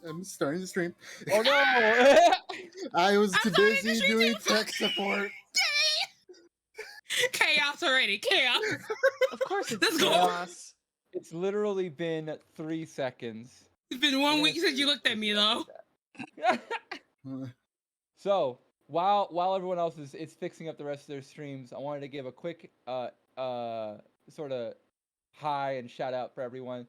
I'm starting the stream. Oh no! I was too starting the busy stream doing too. tech support. Chaos already. Chaos. Of course it's Let's go. chaos. It's literally been 3 seconds. It's been 1 week since you looked at me, though. So while everyone else is fixing up the rest of their streams, I wanted to give a quick sort of hi and shout out for everyone.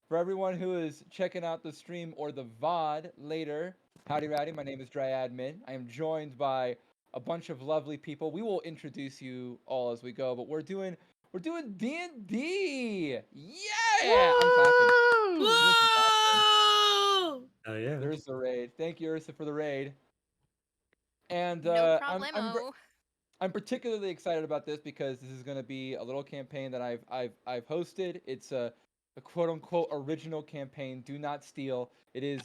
For everyone who is checking out the stream or the VOD later, howdy rowdy, my name is Dryadmin. I am joined by a bunch of lovely people. We will introduce you all as we go, but we're doing D&D! Yeah! I'm clapping. Whoa! Oh yeah. There's the raid. Thank you, Ursa, for the raid. And No problemo. I'm particularly excited about this because this is going to be a little campaign that I've hosted. It's a quote unquote original campaign. Do not steal. It is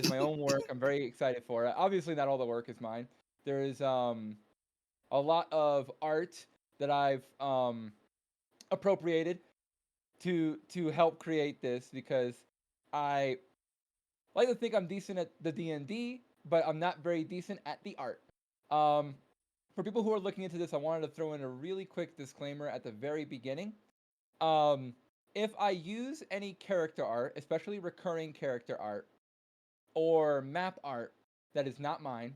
my own work. I'm very excited for it. Obviously, not all the work is mine. There is a lot of art that I've appropriated to help create this because I like to think I'm decent at the D&D, but I'm not very decent at the art. For people who are looking into this, I wanted to throw in a really quick disclaimer at the very beginning. If I use any character art, especially recurring character art, or map art that is not mine,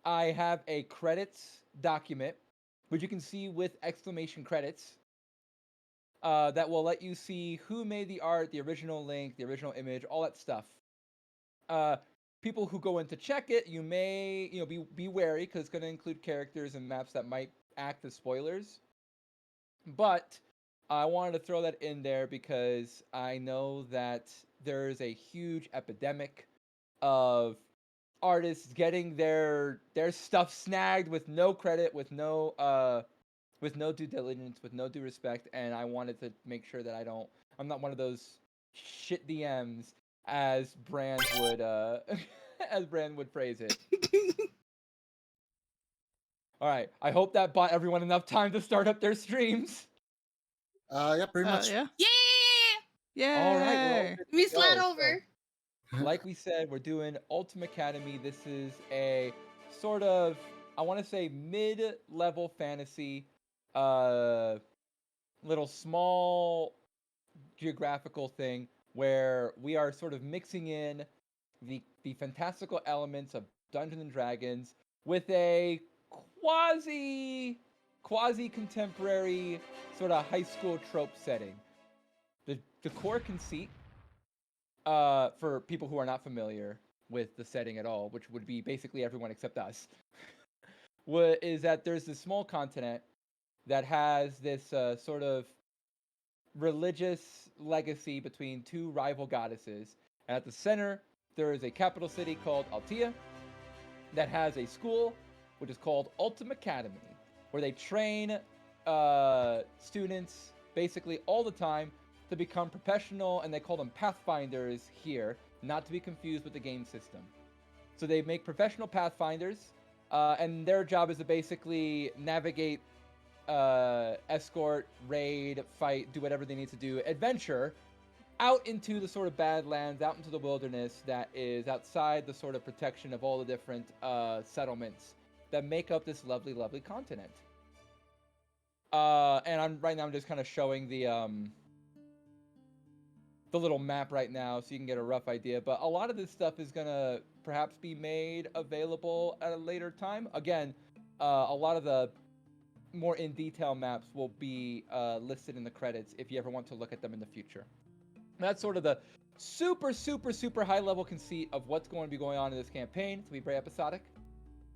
I have a credits document, which you can see with exclamation credits, that will let you see who made the art, the original link, the original image, all that stuff. People who go in to check it, you may, be wary because it's going to include characters and maps that might act as spoilers. But I wanted to throw that in there because I know that there's a huge epidemic of artists getting their stuff snagged with no credit, with no due diligence, with no due respect, and I wanted to make sure that I'm not one of those shit DMs as Brand would phrase it. All right, I hope that bought everyone enough time to start up their streams. Yeah, pretty much. Yeah. Yeah! Yay! All right, we're all good to We go. slide over. Like we said, we're doing Ultimacademy. This is a sort of, I want to say, mid-level fantasy, little small geographical thing where we are sort of mixing in the fantastical elements of Dungeons and Dragons with a quasi contemporary sort of high school trope setting. The core conceit, for people who are not familiar with the setting at all, which would be basically everyone except us, is that there's this small continent that has this sort of religious legacy between two rival goddesses. And at the center, there is a capital city called Altea that has a school which is called Ultimacademy, where they train students basically all the time to become professional, and they call them Pathfinders here, not to be confused with the game system. So they make professional Pathfinders, and their job is to basically navigate, escort, raid, fight, do whatever they need to do, adventure out into the sort of Badlands, out into the wilderness that is outside the sort of protection of all the different settlements that make up this lovely, lovely continent. And right now I'm just kind of showing the little map right now so you can get a rough idea. But a lot of this stuff is gonna perhaps be made available at a later time. Again, a lot of the more in detail maps will be listed in the credits if you ever want to look at them in the future. That's sort of the super, super, super high level conceit of what's going to be going on in this campaign. It's going to be very episodic.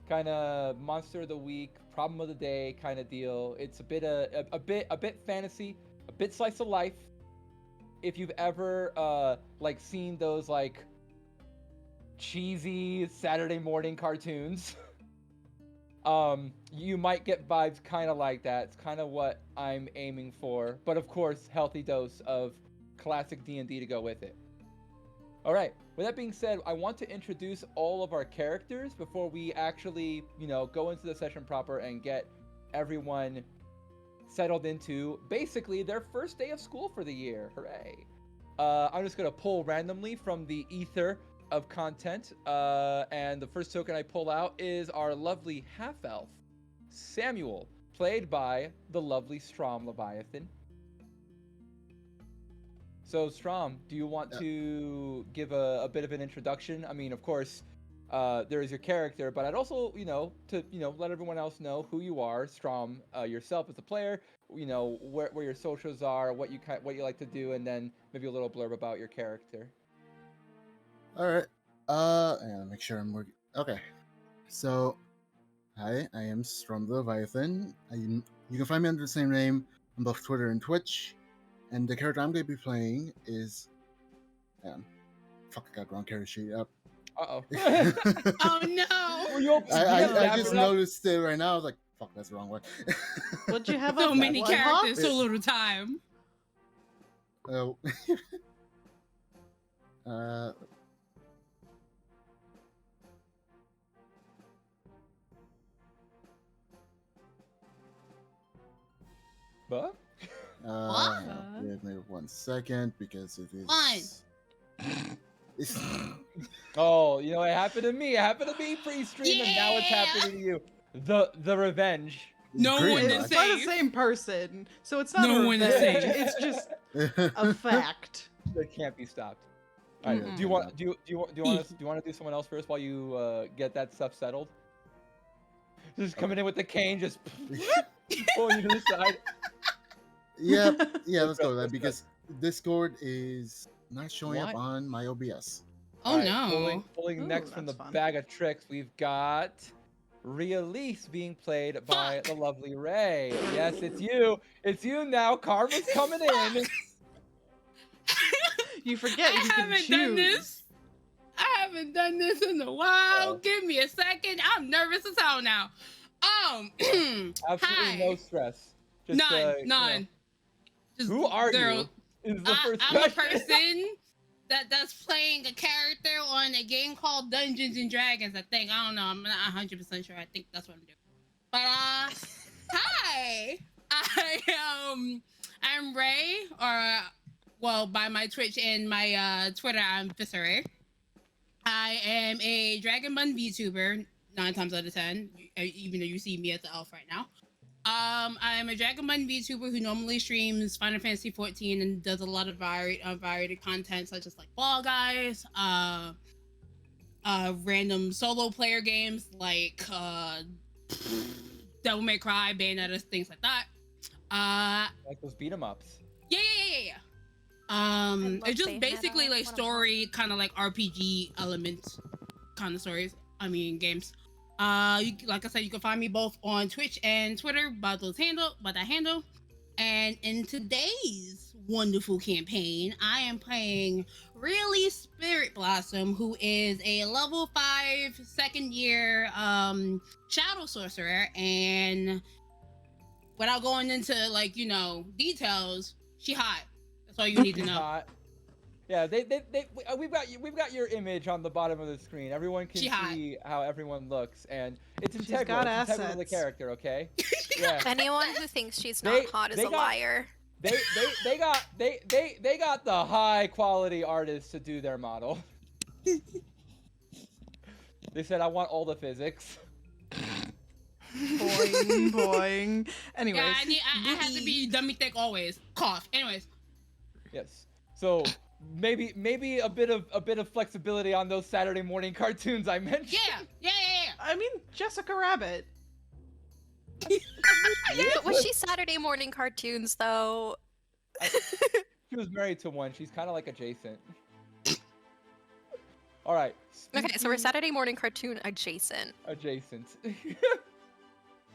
Kind of monster of the week, problem of the day kind of deal. It's a bit fantasy, a bit slice of life. If you've ever like seen those like cheesy Saturday morning cartoons, you might get vibes kind of like that. It's kind of what I'm aiming for, but of course, healthy dose of classic D&D to go with it. All right, with that being said, I want to introduce all of our characters before we actually, go into the session proper and get everyone settled into basically their first day of school for the year. Hooray. I'm just gonna pull randomly from the ether of content. And the first token I pull out is our lovely half-elf, Samuel, played by the lovely Strom Leviathan. So Strom, do you want to give a bit of an introduction? I mean, of course, there is your character, but I'd also, to let everyone else know who you are, Strom, yourself as a player, where your socials are, what you like to do, and then maybe a little blurb about your character. All right. And make sure I'm working. Okay. So, hi, I am Strom the Leviathan. You can find me under the same name on both Twitter and Twitch. And the character I'm going to be playing is, fuck, I got the wrong character sheet up. Uh-oh. Oh no! I just noticed it right now. I was like, fuck, that's the wrong one. Would you have So many characters, Huh? so little time. Oh. But? Give me 1 second because it is. Oh, it happened to me. It happened to me pre-stream, and now it's happening to you. The revenge. No Green one dot. is It's not the safe. same person, so it's not No a one is revenge. safe. It's just a fact. That can't be stopped. All right. Mm-mm. Do you want to do someone else first while you get that stuff settled? Just coming in with the cane, just pulling you to the side. Yeah, let's go with that because Discord is not showing up What? on my OBS. Oh All no! Pulling Ooh, next from the that's fun. bag of tricks, we've got Release being played by the lovely Ray. Yes, it's you. It's you now. Karma's coming in. You forget you I can haven't choose. done this. I haven't done this in a while. Give me a second. I'm nervous as hell now. Absolutely hi. no stress. Just, None. Just Who are girl. you? Is the first I'm a question. person that's playing a character on a game called Dungeons and Dragons. I think. I don't know. I'm not 100% sure. I think that's what I'm doing. But hi. I'm Ray, or well, by my Twitch and my Twitter, I'm Visceray. I am a Dragon Bun VTuber 9 times out of 10, even though you see me as the elf right now. I am a Dragon Bun VTuber who normally streams Final Fantasy 14 and does a lot of varied content such as like Fall Guys, random solo player games like Devil May Cry, Bayonetta, things like that. Like those beat 'em ups. Yeah. It's just basically like story, kind of like RPG elements, kind of stories. I mean games. Like I said, you can find me both on Twitch and Twitter by that handle. And in today's wonderful campaign, I am playing Really Spirit Blossom, who is a level 5 second year shadow sorcerer. And without going into details, she hot. That's all you need to know. Hot. Yeah, we've got your image on the bottom of the screen. Everyone can see how everyone looks, and it's integral. got It's integral to the assets. character, okay? Yeah. Anyone who thinks she's not hot is a liar. They got the high quality artists to do their model. They said I want all the physics. Boing. Anyways. Yeah, I have to be dummy thick always. Cough. Anyways. Yes. So maybe a bit of flexibility on those Saturday morning cartoons I mentioned. Yeah. I mean, Jessica Rabbit. But was she Saturday morning cartoons though? She was married to one. She's kind of like adjacent. All right. Okay, so we're Saturday morning cartoon adjacent. Adjacent.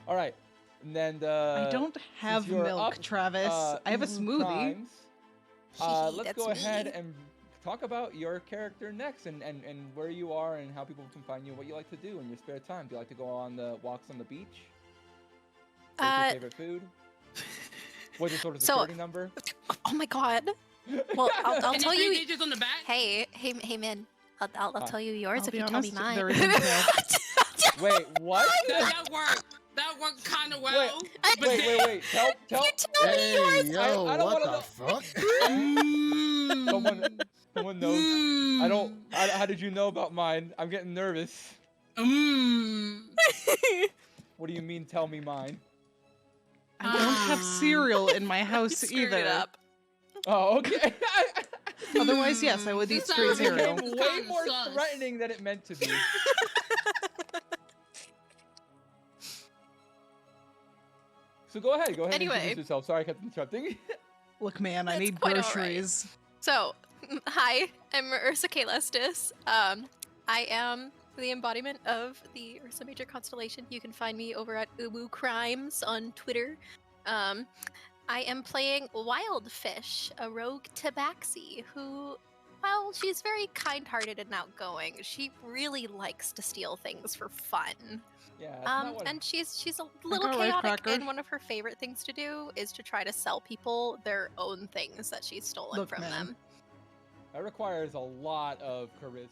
All right. And then I don't have you're milk, up, Travis. I have a Uwu smoothie. Crimes, let's That's go ahead me. and talk about your character next, and where you are, and how people can find you, what you like to do in your spare time. Do you like to go on the walks on the beach? What's your favorite food? What's your social security number? Oh my god. Well, I'll And tell the 3 you. digits on the back. Hey, Min. I'll tell you yours I'll if be you tell me honest, mine. there isn't no. Wait, what? That worked. That worked kind of well. Wait. Tell. You tell me yours. Hey, yo, I don't what wanna the know. fuck? Someone knows. I don't. How did you know about mine? I'm getting nervous. What do you mean? Tell me mine. I don't have cereal in my house Screwed it either. up. Oh, okay. Otherwise, yes, I would eat This straight sounds like cereal. it's Became way kinda more sus. threatening than it meant to be. So go ahead and Anyway. introduce yourself. Sorry, I kept interrupting. Look, man, I That's need quite all right. groceries. So, hi, I'm Ursa K. Lestis. I am the embodiment of the Ursa Major constellation. You can find me over at Uwu Crimes on Twitter. I am playing Wildfish, a rogue tabaxi who, well, she's very kind-hearted and outgoing. She really likes to steal things for fun. Yeah. That's not what And she's a little got right, chaotic, Cracker. and one of her favorite things to do is to try to sell people their own things that she's stolen Look, from man. them. that requires a lot of charisma.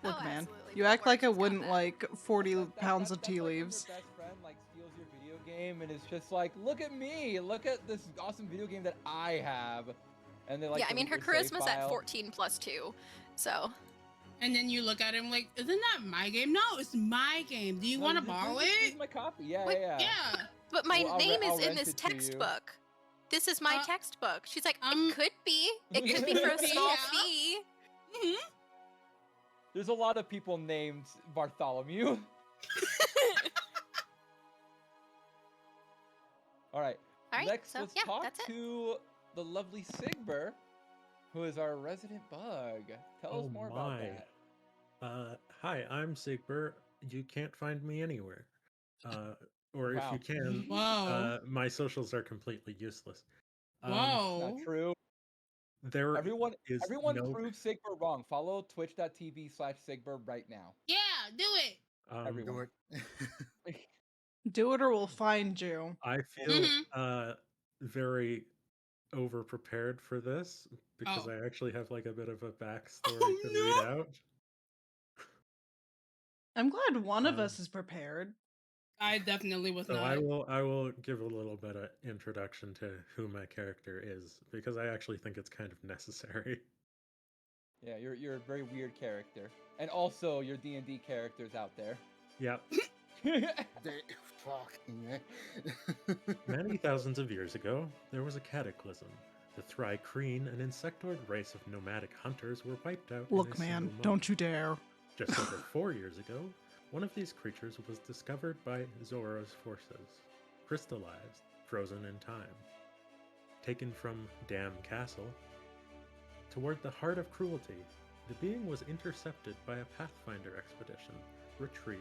Look, Oh, man, absolutely. you Don't act worry, like I she's got wouldn't that. like 40 pounds of That's tea like when leaves. your best friend like steals your video game and is just like, look at me, look at this awesome video game that I have, and they like. Yeah, I mean, her delete your save charisma's at file. 14 plus 2, so. And then you look at him like, isn't that my game? No, it's my game. Do you No, want to this borrow is it? my copy. Yeah, Wait, yeah. Yeah. But my Well, name I'll is in rent this it to you. textbook. This is my Uh, textbook. She's like, um, it could be. It could be for a small Yeah. fee. Mhm. There's a lot of people named Bartholomew. All right. All right, Next, so let's yeah, talk that's it. to the lovely Sigber, who is our resident bug. Tell us more about that. Hi, I'm Sigber. You can't find me anywhere. Or if Wow. you can, Whoa. my socials are completely useless. Not Whoa. true. There Everyone is no. prove Sigber wrong. Follow twitch.tv/Sigber right now. Yeah, do it. Everyone. Do it. Do it or we'll find you. I feel Mhm. very over prepared for this because Oh. I actually have like a bit of a backstory to read no. out. I'm glad one of Um, us is prepared. I definitely was So not. I will give a little bit of introduction to who my character is because I actually think it's kind of necessary. Yeah, you're a very weird character, and also your D&D characters out there. Yep. Fucking Many thousands of years ago, there was a cataclysm. The Thri-Kreen, an insectoid race of nomadic hunters, were wiped out. Look, man, don't you dare. Just over 4 years ago, one of these creatures was discovered by Zora's forces, crystallized, frozen in time. Taken from Dam Castle, toward the heart of cruelty, the being was intercepted by a Pathfinder expedition, retrieved,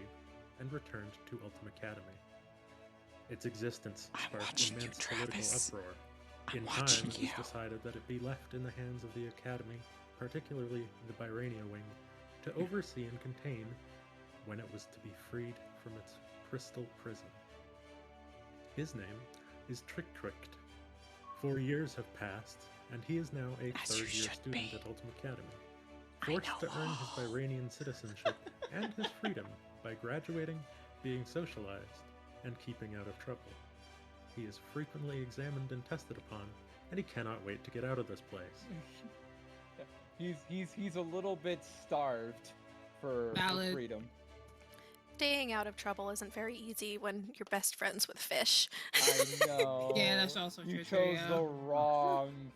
and returned to Ultimacademy. Its existence I'm sparked watching you, immense political Travis. uproar. I'm In watching time, it you. was decided that it be left in the hands of the Academy, particularly the Byrania wing, to oversee and contain when it was to be freed from its crystal prison. His name is Trick-Tricked. 4 years have passed, and he is now a As you third-year should student be. at Ultimacademy, I forced to know. earn his Byranian citizenship and his freedom by graduating, being socialized, and keeping out of trouble. He is frequently examined and tested upon, and he cannot wait to get out of this place. He's a little bit starved for Valid. freedom. Staying out of trouble isn't very easy when you're best friends with fish. I know. Yeah, that's also You true, chose yeah. the wrong.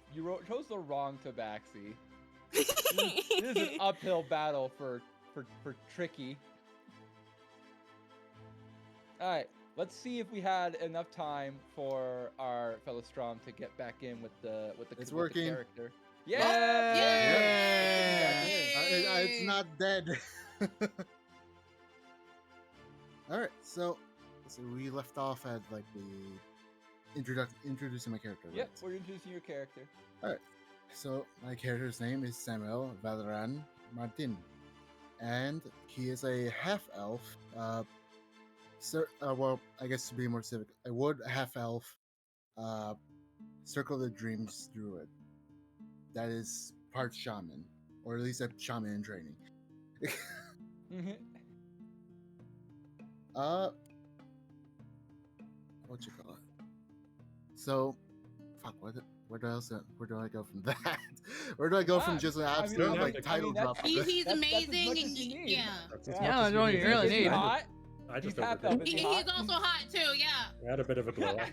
Chose the wrong tabaxi. This is an uphill battle for Tricky. All right, let's see if we had enough time for our fellow Strom to get back in with the It's with the working. character. Oh, Yeah. Yay! It's not dead. All right, so we left off at like the introducing my character. Yep, right? we're introducing your character. So my character's name is Samuel Valeran Martin, and he is a half elf. Well, I guess to be more civic, a wood half elf. Circle of the Dreams druid. That is part shaman, or at least a shaman in training. What you call it? So, fuck. What Where do I go from that? Where do I go from Ah, just an I mean, absolute I like mean, title that's- drop? He's That's as amazing, much and as you need. yeah. That's as Yeah, much as no, you you really Is he need. hot? I just He's half overdid elf. it. Is he He's hot? also hot too. Yeah. I had a bit of a glow up.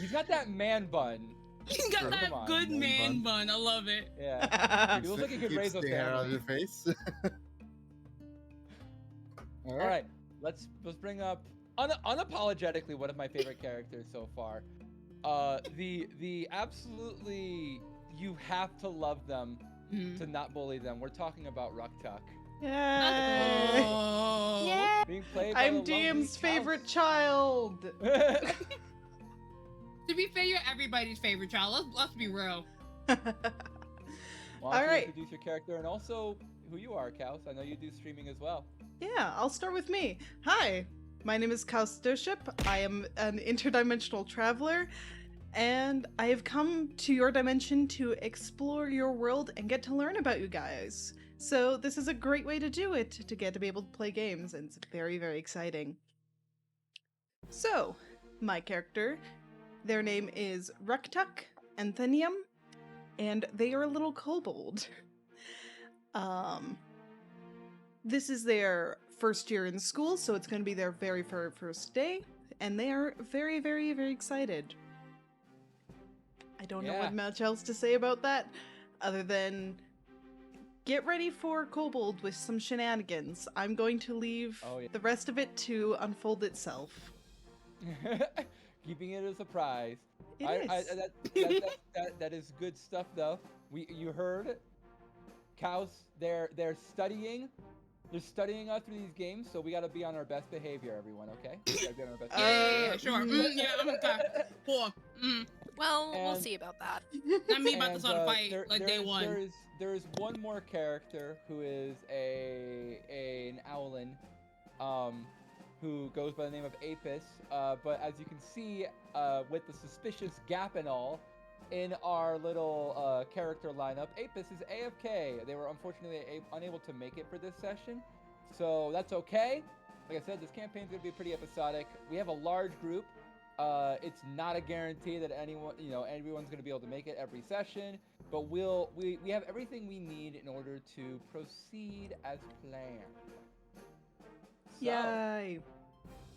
He's got that man bun. He's got True. that Come on, good man man bun. bun. I love it. Yeah. He looks like he could Keeps raise a the hair out of family. your face. All right, let's bring up unapologetically one of my favorite characters so far. The absolutely you have to love them Mhm. to not bully them. We're talking about Ruktuk. Yay! Oh. Yeah. Being played by I'm the lovely DM's favorite Kaus. child. To be fair, you're everybody's favorite child. Let's be real. Why All don't you right. introduce your character and also who you are, Kaus. I know you do streaming as well. Yeah, I'll start with me. Hi, my name is Sterscip. I am an interdimensional traveler, and I have come to your dimension to explore your world and get to learn about you guys. So this is a great way to do it, to get to be able to play games, and it's very, very exciting. So, my character, their name is Ruktuk and Thenium, and they are a little kobold. This is their first year in school, so it's going to be their very first day, and they are very, very, very excited. I don't know Yeah. what much else to say about that, other than get ready for Kobold with some shenanigans. I'm going to leave Oh, yeah. the rest of it to unfold itself. Keeping it a surprise. It is. That is good stuff, though. You heard, Kaus. They're studying. They're studying us through these games, so we gotta be on our best behavior, everyone. Okay? We gotta be on our best Yeah, sure. Yeah, I'm okay. Cool. Well, we'll And- see about that. Not me about to And, start a fight there- like there day is- one. There is one more character who is an Owlin, who goes by the name of Apis. But as you can see, with the suspicious gap and all, in our little character lineup, Apis is AFK. They were unfortunately unable to make it for this session, so that's okay. Like I said, this campaign's gonna be pretty episodic. We have a large group. It's not a guarantee that everyone's gonna be able to make it every session, but we have everything we need in order to proceed as planned. So, Yay. is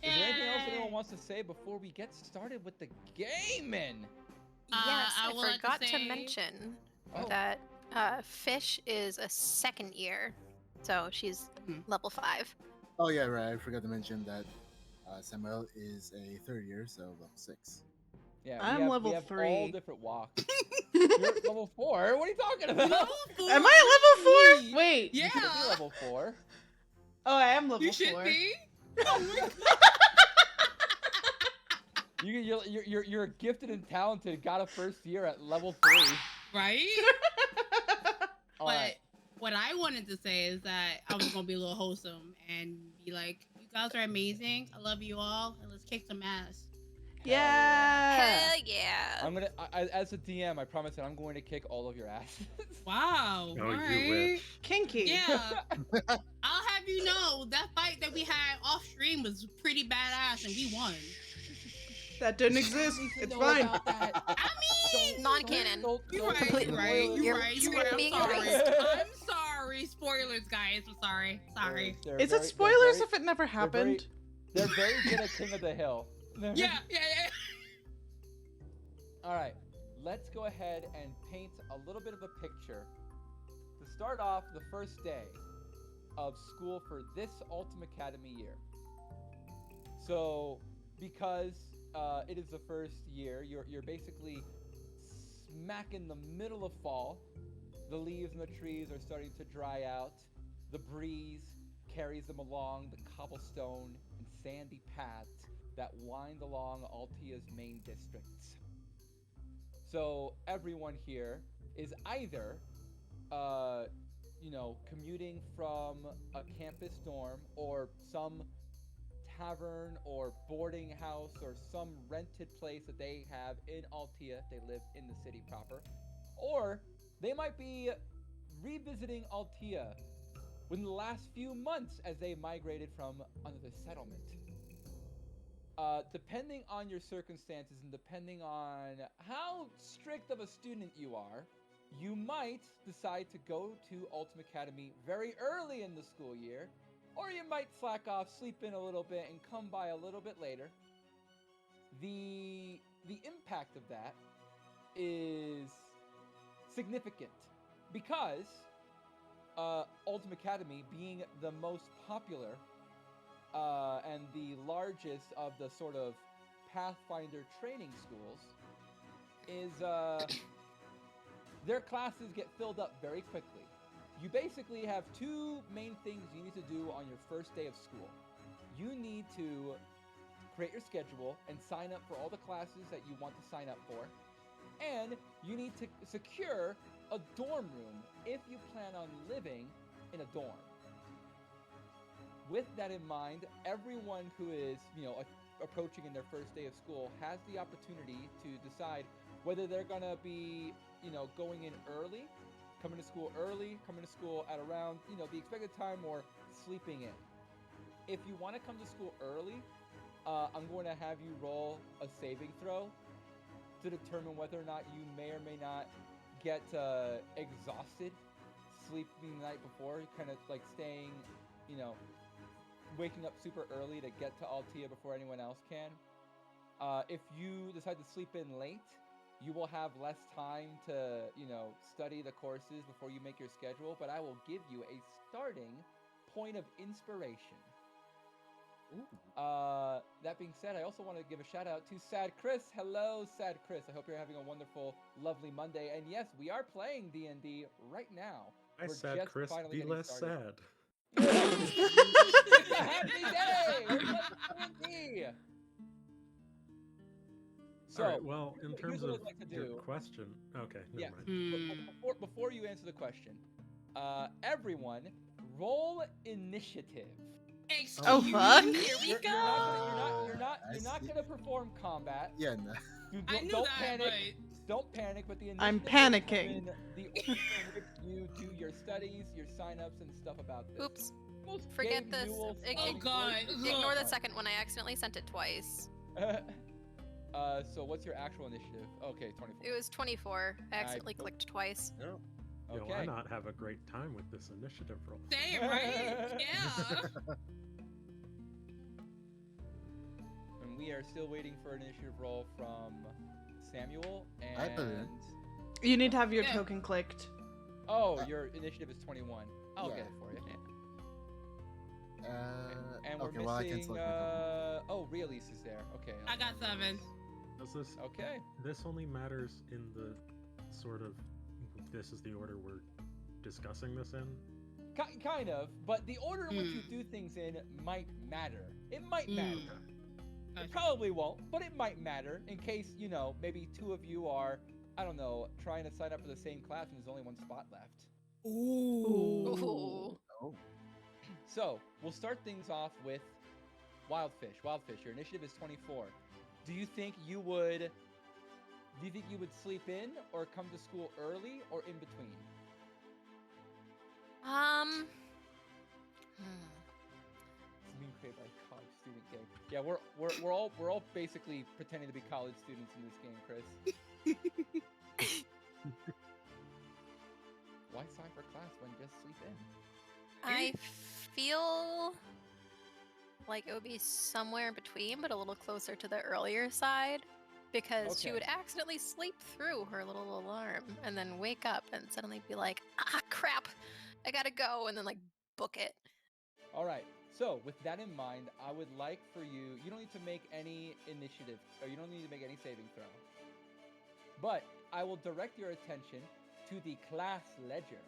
there anything else Yay. anyone wants to say before we get started with the gaming? Yes, I I would like to forgot to say- mention Oh. that Fish is a second year, so she's Mhm. level 5. Oh yeah, right. I forgot to mention that Samuel is a third year, so level 6. Yeah, I'm level we have all 3. different walks. You're at level 4. What are you talking about? Level 4? Am I level 4? Wait. You should be Yeah. level 4. Oh, I am level You 4. should be. Oh my God. You're gifted and talented. Got a first year at level 3. Right? All But right. what I wanted to say is that I was gonna be a little wholesome and be like, "You guys are amazing. I love you all, and let's kick some ass." Yeah. Hell yeah! I'm gonna, as a DM, I promise that I'm going to kick all of your asses. Wow. Oh, all you right. wish. Kinky. Yeah. I'll have you know that fight that we had off stream was pretty badass, and we won. That didn't exist. You should It's know fine. about that. I mean, Non-canon. you're right. Completely. You're right. You're You're right. You're right. I'm being sorry. erased. I'm sorry. Spoilers, guys. I'm sorry. Sorry. Is it spoilers if it never happened? They're very good at King of the Hill. Yeah. All right, let's go ahead and paint a little bit of a picture to start off the first day of school for this Ultimacademy year. So, because it is the first year, you're basically smack in the middle of fall. The leaves and the trees are starting to dry out. The breeze carries them along the cobblestone and sandy paths that wind along Altia's main districts. So everyone here is either, commuting from a campus dorm or some tavern or boarding house or some rented place that they have in Altia. They live in the city proper. Or they might be revisiting Altia within the last few months as they migrated from another settlement. depending on your circumstances and depending on how strict of a student you are, you might decide to go to Ultimacademy very early in the school year, or you might slack off, sleep in a little bit, and come by a little bit later. The impact of that is significant because Ultimacademy, being the most popular and the largest of the sort of Pathfinder training schools, is their classes get filled up very quickly. You basically have two main things you need to do on your first day of school. You need to create your schedule and sign up for all the classes that you want to sign up for. And you need to secure a dorm room if you plan on living in a dorm. With that in mind, everyone who is, approaching in their first day of school has the opportunity to decide whether they're gonna be, going in early, coming to school early, coming to school at around, the expected time, or sleeping in. If you want to come to school early, I'm going to have you roll a saving throw to determine whether or not you may or may not get exhausted sleeping the night before, kind of like staying, waking up super early to get to Altea before anyone else can. If you decide to sleep in late, you will have less time to, study the courses before you make your schedule, but I will give you a starting point of inspiration. Ooh. That being said, I also want to give a shout out to Sad Chris. Hello, Sad Chris. I hope you're having a wonderful, lovely Monday. And yes, we are playing D&D right now. Hi, We're sad just Chris. finally Be getting less started. sad. It's a happy day. We're playing D&D. So, All right. Well, in here's terms what of I'd like to your do. question, okay, never Yeah. mind. Before you answer the question, everyone, roll initiative. Excuse Oh, fuck. me? Here we You're go. not gonna perform combat. Yeah, no. I knew Don't that, panic. but Don't panic. But the I'm initiative will panicking. determine the order in which you do your studies, your signups, and stuff about this. Oops. Most Forget game this. Newell Ig- oh starting god. point- Ignore the second one. I accidentally sent it twice. So what's your actual initiative? Okay, 24. It was 24. I accidentally oh. clicked twice. Yo, Okay. why not have a great time with this initiative roll? Same, right? Yeah. And we are still waiting for an initiative roll from Samuel and. I put it in. You need to have your Yeah. token clicked. Oh, your initiative is 21. I'll get Yeah. it for you. And Okay, we're well, I can missing. select my token. Oh, Realise is there. Okay. I got 7. Does this Okay. this only matters in the sort of this is the order we're discussing this in? Kind of, but the order in which you do things in might matter. It might matter. It Gotcha. probably won't, but it might matter in case, maybe two of you are, I don't know, trying to sign up for the same class and there's only one spot left. Ooh. Ooh. Oh. So, we'll start things off with Wildfish. Wildfish, your initiative is 24. Do you think you would sleep in or come to school early or in between? It's being created by a college student game. Yeah, we're all basically pretending to be college students in this game, Chris. Why sign for class when just sleep in? I feel like it would be somewhere in between, but a little closer to the earlier side, because she Okay. would accidentally sleep through her little alarm and then wake up and suddenly be like, ah, crap, I gotta go, and then like book it. All right. So, with that in mind, I would like for you. You don't need to make any initiative, or you don't need to make any saving throw. But I will direct your attention to the class ledger,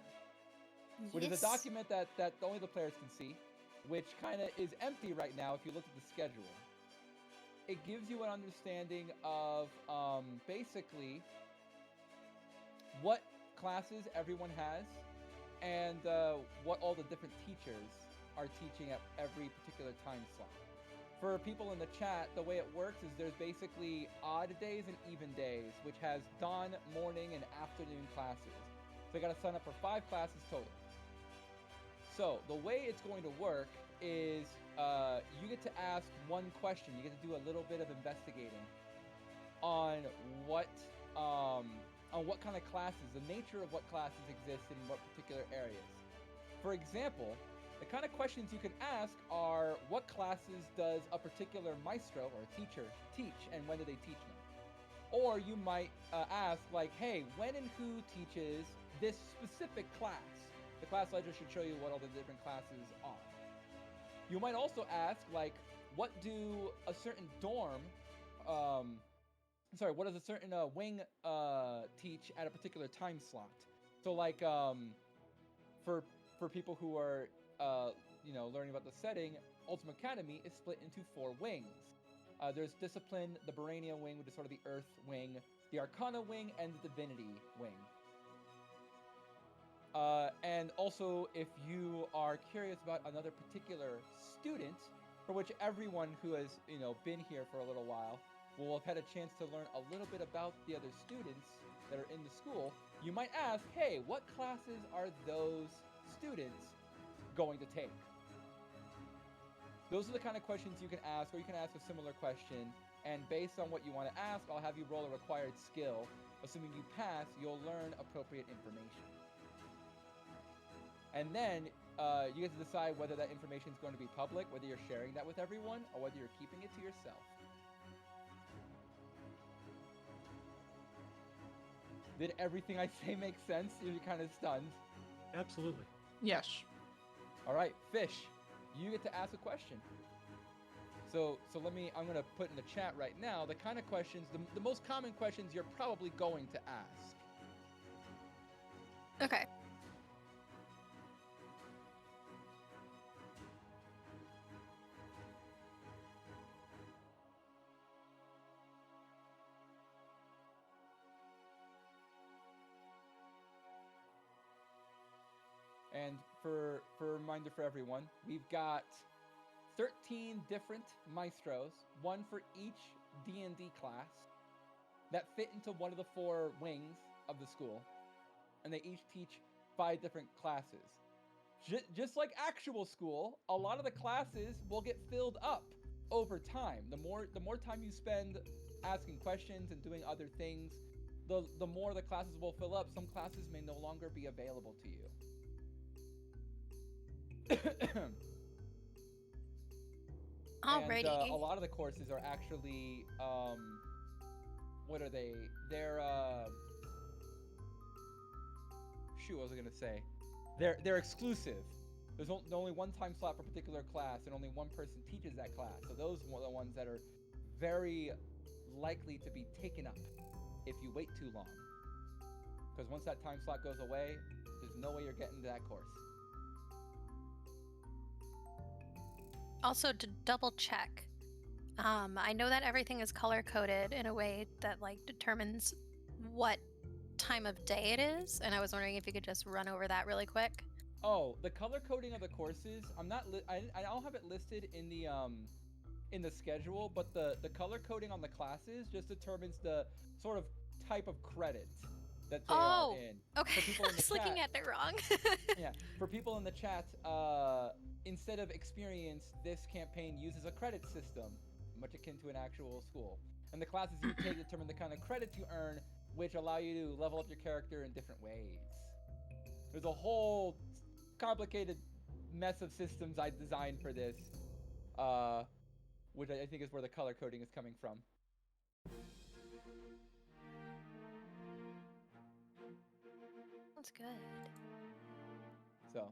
which is a document that only the players can see, which kind of is empty right now if you look at the schedule. It gives you an understanding of basically what classes everyone has and what all the different teachers are teaching at every particular time slot. For people in the chat, the way it works is there's basically odd days and even days, which has dawn, morning, and afternoon classes. So you got to sign up for 5 classes total. So the way it's going to work is you get to ask one question. You get to do a little bit of investigating on what kind of classes, the nature of what classes exist in what particular areas. For example, the kind of questions you can ask are, what classes does a particular maestro or teacher teach, and when do they teach them? Or you might ask, like, hey, when and who teaches this specific class? The class ledger should show you what all the different classes are. You might also ask, like, what do a certain dorm, what does a certain wing teach at a particular time slot? So, like, for people who are, learning about the setting, Ultimacademy is split into 4 wings. There's Discipline, the Barania wing, which is sort of the Earth wing, the Arcana wing, and the Divinity wing. And also, if you are curious about another particular student, for which everyone who has, been here for a little while will have had a chance to learn a little bit about the other students that are in the school, you might ask, hey, what classes are those students going to take? Those are the kind of questions you can ask, or you can ask a similar question, and based on what you want to ask, I'll have you roll a required skill. Assuming you pass, you'll learn appropriate information. And then you get to decide whether that information is going to be public, whether you're sharing that with everyone, or whether you're keeping it to yourself. Did everything I say make sense? You're kind of stunned. Absolutely. Yes. All right, Fish, you get to ask a question. So I'm going to put in the chat right now the kind of questions, the most common questions you're probably going to ask. Okay. And for a reminder for everyone, we've got 13 different maestros, one for each D&D class, that fit into one of the 4 wings of the school, and they each teach 5 different classes. Just like actual school, a lot of the classes will get filled up over time. The more time you spend asking questions and doing other things, the more the classes will fill up. Some classes may no longer be available to you. Alrighty. And, a lot of the courses are actually, what are they? They're, what was I gonna say? They're exclusive. There's only one time slot for a particular class, and only one person teaches that class. So those are the ones that are very likely to be taken up if you wait too long. Because once that time slot goes away, there's no way you're getting to that course. Also, to double check, I know that everything is color coded in a way that like determines what time of day it is, and I was wondering if you could just run over that really quick. Oh, the color coding of the courses, I don't have it listed in the schedule, but the color coding on the classes just determines the sort of type of credit that they are in. Okay. For people in I the was looking chat- at it wrong. Yeah, for people in the chat, instead of experience, this campaign uses a credit system, much akin to an actual school. And the classes you take determine the kind of credits you earn, which allow you to level up your character in different ways. There's a whole complicated mess of systems I designed for this, which I think is where the color coding is coming from. That's good. So,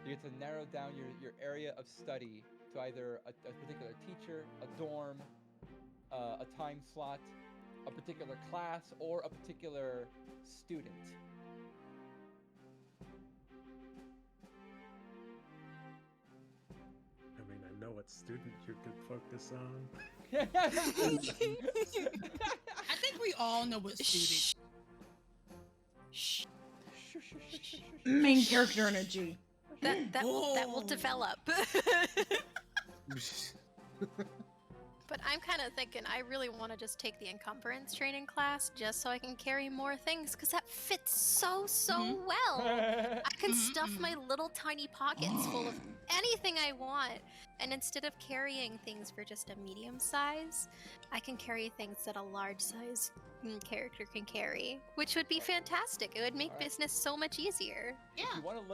you get to narrow down your area of study to either a particular teacher, a dorm, a time slot, a particular class, or a particular student. I mean, I know what student you could focus on. I think we all know what student. Shh. Main character energy. That will Oh. develop. But I'm kind of thinking I really want to just take the encumbrance training class just so I can carry more things because that fits so Mhm. well. I can Mhm, stuff mhm. my little tiny pockets full of anything I want. And instead of carrying things for just a medium size, I can carry things that a large size character can carry, which would be fantastic. It would make Alright. business so much easier. Yeah. If you want to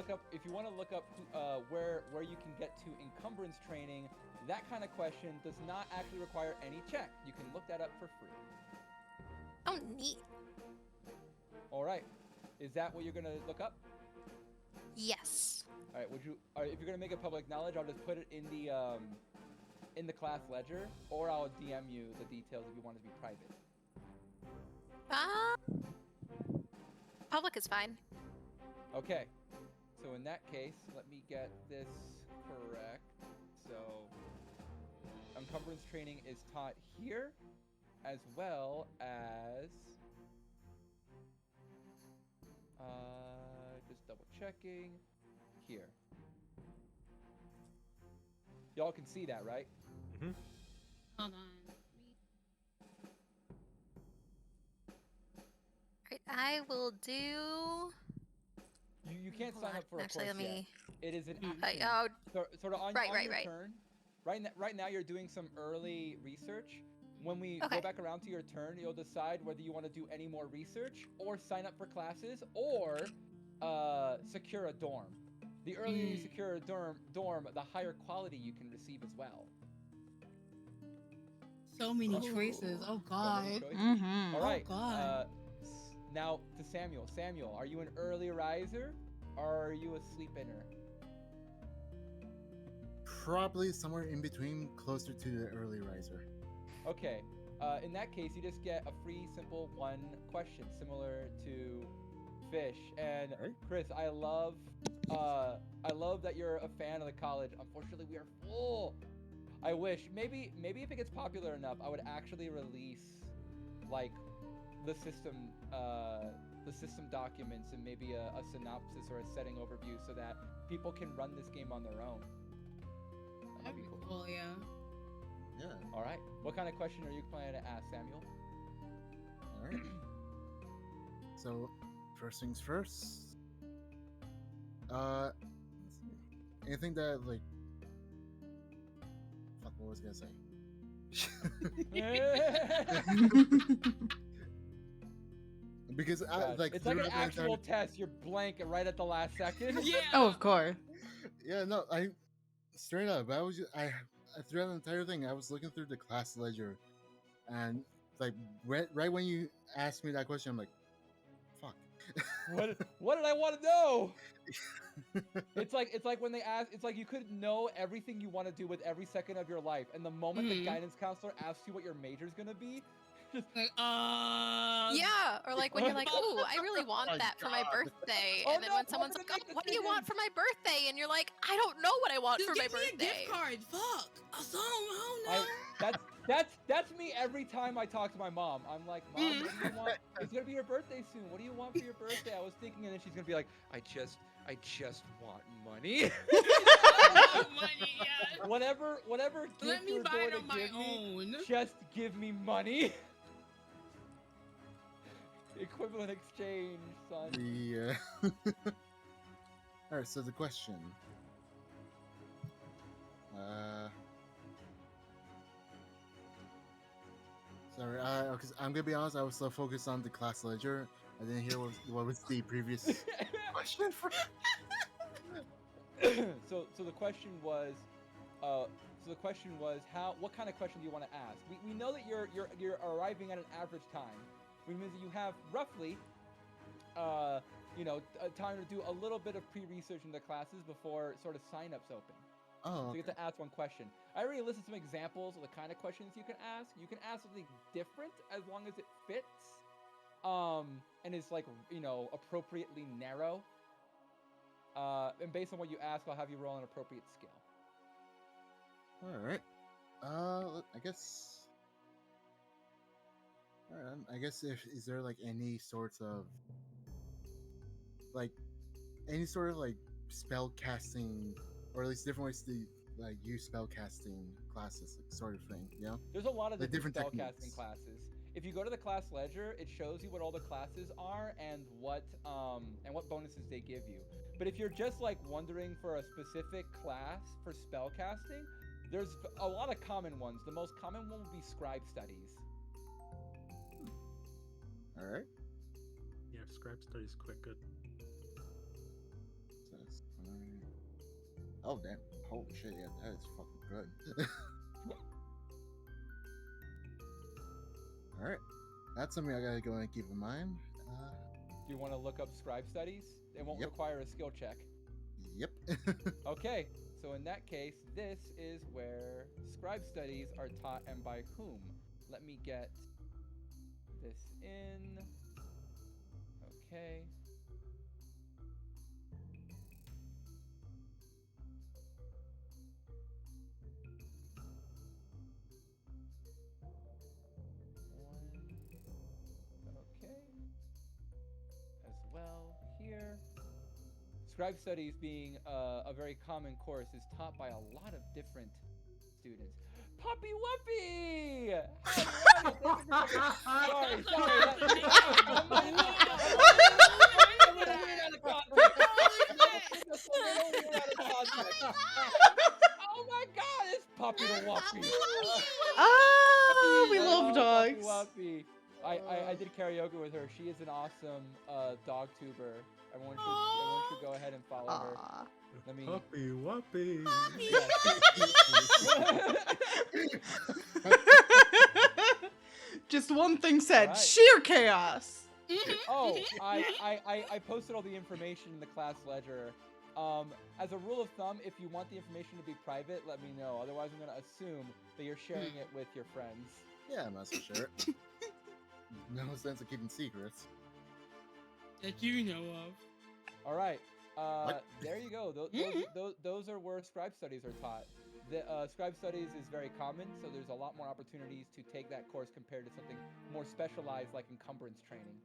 look up where you can get to encumbrance training, that kind of question does not actually require any check. You can look that up for free. Oh, neat. All right. Is that what you're gonna look up? Yes. All right. If you're gonna make it public knowledge, I'll just put it in the class ledger, or I'll DM you the details if you want it to be private. Public is fine. Okay. So in that case, let me get this correct. So encumbrance training is taught here, as well as just double checking here. Y'all can see that, right? Mm-hmm. Hold on. Right, I will do. You can't Hold sign on. up for a Actually, course let me. yet. It is an Mm. action. Oh, Sort of on Right, your right. turn. Right now, you're doing some early research. When we Okay. go back around to your turn, you'll decide whether you want to do any more research, or sign up for classes, or secure a dorm. The earlier you secure a dorm, the higher quality you can receive as well. So many Ooh. choices. Oh So many God. choices. Mm-hmm. All right. Oh, God. Now to Samuel. Samuel, are you an early riser, or are you a sleep inner? Probably somewhere in between, closer to the early riser. Okay. In that case, you just get a free, simple one question, similar to Fish. And Alright. Chris, I love that you're a fan of the college. Unfortunately, we are full. I wish maybe if it gets popular enough, I would actually release like the system documents and maybe a synopsis or a setting overview so that people can run this game on their own. That'd be cool. Yeah. Yeah. All right. What kind of question are you planning to ask, Samuel? All right. So, first things first. Let's see. Anything that like. Fuck. What was I gonna say? Because Gosh, like it's like an throughout the actual entire- test. You're blank right at the last second. Yeah. Oh, of course. Yeah, no, I straight up. I was I throughout the entire thing. I was looking through the class ledger, and like right when you asked me that question, I'm like, fuck. What did I want to know? It's like when they ask. It's like you could know everything you want to do with every second of your life, and the moment the Mhm. guidance counselor asks you what your major is gonna be, just Like, Yeah, or like when you're like, "Ooh, I really want my that for my God. birthday," Oh, and then no, when someone's I'm like, gonna "Oh, make what do you want decisions." for my birthday?" and you're like, "I don't know what I want just for my give me a birthday." gift card. Fuck. A song. I That's me every time I talk to my mom. I'm like, Mom, what do you want? It's gonna be your birthday soon. What do you want for your birthday? I was thinking, and then she's gonna be like, I just want money. don't know. Money. Yeah. whatever gift Let me you're buy going it to on my give me, own. just give me money. Equivalent exchange, son. The all right. So the question. Sorry, because I'm gonna be honest. I was so focused on the class ledger, I didn't hear what was the previous question. So the question was, what kind of question do you want to ask? We know that you're arriving at an average time, which means that you have roughly, time to do a little bit of pre-research in the classes before sort of sign-ups open. Oh, So you okay. get to ask one question. I already listed some examples of the kind of questions you can ask. You can ask something different as long as it fits, and is like appropriately narrow. And based on what you ask, I'll have you roll an appropriate skill. All right. I guess. All right. I guess is there like any sorts of like any sort of like spell casting, or at least different ways to like use spell casting classes, like, sort of thing. You know? There's a lot of The different different spellcasting techniques. classes. If you go to the class ledger, it shows you what all the classes are and what bonuses they give you. But if you're just like wondering for a specific class for spellcasting, there's a lot of common ones. The most common one would be scribe studies. All right. Yeah, scribe studies quite good. Oh damn! Holy shit! Yeah, that is fucking good. All right, that's something I gotta go and keep in mind. Do you want to look up scribe studies? It won't Yep. require a skill check. Yep. Okay, so in that case, this is where scribe studies are taught and by whom. Let me get this in. Okay. Okay. As well here. Scribe studies being a very common course is taught by a lot of different students. Puppy Whoopee! Sorry. Oh my god, it's Puppy the Whoopee! Oh, we love Puppy dogs. Whoopee. I did karaoke with her. She is an awesome dog tuber. Everyone should go ahead and follow her. Aw. Let me. Puppy whoopee. Just one thing said, Alright. sheer chaos. Oh, I posted all the information in the class ledger. As a rule of thumb, if you want the information to be private, let me know. Otherwise, I'm gonna assume that you're sharing it with your friends. Yeah, I'm not so sure. No sense of keeping secrets. That you know of. All right. What? There you go. Those are where scribe studies are taught. The scribe studies is very common, so there's a lot more opportunities to take that course compared to something more specialized like encumbrance training.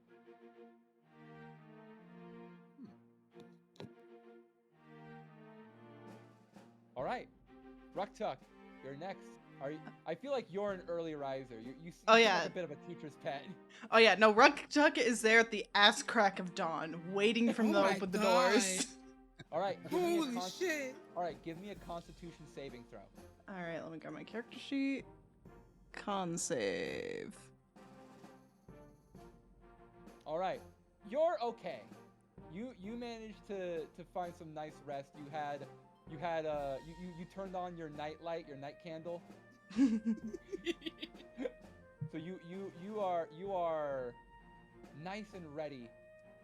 All right, Rucktuck, you're next. Are you? I feel like you're an early riser. You Oh, seem yeah. like a bit of a teacher's pet. Oh yeah, no, Rucktuck is there at the ass crack of dawn, waiting for them Oh to my open the God. doors. All right, give me a Holy shit. All right, give me a Constitution saving throw. Alright, let me grab my character sheet. Con save. All right, you're okay. You managed to find some nice rest. You turned on your night light, your night candle. So you are nice and ready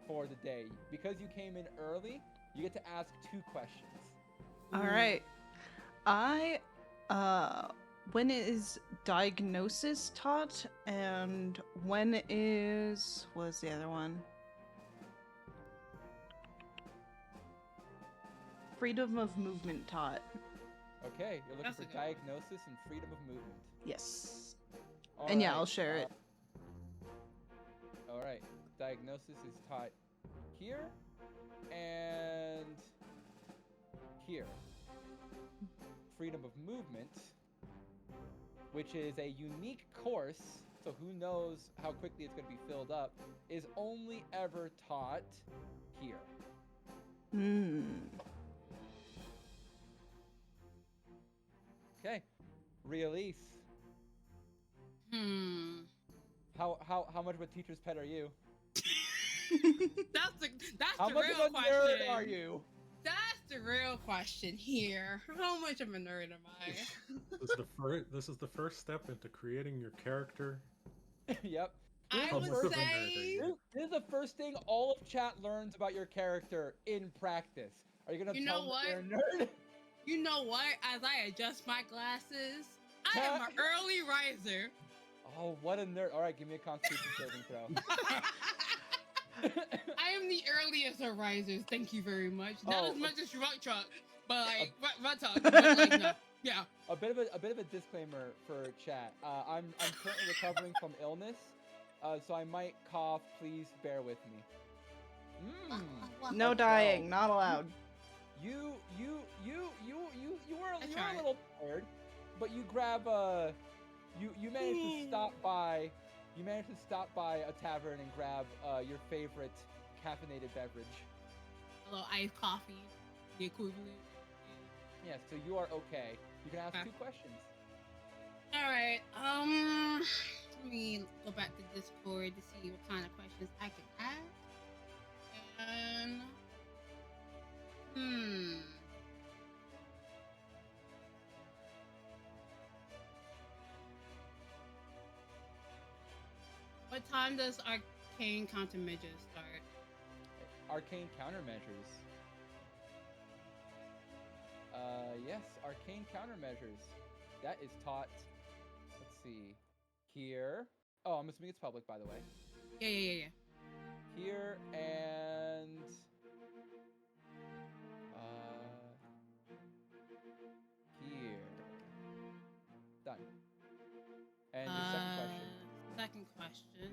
for the day. Because you came in early, you get to ask 2 questions. Alright. When is diagnosis taught, and when is... what was the other one? Freedom of movement taught. Okay, you're looking That's for a good one. diagnosis and freedom of movement. Yes. All And yeah, right, I'll share it. All right, diagnosis is taught here and here. Freedom of movement, which is a unique course, so who knows how quickly it's going to be filled up, is only ever taught here. Hmm. Okay, Release. Hmm. How much of a teacher's pet are you? That's How the much real of a question. nerd are you? That's the real question here. How much of a nerd am I? This is the first step into creating your character. Yep. I How would much of a nerd are say you? This is the first thing all of chat learns about your character in practice. Are you gonna You tell know them that they're a nerd? You know what? As I adjust my glasses, I am an early riser. Oh, what a nerd! All right, give me a Constitution saving throw. I am the earliest of risers. Thank you very much. Not Oh. as much as Rock Truck, but like Rock Truck. But like, no. Yeah. A bit of a disclaimer for chat. I'm currently recovering from illness, so I might cough. Please bear with me. No dying, not allowed. You were a That's little right. tired. but you grab you manage to stop by. You manage to stop by a tavern and grab your favorite caffeinated beverage. A little iced coffee, the equivalent. Yes, so you are okay. You can ask Okay. 2 questions. All right. Let me go back to Discord to see what kind of questions I can ask. And what time does Arcane Countermeasures start? Arcane countermeasures. Yes, arcane countermeasures. That is taught. Let's see. Here. Oh, I'm assuming it's public, by the way. Yeah. Here and here. Done. And your second question. Second question.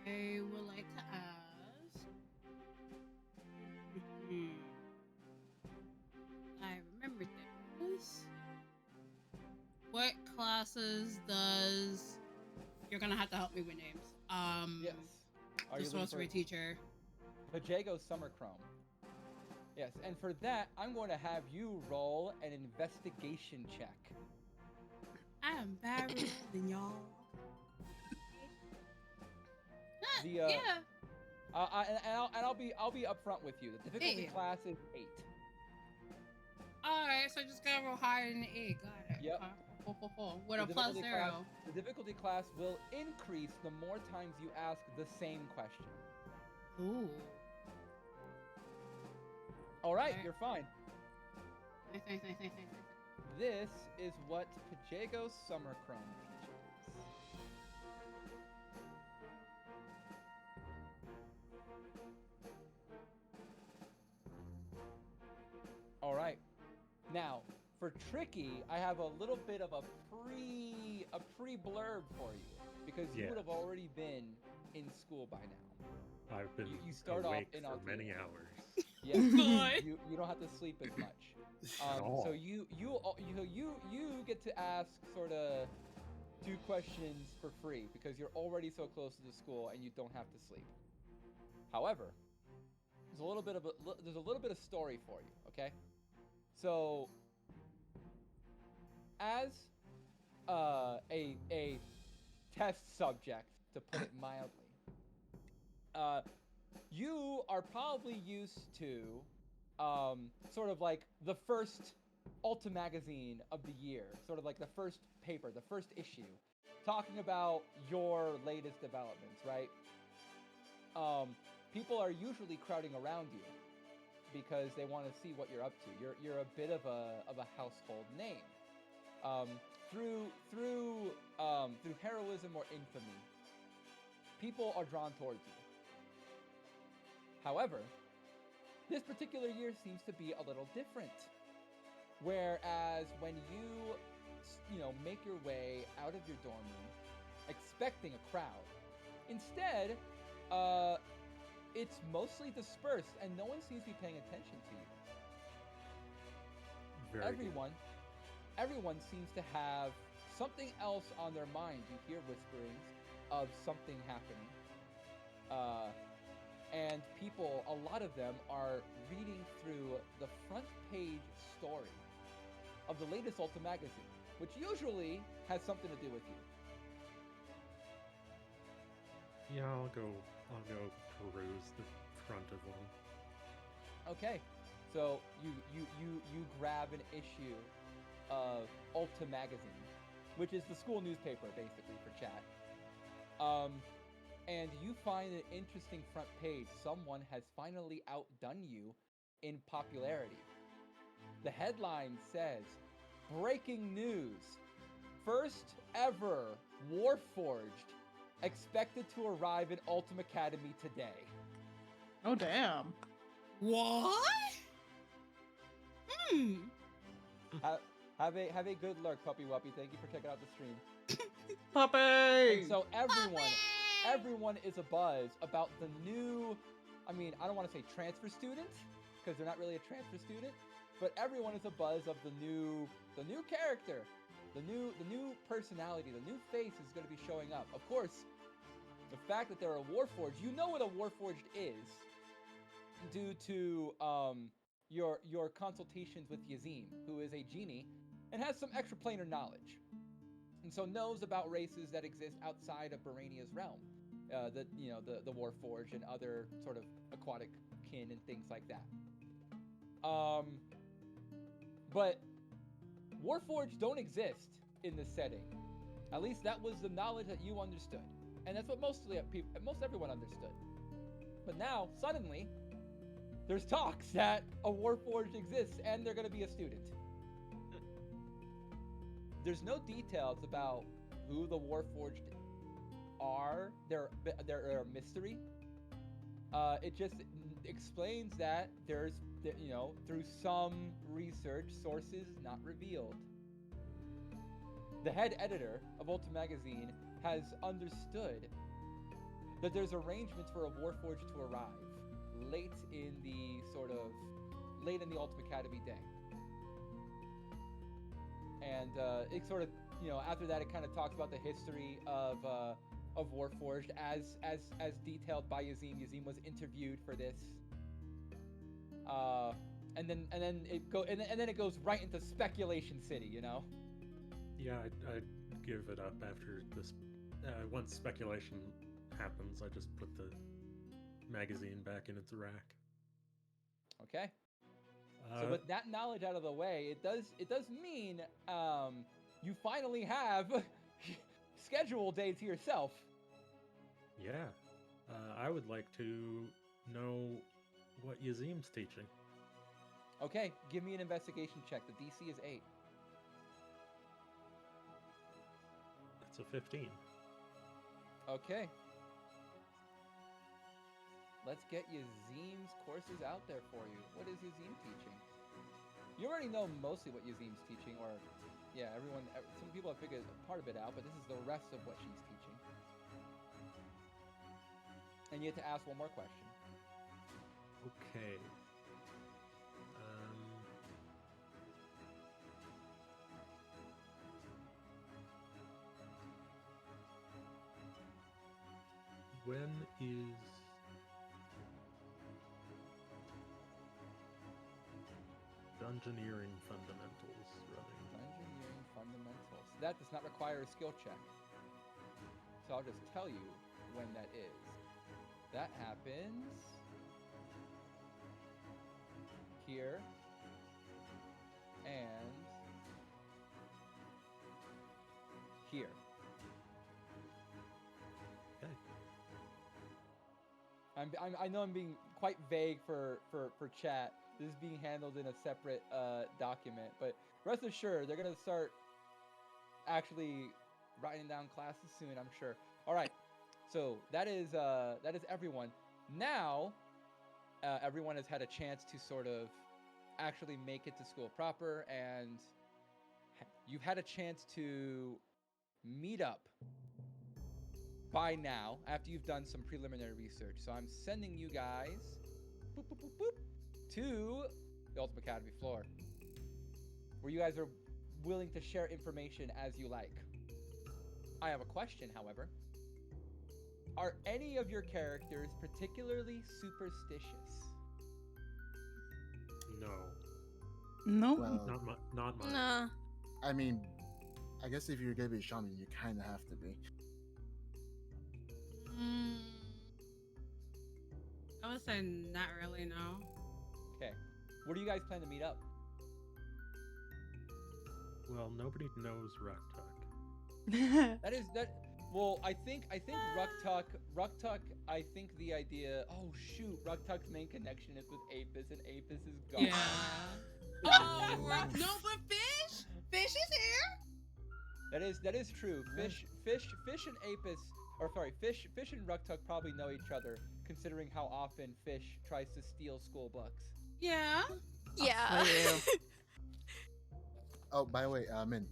I would like to ask. I remember this. What classes does? You're gonna have to help me with names. Yes. Are The you looking sorcery for teacher. Pajago Summerchrome? Yes, and for that, I'm going to have you roll an investigation check. I am bad with rolling, y'all. Yeah. I'll be upfront with you. The difficulty Yeah. class is 8. All right, so just gotta roll higher than 8. Got it. Yep. With a The plus difficulty 0. The difficulty class will increase the more times you ask the same question. Ooh. All right, Alright. you're fine. Nice. This is what Pajago Summerchrome teaches. All right. Now, for Tricky, I have a little bit of a pre blurb for you because you Yeah. would have already been in school by now. I've been You start off awake in for Altea. many hours. Yeah, Good. you don't have to sleep as much. At all. So you get to ask sort of 2 questions for free because you're already so close to the school and you don't have to sleep. However, there's a little bit of story for you, okay? So as a test subject, to put it mildly, you are probably used to sort of like the first Ultimagazine of the year, sort of like the first paper, the first issue, talking about your latest developments, right? People are usually crowding around you because they want to see what you're up to. You're a bit of a household name. Through heroism or infamy, people are drawn towards you. However, this particular year seems to be a little different. Whereas when you make your way out of your dorm room, expecting a crowd, instead, it's mostly dispersed and no one seems to be paying attention to you. Very good. Everyone seems to have something else on their mind. You hear whisperings of something happening. And people, a lot of them, are reading through the front page story of the latest Ultimagazine, which usually has something to do with you. Yeah, I'll go peruse the front of one. Okay, so you grab an issue of Ultimagazine, which is the school newspaper, basically, for chat. And you find an interesting front page. Someone has finally outdone you in popularity. The headline says, "Breaking news. First ever Warforged expected to arrive in Ultimacademy today." Oh, damn. What? Have a good lurk, Puppy Wuppy. Thank you for checking out the stream. Puppy! And so everyone is abuzz about the new, I mean, I don't want to say transfer student, because they're not really a transfer student, but everyone is abuzz of the new character, the new personality, the new face is going to be showing up. Of course, the fact that they're a Warforged, you know what a Warforged is, due to your consultations with Yazim, who is a genie and has some extraplanar knowledge, and so knows about races that exist outside of Barania's realm, the Warforged and other sort of aquatic kin and things like that. But Warforged don't exist in this setting. At least that was the knowledge that you understood, and that's what most everyone understood. But now, suddenly, there's talks that a Warforged exists, and they're going to be a student. There's no details about who the Warforged are. They're a mystery. It just explains that there's, through some research, sources not revealed. The head editor of Ultimagazine has understood that there's arrangements for a Warforged to arrive late in the Ultimacademy day. And it sort of, after that, it kind of talks about the history of Warforged as detailed by Yazim. Yazim was interviewed for this, and then it goes right into Speculation City. Yeah, I'd give it up after this. Once speculation happens, I just put the magazine back in its rack. Okay. So with that knowledge out of the way, it does mean you finally have schedule day to yourself. Yeah. I would like to know what Yazim's teaching. Okay, give me an investigation check. The DC is 8. That's a 15. Okay. Let's get Yazim's courses out there for you. What is Yazim teaching? You already know mostly what Yazim's teaching, or yeah, some people have figured part of it out, but this is the rest of what she's teaching. And you have to ask one more question. Okay. When is Dungeoneering Fundamentals running? Dungeoneering Fundamentals. That does not require a skill check. So I'll just tell you when that is. That happens here and here. Okay. I know I'm being quite vague for chat. This is being handled in a separate document, but rest assured, they're gonna start actually writing down classes soon, I'm sure. All right, so that is everyone. Now, everyone has had a chance to sort of actually make it to school proper, and you've had a chance to meet up by now after you've done some preliminary research. So I'm sending you guys to the Ultimacademy floor, where you guys are willing to share information as you like. I have a question, however. Are any of your characters particularly superstitious? No. No. Well, Not mine. Nah. I mean, I guess if you're gonna be a shaman, you kind of have to be. I would say not really, no. Okay. Where do you guys plan to meet up? Well, nobody knows Ruktuk. Well, I think Ruktuk, I think the idea, oh shoot, Ruktuk's main connection is with Apis, and Apis is gone. Yeah. Oh, no, but Fish? Fish is here? That is true. Fish and Apis, Fish and Ruktuk probably know each other, considering how often Fish tries to steal school books. Yeah. Yeah. Oh, by the way, Min,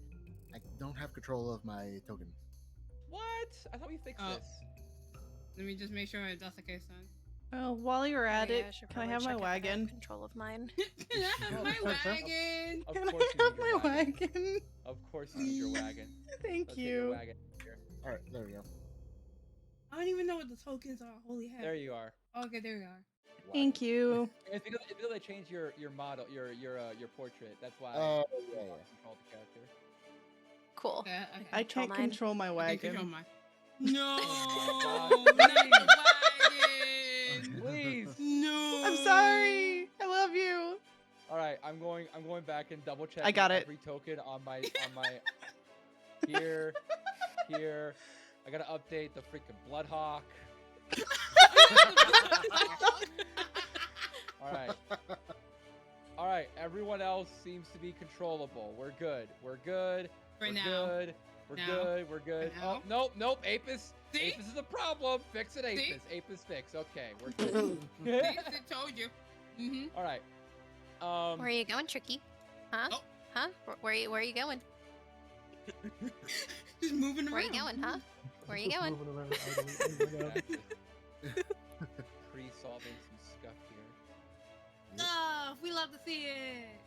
I don't have control of my token. What? I thought we fixed Oh. this. Let me just make sure that's the case then. While you're at Yeah, it, should can I probably have my check if I have wagon? control of mine. Can I have my wagon? Of Can course I you have need your my wagon. wagon? Of course you need your wagon. Thank Let's get your you. wagon here. All right, there we go. I don't even know what the tokens are. Holy heck. There you are. Okay, there we are. Thank you. It's because they changed your model, your portrait. That's why Oh, you yeah, lost yeah. control of the character. Cool. Okay, okay. I can't mine. control my I can control wagon. mine. No, Oh not my the wagon. Please. No. I'm sorry. I love you. All right, I'm going back and double checking I got it. every token on my here. I gotta update the freaking Bloodhawk. All right. Everyone else seems to be controllable. We're good. For now. Good. We're Now. good. We're good. For Oh, nope. Apis. See? Apis is a problem. Fix it, See? Apis. Apis fix. Okay, we're good. See, I told you. Mm-hmm. All right. Where are you going, Tricky? Huh? Oh. Huh? Where are you going? Just moving around. Where are you going, huh? Where are you going? Moving around idly. Pre-solving some stuff here. Oh, we love to see it.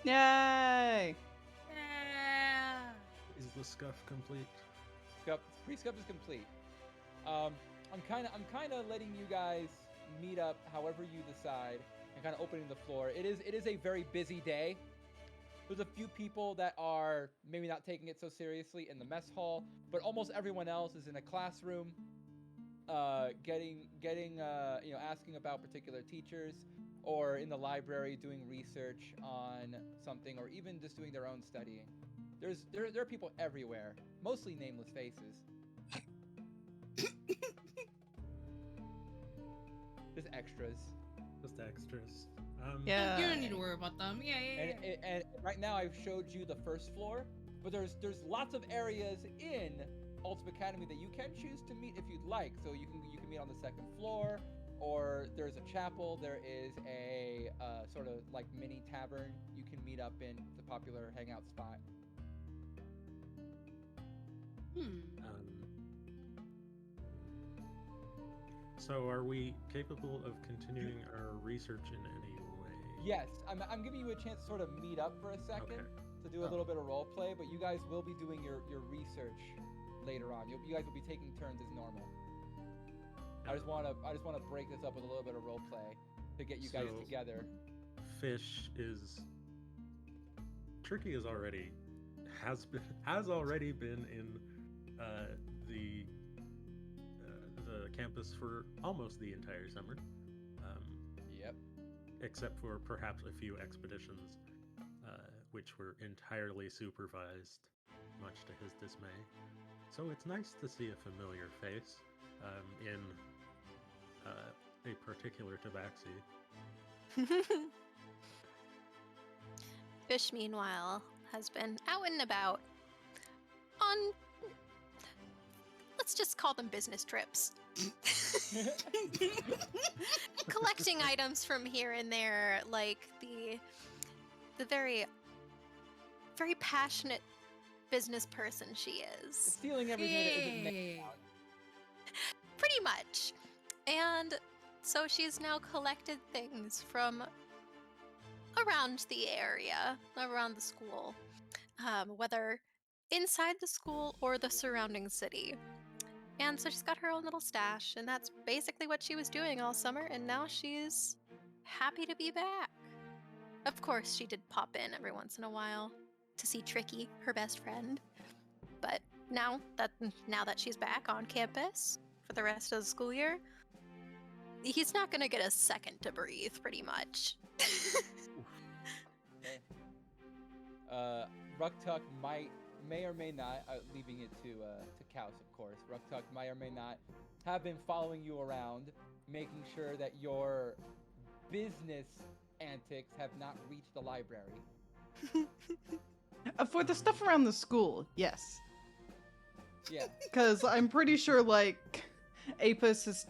Yay. Yeah. Is the scuff complete? Pre-scup is complete. I'm kind of letting you guys meet up however you decide, and kind of opening the floor. It is a very busy day. There's a few people that are maybe not taking it so seriously in the mess hall, but almost everyone else is in a classroom, asking about particular teachers, or in the library doing research on something, or even just doing their own studying. There are people everywhere, mostly nameless faces. Just extras. Just extras. Yeah. You don't need to worry about them. Yeah. And right now I've showed you the first floor, but there's lots of areas in Ultimacademy that you can choose to meet if you'd like. So you can meet on the second floor, or there's a chapel. There is a sort of like mini tavern you can meet up in, the popular hangout spot. So are we capable of continuing our research in any way? Yes, I'm giving you a chance to sort of meet up for a second to do a little bit of role play, but you guys will be doing your research later on. You guys will be taking turns as normal. I just want to break this up with a little bit of role play to get you guys So, together. Fish is Tricky has already been in the campus for almost the entire summer. Yep. Except for perhaps a few expeditions, which were entirely supervised, much to his dismay. So it's nice to see a familiar face in a particular tabaxi. Fish, meanwhile, has been out and about on, let's just call them business trips. Collecting items from here and there, like the very, very passionate business person she is. Stealing everything that isn't made. Pretty much. And so she's now collected things from around the area, around the school, whether inside the school or the surrounding city. And so she's got her own little stash, and that's basically what she was doing all summer, and now she's happy to be back. Of course, she did pop in every once in a while to see Tricky, her best friend. But now that she's back on campus for the rest of the school year, he's not gonna get a second to breathe, pretty much. Ruktuk may or may not, leaving it to Kaus, of course. Ruktuk may or may not have been following you around, making sure that your business antics have not reached the library. For the stuff around the school, yes. Yeah. Because I'm pretty sure, like, Apis has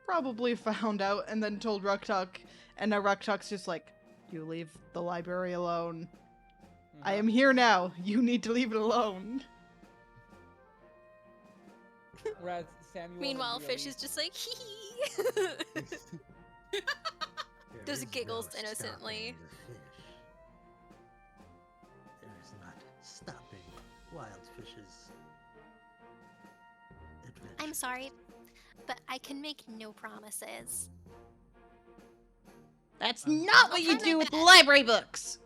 probably found out and then told Ruktuk, and now Ruktuk's just like, you leave the library alone. I am here now. You need to leave it alone. Whereas Samuel. Meanwhile, and Fish Rhea is just like, hee hee. There Just is giggles no innocently. stopping the fish. There is not stopping wild fish's adventure. I'm sorry, but I can make no promises. That's Um, not I'll what try you my do with best. library books.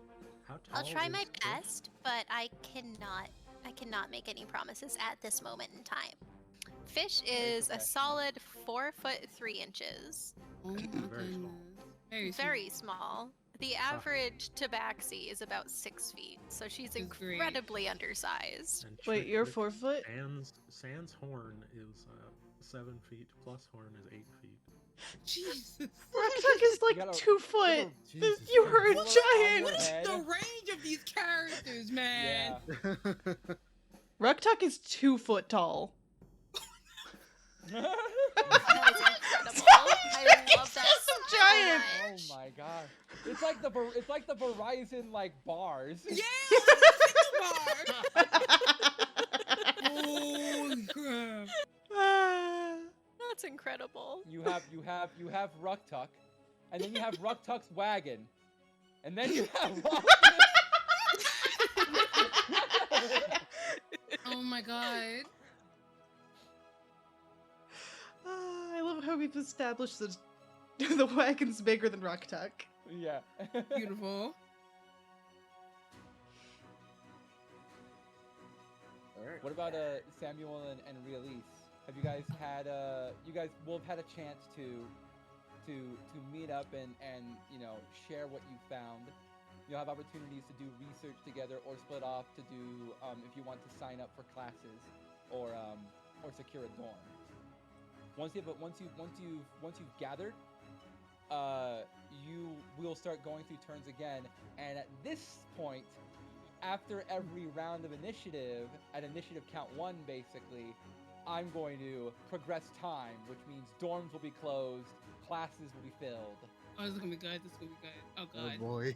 How I'll tall try is my Fish? best, but I cannot make any promises at this moment in time. Fish is a okay. solid 4'3". Oh my Very goodness. small. Very, Very small. The average tabaxi is about 6 feet, so she's Is great. incredibly undersized. And Wait, you're Trick 4 foot? Sans horn is 7 feet, plus horn is 8 feet. Jesus. Rocktuck is like gotta- 2 foot. Jesus You Christ. were a What is giant. your What is head? the range of these characters, man? Yeah. Rocktuck is 2 foot tall. That is incredible. I love that He's so a giant. Oh much. my god. It's like the Verizon like bars. Yeah, like the bar. Holy crap. That's incredible. You have Rucktuck, and then you have Rucktuck's wagon, and then you have Oh my god. I love how we've established that the wagon's bigger than Rocktuck. yeah. Beautiful. Alright. What about Samuel and Reelise? Have you guys had you guys will have had a chance to meet up and share what you found. You'll have opportunities to do research together or split off to do if you want to sign up for classes or secure a dorm. Once you've gathered, you will start going through turns again, and at this point, after every round of initiative, at initiative count 1 basically, I'm going to progress time, which means dorms will be closed, classes will be filled. Oh, this is gonna be good. This is gonna be good. Oh Oh god. boy.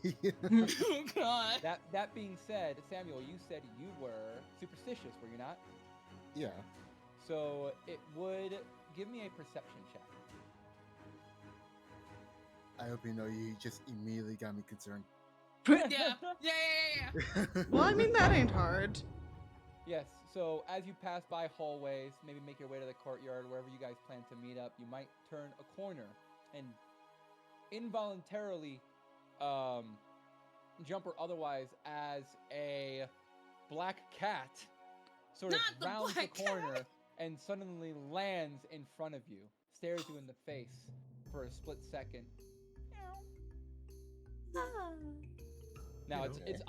Oh god. That being said, Samuel, you said you were superstitious, were you not? Yeah. So it would give me a perception check. I hope you know you just immediately got me concerned. Yeah. Well, I mean, that ain't hard. Yes, so as you pass by hallways, maybe make your way to the courtyard, wherever you guys plan to meet up, you might turn a corner and involuntarily, jump or otherwise, as a black cat sort of Not the rounds the black cat. corner and suddenly lands in front of you, stares you in the face for a split second. Now You it's know, it's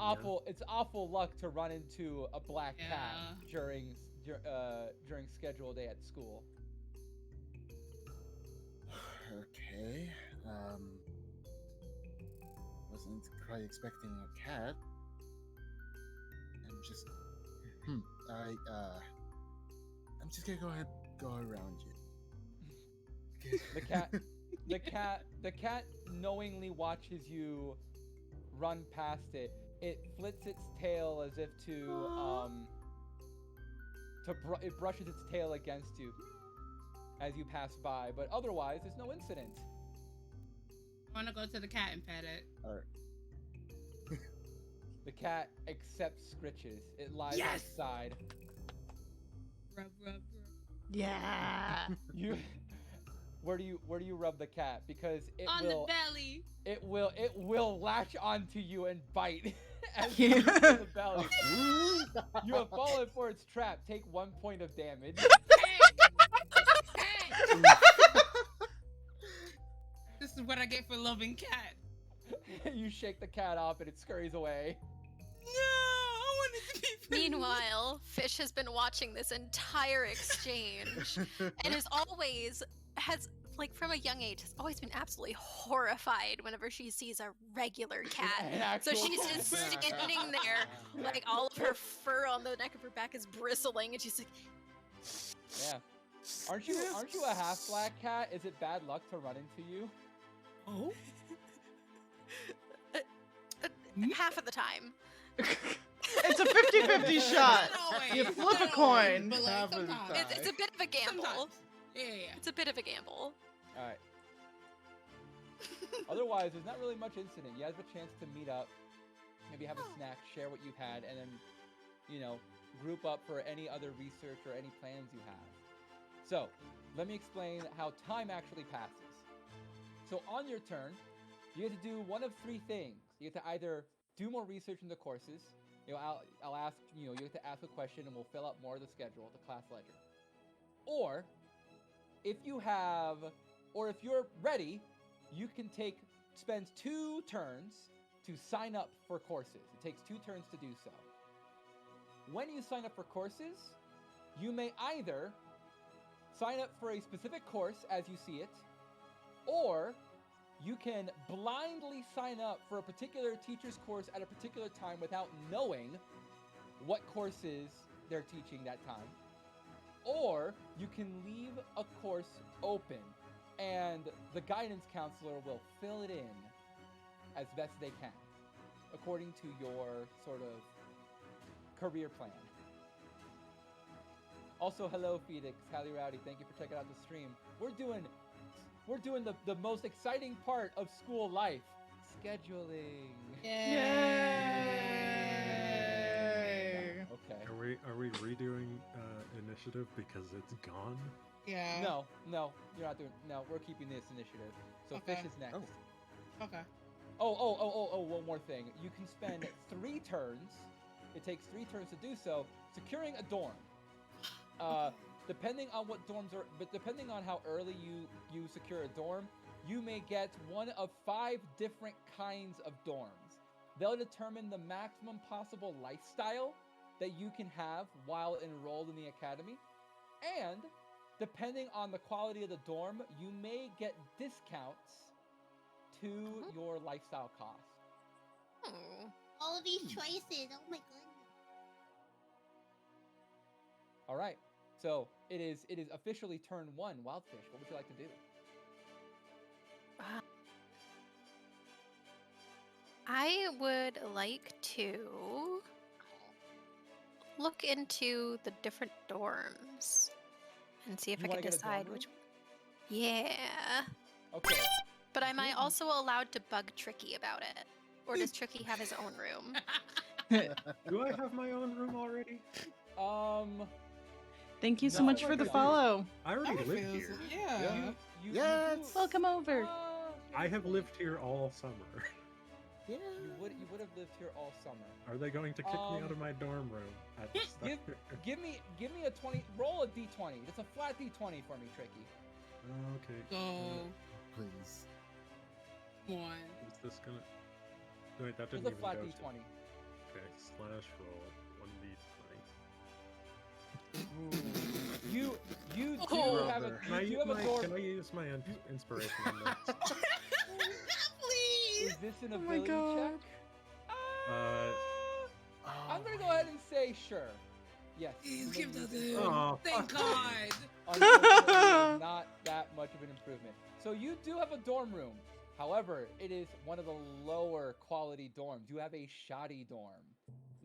yeah. awful luck to run into a black cat Yeah. during scheduled day at school. Okay. Wasn't quite expecting a cat. I'm just. I'm just gonna go ahead, go around you. The cat knowingly watches you run past it. It flits its tail as if it brushes its tail against you as you pass by, but otherwise there's no incident. I wanna go to the cat and pet it. Alright. The cat accepts scritches. It lies on Yes! its side. Rub, rub, rub. Yeah. You where do you rub the cat? Because it On will the belly. it will latch onto you and bite as Yeah. you hit the belly. You have fallen for its trap. Take 1 point of damage. Hey! This is what I get for loving cat. You shake the cat off and it scurries away. No, I want it to be free. Meanwhile, Fish has been watching this entire exchange and has like from a young age has always been absolutely horrified whenever she sees a regular cat. An So actual she's cat. just standing there, like all of her fur on the neck of her back is bristling, and she's like, Yeah. Aren't you a half black cat? Is it bad luck to run into you? Oh? half of the time. It's a 50-50 shot. Not always, You flip not a coin. always, but like Half of the sometimes. time. It's a bit of a gamble. Sometimes. Yeah. It's a bit of a gamble. All right. Otherwise, there's not really much incident. You have a chance to meet up, maybe have a snack, share what you've had, and then, group up for any other research or any plans you have. So, let me explain how time actually passes. So, on your turn, you have to do one of three things. You have to either do more research in the courses. I'll ask, you have to ask a question and we'll fill out more of the schedule, the class ledger. Or, if you're ready, you can spend 2 turns to sign up for courses. It takes 2 turns to do so. When you sign up for courses, you may either sign up for a specific course as you see it, or you can blindly sign up for a particular teacher's course at a particular time without knowing what courses they're teaching that time. Or you can leave a course open and the guidance counselor will fill it in as best they can, according to your sort of career plan. Also, hello Phoenix, Hallie Rowdy, thank you for checking out the stream. We're doing the most exciting part of school life, scheduling. Yay! Okay. Are we redoing initiative because it's gone? Yeah. No, you're not doing. No, we're keeping this initiative. So Okay. Fish is next. Oh. Okay. Oh, one more thing. You can spend 3 turns. It takes 3 turns to do so, securing a dorm. Depending on what dorms are, but depending on how early you secure a dorm, you may get one of 5 different kinds of dorms. They'll determine the maximum possible lifestyle that you can have while enrolled in the academy. And depending on the quality of the dorm, you may get discounts to your lifestyle cost. Hmm. All of these choices. Oh my goodness. All right. So it is officially turn 1, Wildfish. What would you like to do? I would like to look into the different dorms and see if You I wanna can get a dorm decide room? which. Yeah. Okay. But am I Mhm. also allowed to bug Tricky about it? Or does Tricky have his own room? Do I have my own room already? Thank you so No, much for the no. follow. I already That live feels- here. Yeah. You Yes. do- Welcome over. I have lived here all summer. Yeah. You would have lived here all summer. Are they going to kick me out of my dorm room at the start? Give me a 20. Roll a d20. It's a flat d20 for me, Tricky. Okay. Go. Please. One. Is this gonna? Wait, that It's didn't a even flat go. d20. Okay, slash roll 1d20. You do Oh. have a Brother. Can I, you have a dorm. can I use my inspiration on this? Please. Is this an Oh my ability God. check? Oh, I'm gonna go ahead and say sure. Yes. Please you may give that use it. in. Oh, Thank fuck. God. Unfortunately, not that much of an improvement. So you do have a dorm room. However, it is one of the lower quality dorms. You have a shoddy dorm,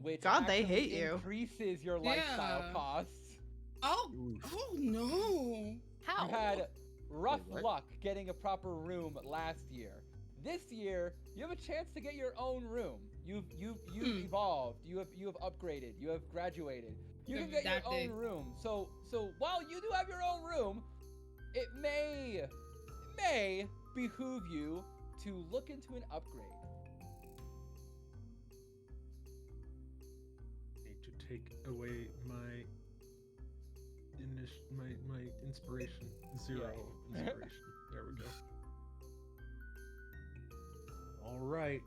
which God, they actually hate you. increases your lifestyle Yeah. costs. Oh. Oof. Oh no. How? You had rough Wait, what? luck getting a proper room last year. This year, you have a chance to get your own room. You've evolved. You have upgraded. You have graduated. You can get your own room. So while you do have your own room, it may behoove you to look into an upgrade. Need to take away my my inspiration. 0 Yeah. inspiration. There we go. All right.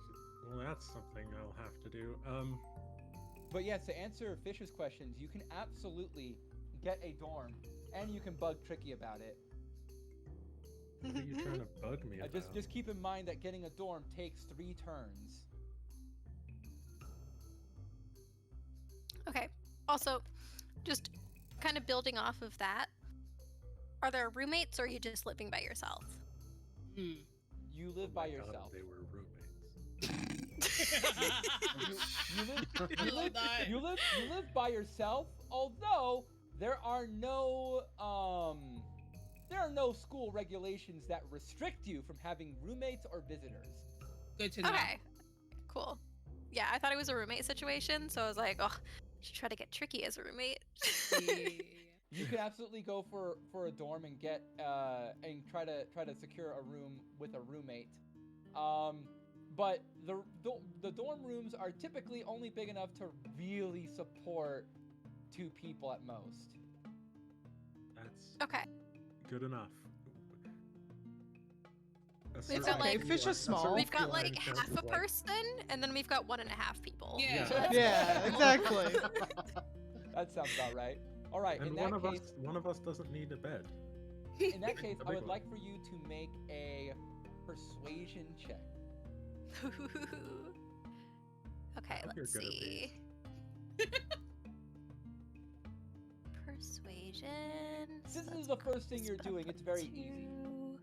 Well, that's something I'll have to do. But yes, to answer Fisher's questions, you can absolutely get a dorm, and you can bug Tricky about it. What are you trying to bug me about? Just keep in mind that getting a dorm takes 3 turns. Okay. Also, just kind of building off of that, are there roommates or are you just living by yourself? Hmm. You live Oh by my God, yourself. they were roommates. You live by yourself, although there are no there are no school regulations that restrict you from having roommates or visitors. Good to know. Okay, cool. Yeah, I thought it was a roommate situation, so I was like, oh, should try to get tricky as a roommate. Yeah. You can absolutely go for a dorm and get and try to secure a room with a roommate. But the dorm rooms are typically only big enough to really support 2 people at most. That's Okay. good enough. We've got, like- Fish is small. We've got like Line half count a of, like, person, and then we've got 1.5 people. Yeah. So that's Yeah, cool. exactly. That sounds about right. All right, And in one that of case, us doesn't need a bed. in that case, A I big would one. like for you to make a persuasion check. Okay, hope you're let's good at see. Persuasion. Since this let's is the first thing cross you're doing, it's very out easy. 2.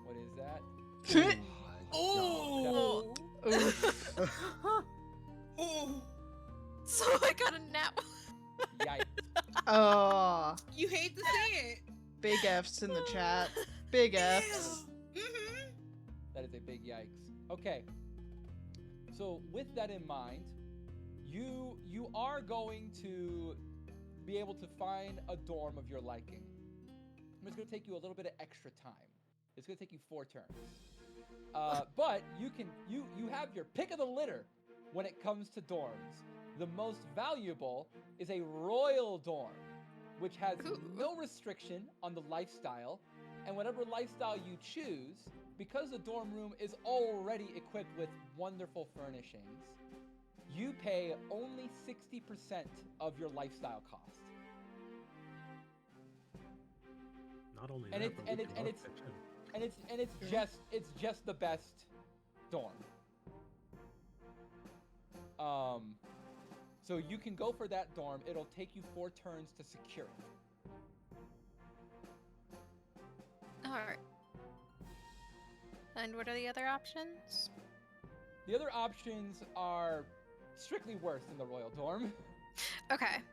What is that? Oh. Oof. Oh. So I got a nat. Yikes. Oh, You hate to see it. big F's in the chat. Big F's. Mm-hmm. That is a big yikes. Okay. So with that in mind, you are going to be able to find a dorm of your liking. It's going to take you a little bit of extra time. It's going to take you 4 turns. But you have your pick of the litter when it comes to dorms. The most valuable is a royal dorm, which has no restriction on the lifestyle, and whatever lifestyle you choose, because the dorm room is already equipped with wonderful furnishings, you pay only 60% of your lifestyle cost. Not only And that, it- but and we it- can and both it's- pitch in. And it's just the best dorm. So you can go for that dorm. It'll take you 4 turns to secure it. Alright. And what are the other options? The other options are strictly worse than the royal dorm. Okay.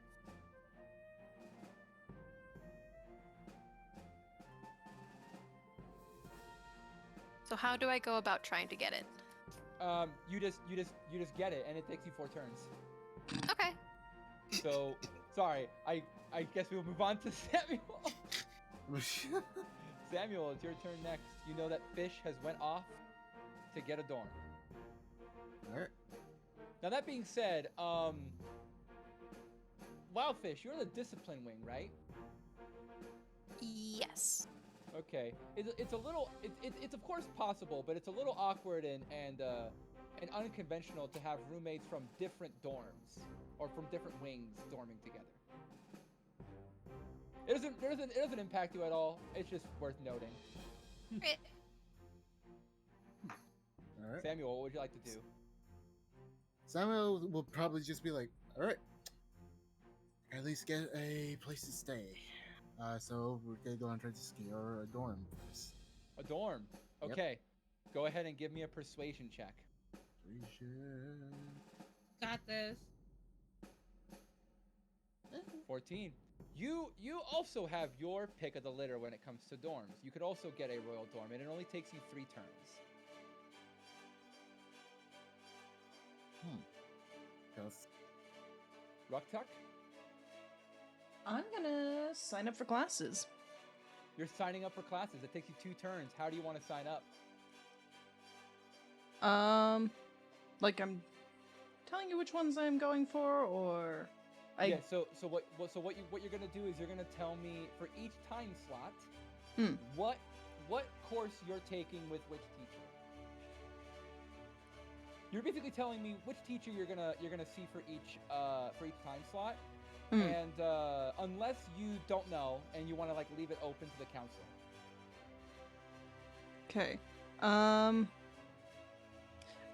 So how do I go about trying to get it? You just get it, and it takes you 4 turns. Okay. So sorry, I guess we'll move on to Samuel. Samuel, it's your turn next. You know that Fish has went off to get a dorm. Alright. Now that being said, Wow Fish, you're in the discipline wing, right? Yes. Okay. It's a little it's of course possible, but it's a little awkward and unconventional to have roommates from different dorms or from different wings dorming together. It doesn't impact you at all. It's just worth noting. Great. Alright. Samuel, what would you like to do? Samuel will probably just be like, alright, at least get a place to stay. So we're gonna go and try to secure a dorm first. A dorm. Yep. Okay. Go ahead and give me a persuasion check. Persuasion. Got this. 14. You also have your pick of the litter when it comes to dorms. You could also get a royal dorm, and it only takes you 3 turns. Yes. Ruktuk, I'm gonna sign up for classes. you're signing up for classes. It takes you 2 turns. How do you want to sign up? Like I'm telling you which ones I'm going for, or Yeah. So what you're gonna do is you're gonna tell me for each time slot Hmm. what course you're taking with which teacher. You're basically telling me which teacher you're gonna see for each time slot, and unless you don't know and you want to like leave it open to the counselor. Okay.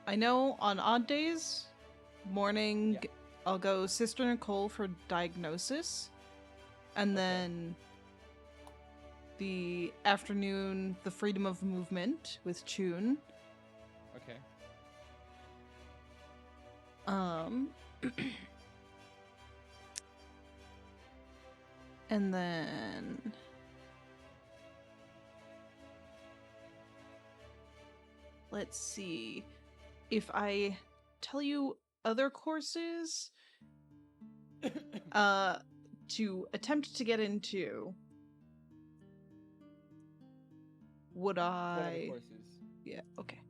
I know on odd days, morning, Yeah. I'll go Sister Nicole for diagnosis, and Okay. then the afternoon, the freedom of movement with Chun, Okay. Um, and then let's see if I tell you other courses to attempt to get into. Would What other I? courses? Yeah. Okay.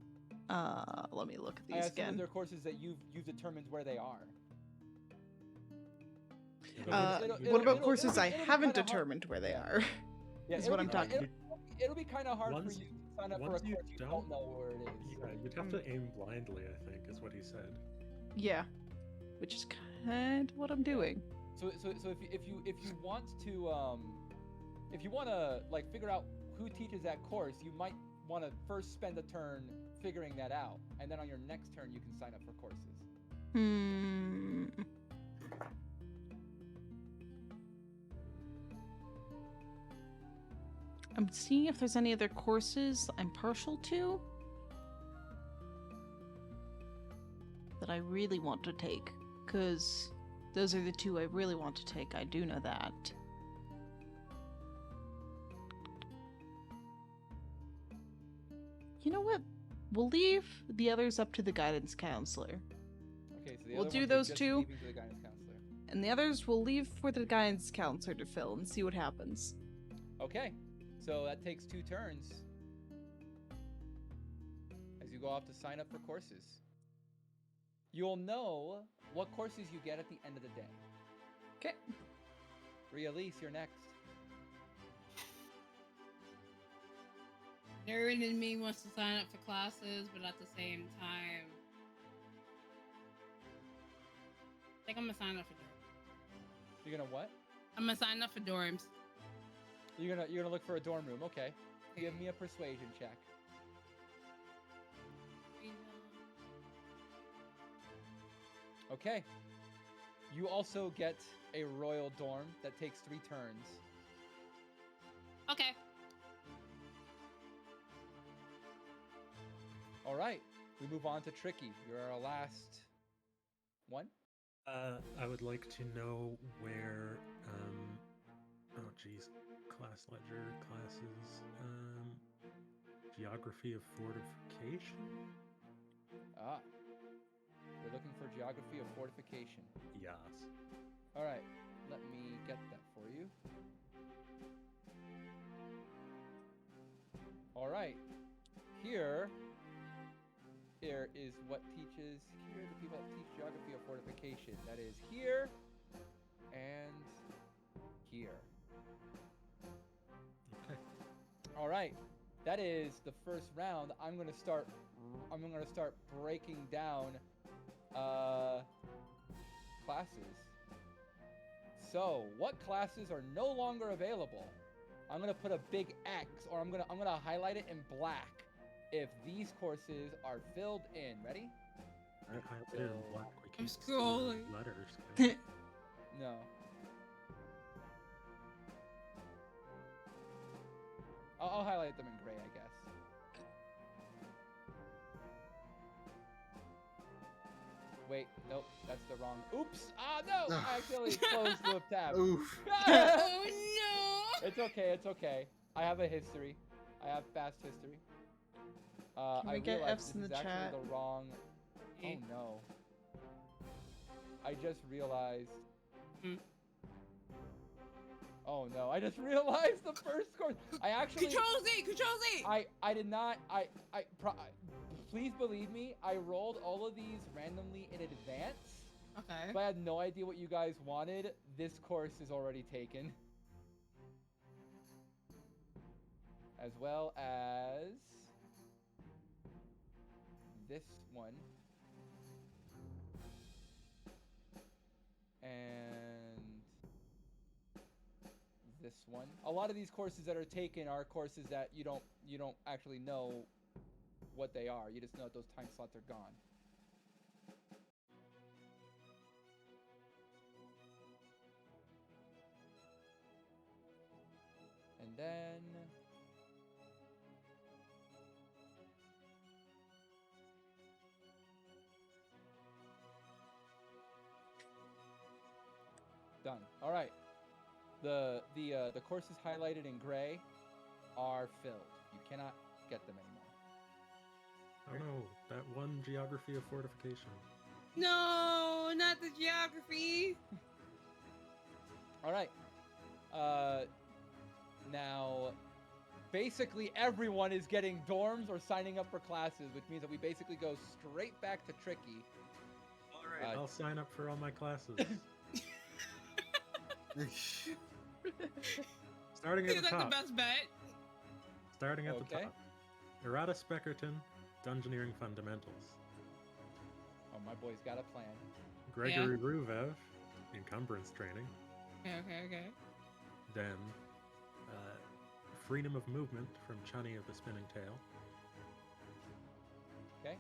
Let me look at I these assume that again. they're courses that you've determined where they are. What about it'll- courses it'll I be haven't kinda hard- determined where they Yeah. are? Yeah, Is it'll what be I'm kinda- talking. It'll be kind of hard for Once- you to sign up for a once you course you don't don't- know where it is. Yeah, you'd have to aim blindly, I think, is what he said. Yeah, which is kind of what I'm doing. So if you want to like figure out who teaches that course, you might want to first spend a turn figuring that out, and then on your next turn you can sign up for courses. I'm seeing if there's any other courses I'm partial to that I really want to take, because those are the two I really want to take. I do know that. You know what? We'll leave the others up to the guidance counselor. Okay, so the We'll other do ones are those just two. leaving to the guidance counselor. And the others we'll leave for the guidance counselor to fill and see what happens. Okay, so that takes 2 turns as you go off to sign up for courses. You'll know what courses you get at the end of the day. Okay. Re-Elise, you're next. Darren in me wants to sign up for classes, but at the same time, I think I'm gonna sign up for dorms. You're gonna what? I'm gonna sign up for dorms. You're gonna look for a dorm room. Okay. Give me a persuasion check. Okay. You also get a royal dorm that takes 3 turns. Okay. All right. We move on to Tricky. You're our last one. I would like to know where, oh geez, class ledger, classes, geography of fortification? Ah. You're looking for geography of fortification. Yes. All right. Let me get that for you. All right. Here is what teaches. Here are the people that teach geography of fortification. That is here and here. Okay. All right. That is the first round. I'm gonna start breaking down classes. So, what classes are no longer available? I'm gonna put a big X, or I'm gonna highlight it in black if these courses are filled in. Ready? I highlighted in black. We I'm can't see scrolling. the letters. No. I'll highlight them in gray, I guess. Wait, nope, that's the wrong. Oops! Ah, no! I accidentally closed the tab. Oof. Oh no! It's okay, it's okay. I have a history. I have fast history. Can we I get realized F's this in is the actually chat? the wrong. Oh no. I just realized. Oh no! I just realized the first course. I actually. Control Z! Control Z! I did not. Please believe me. I rolled all of these randomly in advance. Okay. So I had no idea what you guys wanted. This course is already taken. As well as this one. And this one. A lot of these courses that are taken are courses that you don't actually know what they are. You just know that those time slots are gone. And then Done. All right. The courses highlighted in gray are filled. You cannot get them anymore. Oh no, that one geography of fortification. No, not the geography. All right. Now, basically everyone is getting dorms or signing up for classes, which means that we basically go straight back to Tricky. All right, I'll sign up for all my classes. Starting at He's the like top. the best bet. Starting at the Okay. top. Errata Speckerton, Dungeoneering Fundamentals. Oh, my boy's got a plan. Gregory Ruvev, Encumbrance Training. Okay. Then Freedom of Movement from Chunny of the Spinning Tail. Okay.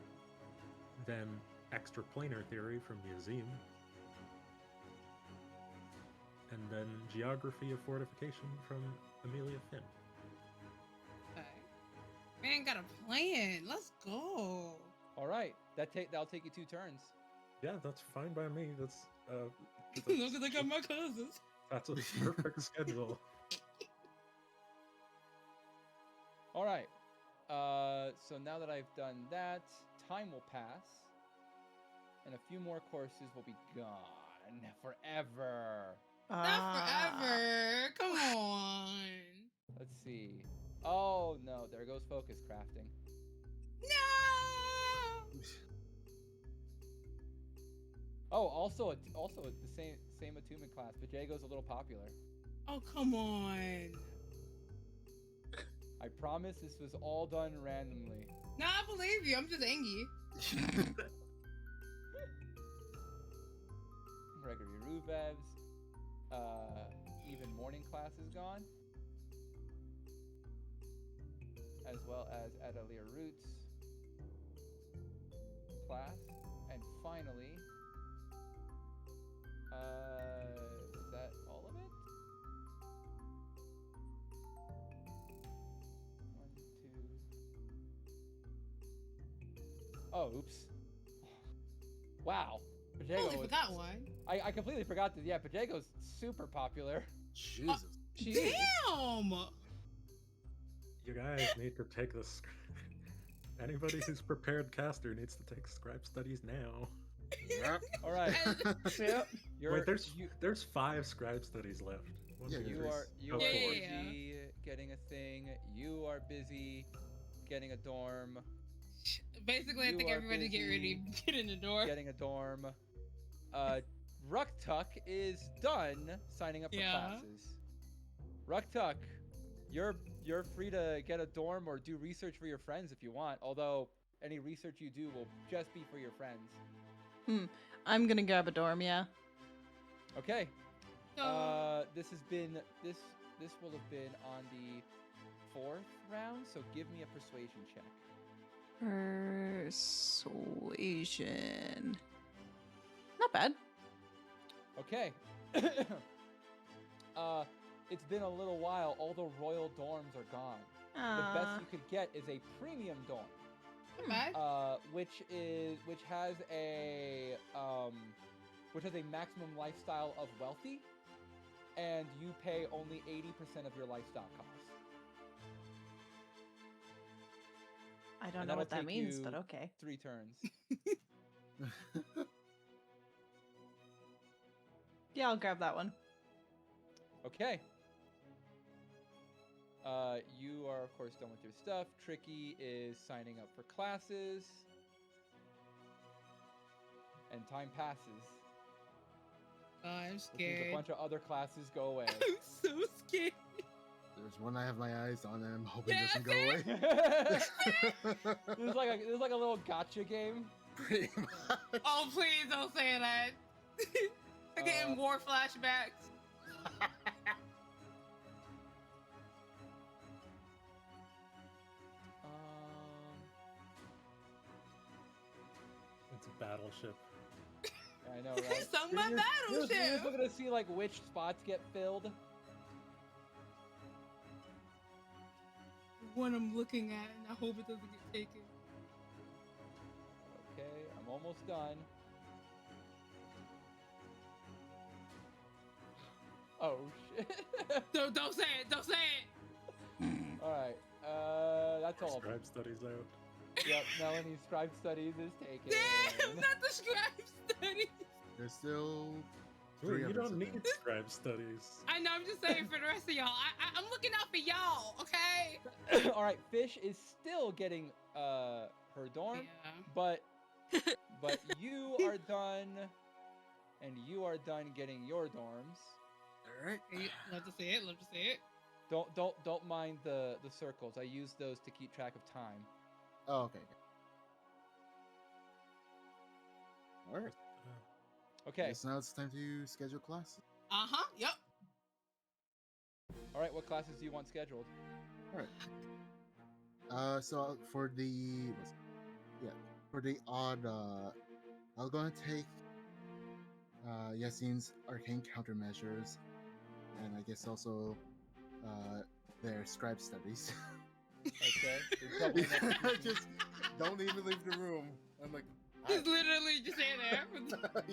Then Extraplanar Theory from Museum. And then Geography of Fortification from Amelia Finn. Okay. Man, got a plan. Let's go. All right. That'll take you 2 turns. Yeah, that's fine by me. Look at they got my cousins. That's a perfect schedule. All right. So now that I've done that, time will pass, and a few more courses will be gone forever. Not forever. Come on. Let's see. Oh no, there goes focus crafting. No. Oh, also the same attunement class, but Jago's a little popular. Oh, come on. I promise this was all done randomly. No, I believe you. I'm just angry. Gregory Ruvev's even morning class is gone, as well as Adalir Roots class, and finally, is that all of it? 1, 2. Oh, oops. Wow. Totally Pajago forgot one. I completely forgot that. Yeah, Pajago's super popular. Jesus. Damn. You guys need to take this. Anybody who's prepared caster needs to take scribe studies now. Yep. All right. Yep. You're, Wait, you, there's 5 scribe studies left. One, Yeah, two, yeah, you three. are you Oh, are Yeah, four. yeah, yeah. busy getting a thing. You are busy getting a dorm. Basically, I You think are everybody get ready busy to get in the door. Getting a dorm. Rucktuck is done signing up for Yeah. classes. Rucktuck, you're free to get a dorm or do research for your friends if you want. Although any research you do will just be for your friends. I'm gonna grab a dorm, yeah. Okay. So, This will have been on the 4th round. So give me a persuasion check. Persuasion. Not bad. Okay. It's been a little while. All the royal dorms are gone. The best you could get is a premium dorm, not bad. which has a maximum lifestyle of wealthy, and you pay only 80% of your lifestyle costs. I don't And know what that'll that take means, you but okay. 3 turns. Yeah, I'll grab that one. Okay. You are, of course, done with your stuff. Tricky is signing up for classes. And time passes. Oh, I'm Which means scared. a bunch of other classes go away. I'm so scared. There's one I have my eyes on, and I'm hoping Yeah, doesn't go away. There's like a little gotcha game. Pretty much. Oh, please don't say that. I'm getting war flashbacks. It's a battleship. I know, right? Sung my You're just battleship. looking to see like which spots get filled. One I'm looking at, and I hope it doesn't get taken. Okay, I'm almost done. Oh shit. Don't say it. Don't say it. All right. That's all. Scribe studies out. Yep. Melanie's scribe studies is taken. Damn, not the scribe studies. There's still Wait, 3 you others, don't I need think. scribe studies. I know. I'm just saying for the rest of y'all. I'm looking out for y'all. Okay. All right. Fish is still getting her dorm, Yeah. but you are done, and you are done getting your dorms. All right. Love to see it. Love to see it. Don't mind the circles. I use those to keep track of time. Oh, okay. All right. Okay. Guess now it's time to schedule classes. Yep. All right. What classes do you want scheduled? All right. So for the odd, I'll go and take Yassine's arcane countermeasures, and I guess also their scribe studies. Okay. You're doubling up. Just don't even leave the room. I'm like, Just literally just stay there.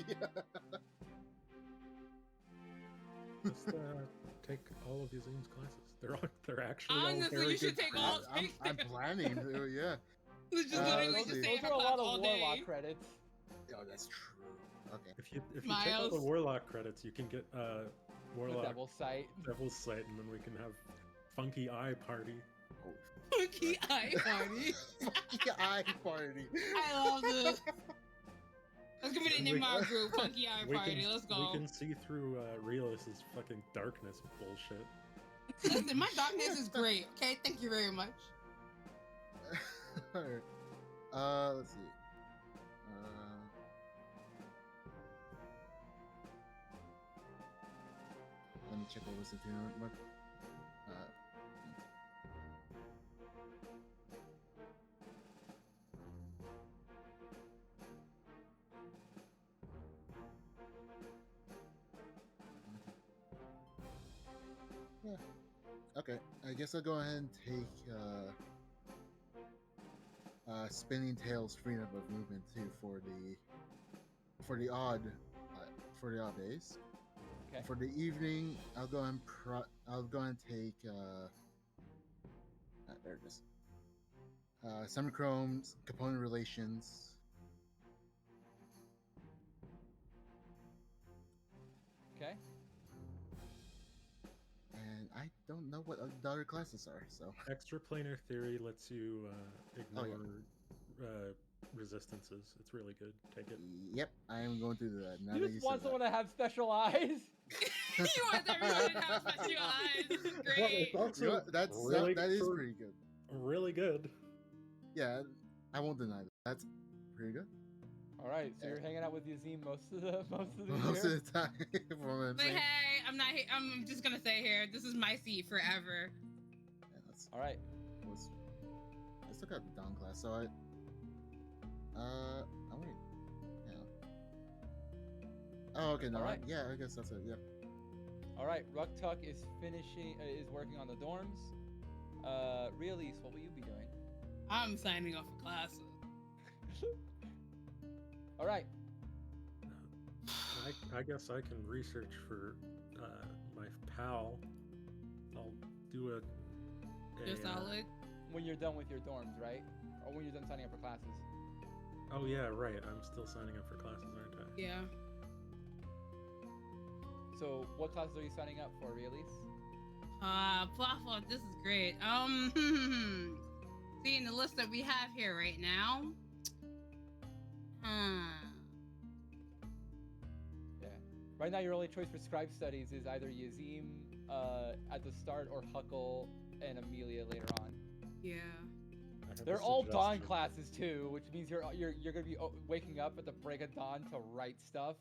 yeah. Just take all of Yazim's classes. They're actually all Honestly, very you should good take classes. all- I'm planning to, yeah. Just Uh, literally let's just see. stay Those in are her a lot class all of day. warlock credits. Oh, that's true. Okay. If you take all Miles. the warlock credits, you can get The warlock Devil's Sight. Devil's Sight, and then we can have Funky Eye Party. Oh, Funky eye party. Funky eye party. I love this. Let's give it a name our group. Funky eye We party. can, Let's go. We can see through Realis's fucking darkness bullshit. Listen, my darkness is great. Okay, thank you very much. Alright. Let's see. Let me check what was it here. What? Yeah. Okay. I guess I'll go ahead and take spinning tails freedom of movement too for the odd days. Okay. For the evening, I'll go and take there it is. Semichrome's component relations. Okay. And I don't know what the other classes are, so Extraplanar Theory lets you ignore yeah. Resistances. It's really good. Take it. Yep, I am going to do that. Now You that just you want said someone to have special eyes. You want everyone to have special eyes. This is Well, great. it's also You know what? That is for- pretty good. really good. Yeah, I won't deny that. That's pretty good. All right, so you're hanging out with Yazim most of the Most year. of the time. From what I'm Like, saying. hey, I'm not. I'm just gonna say here. This is my seat forever. Yeah, that's, All right. I still got the down class, so oh wait. Yeah. Oh, okay, no, Alright. yeah, I guess that's it, yeah. All right. Ruktuk is is working on the dorms. Reelise, what will you be doing? I'm signing off for classes. All right. I guess I can research for my pal. I'll do You're solid. When you're done with your dorms, right? Or when you're done signing up for classes. Oh yeah, right. I'm still signing up for classes, aren't I? Yeah. So, what classes are you signing up for, Reelise? Platform. This is great. Seeing the list that we have here right now. Yeah. Right now, your only choice for scribe studies is either Yazim at the start or Huckle and Amelia later on. Yeah. I have a They're all dawn suggestion. classes too, which means you're gonna be waking up at the break of dawn to write stuff.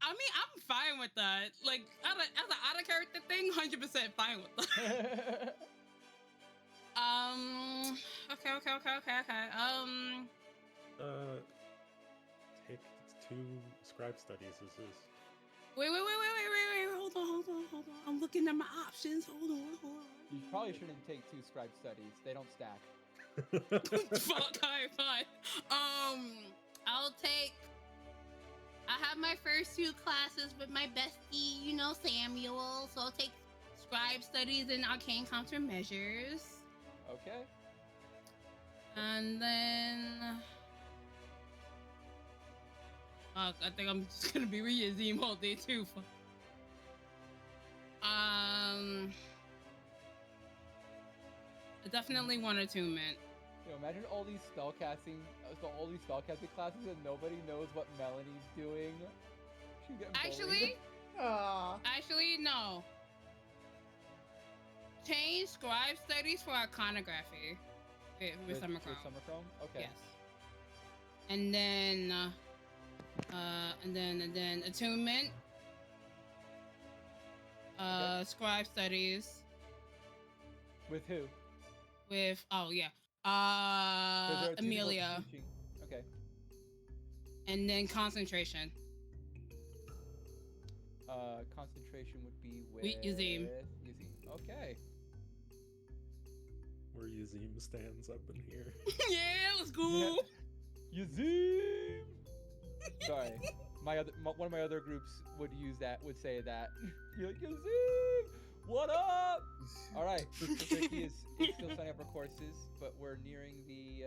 I mean, I'm fine with that. Like, as an out of character thing, 100% fine with that. Okay. Take 2 scribe studies. This is Wait. Hold on. I'm looking at my options. Hold on. You probably shouldn't take 2 scribe studies. They don't stack. Fuck, alright, fine. I'll take I have my first 2 classes with my bestie, Samuel. So I'll take scribe studies and arcane countermeasures. Okay. And then I think I'm just gonna be with Yazim all day too. Definitely 1 attunement. Imagine all these spellcasting classes and nobody knows what Melanie's doing. She'd get bullied. Actually, no. Change scribe studies for iconography with Summer Chrome. Summer Chrome? Okay. Yes. And then attunement. Okay. Scribe studies. With who? With 'Cause there are 2 people Amelia. teaching. Okay. And then concentration. Concentration would be with Yazim. Yazim. Okay. Where Yazim stands up in here. Yeah, let's go. Yazim. Sorry, one of my other groups would say that. You're like, Yazim, what up? All right, so Vicky is still signing up for courses, but we're nearing the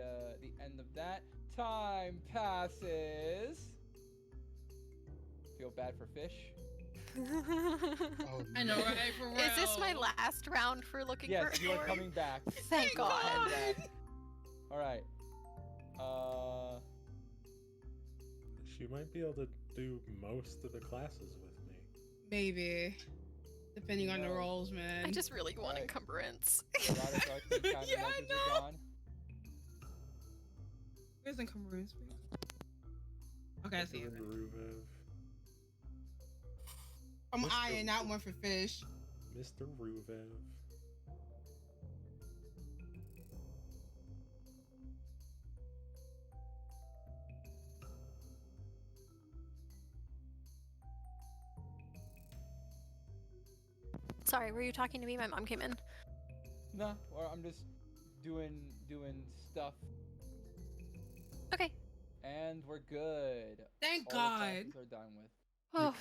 end of that. Time passes. Feel bad for Fish. Oh, I know, right? For real. Is this my last round for looking for Yes, a you are door? coming back. Thank God. All right. She might be able to do most of the classes with me. Maybe. Depending on the No. roles, man. I just really want Right. encumbrance. Erotic arcane countermeasures Yeah, I know. are gone. Where's Encumbrance? Okay, I see it. Ruvev, I'm Mr. eyeing that one for Fish. Mr. Ruvev. Sorry, were you talking to me? My mom came in. No, or I'm just doing stuff, Okay. and we're good. Thank All the God. classes are done with. Oh,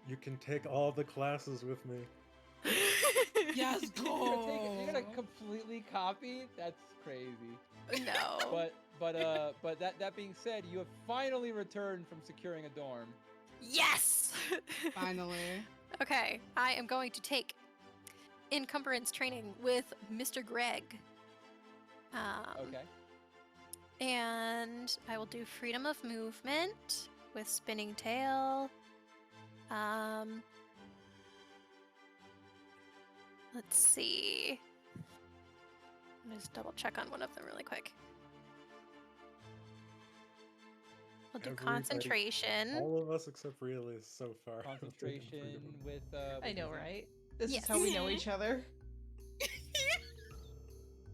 You can take all the classes with me. Yes, You're gonna go. completely copy? That's crazy. No. But that being said, you have finally returned from securing a dorm. Yes! Finally. Okay, I am going to take encumbrance training with Mr. Greg. Okay. And I will do freedom of movement with spinning tail. Let's see. Let me just double check on one of them really quick. I'll do Everybody- concentration. All of us except Realis so far. have taken Concentration freedom. with. I know, Yazim. right? This Yes. is how we know each other.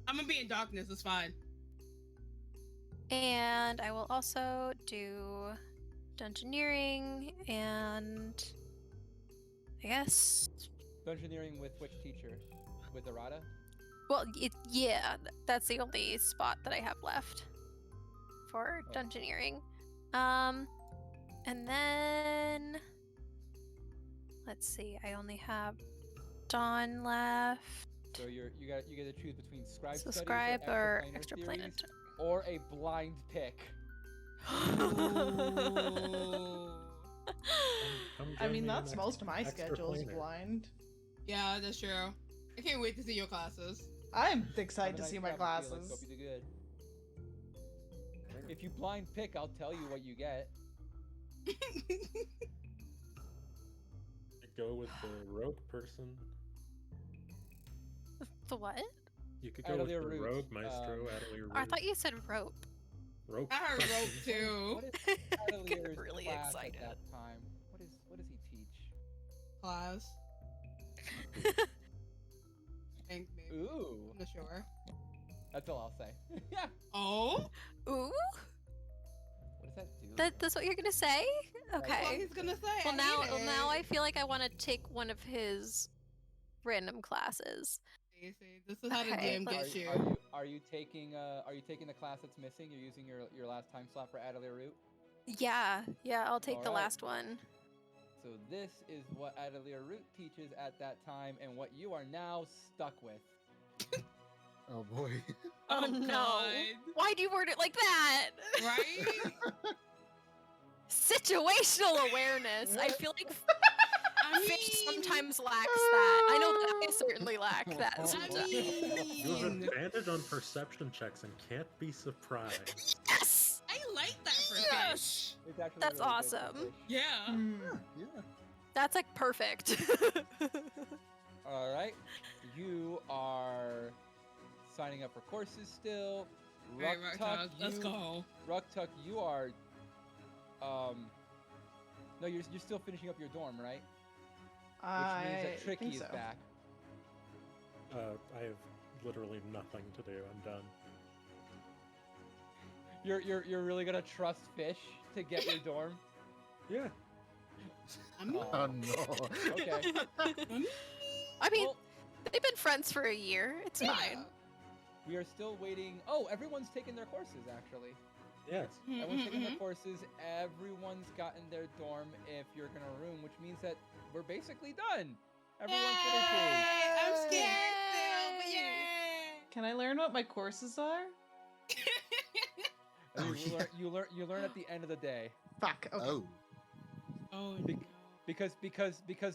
I'm gonna be in darkness, it's fine. And I will also do dungeoneering and I guess. Dungeoneering with which teacher? With Arata? Well, yeah, that's the only spot that I have left for Oh. dungeoneering. And then let's see, I only have Dawn left. So you get to choose between scribe So studies scribe or extraplanar extraplanar. theories, or a blind pick. Ooh. Come I join mean, me that's in most of my extra schedule is planar. blind. Yeah, that's true. I can't wait to see your classes. I'm Have excited a to nice see my job, Felix. Hope classes. you do good. If you blind pick, I'll tell you what you get. Go with the rogue person. The what? You could go with the Adelier Root, rogue maestro, um, Adelier Oh, I Root. thought you said rope. Rogue I heard person. rope too. What is Adelier's really class excited. at that time? What does he teach? Class. I think maybe. Ooh, I'm not sure. that's all I'll say. Yeah. Oh? Ooh, What does that do? that's what you're gonna say? What Okay. he's gonna say? Well, now I I feel like I want to take one of his random classes. see. This is how the Okay. DM gets you. Are you taking the class that's missing? You're using your last time slot for Adelaide Root? Yeah, I'll take the Alright. last one. So this is what Adelia Root teaches at that time and what you are now stuck with. Oh boy. Oh, no. Why'd you word it like that? Right? Situational awareness. I feel like I Fish mean, sometimes lacks that. I know that I certainly lack that I sometimes. You have mean, advantage on perception checks and can't be surprised. Yes! I like that for Yes! Fish. It's actually That's really good for awesome. Fish. Yeah. Yeah. That's like perfect. All right, you are signing up for courses still. Right, Ruktuk, let's go. Ruktuk, you are. No, you're still finishing up your dorm, right? Which means that Tricky think is so. back. I have literally nothing to do. I'm done. You're really gonna trust Fish to get your dorm? Yeah. I mean, Oh no. Okay. I mean, Well, they've been friends for a year. It's fine. we are still waiting. Oh, everyone's taken their courses actually. Yes. Everyone's taken their courses. Everyone's gotten their dorm if you're gonna room, which means that we're basically done. Everyone finishes. I'm scared still, but yeah. Can I learn what my courses are? I mean, Oh, you learn at the end of the day. Fuck. Okay. Oh. Oh, Be- no. Because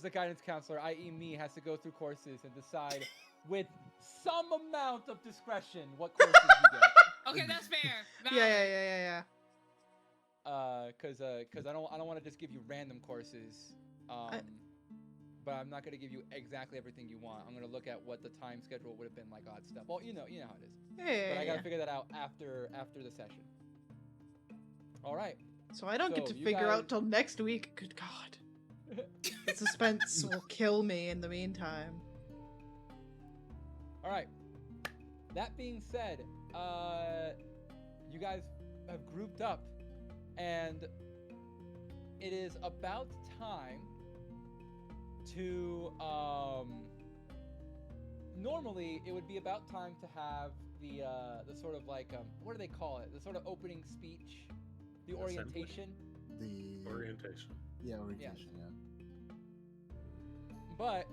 the guidance counselor, i.e. me, has to go through courses and decide with some amount of discretion what courses you get. Okay, that's fair. Yeah. Cause I don't want to just give you random courses. But I'm not gonna give you exactly everything you want. I'm gonna look at what the time schedule would have been like odd stuff. Well, you know how it is. Yeah. But I gotta figure that out after the session. All right. So I don't get So to you figure guys- out till next week. Good God. The suspense will kill me in the meantime. All right. That being said, you guys have grouped up, and it is about time to. Normally, it would be about time to have the sort of like what do they call it? The sort of opening speech, the Assembly. orientation. The Orientation. Yeah, orientation. Yeah. But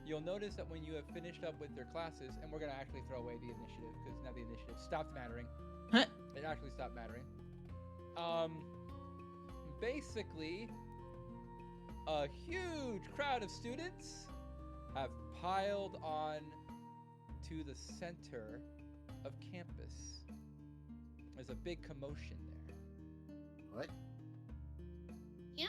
you'll notice that when you have finished up with your classes, and we're gonna actually throw away the initiative because now the initiative stopped mattering. Huh? It actually stopped mattering. Basically, a huge crowd of students have piled on to the center of campus. There's a big commotion there. What? Yeah.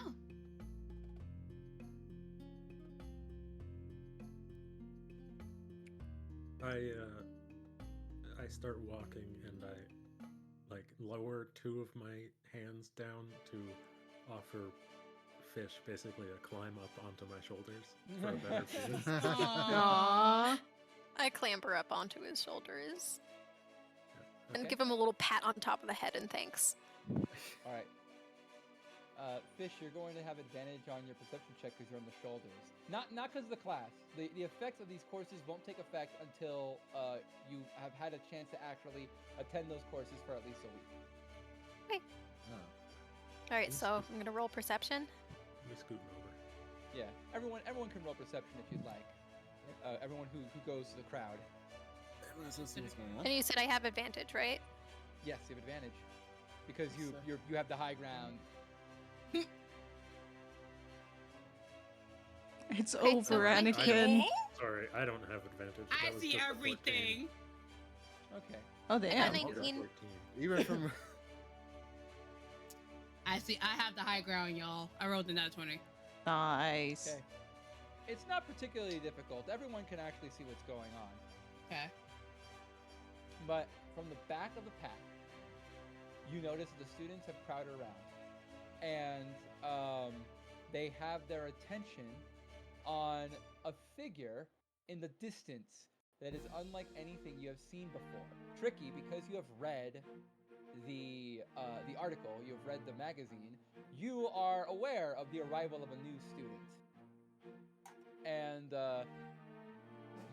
I start walking and I like lower two of my hands down to offer Fish basically a climb up onto my shoulders for a better view. Aww. I clamber up onto his shoulders and Okay. give him a little pat on top of the head and thanks. All right. Fish, you're going to have advantage on your perception check because you're on the shoulders. Not because of the class. The effects of these courses won't take effect until you have had a chance to actually attend those courses for at least a week. Oh. All right, so I'm gonna roll perception. Let me scoot over. Yeah, everyone can roll perception if you'd like. Everyone who goes to the crowd. Everyone says what's going on. And you said I have advantage, right? Yes, you have advantage because you So- you have the high ground. It's Okay, so over, I- Anakin. Sorry, I don't have advantage. I That was see just a 14. everything. Okay. Oh, I got damn. 19. 14. Even from I see. I have the high ground, y'all. I rolled the nat 20. Nice. Okay. It's not particularly difficult. Everyone can actually see what's going on. Okay. But from the back of the pack, you notice the students have crowded around, and they have their attention on a figure in the distance that is unlike anything you have seen before. Tricky, because you have read the article, you have read the magazine, you are aware of the arrival of a new student, and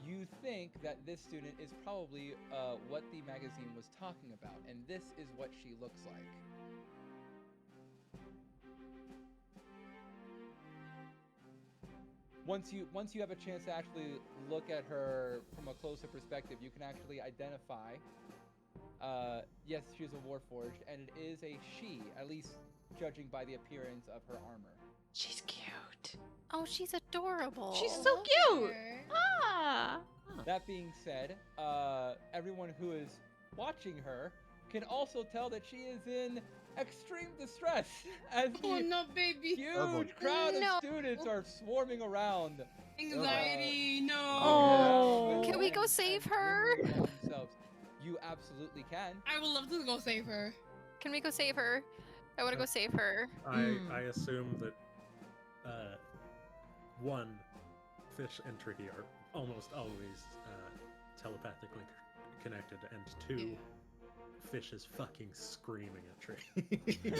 you think that this student is probably what the magazine was talking about, and this is what she looks like. once you have a chance to actually look at her from a closer perspective, you can actually identify. Yes, she's a Warforged, and it is a she, at least judging by the appearance of her armor. She's cute. Oh, she's adorable. She's so cute. Ah. That being said, everyone who is watching her can also tell that she is in extreme distress as Oh the no, baby. huge crowd No. of students are swarming around. Anxiety, no. Oh. Can we go save her? Themselves. You absolutely can. I would love to go save her. Can we go save her? I want to go save her. I assume that one, fish and Tricky are almost always telepathically connected, and two, fish is fucking screaming at Tricky. Can we go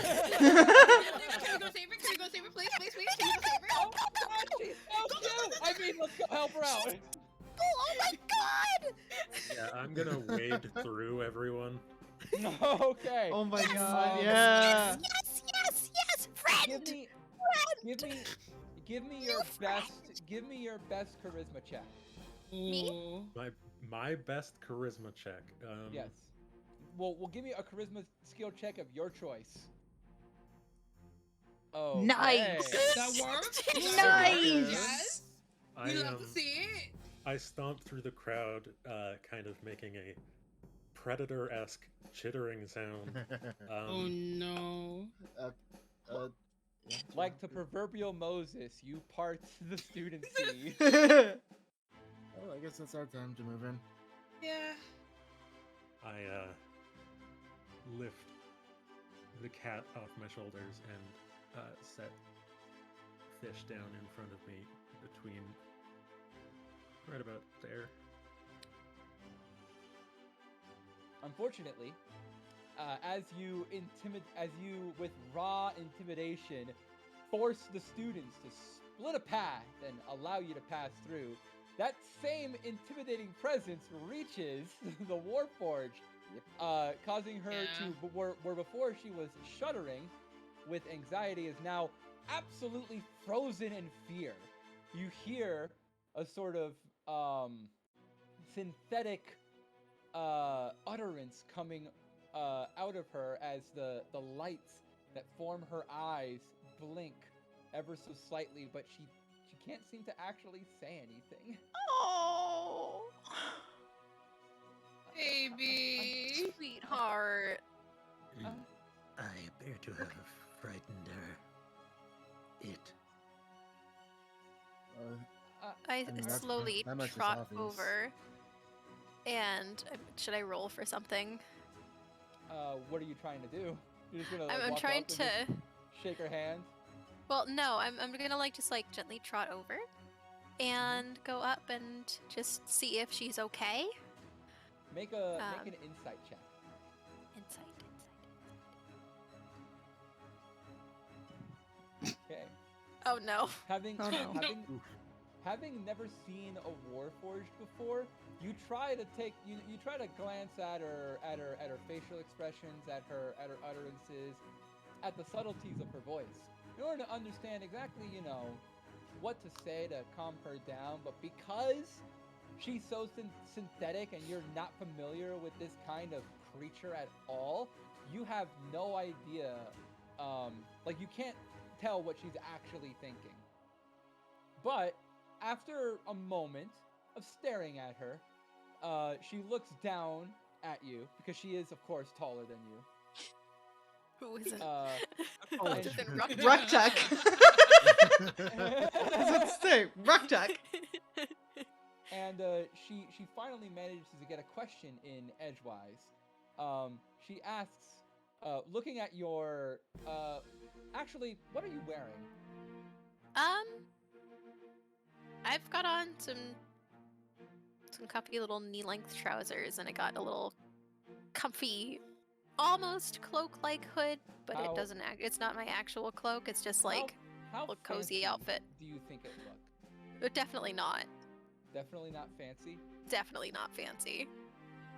save her? Can we go save her? Please, please, please. Can we go save her? Oh God, she's so cute. I mean, let's go help her out. Oh my god! Yeah, I'm gonna wade through everyone. Okay. Oh my Um, god, yeah. Yes, friend! Give me your best charisma check. Ooh. My best charisma check. Yes. Well, give me a charisma skill check of your choice. Oh. Nice. That works? Nice. Yes. I We love to see it. I stomped through the crowd, kind of making a predator-esque chittering sound. Oh no. Yeah, Like the proverbial Moses, you part the student sea. Oh, I guess it's our time to move in. Yeah. I lift the cat off my shoulders and set fish down in front of me between right about there. Unfortunately, as you with raw intimidation force the students to split a path and allow you to pass through, that same intimidating presence reaches the Warforged, causing her to where before she was shuddering with anxiety is now absolutely frozen in fear. You hear a sort of synthetic utterance coming out of her as the lights that form her eyes blink ever so slightly, but she can't seem to actually say anything. Oh. Baby. Sweetheart. I appear to have frightened her. It. I mean, that's- slowly that much is trot obvious. over. And should I roll for something? What are you trying to do? You're just gonna I'm walk trying up and to. just shake her hand. Well, no, I'm gonna just gently trot over, and go up and just see if she's okay. Make an insight check. Insight. Okay. Oh no. Having Oh, no. having never seen a Warforged before, you try to glance at her facial expressions, at her utterances, at the subtleties of her voice, in order to understand exactly, what to say to calm her down. But because she's so synthetic and you're not familiar with this kind of creature at all, you have no idea. You can't tell what she's actually thinking. But after a moment of staring at her, she looks down at you because she is, of course, taller than you. Who is it? And Just in rock- Rucktuck. Does it say Rucktuck? And she finally manages to get a question in edgewise. She asks, looking at your actually, what are you wearing? I've got on some comfy little knee-length trousers, and I got a little comfy, almost cloak-like hood, but How- it doesn't act. It's not my actual cloak. It's just How a cozy fancy outfit. do you think it look? But definitely not. Definitely not fancy. Definitely not fancy.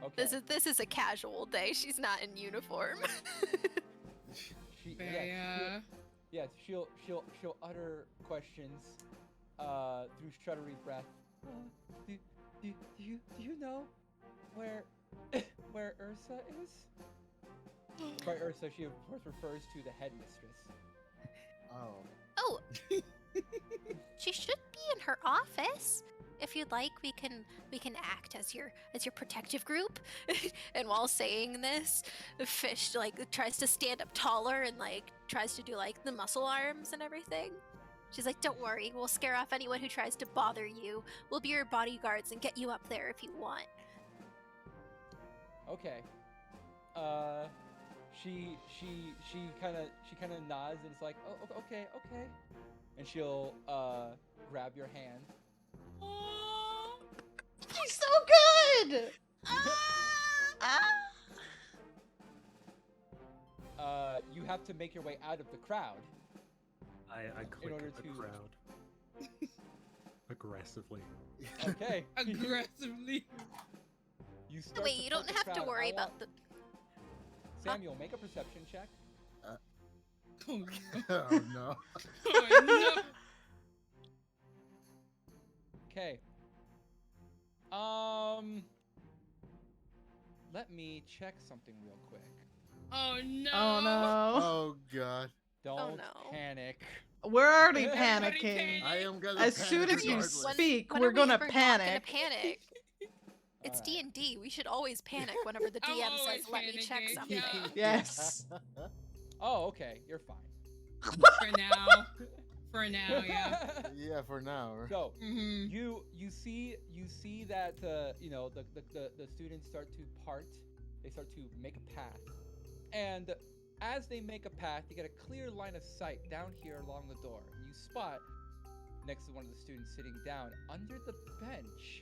Okay. This is a casual day. She's not in uniform. She, Yeah. yes, she'll utter questions through shuddery breath. Do you know where where Ursa is? By Ursa, she of course refers to the headmistress. Oh. Oh, she should be in her office. If you'd like, we can act as your protective group. And while saying this, the fish like tries to stand up taller and like tries to do like the muscle arms and everything. She's like, "Don't worry, we'll scare off anyone who tries to bother you. We'll be your bodyguards and get you up there if you want." Okay. She kind of nods and it's like, "Oh, okay." And she'll grab your hand. Oh. She's so good. You have to make your way out of the crowd. I click order the to- crowd. Aggressively. Okay. Aggressively. You start Wait, to you part don't the have to crowd. worry I about want- the. Samuel, make a perception check. Oh no. Oh no. Oh no. Okay. Let me check something real quick. Oh no. Oh no. Oh god. Don't no. panic. We're already Already panicking. I am gonna As panic soon as you regardless. speak, When we're are we gonna ever not panic. panic? It's Alright. D&D. We should always panic whenever the I'm DM always says, "Let me check panicking, something." yeah. Yes. Oh, okay. You're fine. For now. For now, yeah. Yeah, for now. So Mm-hmm. you see that the students start to part. They start to make a path, and as they make a path, you get a clear line of sight down here along the door. And you spot next to one of the students sitting down under the bench,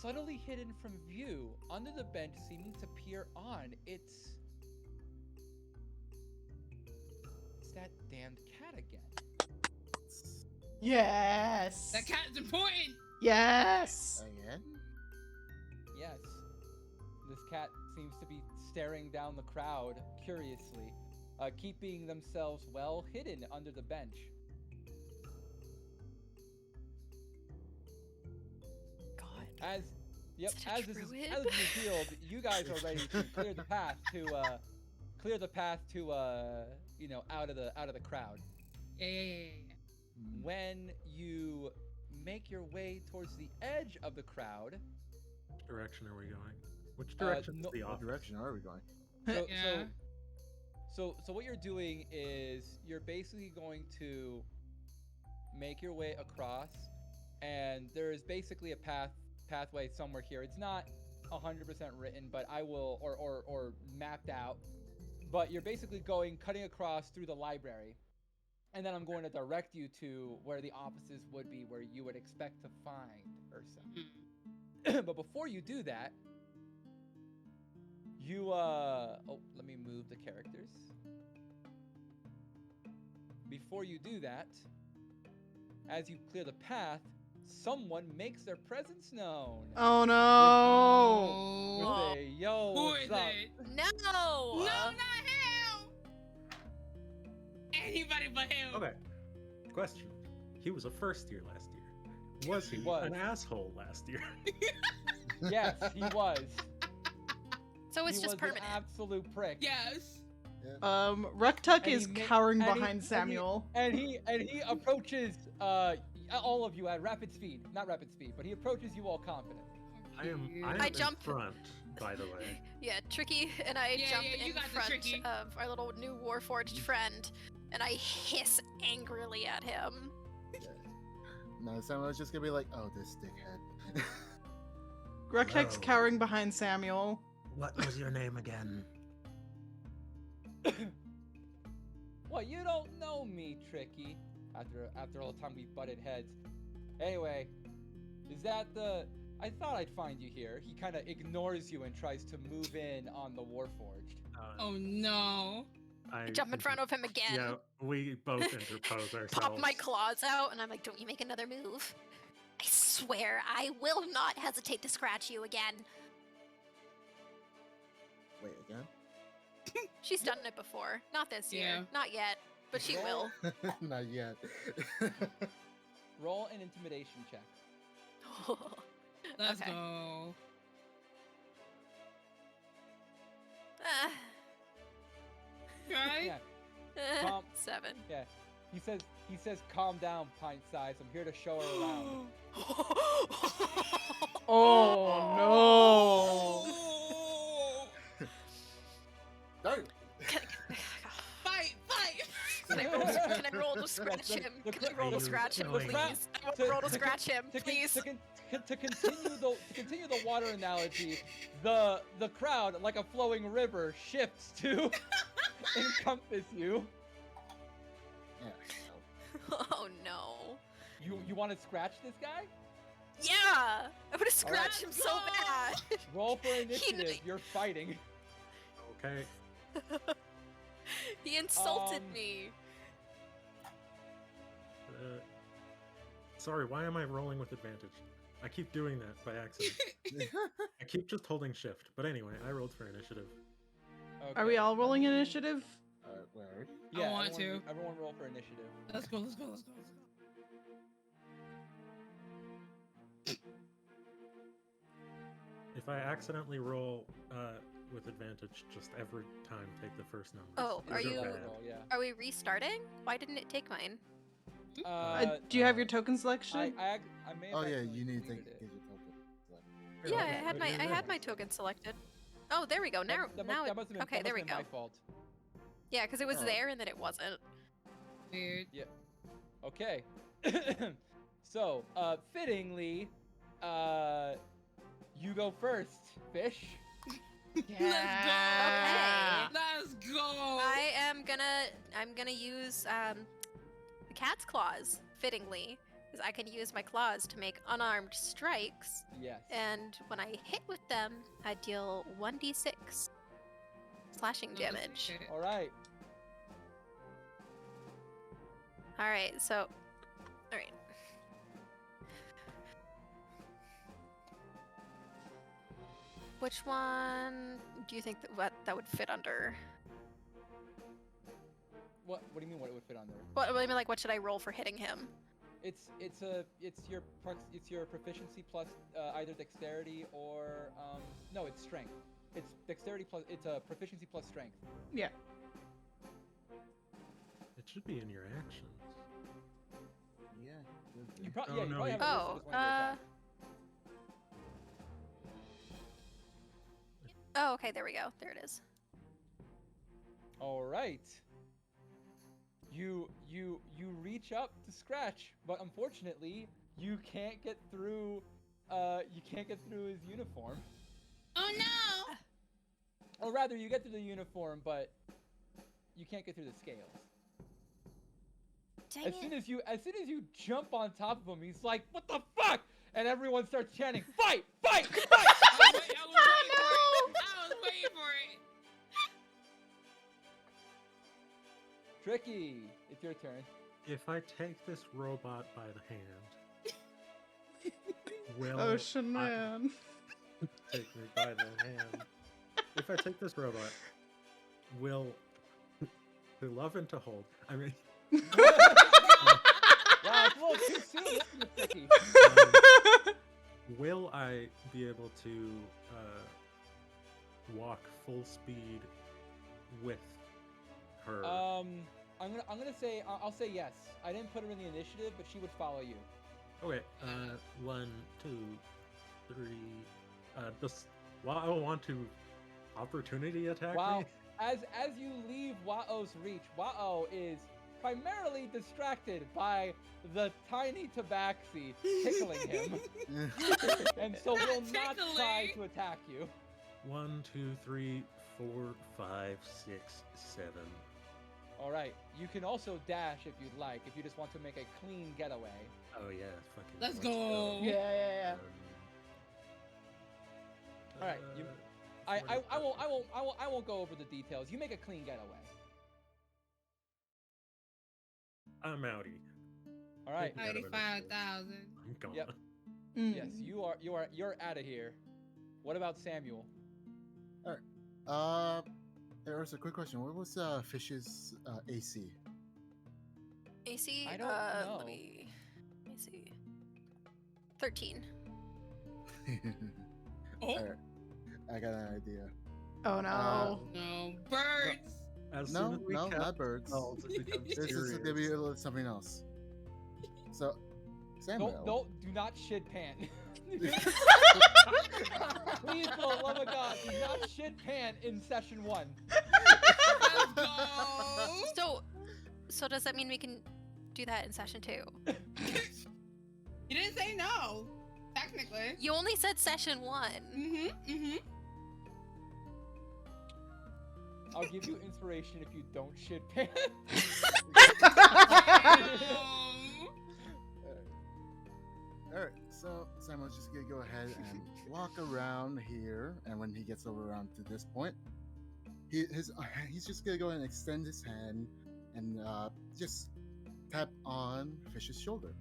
subtly hidden from view, under the bench, seeming to peer on. It's that damned cat again. Yes. That cat's important. Yes. Again? Yes. This cat seems to be staring down the crowd curiously, keeping themselves well hidden under the bench. God. As Such a as this is druid. revealed, you guys are ready to clear the path to out of the crowd. Yeah. When you make your way towards the edge of the crowd, Which direction are we going? Which direction is no- the What office? direction are we going? so, Yeah. so what you're doing is you're basically going to make your way across, and there is basically a pathway somewhere here. It's not 100% written, but I will or mapped out. But you're basically cutting across through the library, and then I'm going to direct you to where the offices would be, where you would expect to find Ursa. Mm. But before you do that, you let me move the characters. Before you do that, as you clear the path, someone makes their presence known. Oh no. With Oh. a yo, Who what's is up? it? No. No, not him. Anybody but him. Okay. Question. He was a first year last year. Was he was. an asshole last year? Yes, he was. So it's He just was permanent. an absolute prick. Yes. Ruktuk And he is ma- cowering and he- behind and he- Samuel. And he approaches all of you at rapid speed. Not rapid speed, but he approaches you all confident. I am I in jump- front, by the way. Yeah, Tricky and I Yeah, jump yeah, you in got the front Tricky. of our little new Warforged friend, and I hiss angrily at him. No, Samuel's just gonna be like, oh, this dickhead. Ruktuk's Hello. cowering behind Samuel. What was your name again? What, you don't know me, Tricky? After all the time we butted heads. Anyway, is that the... I thought I'd find you here. He kind of ignores you and tries to move in on the Warforged. Oh no. I jump in front of him again, Yeah, we both interpose ourselves. pop my claws out, and I'm like, "Don't you make another move. I swear I will not hesitate to scratch you again." Wait, again? She's done it before. Not this year. Yeah. Not yet. But she will. Not yet. roll an intimidation check. Let's Okay. go. Right? Yeah, Calm. 7. yeah. He says, calm down, pint size. I'm here to show her around. Oh no! Darn. Fight! Can I roll to scratch him? Can I roll to scratch him, please? I want to roll to scratch him, please. To continue the water analogy, the crowd, like a flowing river, shifts to encompass you. Yeah. Oh no. You want to scratch this guy? Yeah! I want to scratch him so bad. Roll for initiative. You're fighting. Okay. He insulted me. Sorry, why am I rolling with advantage? I keep doing that by accident. I keep just holding shift. But anyway, I rolled for initiative. Are we all rolling initiative? Where are we? Yeah, want to. Everyone roll for initiative. Let's go. If I accidentally roll with advantage, just every time take the first number. Oh, are you- Roll, yeah. Are we restarting? Why didn't it take mine? Do you have your token selection? I may have Oh yeah, accidentally you need to deleted get it. your token. Yeah, Okay, I had my token selected. Oh, there we go. Now, That now must have been, okay, that there must we have go. been my fault. Yeah, because it was Oh. there and then it wasn't. Weird. Okay. So, fittingly, you go first, Fish. Yeah. Let's go. I'm gonna use the cat's claws, fittingly, because I can use my claws to make unarmed strikes, Yes. and when I hit with them, I deal 1d6 slashing damage. Okay. All right. Alright, so. Alright. Which one do you think that would fit under? What do you mean? What it would fit under? What I mean, like, what should I roll for hitting him? It's your proficiency plus either dexterity or no, it's strength. It's dexterity plus it's a proficiency plus strength. Yeah. It should be in your actions. Yeah. You Oh, probably no, you probably you- have a list of just one of your attacks. Oh, okay, there we go. There it is. All right. You reach up to scratch, but unfortunately, you can't get through. You can't get through his uniform. Oh no! Or rather, you get through the uniform, but you can't get through the scales. Dang As soon as you jump on top of him, he's like, "What the fuck!" And everyone starts chanting, "Fight! Fight! Fight!" I was waiting for it. Tricky, it's your turn. If I take this robot by the hand, will Ocean Man. take me by the hand? If I take this robot, will to love and to hold? I mean, Wow, it's a little too soon. Listen to Tricky. will I be able to walk full speed with her? I'm gonna say I'll say yes. I didn't put her in the initiative, but she would follow you. Okay, 1, 2, 3. Does Wow want to opportunity attack Wow. me? As you leave Wa'o's reach, Wa'o is primarily distracted by the tiny tabaxi tickling him, and so will not try Tickling? to attack you. 1, 2, 3, 4, 5, 6, 7. All right. You can also dash if you'd like, if you just want to make a clean getaway. Oh yeah, fucking. Let's go. Yeah. All right, you- I won't go over the details. You make a clean getaway. I'm outie. All right. Take me out of initiative. 95,000. I'm gone. Yep. Yes, you're out of here. What about Samuel? There's a quick question. What was Fish's AC? AC. I don't Let know. me see. 13. Oh, Alright, I got an idea. Oh no. no. Birds. As No, soon as we no, cast not birds. spells, it becomes This is serious. gonna be a little something else. So, Samuel. Do not shit pant. Please, for the love of God, do not shit pant in session 1. Let's go. So does that mean we can do that in session 2? You didn't say no. Technically. You only said session 1. Mm-hmm. I'll give you inspiration if you don't shit pant. Alright, so Samuel's just gonna go ahead and walk around here, and when he gets over around to this point, he's just gonna go ahead and extend his hand and just tap on Fish's shoulder.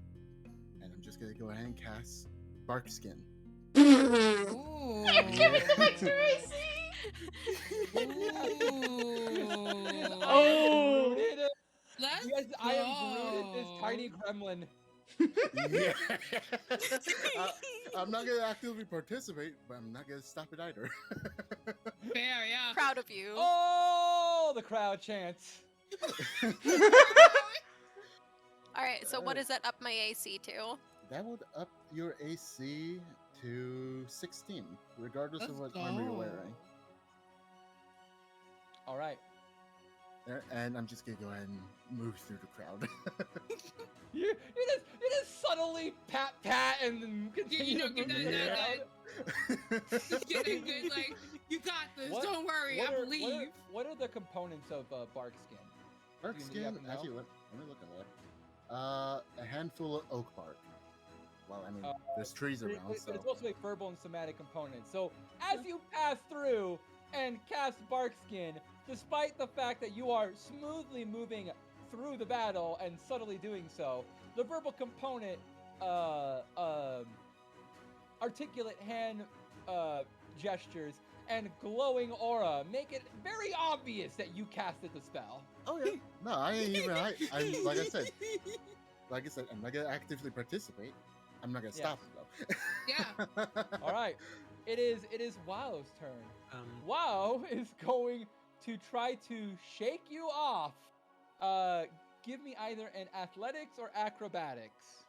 And I'm just gonna go ahead and cast Bark Skin. Ooh. Give me the extra AC. Oh. Let's Yes, I am go. brooded this tiny gremlin. Yeah. I'm not gonna actively participate, but I'm not gonna stop it either. Fair, yeah. Proud of you. Oh, the crowd chants. Alright, so what does that up my AC to? That would up your AC to 16, regardless of what armor you're wearing. All right. And I'm just gonna go ahead and move through the crowd. You just subtly pat and then continue to move through the crowd. Get it good, like, you got this. What- Don't worry, I believe. What are the components of bark skin? Bark Do you skin, happen to know? actually, let me look at that. A handful of oak bark. Well, I mean, there's trees around, so. It's also a verbal and somatic component. So as you pass through and cast bark skin, despite the fact that you are smoothly moving through the battle and subtly doing so, the verbal component, articulate hand gestures, and glowing aura make it very obvious that you casted the spell. Oh yeah. No, I ain't even. I'm like I said, I'm not gonna actively participate. I'm not gonna Yeah. stop it though. Yeah. All right, it is Wow's turn. Wow is going to try to shake you off. Give me either an athletics or acrobatics.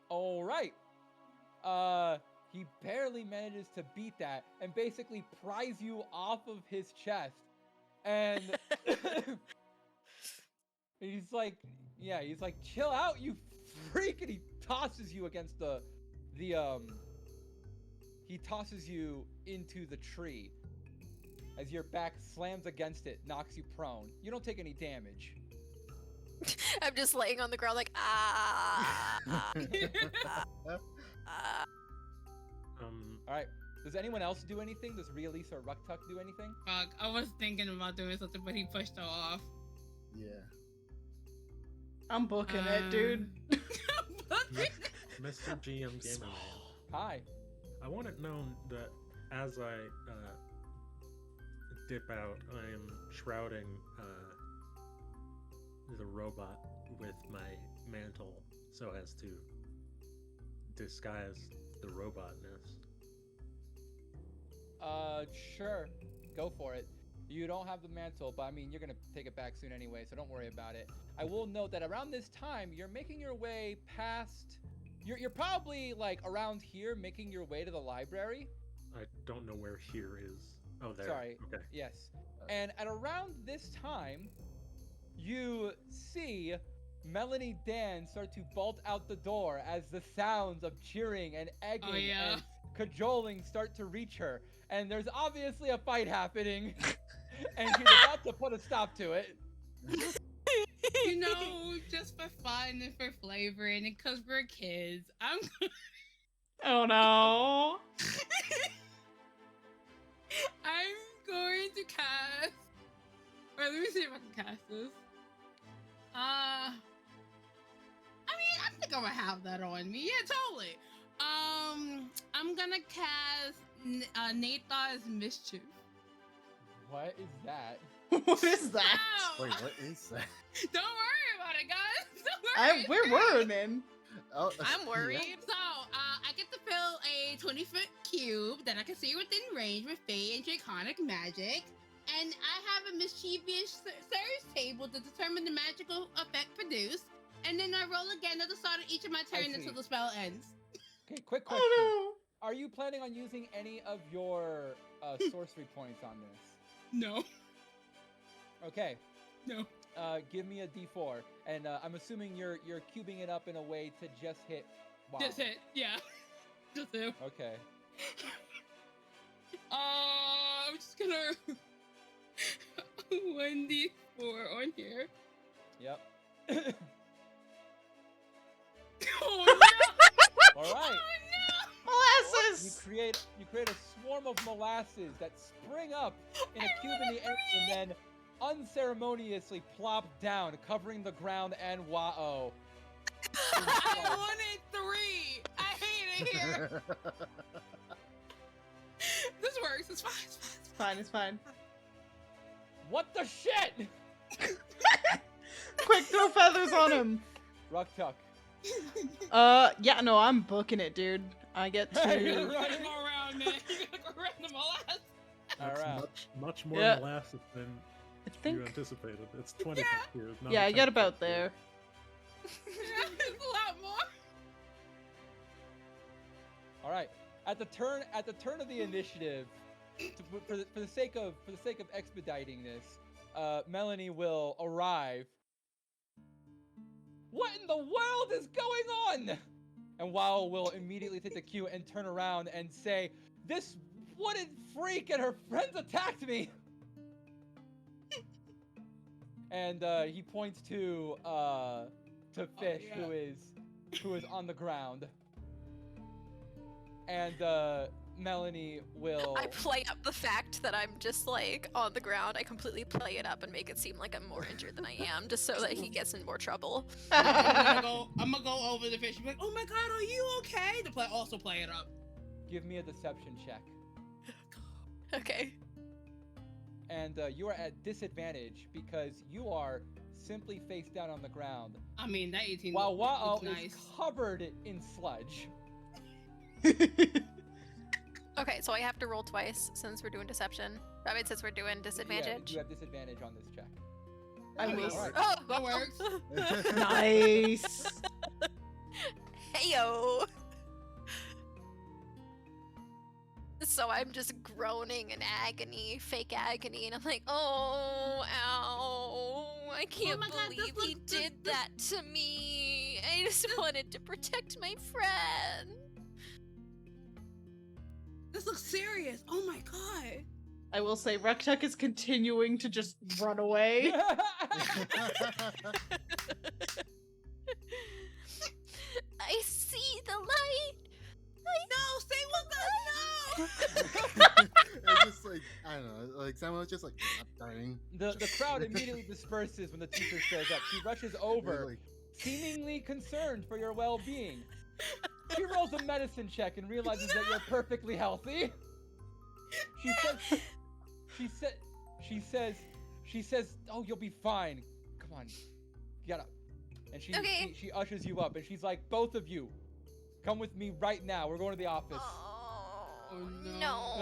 All right. He barely manages to beat that and basically pries you off of his chest. And he's like, chill out, you freak, and he tosses you against he tosses you into the tree. As your back slams against it, knocks you prone. You don't take any damage. I'm just laying on the ground like, All right. Does anyone else do anything? Does Realisa or Ruktuk do anything? Fuck, I was thinking about doing something, but he pushed her off. Yeah. I'm booking it, dude. Mr. GM Gamer Man. Hi. I want it known that as I dip out, I am shrouding the robot with my mantle so as to disguise the robotness. Sure. Go for it. You don't have the mantle, but I mean, you're gonna take it back soon anyway, so don't worry about it. I will note that around this time, you're making your way past... You're probably, like, around here, making your way to the library. I don't know where here is. Oh, there. Sorry. Okay. Yes. And at around this time, you see Melanie Dan start to bolt out the door as the sounds of cheering and egging and cajoling start to reach her. And there's obviously a fight happening, and she's about to put a stop to it. You know, just for fun and for flavor and because we're kids, I'm Oh no. I'm going to cast. Or let me see if I can cast this. I mean, I think I'm gonna have that on me. Yeah, totally. I'm gonna cast Nathan's Mischief. What is that? What is that? Wow. Wait, what is that? Don't worry about it, guys. Don't worry. It's We're great. worrying. Oh, I'm yeah. worried. So, I get to fill a 20-foot cube that I can see within range with Fey and Draconic magic. And I have a mischievous Surge table to determine the magical effect produced. And then I roll again at the start of each of my turns see. until the spell ends. Okay, quick question. Oh Are you planning on using any of your sorcery points on this? No. Okay. No. Give me a D4, and I'm assuming you're cubing it up in a way to just hit. Wow. Just hit. Yeah. Just hit. Okay. I'm just gonna 1d4 on here. Yep. Oh no! All right. Oh Molasses! You create a swarm of molasses that spring up in a cube in the air and then unceremoniously plop down, covering the ground and Wao. I wanted 3. I hate it here. This works. It's fine. It's fine. It's fine, it's fine. What the shit? Quick, throw feathers on him. Rucktuck. Yeah, no, I'm booking it, dude. I get Hey, to. you're You're right. gonna go around, man. You're gonna go around the molasses. That's Alright. much more Yeah. molasses than I you think. anticipated. It's 20 Yeah. cube, not Yeah, a I get 10 about cube. there. It's a lot more. All right. At the turn of the initiative, for the sake of expediting this, Melanie will arrive. What in the world is going on? And Wow will immediately take the cue and turn around and say, "This wooden freak and her friends attacked me." And he points to Fish, yeah. who is on the ground. And Melanie will. I play up the fact that I'm just like on the ground. I completely play it up and make it seem like I'm more injured than I am, just so that he gets in more trouble. I'm gonna go over the fish and be like, "Oh my god, are you okay?" To also play it up. Give me a deception check. Okay. And you are at disadvantage because you are simply face down on the ground, I mean, that 18 while Wao looks is nice. covered in sludge. Okay, so I have to roll twice since we're doing deception. I mean, since we're doing Yeah, disadvantage. you have disadvantage on this check. I will. Alright. Oh, That works. Nice. Heyo. So I'm just groaning in agony, fake agony, and I'm like, oh, ow, I can't my God, this believe he looks- did that to me. I just wanted to protect my friend. This looks serious. Oh my god. I will say, Rucktuck is continuing to just run away. I see the light. No, stay with us. It's just like, I don't know, like someone was just like, "I'm dying." The crowd immediately disperses when the teacher shows up. She rushes over, Like, seemingly concerned for your well-being. She rolls a medicine check and realizes that you're perfectly healthy. She says, "Oh, you'll be fine. Come on, get up." And Okay. she ushers you up, and she's like, "Both of you, come with me right now. We're going to the office." Oh, no. no.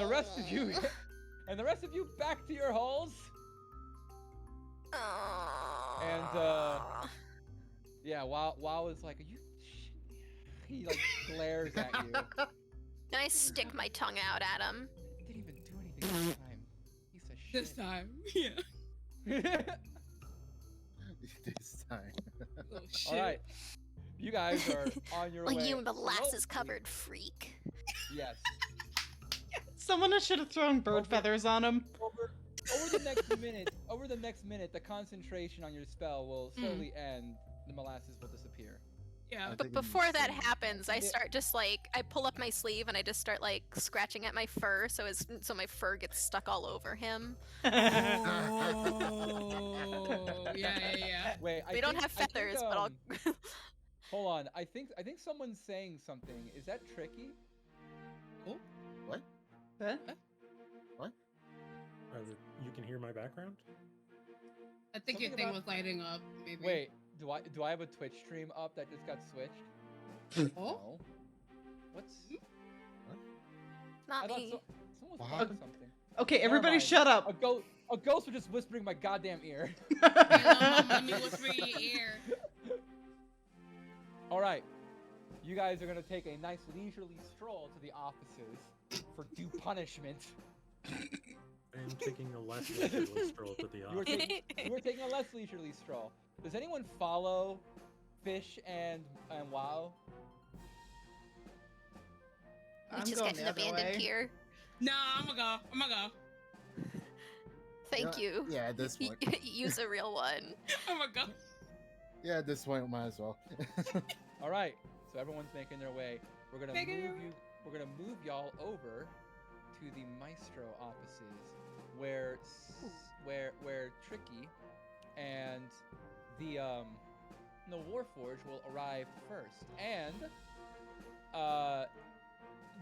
And the rest of you, back to your halls. Oh. Yeah, Wow is like, "Are you?" He like glares at you. And I stick my tongue out at him. Didn't even do anything this time. He's a shit. This time. Yeah. this time. Oh shit. All right, you guys are on your Like way. you molasses slowly- covered freak. Yes. Someone should have thrown bird feathers on him. Over the next minute, the concentration on your spell will slowly end. The molasses will disappear. Yeah. I But think before that it's- happens, I Yeah. start just like I pull up my sleeve and I just start like scratching at my fur, so my fur gets stuck all over him. Oh. Yeah. Wait, We don't have feathers, but I'll. Hold on. I think someone's saying something. Is that tricky? What? Huh? You can hear my background? I think your Something thing about- was lighting up. Maybe. Wait, do I have a Twitch stream up that just got switched? Oh. No. What's? Not I thought me. someone was What? playing something. Okay, Never everybody mind. shut up. A ghost was just whispering in my goddamn ear. Let me whisper in your ear. All right, you guys are gonna take a nice leisurely stroll to the offices for due punishment. I am taking a less leisurely stroll to the You are office. taking a less leisurely stroll. Does anyone follow Fish and WoW? We I'm just going getting the other abandoned way. here. Nah, I'm gonna go. Thank you. Yeah, at this point. Use a real one. I'm gonna go. Yeah, at this point, might as well. All right, so everyone's making their way. We're gonna Making their We're gonna move y'all over to the Maestro offices, where Tricky and the Warforge will arrive first. And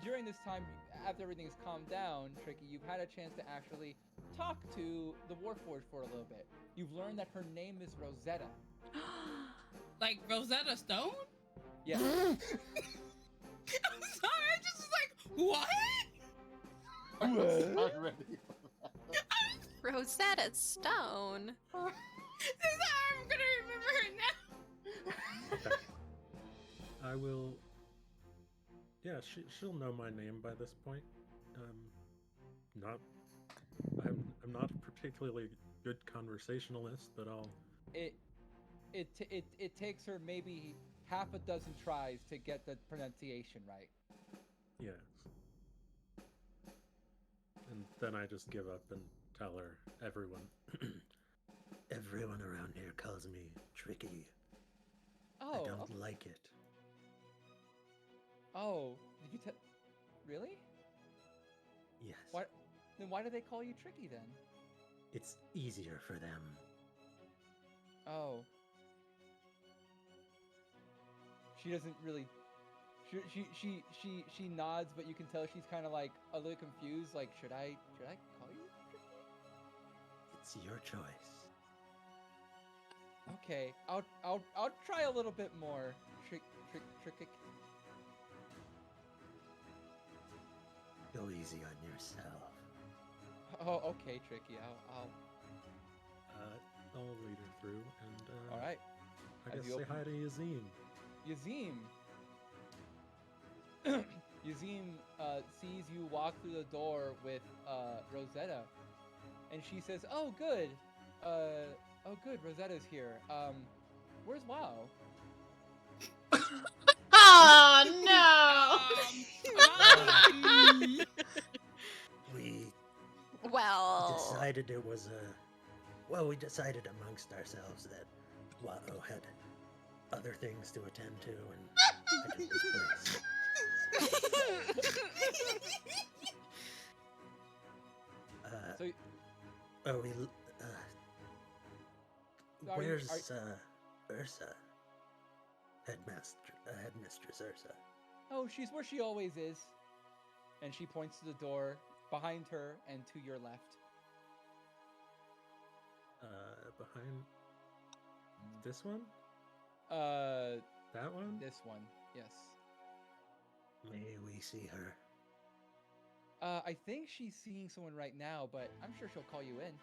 during this time, after everything's calmed down, Tricky, you've had a chance to actually talk to the Warforge for a little bit. You've learned that her name is Rosetta. Like Rosetta Stone? Yes. I'm sorry, I just was like, what? I'm not ready. Rosetta Stone. I'm gonna remember her now. Okay. I will. Yeah, she'll know my name by this point. I'm not a particularly good conversationalist, but I'll. It takes her maybe half a dozen tries to get the pronunciation right. Yeah. And then I just give up and tell her everyone around here calls me Tricky. Oh. I don't like it. Oh. Did you tell? Really? Yes. Why? Then why do they call you Tricky then? It's easier for them. Oh. She doesn't really. She nods, but you can tell she's kind of like a little confused. Like, should I call you Tricky? It's your choice. Okay, I'll try a little bit more. Tricky. Go easy on yourself. Oh, okay, Tricky. I'll. I'll lead her through, and All right. I As guess you say open- hi to Yazim. Yazim. Yazim sees you walk through the door with Rosetta, and she says, "Oh, good. Rosetta's here. Where's WoW?" Oh no! We Well, decided it was we decided amongst ourselves that Watto had other things to attend to, and I took this place. So, Are you- where's Ursa? Headmistress Ursa. oh, she's where she always is, and she points to the door behind her and to your left. Behind this one? Uh, That one? this one, yes. May we see her? I think she's seeing someone right now, but I'm sure she'll call you in.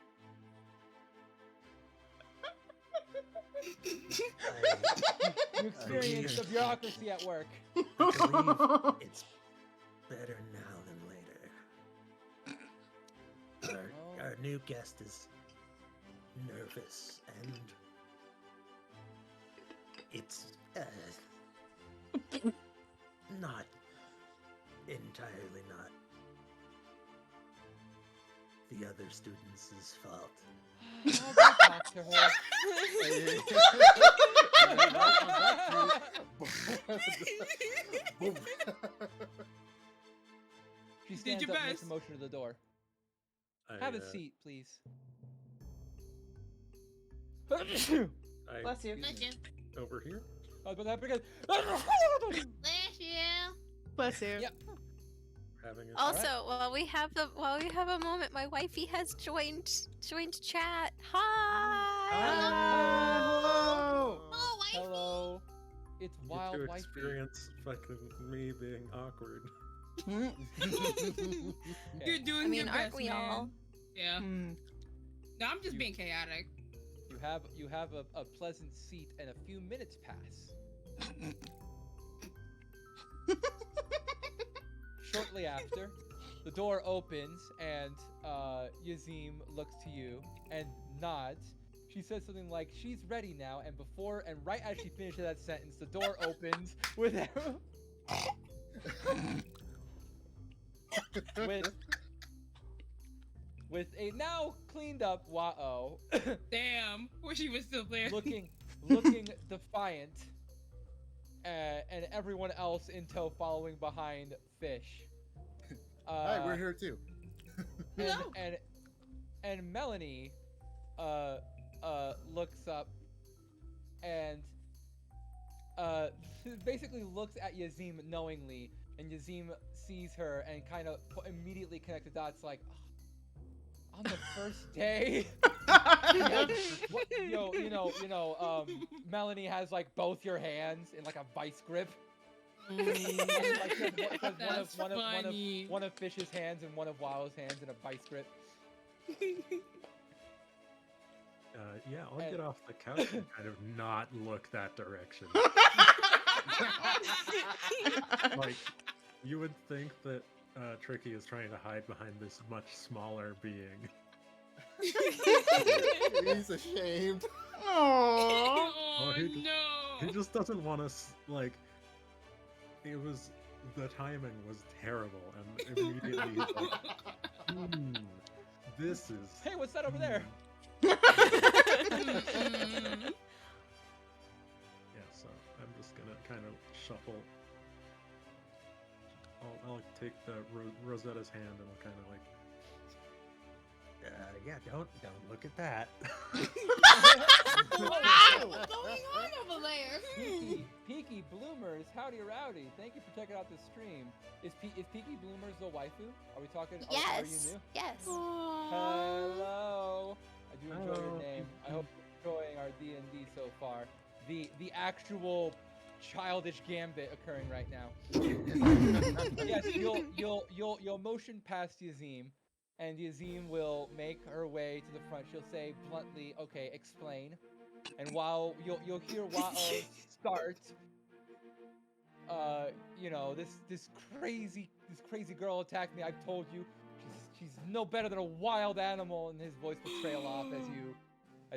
You experience the bureaucracy at work. I believe it's better now than later. Our new guest is nervous, and it's not entirely not the other students' fault. I'll go talk to her. She stands your up and makes a best. motion to the door. Have a seat, please. Bless you. Bless you. Over here? I was about to have because. Bless you. Bless you. Yep. having a Also, while we have a moment, my wifey has joined chat. Hi. Hello. Oh, wifey. Hello. It's You wild get to wifey. experience fucking me being awkward. You're Okay. doing I mean, your aren't best, we man. all? Yeah. Hmm. No, I'm just You- being chaotic. You have a pleasant seat, and a few minutes pass. Shortly after, the door opens, and Yazim looks to you and nods. She says something like, "She's ready now," and right as she finishes that sentence, the door opens with with a now cleaned up Wao Damn. Wish he was still there. looking defiant, and everyone else in tow following behind Fish. Hi, we're here too. And, Hello. and Melanie looks up and basically looks at Yazim knowingly, and Yazim sees her and kind of immediately connects the dots like, "Oh, on the first day." What, Melanie has like both your hands in like a vice grip. That's funny. One of Fish's hands and one of Wild's hands in a vice grip. Yeah, I'll And- get off the couch and kind of not look that direction. Like, you would think that Tricky is trying to hide behind this much smaller being. He's ashamed. Aww. Oh, he just- no. He just doesn't want us, like, the timing was terrible, and immediately he's like, this is... Hey, what's that over there? Yeah, Mm-mm. so I'm just gonna kind of shuffle. I'll take the Rosetta's hand and I'll kind of like, yeah, don't look at that. Wow, what's going on over there? Peaky Bloomers, howdy rowdy. Thank you for checking out this stream. Is Peaky Bloomers the waifu? Are we talking? Are you Yes. new? Yes. Hello. I do enjoy Hello. your name. I hope you're enjoying our D&D so far. The actual childish gambit occurring right now. Yes, you'll motion past Yazim, and Yazim will make her way to the front. She'll say bluntly, "Okay, explain." And while you'll hear Wao start, this crazy girl attacked me. I've told you, she's no better than a wild animal. And his voice will trail off as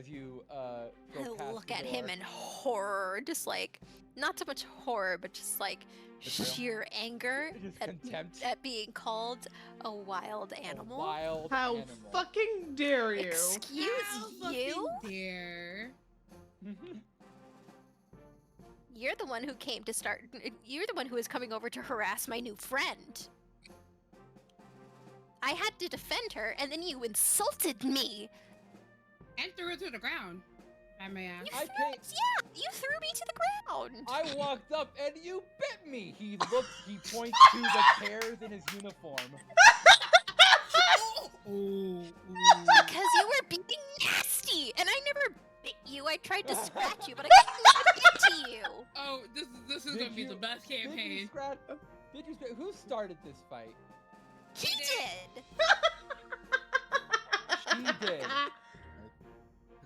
you I go past look the at him door. in horror, just like not so much horror, but just like Betrayal. sheer anger Just at, contempt. at being called a wild A animal. wild How animal. fucking dare you? Excuse How you? fucking dare. You're the one who came to start. You're the one who is coming over to harass my new friend. I had to defend her, and then you insulted me. And threw it to the ground. I may ask. I Yeah, you threw me to the ground. I walked up and you bit me. He points to the tears in his uniform. Ooh. Because you were being nasty, and I never bit you. I tried to scratch you, but I couldn't get to you. Oh, this is Did gonna be the you- best Did you campaign. scratch? Who started this fight? He did. She did.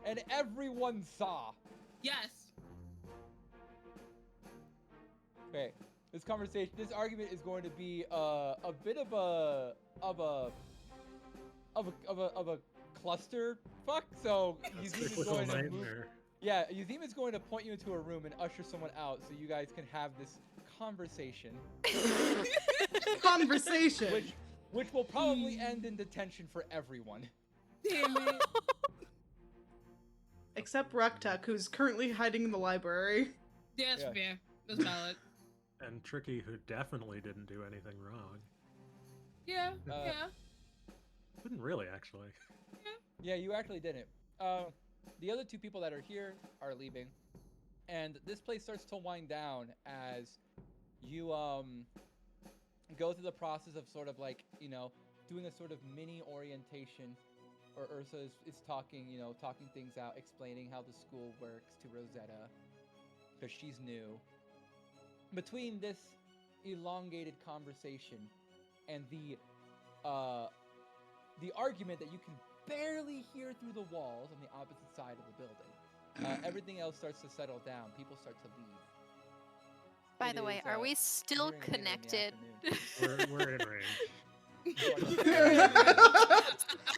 And everyone saw. Yes. Okay, this argument is going to be a bit of a cluster fuck. So Yazim is Typical going to move. nightmare. Yeah, Yazim is going to point you into a room and usher someone out, so you guys can have this conversation, Conversation. which will probably end in detention for everyone. Damn it. Except Ruktuk, who's currently hiding in the library. That's Yeah. fair. That's valid. And Tricky, who definitely didn't do anything wrong. Yeah. Uh, Yeah. Didn't really, actually. Yeah, you actually didn't. The other two people that are here are leaving, and this place starts to wind down as you go through the process of sort of like, doing a sort of mini orientation, or Ursa is talking, talking things out, explaining how the school works to Rosetta, because she's new. Between this elongated conversation and the argument that you can barely hear through the walls on the opposite side of the building, everything else starts to settle down. People start to leave. By It the way, is, are we still nearing later in the connected? afternoon. We're in range.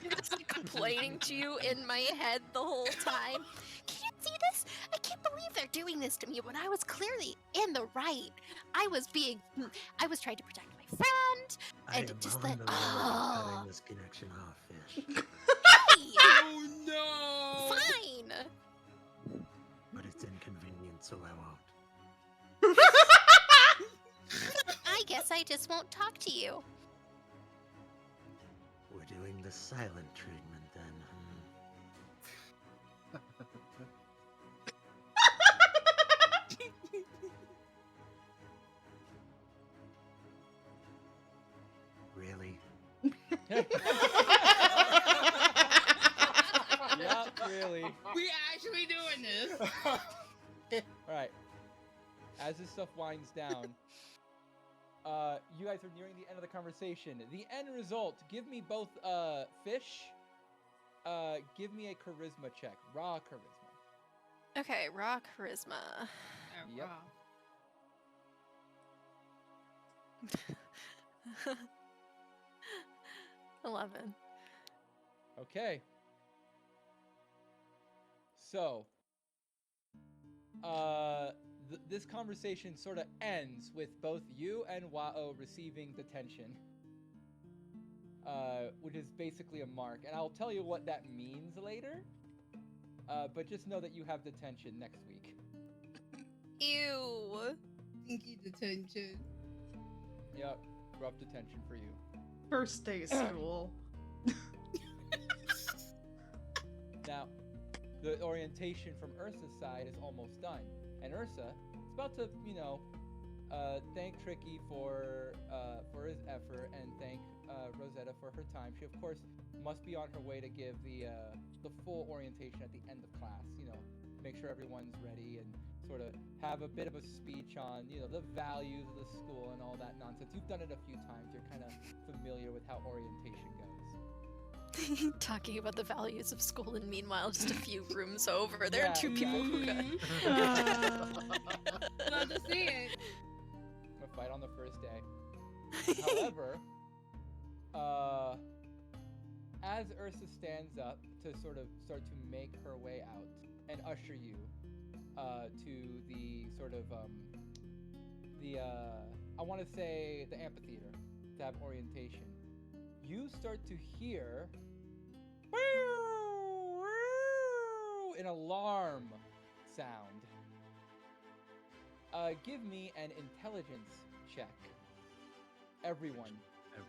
I'm just like complaining to you in my head the whole time. Can you see this? I can't believe they're doing this to me when I was clearly in the right. I was trying to protect my friend, I and am just on that. the road to Oh, cutting this connection off, Fish. Oh no! fine. But it's inconvenient, so I won't. I guess I just won't talk to you. We're doing the silent treatment then. Really? Yeah, really. We actually doing this. All right. As this stuff winds down, you guys are nearing the end of the conversation. The end result. Give me both Fish. Give me a charisma check. Raw charisma. Okay, raw charisma. Yep. 11. Okay. So, this conversation sort of ends with both you and Wao receiving detention, which is basically a mark. And I'll tell you what that means later. But just know that you have detention next week. Ew. Stinky detention. Yep, rough detention for you. First day of school. Now, the orientation from Ursa's side is almost done. And Ursa is about to, thank Tricky for his effort and thank Rosetta for her time. She, of course, must be on her way to give the full orientation at the end of class. Make sure everyone's ready and sort of have a bit of a speech on, the values of the school and all that nonsense. You've done it a few times. You're kind of familiar with how orientation goes. Talking about the values of school, and meanwhile, just a few rooms over, there Yeah, are two people who got. Love to see it. I'm gonna fight on the first day. However, as Ursa stands up to sort of start to make her way out and usher you to the sort of I want to say the amphitheater to have orientation, you start to hear an alarm sound. Give me an intelligence check. Everyone.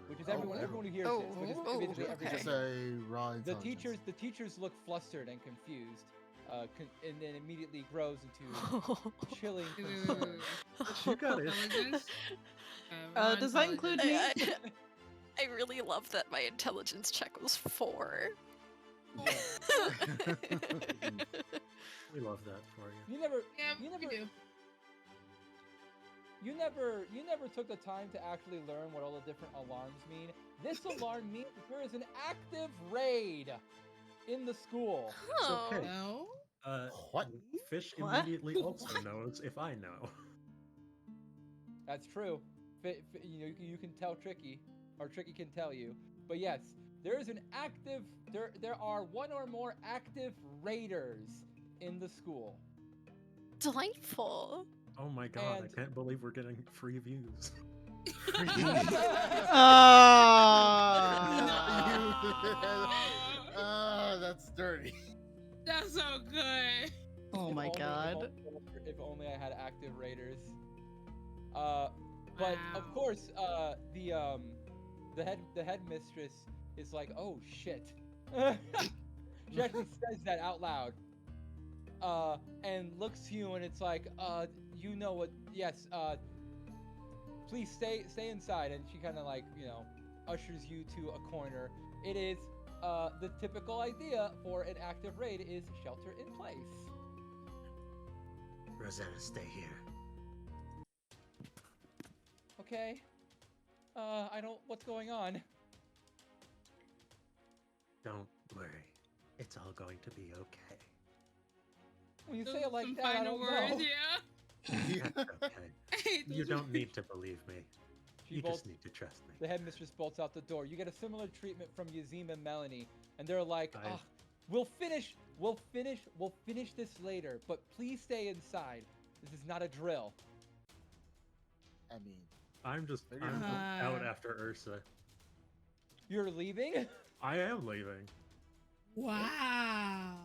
Which is everyone who hears Oh, this, which is oh, basically okay. everyone. Just a raw The intelligence. teachers look flustered and confused, and then immediately grows into chilling concern. You got it. Intelligence? Does that include me? I really love that my intelligence check was 4. We love that for you. You never, Yeah, you we never, do. you never took the time to actually learn what all the different alarms mean. This alarm means that there is an active raid in the school. Oh. okay. No? What? Fish What? immediately also knows if I know. That's true. You can tell Tricky, or Tricky can tell you. But yes, there is an active. There are one or more active raiders in the school. Delightful. Oh my god, And- I can't believe we're getting free views. That's dirty. That's so good. Oh my god. If only I had active raiders. But of Wow. course, the headmistress is like, oh shit. She actually says that out loud. And looks to you and it's like, you know what? Yes. please stay inside. And she kind of like, you know, ushers you to a corner. It is the typical idea for an active raid is shelter in place. Rosetta, stay here. Okay. I don't. What's going on? Don't worry. It's all going to be okay. When you Those say it are like some that, I final don't words, know. yeah. That's okay. Those You are- don't need to believe me. She You bolts, just need to trust me. the headmistress bolts out the door. You get a similar treatment from Yazim and Melanie, and they're like, I- "Ah, we'll finish this later, but please stay inside. This is not a drill." I mean, I'm Uh. out after Ursa. You're leaving? I am leaving. Wow.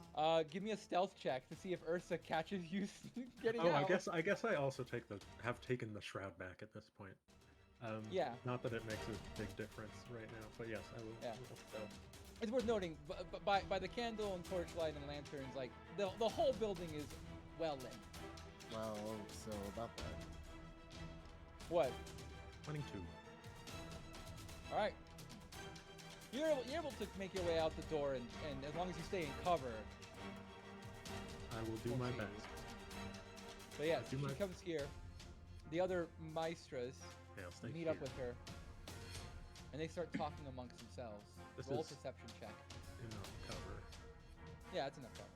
Give me a stealth check to see if Ursa catches you getting Oh, out. I guess I also have taken the shroud back at this point. Yeah. Not that it makes a big difference right now, but yes, I will. Yeah. will still. It's worth noting, by the candle and torchlight and lanterns, like the whole building is well lit. well, so about that. What? 22. All right. You're able to make your way out the door, and as long as you stay in cover. I will do Won't my see you. best. But yeah, Do she my- comes here. The other maestras Yeah, I'll stay meet up here. with her, and they start talking amongst themselves. This Roll a is- perception check. Enough cover. Yeah, it's enough cover.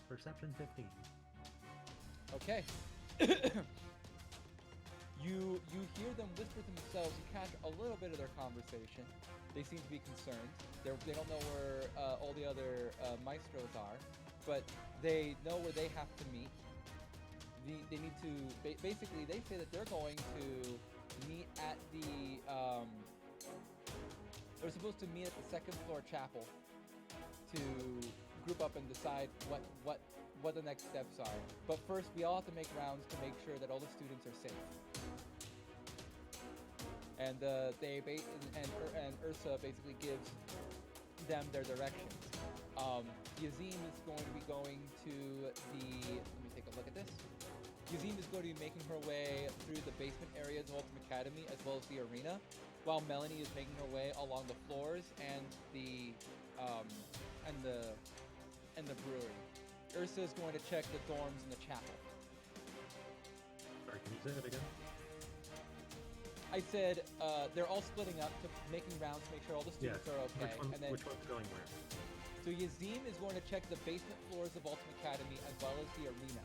Perception 15. Okay. you hear them whisper to themselves. You catch a little bit of their conversation. They seem to be concerned. They don't know where all the other maestros are, but they know where they have to meet. They need to basically. They say that they're going to meet at the. They're supposed to meet at the second floor chapel to group up and decide what the next steps are. But first, we all have to make rounds to make sure that all the students are safe. And and Ursa basically gives them their directions. Yazim is going to be going to the. Let me take a look at this. Yazim is going to be making her way through the basement areas of Ultimacademy as well as the arena, while Melanie is making her way along the floors and the brewery. Ursa is going to check the dorms in the chapel. Sorry, can you say that again? I said they're all splitting up to making rounds to make sure all the students are okay. Which one's going where? So Yazim is going to check the basement floors of Ultimacademy as well as the arena.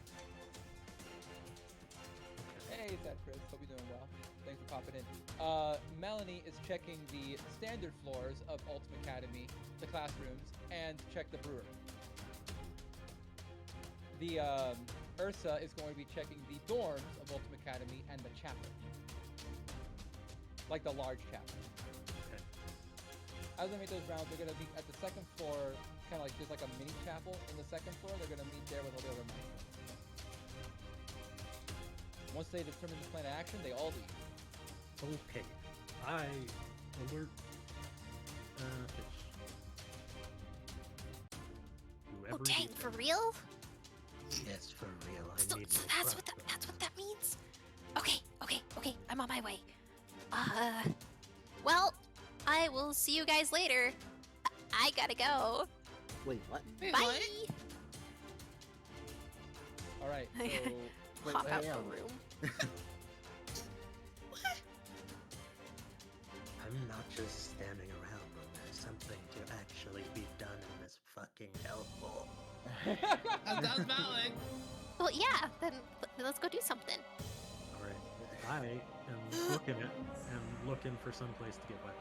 Hey, it's Chris. Hope you're doing well. Thanks for popping in. Melanie is checking the standard floors of Ultimacademy, the classrooms, and check the brewery. The Ursa is going to be checking the dorms of Ultimacademy and the chapel, like the large chapel. Okay. As they make those rounds, they're going to be at the second floor, kind of like there's like a mini chapel in the second floor. They're going to meet there with all the other maestros. Once they determine the plan of action, they all leave. Okay. I alert fish. Oh Whoever dang, you for are. real? Yes, for real. I So, need so more that's what that means? Okay, I'm on my way. Well, I will see you guys later. I gotta go. Wait, what? Wait, Bye. what? All right. So Wait, Hop out hang the on. room. I'm not just standing around when there's something to actually be done in this fucking hellhole. That's valid. Well, yeah. Then let's go do something. All right. I am looking for some place to get weapons.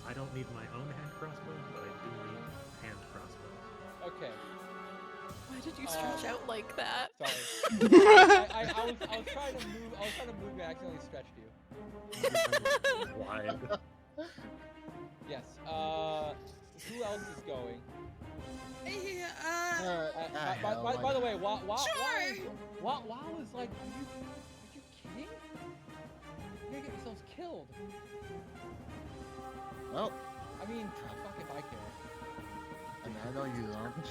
I don't need my own hand crossbow, but I do need hand crossbows. okay. Why did you stretch out like that? Sorry. I was trying to move. I was trying to move and I accidentally stretched you. Wide. Yes. Who else is going? Yeah, By the way, Wow Sure. is like, are you kidding? You're gonna get yourselves killed. Well, I mean, fuck if I care. I mean, I know you don't.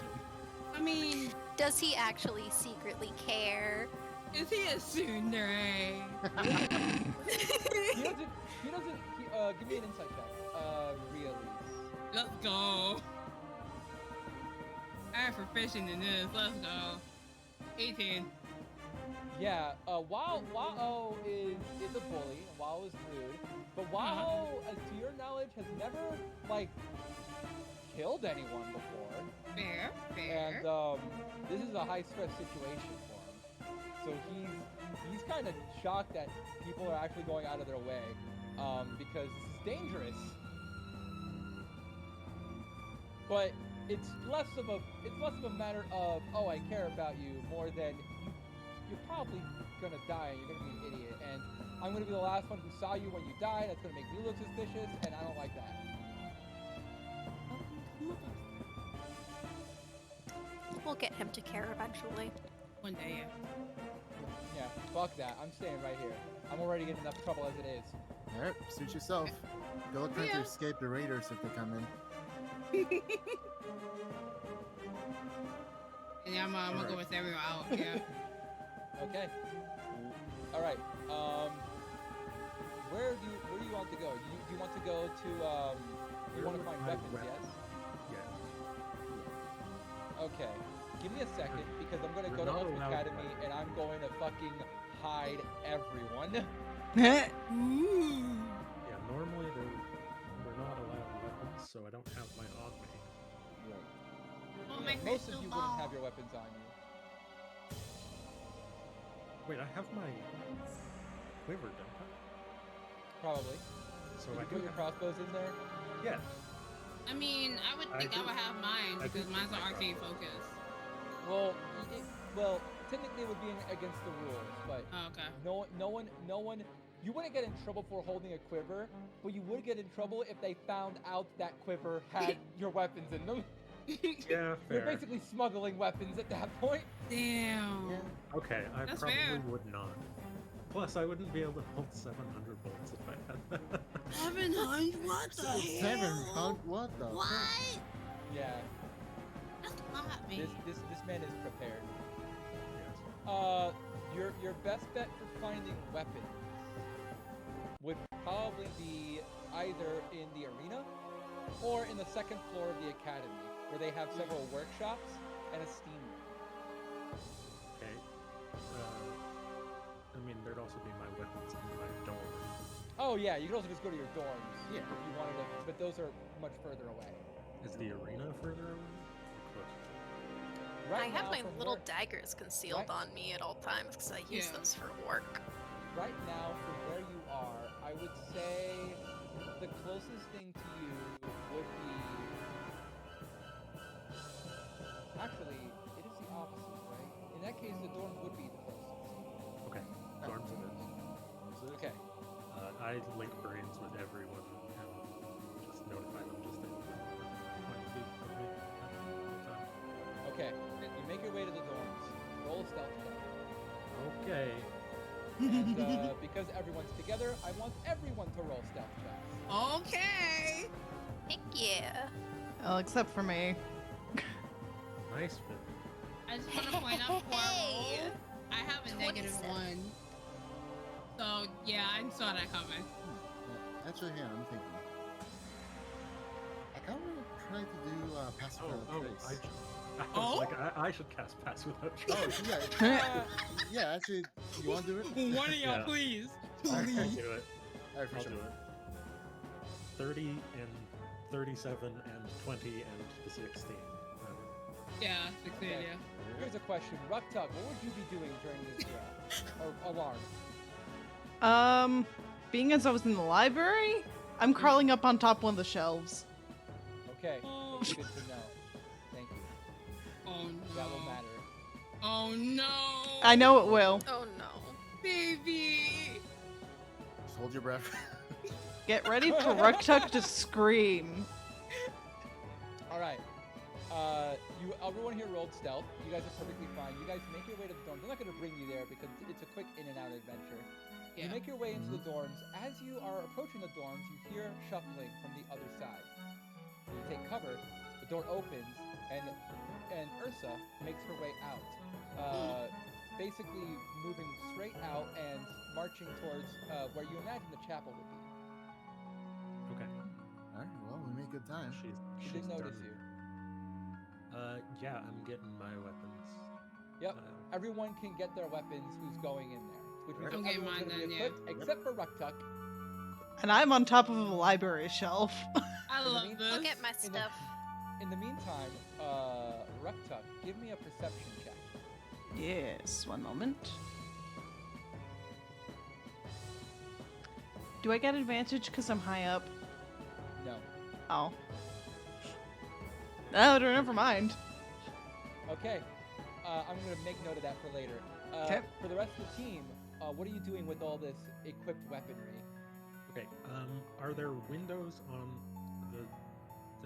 I mean, Does he actually secretly care? is he a tsundere? He doesn't. He doesn't. Give me an insight check. Really. Let's go. I'm proficient in this. Let's go. 18. Yeah. Wao is a bully. And Wao is rude. But Wao, as to your knowledge, has never like killed anyone before. Fair. And this is a high stress situation for him. So he's kind of shocked that people are actually going out of their way, because this is dangerous. But it's less of a matter of, oh, I care about you, more than you're probably gonna die and you're gonna be an idiot, and I'm gonna be the last one who saw you when you died. That's gonna make me look suspicious, and I don't like that. We'll get him to care eventually. One day, yeah. Yeah, fuck that. I'm staying right here. I'm already getting enough trouble as it is. All right, suit yourself. Go look trying to Yeah. escape the raiders if they come in. And I'm gonna go with everyone out. Yeah. Okay. All right. Where do you want to go? Do you want to go to you want to find weapons? Yes. Yeah. Okay. Give me a second because I'm gonna We're go to not allowed Ultimacademy weapons. and I'm going to fucking hide everyone. Ooh. Yeah, normally we're not allowed weapons, so I don't have mine on me. Oh, my Most of crystal you ball. wouldn't have your weapons on you. Wait, I have my quiver, don't I? Probably. So Did I you do put your have... crossbows in there? Yeah. I mean, I would I think I, do. would have mine I because do mine's keep an my arcane crossbow. focus. Well, technically it would be against the rules, but Oh, okay. no one. You wouldn't get in trouble for holding a quiver, but you would get in trouble if they found out that quiver had your weapons in them. Yeah, You're fair. basically smuggling weapons at that point. Damn. Okay, I That's probably fair. would not. Plus, I wouldn't be able to hold 700 bolts if I had that. 700? What the hell? 700? What the? fuck? What? Yeah, That's a lot, man. this man is prepared. Yes. Your best bet for finding weapons would probably be either in the arena or in the second floor of the academy, where they have several workshops and a steam room. Okay. I mean, there'd also be my weapons in my dorm. Oh yeah, you could also just go to your dorms Yeah. if you wanted to, but those are much further away. Is the arena further away? Or closer? Right I have now, my from little where- daggers concealed Right. on me at all times because I use Yeah. those for work. Right now, from where you are, I would say the closest thing to you would be. Actually, it is the opposite, right? In that case, the dorm would be the closest. Okay. Dorms it is. Okay. I link brains with everyone and just notify them just that 20 feet from me at the time. Okay. You make your way to the dorms. Roll a stealth check. Okay. And because everyone's together, I want everyone to roll stealth checks. Okay. Heck yeah. Well, except for me. Nice fit. I just want to point out before I Hey. roll, I have a negative 27. 1. So, yeah, I saw that coming. Actually, yeah, I'm thinking. I kind of try to do pass without trace. I was Oh? like, I should cast Pass Without Oh, Trace. yeah. Yeah, actually, you want to do it? One of y'all, Yeah. please. I'll Please. do it. Alright, for I'll sure. do it. 30 and 37 and 20 and the 16. Yeah, 16, Okay. yeah. Here's a question. Ruktug, what would you be doing during this alarm? Being as I was in the library, I'm crawling up on top one of the shelves. Okay. Oh. That's good to know. Thank you. Oh, no. That will matter. Oh, no. I know it will. Oh no. Baby. Just hold your breath. Get ready for Ruktuk to scream. All right. Everyone here rolled stealth. You guys are perfectly fine. You guys make your way to the dorms. I'm not going to bring you there because it's a quick in and out adventure. Yeah. You make your way into the dorms. As you are approaching the dorms, you hear shuffling from the other side. You take cover. The door opens, and Ursa Ursa makes her way out, basically moving straight out and marching towards where you imagine the chapel would be. Okay. All right. Well, we made good time. She She's did notice done. you. Yeah, I'm getting my weapons. Yep. Uh, Everyone can get their weapons who's going in there, which means I'm that getting everyone's mine gonna be then, yeah. equipped except for Ruktuk. And I'm on top of a library shelf. I In the love mean- this. Look at my In the- stuff. In the meantime, Ruktuk, give me a perception check. Yes, one moment. Do I get advantage because I'm high up? No. Oh. No, never mind. Okay. I'm gonna make note of that for later. 'Kay. For the rest of the team, what are you doing with all this equipped weaponry? okay. Are there windows on the?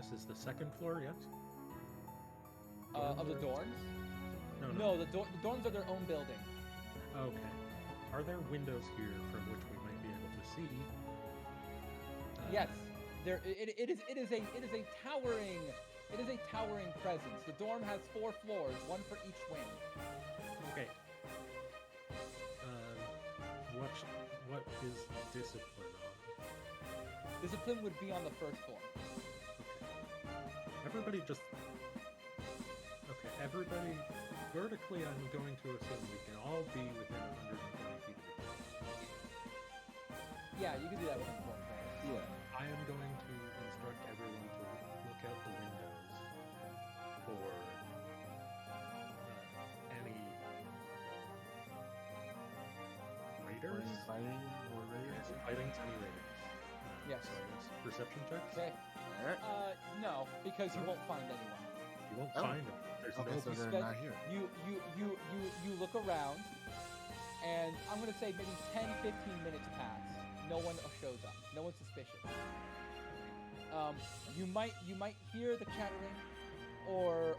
This is the second floor, yes? Of the dorms? No. No, the dorms are their own building. Okay. Are there windows here from which we might be able to see? Yes, there. It is a towering presence. The dorm has 4 floors, one for each wing. Okay. What is discipline on? Discipline would be on the first floor. Everybody just. Okay, everybody. Vertically, I'm going to assume we can all be within 120 feet of each other. Yeah, you can do that with one player. Yeah. I am going to instruct everyone to look out the windows for any raiders. Any fighting or raiders? Fighting any raiders. Yes. So it's perception checks. Okay. All right. No, because you won't find anyone. You won't Oh. find them. There's Okay, no. so you they're spend- not here. You look around, and I'm gonna say maybe 10-15 minutes pass. No one shows up. No one's suspicious. You might hear the chattering, or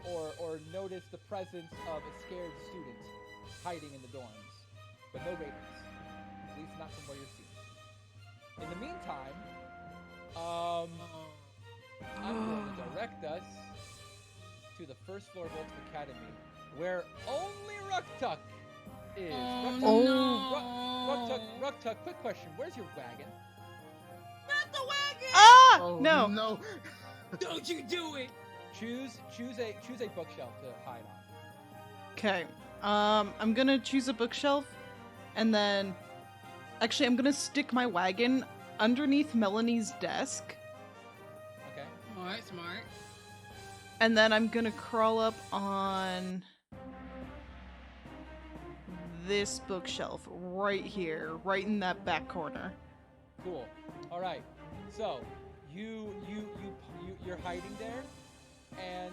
notice the presence of a scared student hiding in the dorms, but no raiders. At least not from where you're seen. In the meantime, I'm going to direct us to the first floor of Ultimacademy, where only Ruktuk is. Ruktuk, quick question. Where's your wagon? Not the wagon! Ah! Oh, no. No. Don't you do it! Choose a bookshelf to hide on. Okay. I'm gonna choose a bookshelf, and then, actually, I'm gonna stick my wagon underneath Melanie's desk, Okay. Smart. and then I'm gonna crawl up on this bookshelf right here, right in that back corner. Cool. All right. So you're hiding there, and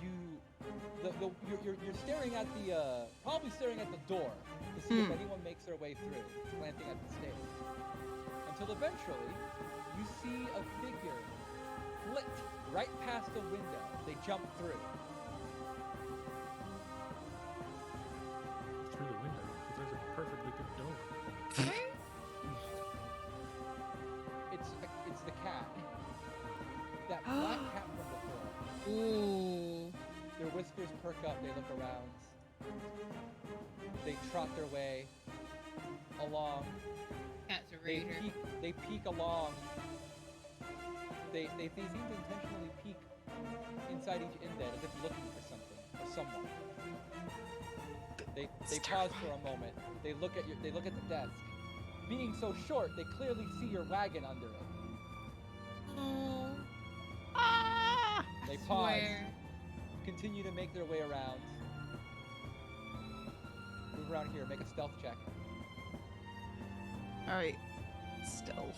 you're staring at the probably staring at the door to see if anyone makes their way through, glancing at the stairs, until eventually you see a figure flit right past the window. They jump through. Through the window, because there's a perfectly good door. It's the cat. That black cat from before. Ooh. Their whiskers perk up, they look around. They trot their way along. Cat's a They raider. peek along. They seem to intentionally peek inside each indent as if looking for something or someone. They pause for a moment. They look at the desk. Being so short, they clearly see your wagon under it. Oh. Ah! They pause. Swear. Continue to make their way around. Move around here, make a stealth check. Alright. Stealth.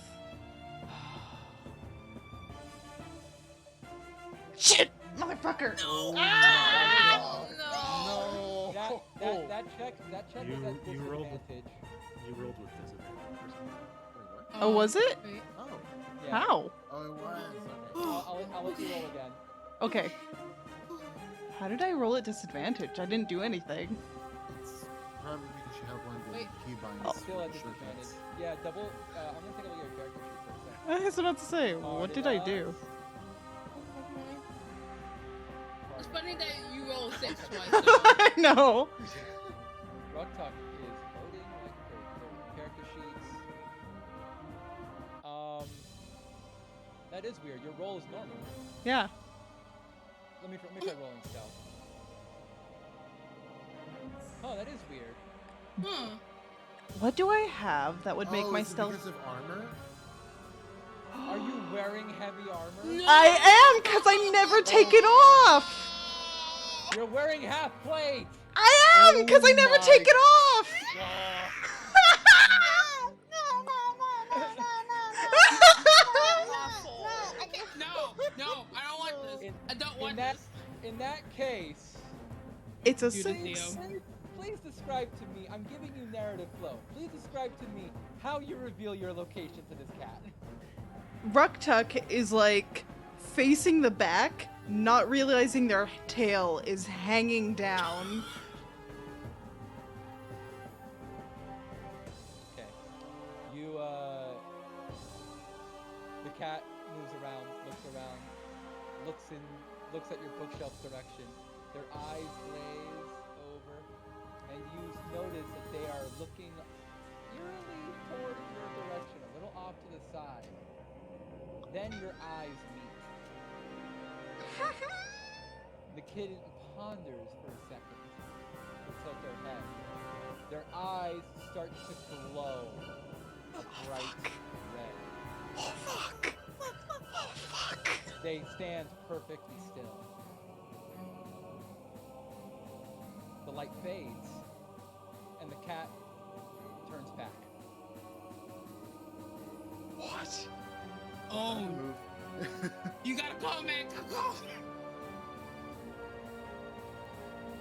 Shit! Motherfucker! No. Ah! No. No. That check is at You rolled with- disadvantage. You rolled with disadvantage or something. Wait, what? Oh, was it? Wait. Oh. Yeah. How? Oh, it was. Okay. I'll let you roll again. Okay. How did I roll at disadvantage? I didn't do anything. It's probably because you have one of the Wait. keybinds. Oh. Still at for disadvantage. shortcuts. Yeah, double. I'm gonna take a look at your character sheet for a second. I was about to say, what did I do? It's funny funny that you roll 6 twice. I know. Rugtuck is loading like their character sheets. That is weird. Your roll is normal. Yeah. Let me try rolling stealth. Oh, that is weird. Huh. What do I have that would make my is it stealth? because of armor? Are you wearing heavy armor? No. I am, because I never take it off. You're wearing half plate. I am, because I Oh never my take it off. No, I don't want this. I don't want this. In that case, It's a Do the six. deal. please describe to me. I'm giving you narrative flow. Please describe to me how you reveal your location to this cat. Ruktuk is like facing the back, not realizing their tail is hanging down. Okay. The cat moves around, looks at your bookshelf direction. Their eyes glaze over, and you notice that they are looking eerily towards your direction, a little off to the side. Then your eyes meet. The kitten ponders for a second. They tilt their head. Their eyes start to glow bright red. Oh fuck! Oh fuck! They stand perfectly still. The light fades, and the cat turns back. What? Oh, Move. you gotta go, man. Go.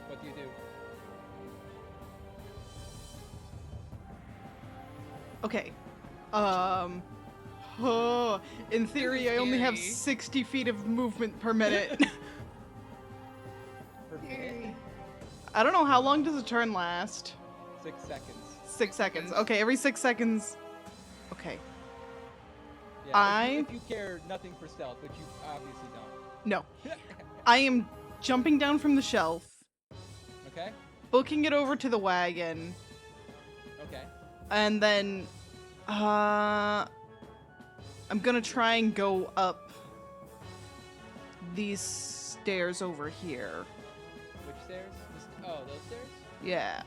What do you do? Okay. Oh, in theory, I only have scary. 60 feet of movement per minute. Per minute? I don't know, how long does a turn last? 6 seconds. 6 seconds. Okay, every 6 seconds. Okay. Yeah, if you care nothing for stealth, which you obviously don't. No. I am jumping down from the shelf, Okay? booking it over to the wagon, Okay. and then, I'm gonna try and go up these stairs over here. Which stairs? Oh, those stairs? Yeah.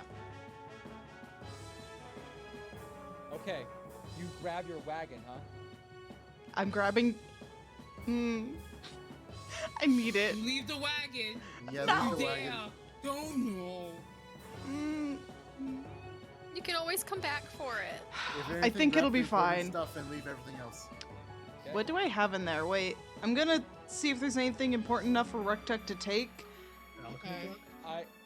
Okay. You grab your wagon, huh? I'm grabbing. I need it. Leave the wagon. Yeah, No. leave the wagon. Damn. Don't know. Mm, You can always come back for it. If I anything, think grab it'll be the important fine. Stuff and leave everything else. Okay. What do I have in there? Wait, I'm gonna see if there's anything important enough for Ruktuk to take. Alchemy Okay. book?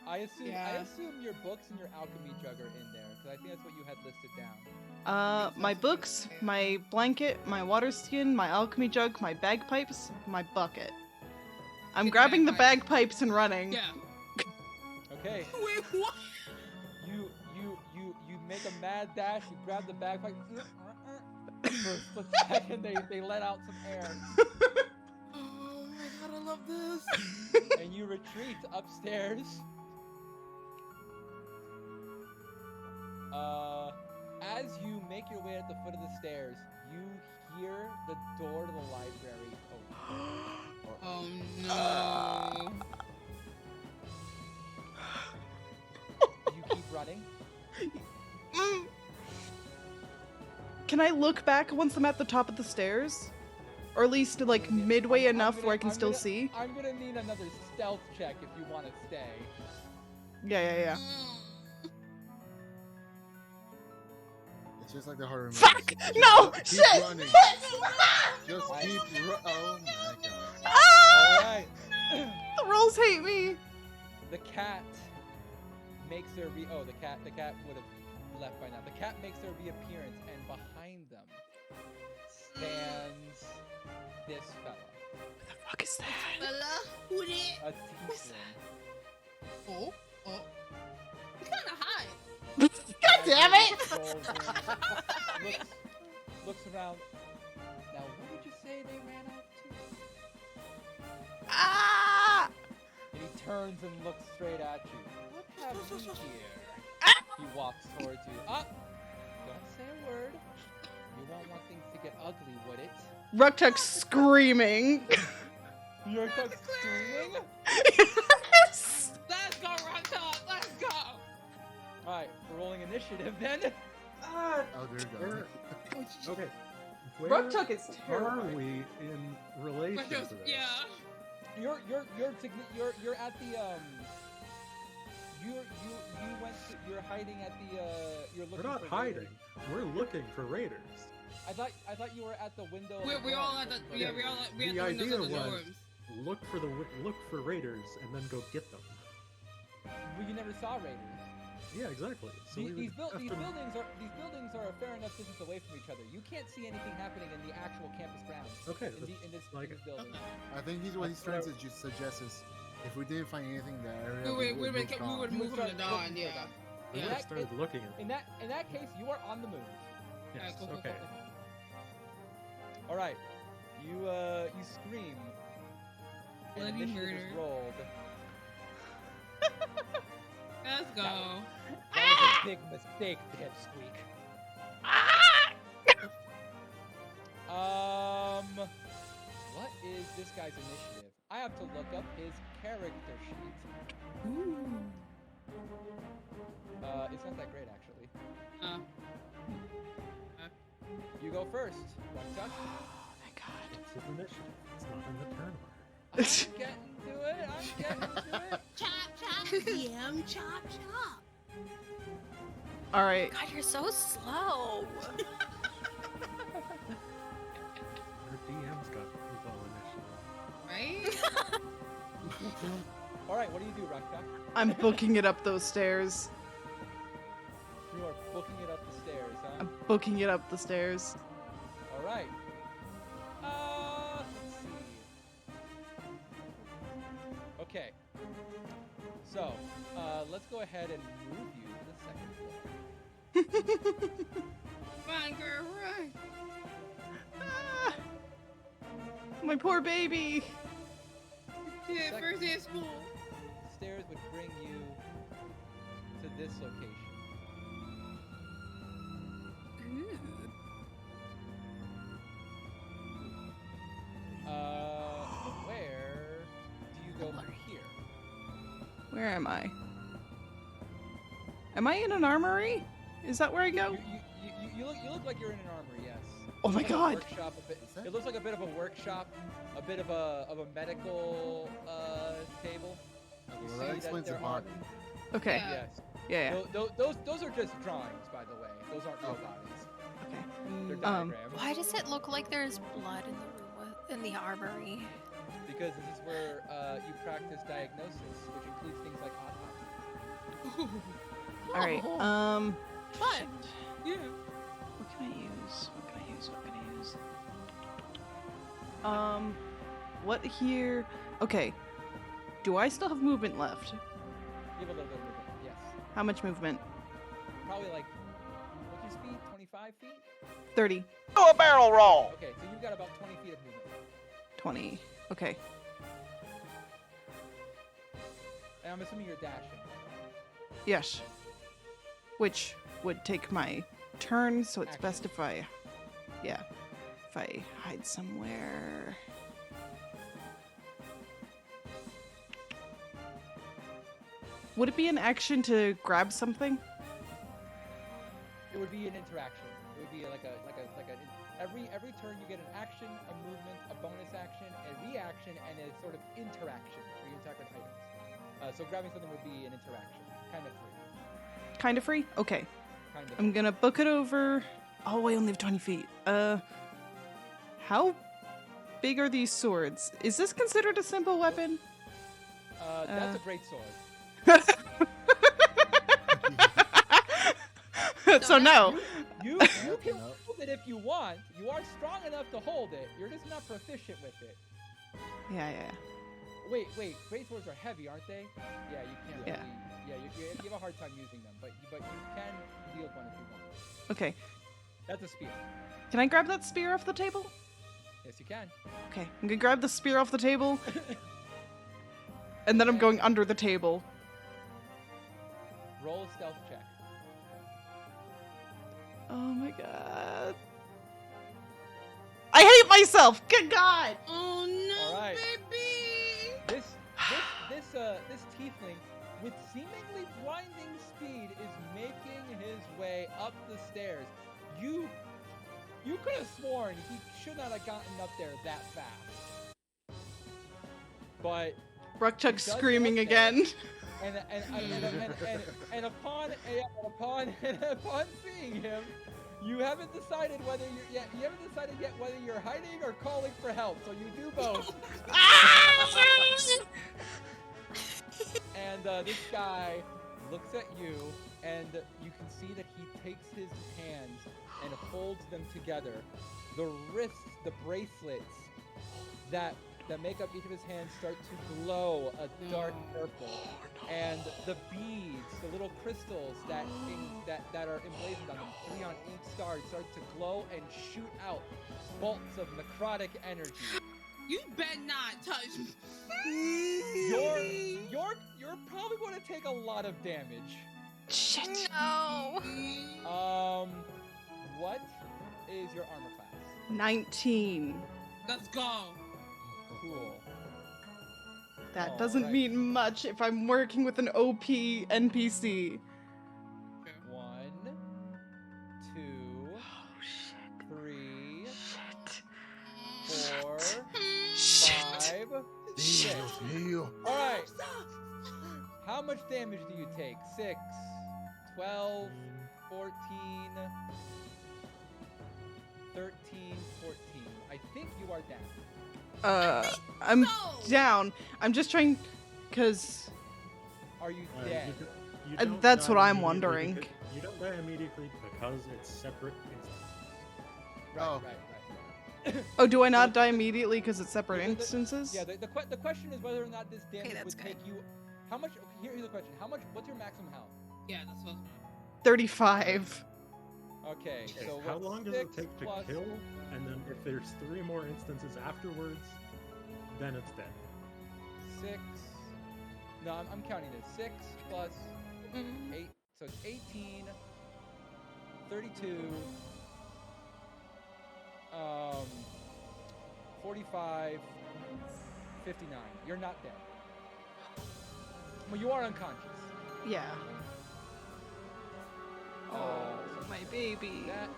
I assume Yeah. your books and your alchemy jug are in there, because I think that's what you had listed down. My books, my blanket, my water skin, my alchemy jug, my bagpipes, my bucket. I'm Get the grabbing the bagpipes. bagpipes and running. Yeah. Okay. Wait, what? You make a mad dash, you grab the bagpipe. For a split second, they let out some air, Oh my god, I love this. and you retreat upstairs. As you make your way at the foot of the stairs, you hear the door to the library open. Oh no. You keep running. Mm. Can I look back once I'm at the top of the stairs? Or at least like I'm- midway I'm enough gonna- where I can I'm still gonna- see? I'm gonna need another stealth check if you want to stay. Yeah. It's just like the horror movies. Fuck! Just No! keep Shit! running. Just I- keep oh my god. Ah! Alright. The rolls hate me! The cat makes their the cat would have left by now. The cat makes their reappearance, and behind them stands this fella, What the fuck is that? Bella, who did? a tiefling. Oh. He's kinda high. God damn it! Looks around. Now, what did you say they ran out to? Ah! And he turns turns and looks straight at you. What have you here? He walks towards you. Don't say a word. You won't want things to get ugly, would it? Ruktuk's screaming. You're screaming? Yes! Let's go, Rocktalk. Let's go. Alright, we're rolling initiative then. Ah, Oh, dear where- God. okay. Where Ruktuk is are terrifying. we in relation to this? Yeah. You're at the you're hiding at the you're looking We're not for hiding. raiders. We're looking for raiders. I thought you were at the window. of We're the all ground at the looking for we're all raiders. we at The the windows idea of the was dorms. look for raiders and then go get them. Well, you never saw raiders. Yeah, exactly. So we These would have to- buildings are a fair enough distance away from each other. You can't see anything happening in the actual campus grounds. Okay, In this like- building. I think what he's trying to just suggest is if we didn't find anything in the area, We would move move on. from the start dawn. looking Yeah. for them. we Yeah. would have started looking at In them. that case, you are on the move. Yes, cool, cool, okay. All right, you scream. And Bloody initiative is murder. rolled. Let's go. That was a big mistake, Pipsqueak. What is this guy's initiative? I have to look up his character sheet. Ooh. It's not that great actually. Uh, You go first. Ruktuk. Oh my god. It's an initiative. It's not in the turn order. I'm getting to it. I'm getting to it. chop chop. DM chop chop. Alright. God, you're so slow. Our DM's got low initiative. Right? All right, what do you do, Ruktuk? I'm booking it up those stairs. You are booking it up the stairs, huh? I'm booking it up the stairs. All right. Let's see. Okay. So, let's go ahead and move you to the second floor. Run, girl, run. Ah, my poor baby. Yeah, first day of school. Stairs would bring you to this location. Where do you go from here? Where am I? Am I in an armory? Is that where I go? You look like you're in an armory, yes. Oh my Like a god. workshop, a bit, Is that- it looks like a bit of a workshop, a bit of a medical table. Okay, You well, see that explains the there are- body. Okay. Yeah. Yes. Yeah. Those are just drawings, by the way. Those aren't real Okay. bodies. Okay. They're Um, diagrams. Why does it look like there's blood in the room in the armory? Because this is where you practice diagnosis, which includes things like autopsies. All right. Fun. Yeah. What can I use? What can I use? What can I use? What here? Okay. Do I still have movement left? You have a little bit of movement, yes. How much movement? Probably like, what's your speed? 25 feet? 30. Okay, so you've got about 20 feet of movement. 20. Okay. And I'm assuming you're dashing. Yes. Which would take my turn, so it's Action. best if I... Yeah. If I hide somewhere... Would it be an action to grab something? It would be an interaction. It would be like a every turn you get an action, a movement, a bonus action, a reaction, and a sort of interaction where you interact with items. So grabbing something would be an interaction, kind of free, Kind of free? Okay. kind of. I'm gonna book it over... Oh, I only have 20 feet. How big are these swords? Is this considered a simple weapon? That's a great sword. So no. You Yeah, can no. hold it if you want. You are strong enough to hold it. You're just not proficient with it. Yeah. Wait. Great swords are heavy, aren't they? Yeah, you can't. Yeah. Really, yeah, you have a hard time using them, but you can wield one if you want. Okay. That's a spear. Can I grab that spear off the table? Yes, you can. Okay. I'm gonna grab the spear off the table. And then I'm going under the table. Roll a stealth check. Oh my god. I hate myself! Good god! Oh no, All right. baby! This tiefling, with seemingly blinding speed, is making his way up the stairs. You could have sworn he should not have gotten up there that fast. But Ruckchuck's He does screaming get up there. again. and upon seeing him, you haven't decided whether you're hiding or calling for help. So you do both. And this guy looks at you, and you can see that he takes his hands and holds them together. The wrists, the bracelets that make up each of his hands start to glow a dark purple, and the beads, the little crystals that are emblazoned on them, 3 on each star, start to glow and shoot out bolts of necrotic energy. You better not touch me. You're probably going to take a lot of damage. Shit. No. What is your armor class? 19. Let's go. Cool. That doesn't Alright. mean much if I'm working with an OP NPC. 1, 2, Oh shit. 3, Shit. 4, Shit. 5, 6. Alright. How much damage do you take? 6, 12, 14, 13, 14. I think you are down. I'm No. down. I'm just trying, cause Are you Uh, dead? you Uh, don't that's die what I'm immediately wondering. because- You don't die immediately because it's separate instances. Right, Oh. right. oh, do I not die immediately because it's separate The- the- instances? Yeah, the question is whether or not this damage that's would good. take you. How much? Here's the question. What's your maximum health? Yeah, that's what. 35. Okay, Okay, so how what's long does it 6 take to plus kill? And then if there's 3 more instances afterwards, then it's dead. 6? No, I'm counting this. 6 plus Mm. 8, so it's 18, 32, 45, 59. You're not dead. Well, you are unconscious. Yeah. Uh, Oh, my baby. That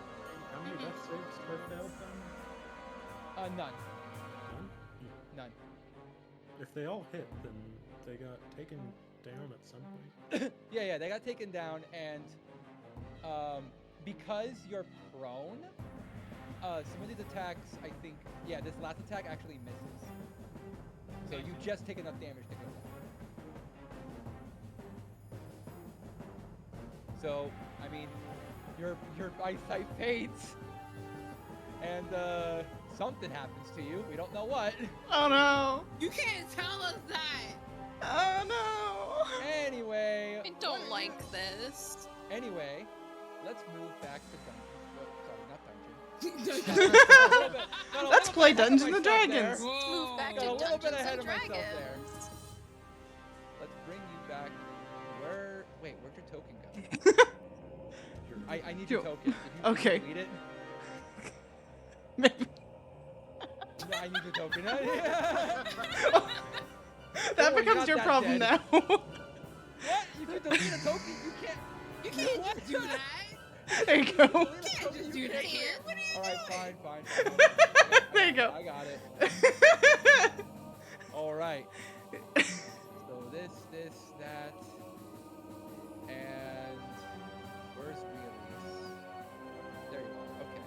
How many death saves are failed then? none, None? none. If they all hit, then they got taken down at some point. Yeah, they got taken down, and because you're prone, some of these attacks, I think, yeah, this last attack actually misses. So you just take enough damage to go down. So, I mean, your eyesight fades, and something happens to you. We don't know what. Oh no. You can't tell us that. Oh no. Anyway. I don't like this. Anyway, let's move back to dungeon. Sorry, not dungeon. Let's play Got a Dungeons little and bit ahead of Dragons. myself there. Move back Got to a little bit Dungeons ahead and of myself there. Dragons. Let's bring you back. Wait, where'd your token go? I need your token. If you Okay. delete it. Maybe. No, I need your token. That worry, becomes not your that problem dead. now. What? If you delete a token, you can't. You can't What? just do that. There you go. Delete a You token, can't just do you that can't. here. What are you All right, doing? fine. There you go. I got it. All right. So this, that, and where's Wheelies? There you are. Okay.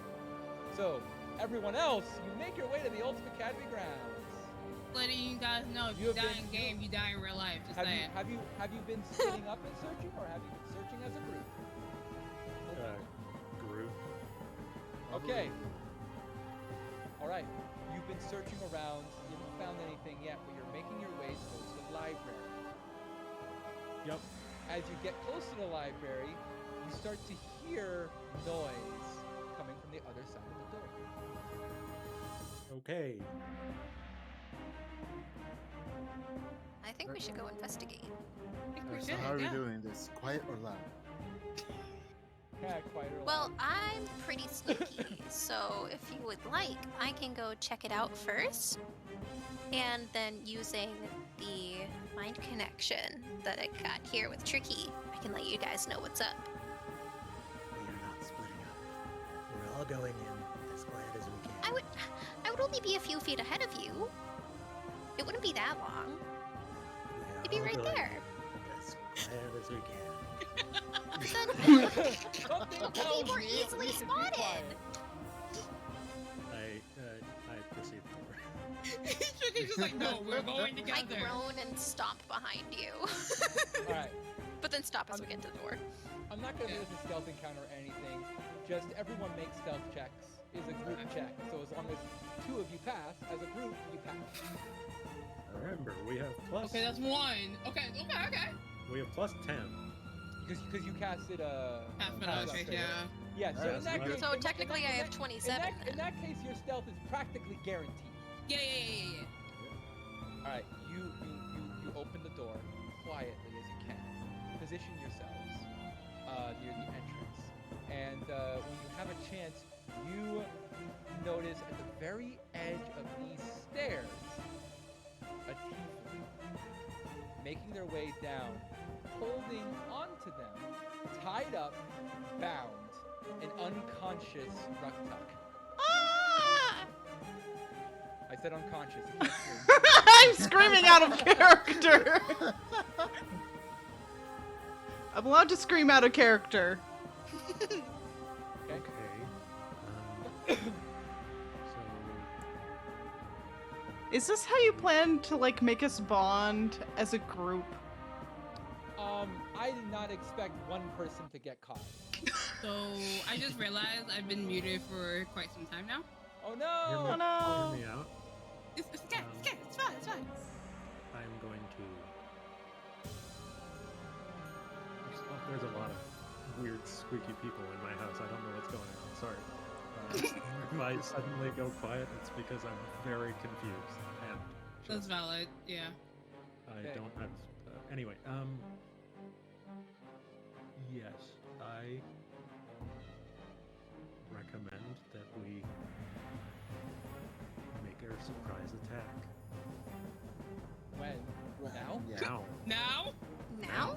So everyone else, you make your way to the Ultimacademy grounds. Letting you guys know if You you have die been- in game, you die in real life. Just Have you saying. have you been sitting up and searching, or have you been searching as a group? Group. Okay. All right. You've been searching around. You haven't found anything yet, but you're making your way towards the library. Yep. As you get close to the library, you start to hear noise coming from the other side of the door. Okay. I think we should go investigate. I think we So should. how are we Yeah. doing this? Quiet or loud? Yeah, quite a Well, lot. I'm pretty sneaky, so if you would like, I can go check it out first. And then using the mind connection that I got here with Tricky, I can let you guys know what's up. We are not splitting up. We're all going in as quiet as we can. I would only be a few feet ahead of you. It wouldn't be that long. We are You'd be all right going there. in as quiet as we can. But then Something we'll tells be more me easily we should be spotted. quiet. I proceed forward. Tricky's just like, no, we're going I together. groan and stomp behind you. All right. But then stop as we get to the door. I'm not gonna do this a stealth encounter or anything. Just everyone makes stealth checks. Is a group check. So as long as two of you pass, as a group, you pass. Remember, we have plus. Okay, that's one. Okay. We have plus 10. Because you casted Half an pass okay, upgrade. yeah. Yeah. So in that Nice. case, So in that- technically in I have that- 27 In that case, your stealth is practically guaranteed. Yeah. All right. You open the door quietly as you can. Position yourselves near the entrance, and when you have a chance, you notice at the very edge of these stairs a tiefling making their way down, holding onto them, tied up, bound, an unconscious Ruktuk. Ah! I said unconscious. You can't scream. I'm screaming out of character. I'm allowed to scream out of character. Okay. So Is this how you plan to like make us bond as a group? I did not expect one person to get caught. So I just realized I've been muted for quite some time now. Oh hear me, no! Oh, no. hear me out. It's okay. It's fine. I'm going to. There's a lot of weird, squeaky people in my house. I don't know what's going on. Sorry. If I suddenly go quiet, it's because I'm very confused and That's just, valid. Yeah. I Okay. don't have. Anyway, yes, I recommend that we make our surprise attack When? Now? Yeah. now. Now. Now?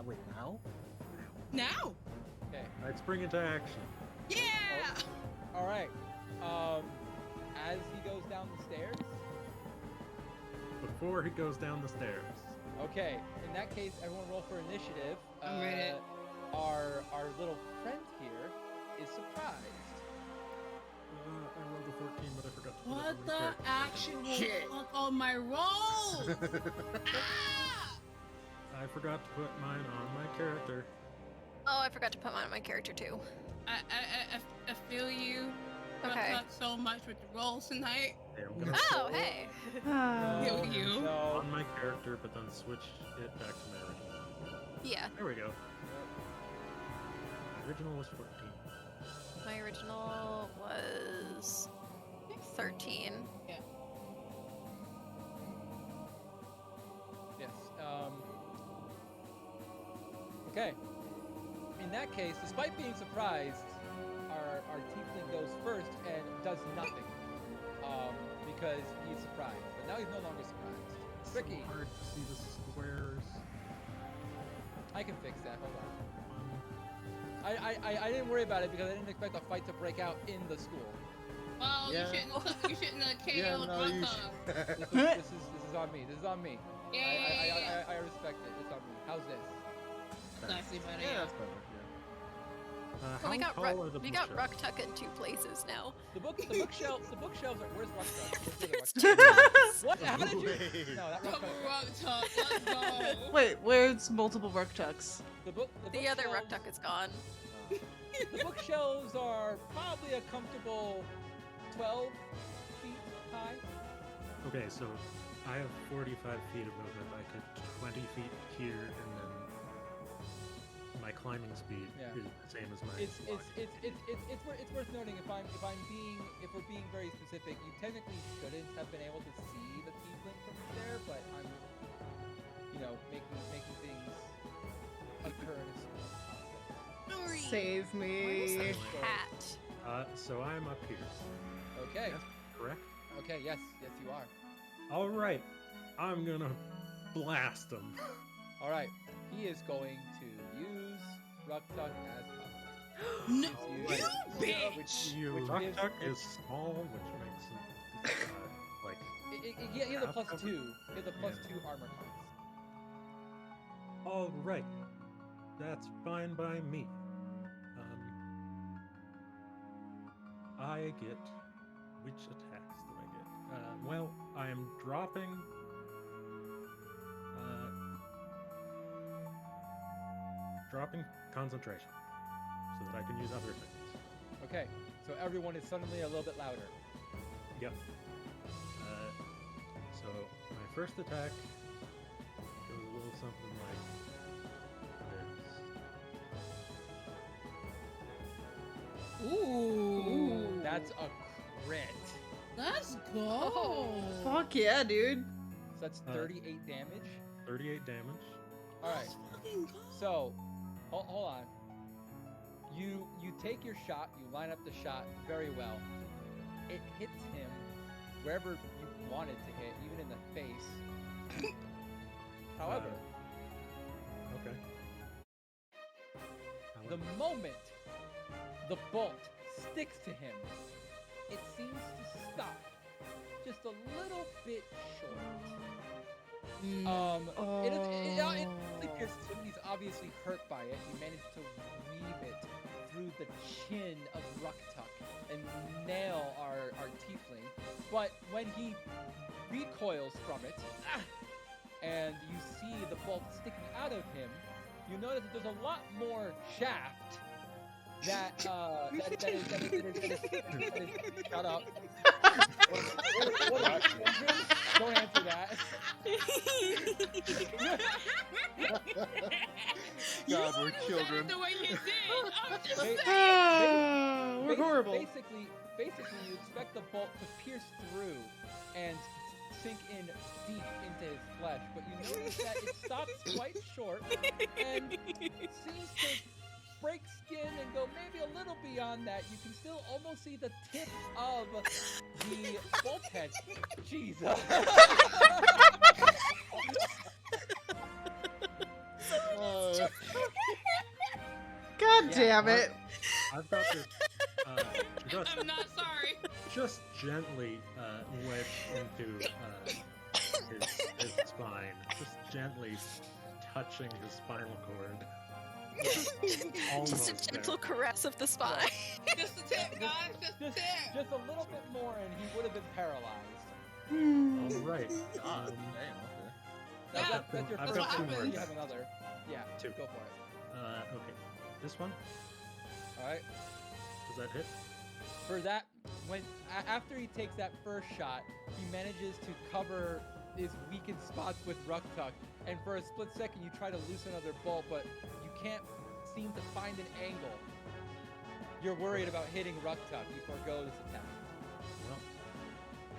Wait, now? Now. Okay. Let's bring it to action. Yeah. All right. As he goes down the stairs. Before he goes down the stairs. Okay. In that case, everyone roll for initiative. I'm ready. Our little friend here is surprised. I rolled a 14, but I forgot to put it What on my the character. actual Shit. fuck on my roll? Ah! I forgot to put mine on my character. Oh, I forgot to put mine on my character too. I feel you. Okay. Not so much with the rolls tonight. Okay, I'm gonna Oh, roll hey. Yo, you. No. on my character, but then switch it back to my original. Yeah, There we go. Original was 14. my original was 13. Yeah. Yes. Okay. In that case, despite being surprised, our tiefling goes first and does nothing. Because he's surprised. But now he's no longer surprised. Tricky. So hard to see the squares. I can fix that. Hold on. I didn't worry about it because I didn't expect a fight to break out in the school. Well, Yeah. you shouldn't have KO'd Yeah, no, you Ruktuk. This is on me. This is on me. Yeah. I respect it. It's on me. How's this? Slightly better. Yeah, Yeah. that's better. Well, we How got tall are the we got bookshelves? Ruktuk in 2 places now. The bookshelves are. Where's Ruktuk? There's Ruktuk? 2 books. What? How did you? Wait. No, that Come Ruktuk. on, Ruktuk, let's go. Wait, where's multiple Ruktuks? The other bookshelves- Ruktuk is gone. The bookshelves are probably a comfortable 12 feet high. Okay, so I have 45 feet of movement. I could 20 feet here, and then my climbing speed Yeah. is the same as my It's walking. it's worth noting if we're being very specific, you technically shouldn't have been able to see the tiefling from there, but making things occur in a smooth process. Save Where's me. the cat? So I'm up here, Okay. correct? Okay. Yes, you are. All right, I'm gonna blast him. All right. He is going to use Ruktuk as cover. No, Which you gives- bitch! You which gives- Ruktuk is small, which makes him like. He has a half +2. cover? He has a +2 armor class. All right, that's fine by me. I get which attacks do I get? Well, I am dropping. Dropping concentration so that I can use other things. Okay. So everyone is suddenly a little bit louder. Yep. So my first attack goes a little something like this. Ooh, That's a crit. let's go. Fuck yeah, dude. So that's 38 damage. 38 damage. All right. Let's fucking go. So, hold on. You take your shot. You line up the shot very well. It hits him wherever you want it to hit, even in the face. However, Okay. the moment the bolt sticks to him, it seems to stop just a little bit short. It pierces him. He's obviously hurt by it. He managed to weave it through the chin of Ruktuk and nail our tiefling. But when he recoils from it, and you see the bolt sticking out of him, you notice that there's a lot more shaft that is shut up. What don't answer that. God, we're children. The way you did. I'm just Ba- saying. We're horrible. Basically, you expect the bolt to pierce through and sink in deep into his flesh, but you notice that it stops quite short and seems to break skin and go maybe a little beyond that. You can still almost see the tip of the bolt head. Jesus. God Yeah, damn it. I've got this. Just, I'm not sorry. just gently wedged into his spine. Just gently touching his spinal cord. Almost Just a gentle there. caress of the spine. Just a tip, guys. Just a Just, tip. just a little bit more and he would have been paralyzed. All right. God, damn, Yeah, That's your I've first got two one. happens. You have another. Yeah, Two. go for it. Okay. This one, All right. does that hit? For that, after he takes that first shot, he manages to cover his weakened spots with Ruktuk, and for a split second you try to loose another bolt, but you can't seem to find an angle. You're worried about hitting Ruktuk. You forego this attack. Well,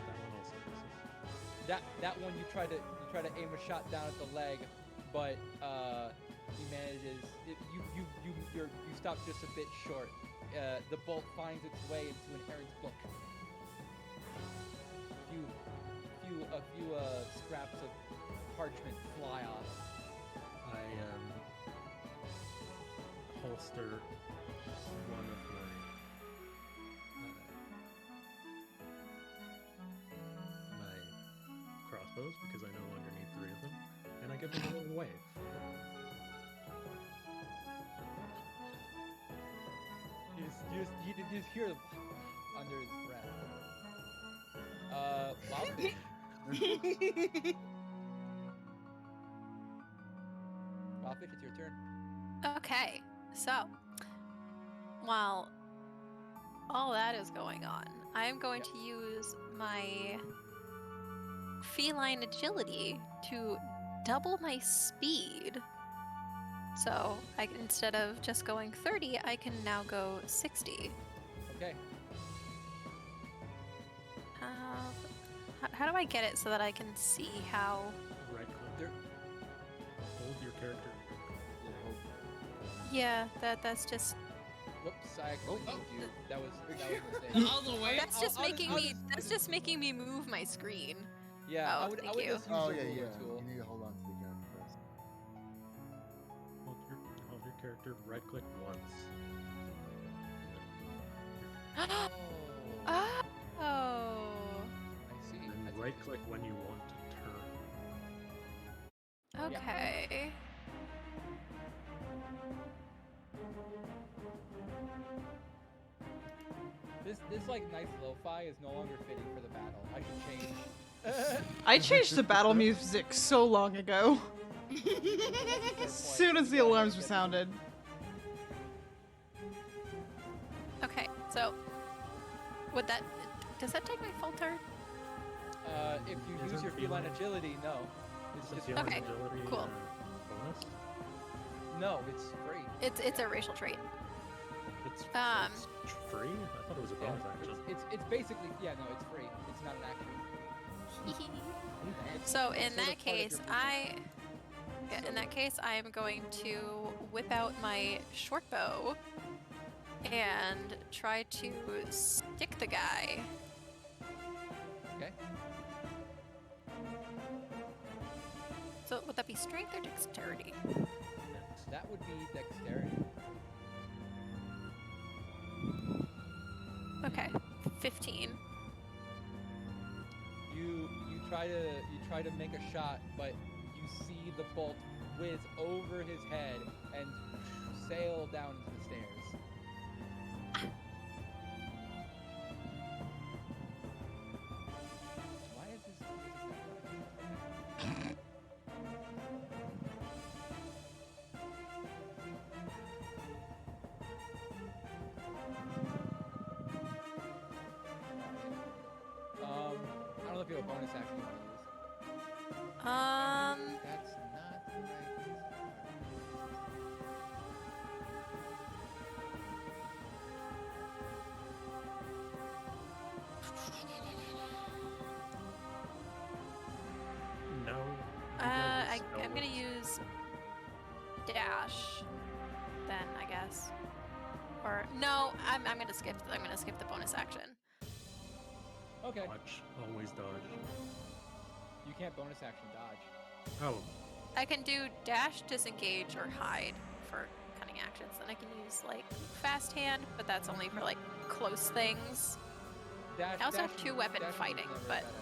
that one also misses. That one you try to aim a shot down at the leg, but he manages. You stop just a bit short. The bolt finds its way into an errant book. A few scraps of parchment fly off. I holster one of my crossbows because I no longer need 3 of them, and I give them a little wave. You just hear under his breath. Wildfish. Wildfish, it's your turn. Okay, so while all that is going on, I am going to use my feline agility to double my speed. So instead of just going 30, I can now go 60. Okay. How do I get it so that I can see how? Right click. There, Yeah, that's just Whoops, I accidentally moved you. That was a mistake. The other way. that's just I'll making I'll me that's just making me move my screen. Yeah, Oh, I would thank just you. use Oh the yeah, ruler yeah. tool. You need to hold on to the character first. Hold your character, right click once. Oh, Oh. I see. And That's right interesting. click when you want to turn. Okay. This like nice lo-fi is no longer fitting for the battle. I should change. I changed the battle music so long ago. As soon as the alarms were sounded. Okay. So, does that take my full turn? If you use Isn't your feline feline- agility, no. It's Isn't just feline Okay, agility cool. bonus? no. It's free. It's a racial trait. It's free? I thought it was a Yeah, bonus action. it's basically no. It's free. It's not an action. It's- So it's in sort of that part of case, your in that case, I am going to whip out my short bow and try to stick the guy. Okay. So would that be strength or dexterity? That would be dexterity. Okay, 15. You try to make a shot, but you see the bolt whiz over his head and sail down to the stairs. Why is this? I don't know if you have a bonus action you want to use. That's not the right No. I'm gonna use dash. Then I guess. Or no, I'm gonna skip. I'm gonna skip the bonus action. Okay. Dodge. Always dodge. You can't bonus action dodge. Oh, I can do dash, disengage, or hide for cunning actions. Then I can use like fast hand, but that's only for like close things. Dash, I also have dashing- 2-weapon dashing is fighting, never a but- bad idea.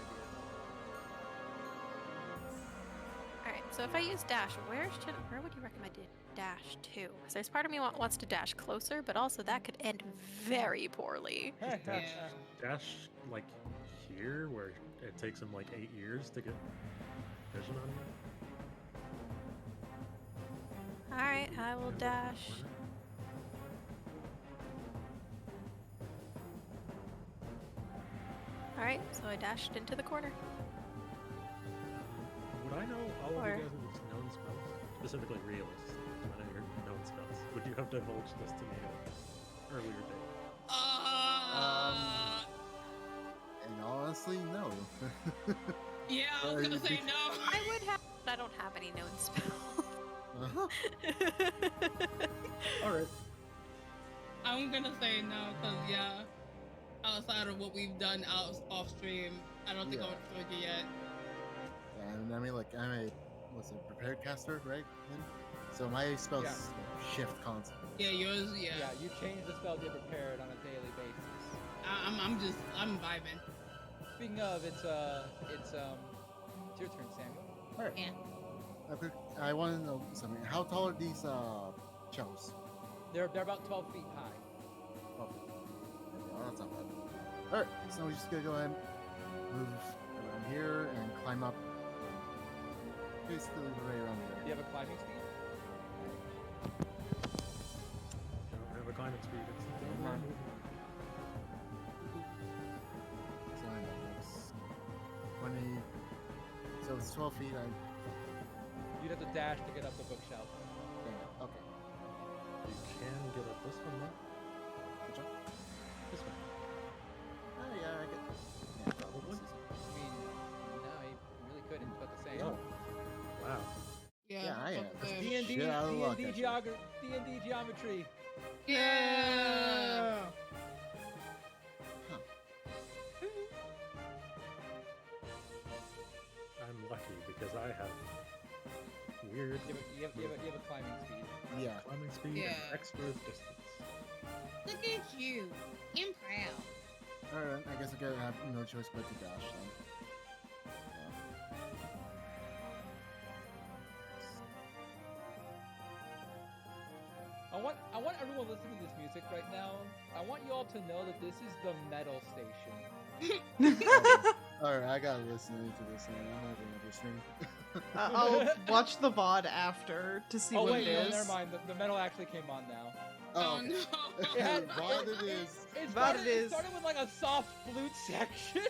Alright, so if I use dash, where would you recommend I dash to? Because there's part of me wants to dash closer, but also that could end very poorly. dash like here, where it takes him like 8 years to get vision on you. Alright, I will And dash. corner. Alright, so I dashed into the corner. Would I know all Or- of you guys' known spells? Specifically realists. I know your known spells. Would you have divulged this to me at an earlier date? And honestly, no. Yeah, I was gonna say no. I would have, but I don't have any known spells. Uh-huh. Alright. I'm gonna say no, cause yeah, outside of what we've done off stream, I don't think I Yeah. would have told you yet. And I mean, like, I'm a prepared caster, right? Then? So my spells shift constantly. Yeah, yours. Yeah, Yeah, you change the spell get prepared on a daily basis. I'm vibing. Speaking of, it's your turn, Samuel. All right. Yeah. I want to know something. How tall are these shells? They're about 12 feet high. Oh, that's not bad. All right, so we're just gonna go ahead, and move around here, and climb up. Basically, right around Do there. you have a climbing speed? You don't have a climbing speed. It's the Never mind. So I know it's 20. So it's 12 feet. You'd have to dash to get up the bookshelf. Damn. Okay. You can get up this one, though. Which one? This one. Oh yeah, I get. Yeah, probably. I mean, no, you really couldn't, but the same. Oh. Wow. Yeah, I am. fuck with them. D&D, Shit out of luck, actually. D&D geometry. Yeah. I'm lucky because I have weird You have a climbing speed. Yeah. climbing speed Yeah. and extra distance. Look at you. I'm proud. Alright, I guess I gotta have no choice but to dash then. I want everyone listening to this music right now. I want you all to know that this is the metal station. Alright, I gotta listen to this thing. I'm not gonna listen. I'll watch the VOD after to see Oh what wait, it no, is. never mind. The metal actually came on now. Oh, okay. no. It had- What it is. It What started, it is. it started with like a soft flute section.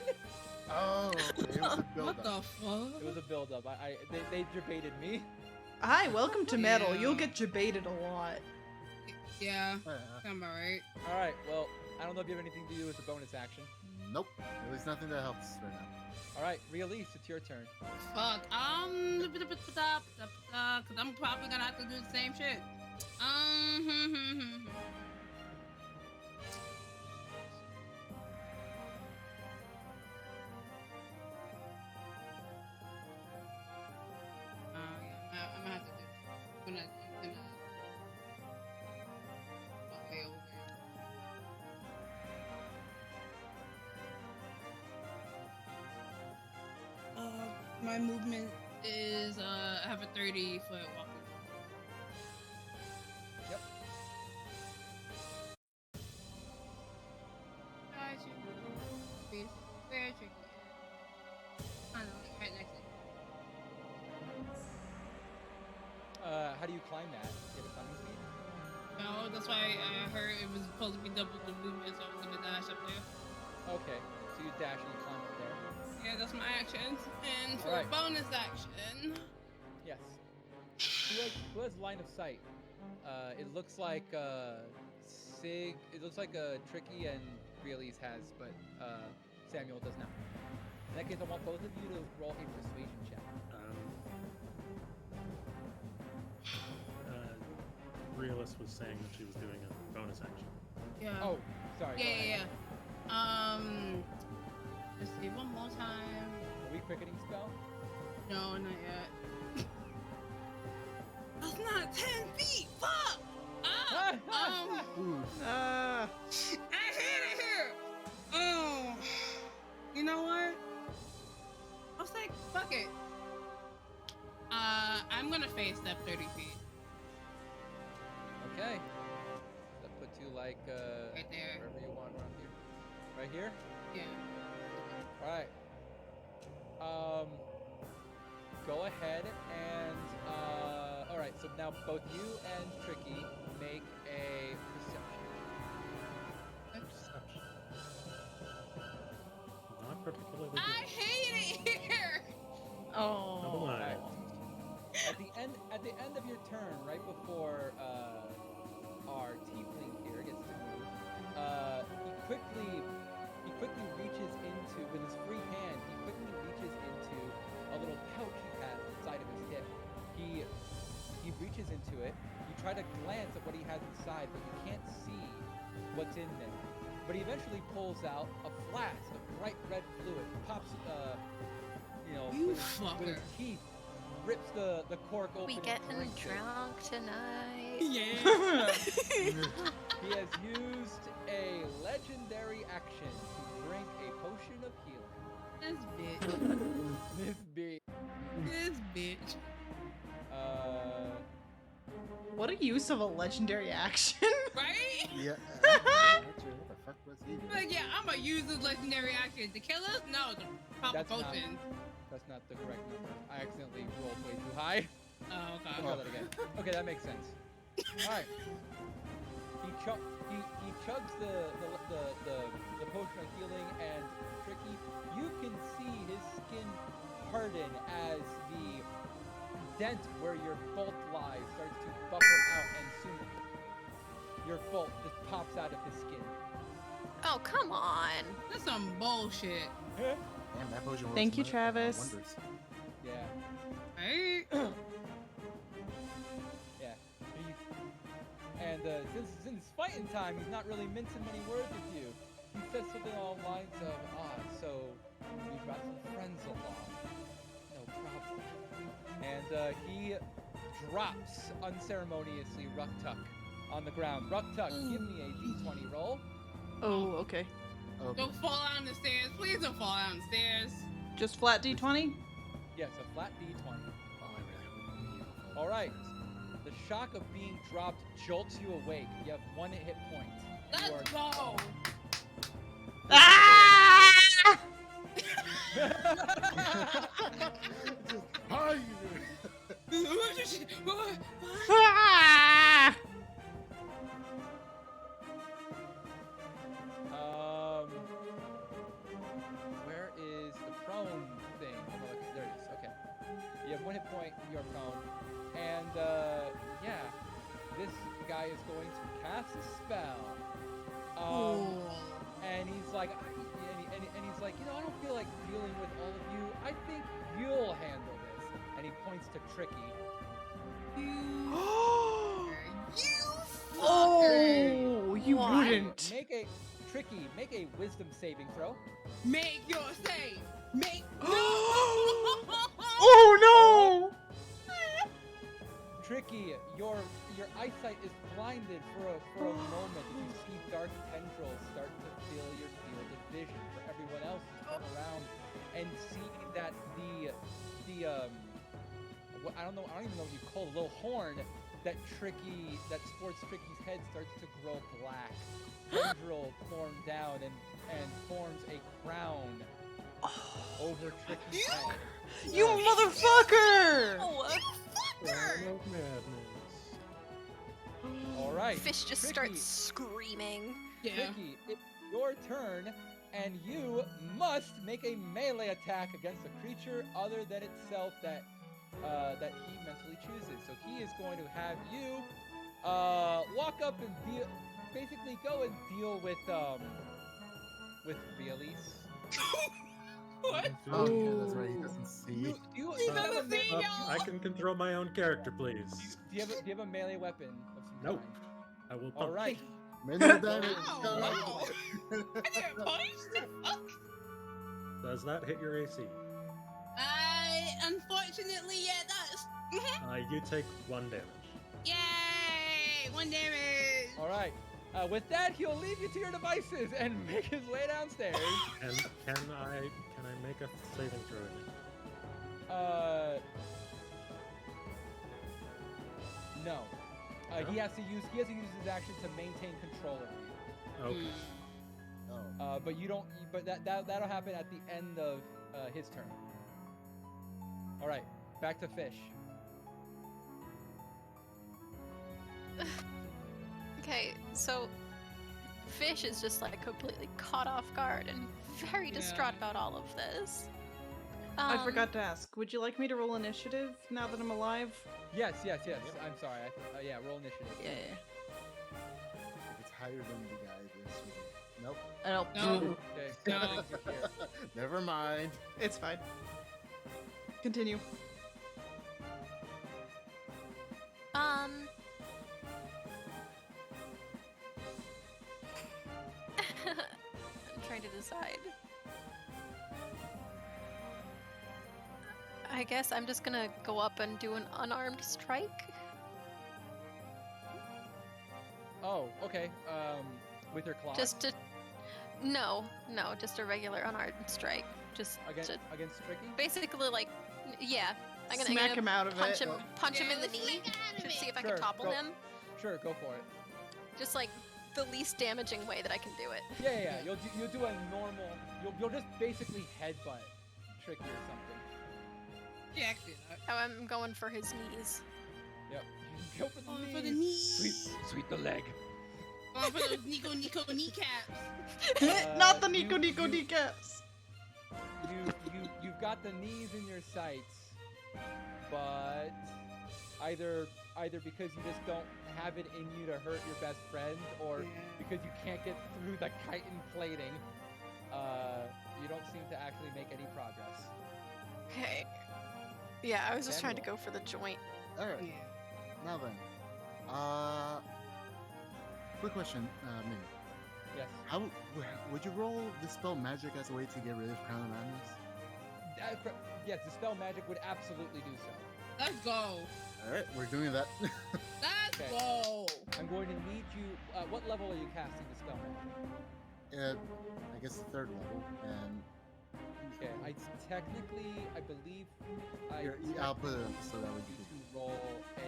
Oh, okay. It was a build What up. the fuck? It was a build up. They debated me. Hi, welcome to metal. Yeah. You'll get debated a lot. Yeah, Uh, I'm alright. All right. Well, I don't know if you have anything to do with the bonus action. nope. At least nothing that helps right now. All right, Release, it's your turn. Fuck. Cause I'm probably gonna have to do the same shit. Yeah, I'm gonna have to do. I'm gonna. Way over. My movement is I have a 30-foot walking. Yep. Where tricky? I don't know, like right next to it. How do you climb that? Do you have a climbing speed? No, that's why I heard it was supposed to be double the movement, so I was gonna dash up there. Okay, so you dash and you climb up there. Yeah, that's my action. And for Alright. bonus action, Yes. Who has line of sight? It looks like Sig. It looks like Tricky and Release has, but Samuel does not. In that case, I want both of you to roll a persuasion check. Realist was saying that she was doing a bonus action. yeah. Oh, sorry. go ahead. yeah. Let's see, one more time. Are we cricketing spell? No, not yet. That's not 10 feet. Fuck. Ooh. Ah, I hate it here. Oh, you know what? I'll say fuck it. I'm gonna face step 30 feet Okay. That puts you like right there. wherever you want around here. Right here. Yeah. All right. Go ahead and all right. So now both you and Tricky make a perception. Perception. Not particularly good. I hate it here. Double oh. nine. At the end of your turn, right before our tiefling here gets to move, he quickly reaches into, with his free hand, he quickly reaches into a little pouch he has inside of his hip. He reaches into it. You try to glance at what he has inside, but you can't see what's in there. But he eventually pulls out a flask of bright red fluid, pops, You with fucker. his teeth, rips the cork open. We and getting drinks it. drunk tonight. Yeah. He has used a legendary action to drink a potion of healing. This bitch. This big. This bitch. What a use of a legendary action. Right? Yeah. Actually, what the fuck was he doing? Like, yeah, I'm gonna use this legendary action to kill us? No, to pop a That's not- potion. That's not the correct number. I accidentally rolled way too high. Oh, Let's okay. try that again. Okay, that makes sense. All right. He chugs the potion of healing, and Tricky, you can see his skin harden as the dent where your bolt lies starts to buffer out, and soon your bolt just pops out of his skin. Oh, come on. That's some bullshit. Damn, that potion works Thank you, my- Travis. wonders. Yeah. Right? since fighting time, he's not really mincing many words with you. He says something along the lines of, so we brought some friends along. No problem. And he drops unceremoniously Ruktuk on the ground. Ruktuk, give me a d20 roll. Oh, okay. Okay. Don't fall down the stairs. Please don't fall down the stairs. Just flat D20? Yes, a flat d20. Oh, I really hope you don't fall All right. downstairs. The shock of being dropped jolts you awake. You have 1 hit point. Let's You are- go. Ah! Just, hi! Ah! Where is the prone thing? Oh, no, okay, there it is. Okay. You have 1 hit point. You're prone. And, yeah. This guy is going to cast a spell. And he's like, and he's like, I don't feel like dealing with all of you. I think you'll handle this. And he points to Tricky. Oh, you Why? wouldn't. Make a wisdom saving throw. Make your save. Make. Oh no! Tricky, your eyesight is blinded for a moment. You see dark tendrils start to fill your field of vision. For everyone else, you turn around and see that I don't even know what you call it, a little horn that sports Tricky's head starts to grow black. Tendril form down and forms a crown over Tricky's head. You motherfucker! Oh, Crown of madness. All right. Fish just Tricky, starts screaming. Yeah. Tricky, it's your turn, and you must make a melee attack against a creature other than itself that he mentally chooses. So he is going to have you walk up and basically go and deal with Realis. What? Oh, yeah, that's right. He doesn't see. Do you He have a doesn't me- see do y'all. I can control my own character, please. you have a melee weapon of some Nope. kind? I will punch. All right. Minimal damage. Wow, Go. wow. I get punched? Fuck. Does that hit your AC? Unfortunately, yeah, it does. You take 1 damage. Yay! 1 damage. All right. With that, he'll leave you to your devices and make his way downstairs. And can I make a saving throw in it? No. No? He has to use his action to maintain control of you. Okay. Oh. But you don't. But that'll happen at the end of his turn. All right. Back to Fish. Okay, so Fish is just like completely caught off guard and very distraught about all of this. I forgot to ask. Would you like me to roll initiative now that I'm alive? Yes. I'm sorry. Yeah. Roll initiative. Yeah. It's higher than the guy. Nope. Nope. No. Okay. No. things are here. Never mind. It's fine. Continue. I'm trying to decide. I guess I'm just gonna go up and do an unarmed strike. Oh. Okay. With your claw. Just to. No, just a regular unarmed strike. Just against to Tricky. basically like, yeah. I'm gonna Smack him out of punch it. punch him Yeah, in the let's knee Smack out to of see it. if I Sure, can topple go. him. Sure. Go for it. Just like the least damaging way that I can do it. Yeah. You'll do a normal. You'll just basically headbutt Tricky or something. Yeah, actually, I'm going for his knees. Yep. Go for the going knee. for the knees. Sweet the leg. Going for those Nico kneecaps. Not the you- Nico you- kneecaps. You've got the knees in your sights, but either because you just don't have it in you to hurt your best friend, or Yeah. because you can't get through the chitin plating, you don't seem to actually make any progress. Okay. Yeah, I was just trying to Samuel. go for the joint. All right. Yeah. Now then. quick question, Min. Yes. How would you roll Dispel Magic as a way to get rid of Crown of Madness? Yes, Dispel Magic would absolutely do so. Let's go. Alright, we're doing that. Let's Okay. go. I'm going to need you. What level are you casting Dispel Magic? I guess the 3rd level, and Okay, I believe I'll put it up so that we you can. to roll a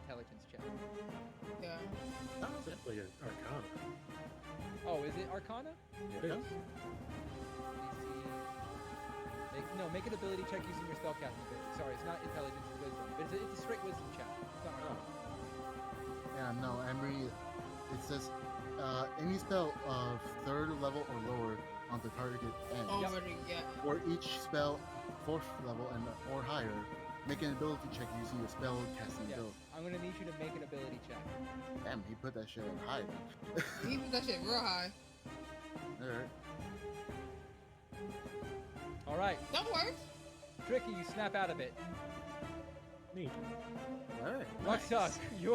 intelligence check. Yeah. It's definitely an Arcana. Oh, is it Arcana? It is. Make an ability check using your spellcasting ability. Sorry, it's not intelligence, it's wisdom. But it's a straight wisdom check. It's not Arcana. Yeah, no, Emery. It says any spell of 3rd level or lower on the target end, Already, yeah. or each spell 4th level and or higher, make an ability check using your spell casting Yes. ability. I'm gonna need you to make an ability check. Damn, he put that shit high. He put that shit real high. Alright. All right, That works. Tricky, you snap out of it. Neat. Alright. Rucktuck, you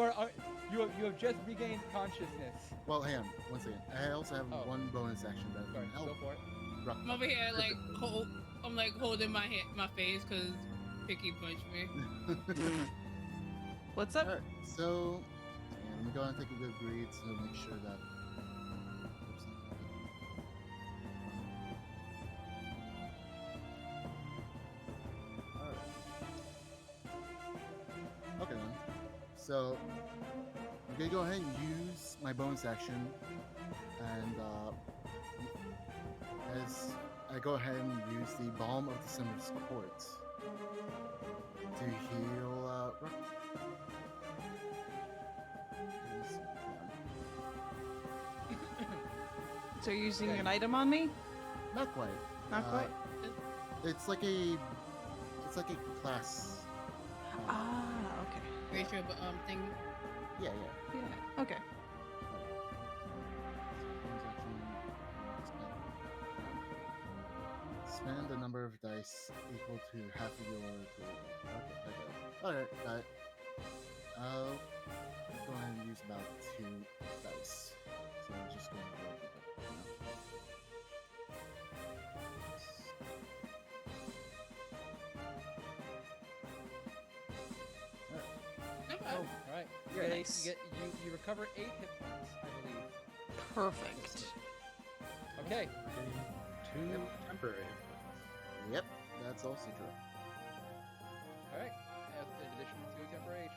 have just regained consciousness. Well, hang on, one second. I also have Oh. one bonus action that Sorry, can help. go for it. Ruck. I'm over here like I'm like holding my face because Picky punched me. What's up? Alright, so yeah, let me go and take a good breathe to make sure that. Alright. Okay then. So I'm gonna go ahead and use my bonus action, and as I go ahead and use the Balm of December's Court to heal Ruck. So you're using Okay. an item on me? Not quite. Not quite. It's like a class. Ah, okay. Ratio thing. Yeah. Yeah. Okay. Spend the number of dice equal to half of your gold. Okay. Alright, got it. I'll go ahead and use about 2 dice. So I'm just going to roll it. Okay. Oh, all right. You, Yeah. get Nice. you recover 8 hit points, I believe. Perfect. Okay. Getting 2 temporary hit points. Yep, that's also true. All right. In addition to temporary HP.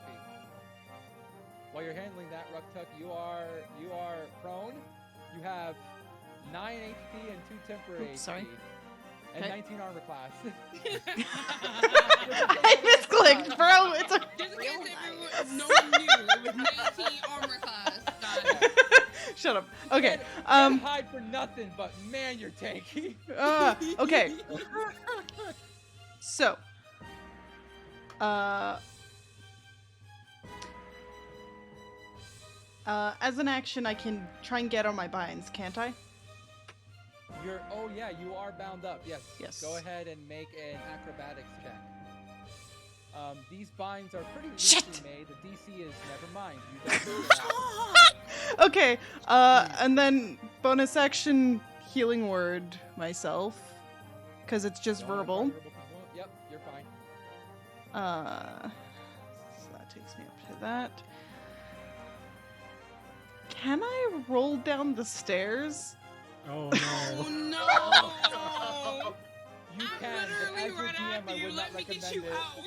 While you're handling that, Rucktuck, you are prone. You have 9 HP and 2 temporary Oops, sorry. HP. And Okay. 19 armor class. I misclicked, bro. It's a. Just in case no one knew, it was 19 armor class. Got it. Shut up. Okay. Can't hide for nothing, but man, you're tanky. Okay. So. As an action, I can try and get on my binds, can't I? Oh yeah, you are bound up. Yes. Yes. Go ahead and make an acrobatics check. These binds are pretty Shit! loosely made. The DC is never mind. You don't know that. Okay. And then bonus action healing word myself, because it's just Don't verbal. worry, Yep, you're fine. So that takes me up to that. Can I roll down the stairs? Oh Oh no! no! You I'm can, but literally as your right DM, after I you. would not Let me get recommend you it. out.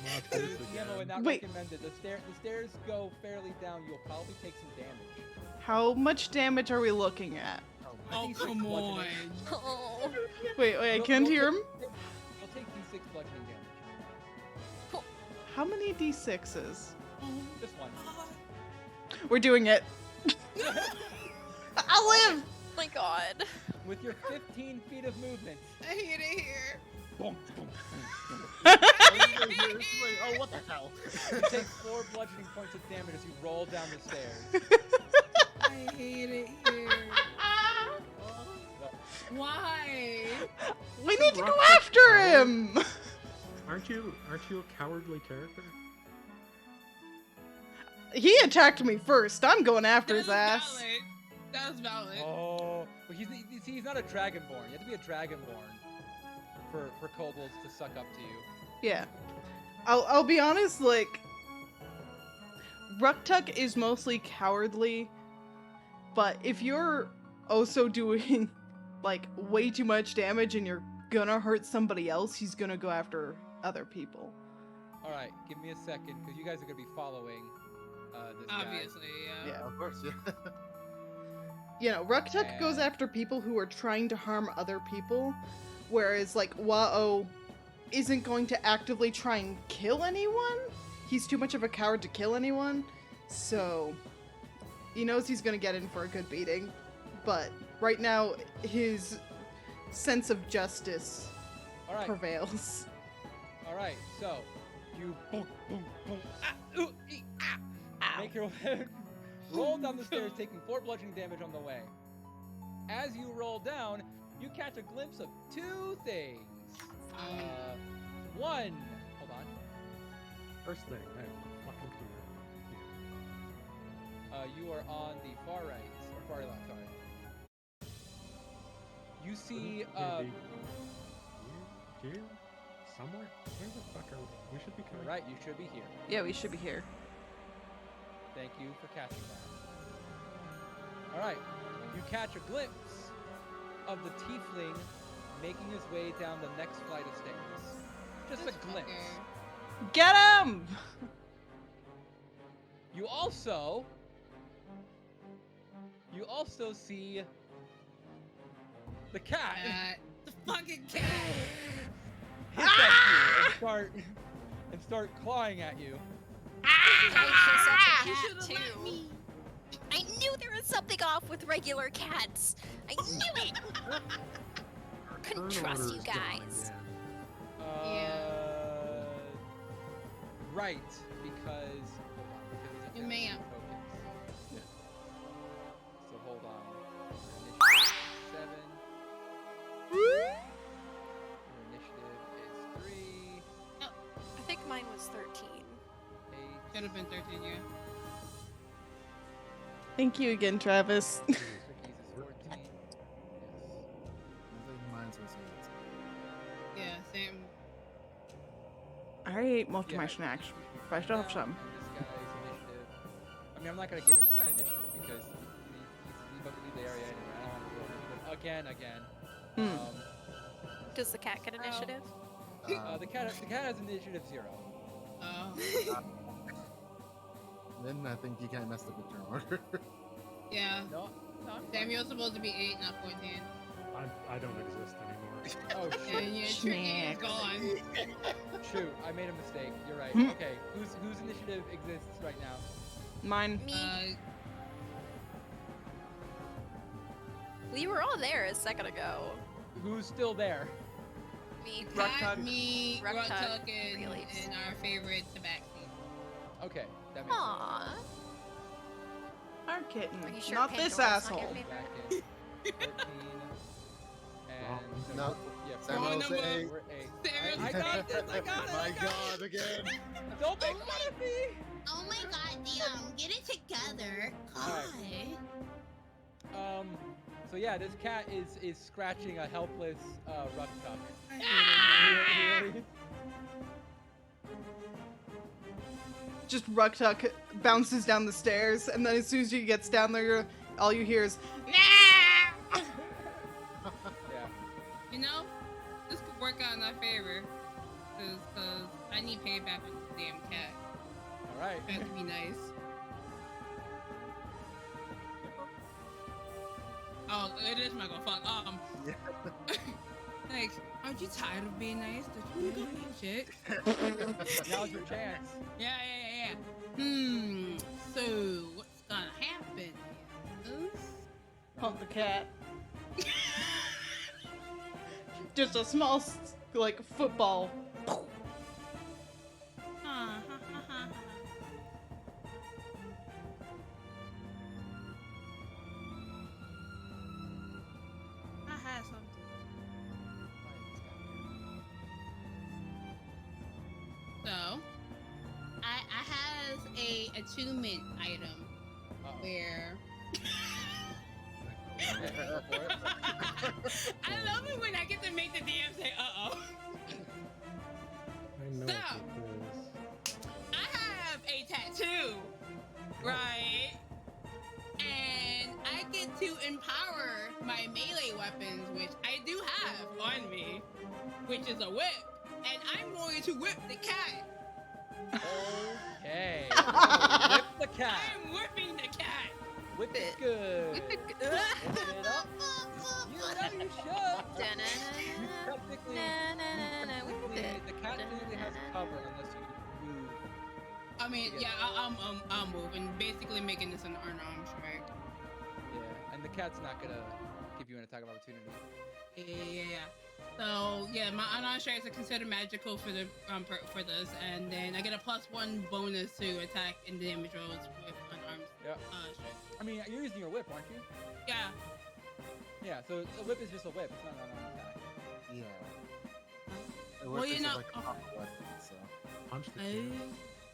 Not As this your DM, I would again. not Wait. recommend it. The stairs go fairly down. You'll probably take some damage. How much damage are we looking at? Oh, D6 come on. bludgeoning. Oh. Wait, I You'll- can't you'll hear take- him. You'll take D6 bludgeoning damage. How many d6s? Just one. We're doing it. I'll live. Oh my god. With your 15 feet of movement. I hate it here. Boom, boom, Oh, what the hell? You take 4 bludgeoning points of damage as you roll down the stairs. I hate it here. Why? We need to go after him. Aren't you a cowardly character? He attacked me first. I'm going after his ass. Valid. That's valid. Oh, but he's not a dragonborn. You have to be a dragonborn for kobolds to suck up to you. Yeah. I'll be honest, like, Ruktuk is mostly cowardly, but if you're also doing, like, way too much damage and you're gonna hurt somebody else, he's gonna go after other people. All right, give me a second, because you guys are gonna be following this Obviously, yeah. Yeah. Of course, yeah. You know, Ruktuk goes after people who are trying to harm other people, whereas, like, Wa'o isn't going to actively try and kill anyone. He's too much of a coward to kill anyone, so he knows he's gonna get in for a good beating. But right now, his sense of justice All right, prevails. all right. So you boom, boom, boom, ooh, make your way, roll down the stairs, taking 4 bludgeoning damage on the way. As you roll down, you catch a glimpse of 2 things. One. Hold on. First thing, hey, fucking here. You are on the far right, or far left, sorry. You see, Here? Somewhere? Where the fuck are we? We should be coming. right, you should be here. Yeah, we should be here. Thank you for catching that. All right, you catch a glimpse of the tiefling making his way down the next flight of stairs. Just a glimpse. Get him! You also see the cat The fucking cat. hit at you and start clawing at you. You should have let me. I knew there was something off with regular cats. I knew it. Couldn't trust you guys. Right, because You may have. focus. So hold on. Your initiative is 7. Your initiative is 3. I think mine was 13. 8. Should have been 13, yeah. Thank you again, Travis. Ricky's is 14. Yes. I think mine's was 8. Yeah, same. Alright, multi-mission action. Vielleicht Now, auch schon. and this guy's initiative. I mean, I'm not gonna give this guy initiative because he's about to leave the area anyway. I don't want to roll initiative again. Does the cat get initiative? The cat has initiative 0. Oh. Then I think you kind of messed up the turn order. Yeah. No, I'm fine. Samuel's supposed to be 8, not 14. I don't exist anymore. Oh And shoot! yeah, Tricky is Schmack. gone. Shoot, I made a mistake. You're right. Hmm. Okay, whose initiative exists right now? Mine. Me. We were all there a second ago. Who's still there? Me. Pat, me, Ruktuk, Ruktuk, and, really. and our favorite Tabaxi. Okay, that makes Aww. Our kitten. Are you sure Not this Pandora's not your asshole. sense. favorite? Back in 14. And No. yeah, Samuel Wrong was number. 8. we're 8. Samuel- I got this. I got it. My I got God, again. it. Don't make fun of me. Oh my god, damn, get it together. Alright. God. So yeah, this cat is scratching a helpless Ruktuk. Just Ruktuk bounces down the stairs, and then as soon as he gets down there, all you hear is, Yeah. You know, this could work out in our favor. Cause I need payback on this damn cat. All right. That would be nice. Oh, it is Michael. Fuck. Like, aren't you tired of being nice? Don't you want to go shit? Now's your chance. Yeah. So what's gonna happen? Is... pump the cat. Just a small, like, football. I had something. So, I has a attunement item where I love it when I get to make the DM say uh-oh. I know So, what this is. I have a tattoo, right? And I get to empower my melee weapons, which I do have on me, which is a whip. And I'm going to whip the cat. Okay. Whip the cat. I'm whipping the cat. Whip it good. Whip it Whip it up. You know you should. You technically, the cat technically has cover unless you move. I mean, yeah, I'll move and basically making this an unarmed strike. Yeah, and the cat's not gonna give you an attack of opportunity. Yeah. So yeah, my unarmed strikes are considered magical for the for this, and then I get a +1 bonus to attack and damage rolls with unarmed strikes. I mean, you're using your whip, aren't you? Yeah. Yeah. So a whip is just a whip. It's not an unarmed attack. Yeah. The Well, whip you is know- like a proper weapon, so. Punch the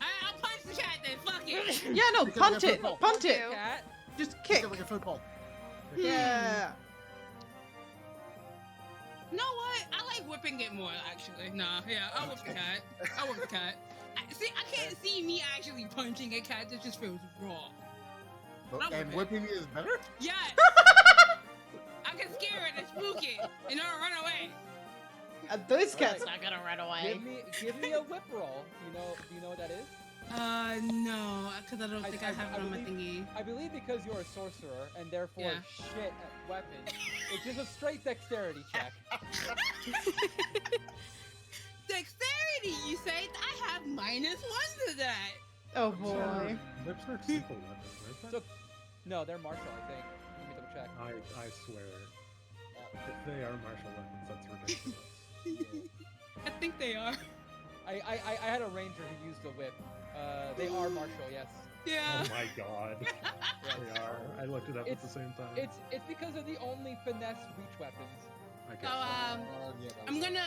I'll punch the cat then. Fuck it. Yeah, no, Because punt we have it. football. Punt it. Cat. Just Kick kick. it like a football. Yeah. You know what? I like whipping it more, actually. Nah, yeah, I'll whip the cat. I'll whip the cat. See, I can't see me actually punching a cat. That just feels wrong. And whipping it is better? Yeah. I can scare it and spook it, and it'll run away. Those cats Alright. not gonna run away. Give me a whip roll. Do you know what that is? No, because I don't think I have it on my thingy. I believe because you're a sorcerer and therefore Yeah. shit at weapons, it's just a straight dexterity check. Dexterity, you say? I have -1 to that. Oh boy. Whips are simple weapons, right? So, no, they're martial, I think. Let me double check. I swear. If they are martial weapons, that's ridiculous. I think they are. I had a ranger who used a whip. They are martial, yes. Yeah. Oh my god. They are. I looked it up at the same time. It's because they're the only finesse reach weapons. I So, guess. I'm gonna,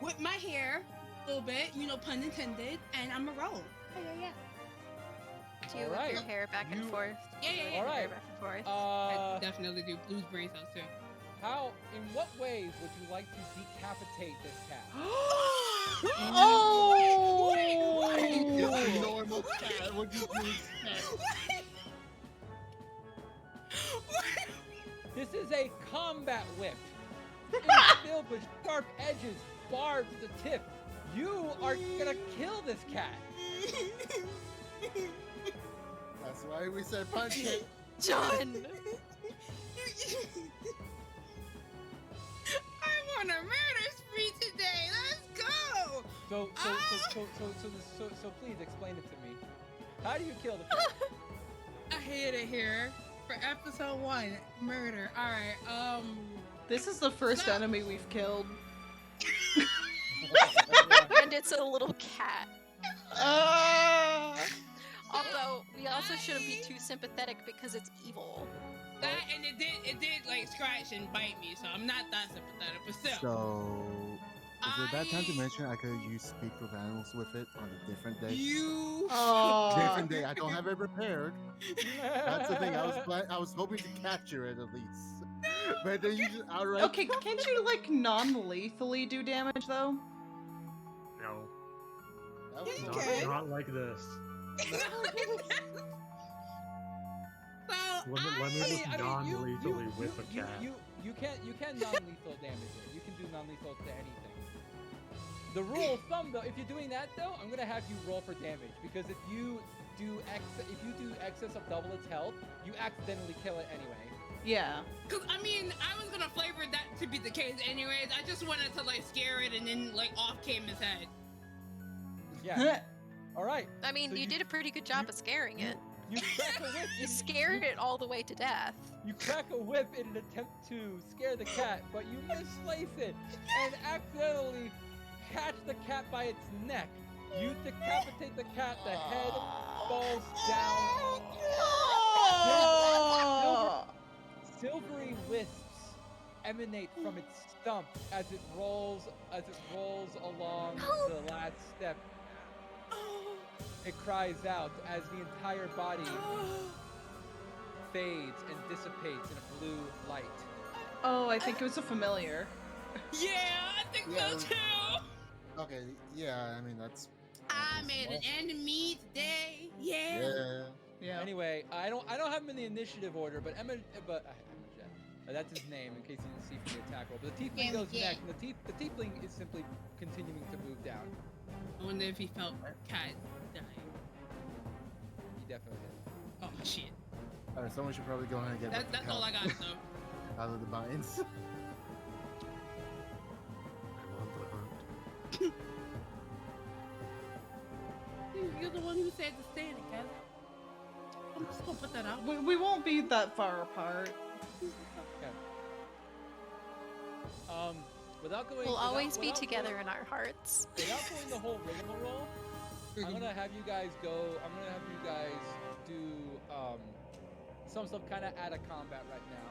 whip my hair a little bit, pun intended, and I'm gonna roll. Yeah. Do you whip your hair back and forth? Yeah. All right. Back and forth. I definitely do. Blues brain cells too. In what ways would you like to decapitate this cat? Oh! Wait. It's a normal cat. What do you do instead? This is a combat whip. It's filled with sharp edges, barbs at the tip. You are gonna kill this cat. That's why we said punch it. John! I'm on a murder spree today. Let's go. So please explain it to me. How do you kill the cat? I hate it here for episode 1, murder. All right. This is the first enemy we've killed. And it's a little cat. Although, we also shouldn't be too sympathetic because it's evil. That and it did like scratch and bite me, so I'm not that sympathetic, but still. So, is it a bad time to mention I could use Speak with Animals with it on a different day? Different day. I don't have it prepared. That's the thing. I was hoping to capture it at least. But then you just outright. Okay, can't you like non-lethally do damage though? No. That was Okay. Not like this. Let me just non-lethally whip a cat. You can non-lethal damage it. You can do non-lethal to anything. The rule of thumb, though, if you're doing that, though, I'm gonna have you roll for damage because if you do excess of double its health, you accidentally kill it anyway. Yeah. Cause I mean, I was gonna flavor that to be the case anyways. I just wanted to like scare it, and then like off came his head. Yeah. All right. I mean, So you did a pretty good job of scaring it. You crack a whip. You scared it all the way to death. You crack a whip in an attempt to scare the cat, but you misplace it and accidentally catch the cat by its neck. You decapitate the cat. The head falls down. Silvery wisps emanate from its stump as it rolls along the last step. it cries out as the entire body fades and dissipates in a blue light. Oh, I think it was a familiar. Yeah, I think Yeah, so too. Okay, yeah, I mean that's. I made an enemy today. Yeah. Yeah. Yeah. Anyway, I don't have him in the initiative order, but Emma, that's his name in case you didn't see from the attack roll. But the tiefling goes next, and the tiefling is simply continuing to move down. I wonder if he felt Cat dying. He definitely did. Oh shit. Alright, someone should probably go ahead and get That's all I got though. out of the binds. I'm on the hunt. You're the one who said to stay in it, Cat. I'm just gonna put that out. We won't be that far apart. Okay. Without going. We'll always be without together going- in our hearts. Without going the whole rigmarole, I'm gonna have you guys go. I'm gonna have you guys do some stuff kind of out of combat right now,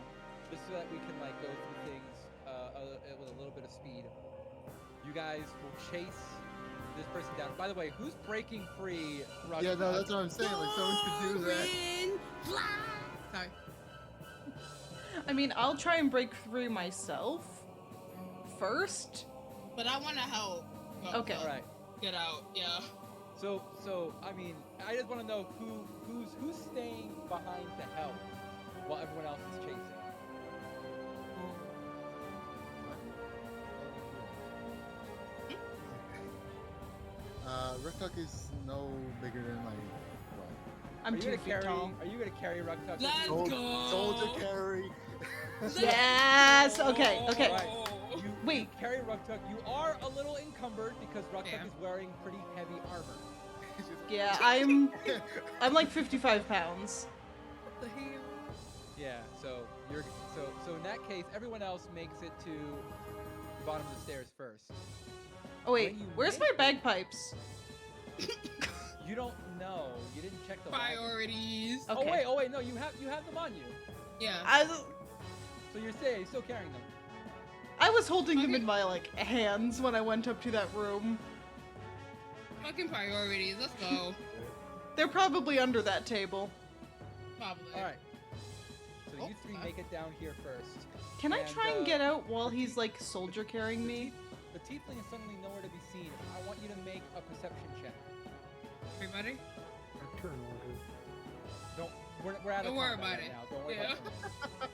just so that we can like go through things with a little bit of speed. You guys will chase this person down. By the way, who's breaking free? Yeah, no, that's what I'm saying. Like someone should do that. Soarin', fly. Sorry. I mean, I'll try and break through myself first. But I want to help. Okay. All right. Get out. Yeah. So I mean, I just want to know who's staying behind to help while everyone else is chasing. Ruktuk is no bigger than like what? I'm Are you 2 gonna feet carry? tall. Are you gonna carry Ruktuk? Let's Soldier, go. soldier carry. Yes. Okay. Okay. Alright. You Wait. carry Ruktuk. You are a little encumbered because Ruktuk Yeah. is wearing pretty heavy armor. Yeah, I'm like 55 pounds. What the hell? Yeah. So in that case, everyone else makes it to the bottom of the stairs first. Oh wait, When you where's my make it- bagpipes? You don't know. You didn't check the wagon. Priorities. Okay. Oh wait, no. You have them on you. Yeah. So you're still carrying them. I was holding them Okay. in my like hands when I went up to that room. Fucking priorities. Let's go. They're probably under that table. Probably. All right. So Oh, you three okay. make it down here first. Can I And, try and get out while he's like soldier carrying me? The tiefling is suddenly nowhere to be seen. I want you to make a perception check. Everybody? I turn order. Don't. We're out of Don't worry combat about right it. now. Don't worry Yeah. about it.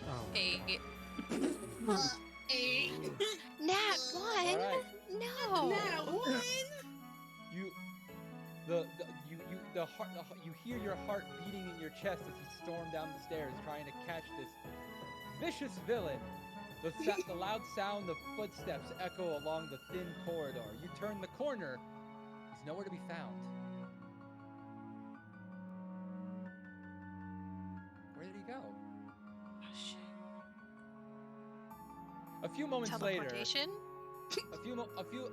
Oh, Hey, Eight. Nat All 1? right. No. Now one. You. You hear your heart beating in your chest as you storm down the stairs, trying to catch this vicious villain. The loud sound of footsteps echo along the thin corridor. You turn the corner. He's nowhere to be found. Where did he go? Oh, shit. A few moments later. Teleportation? A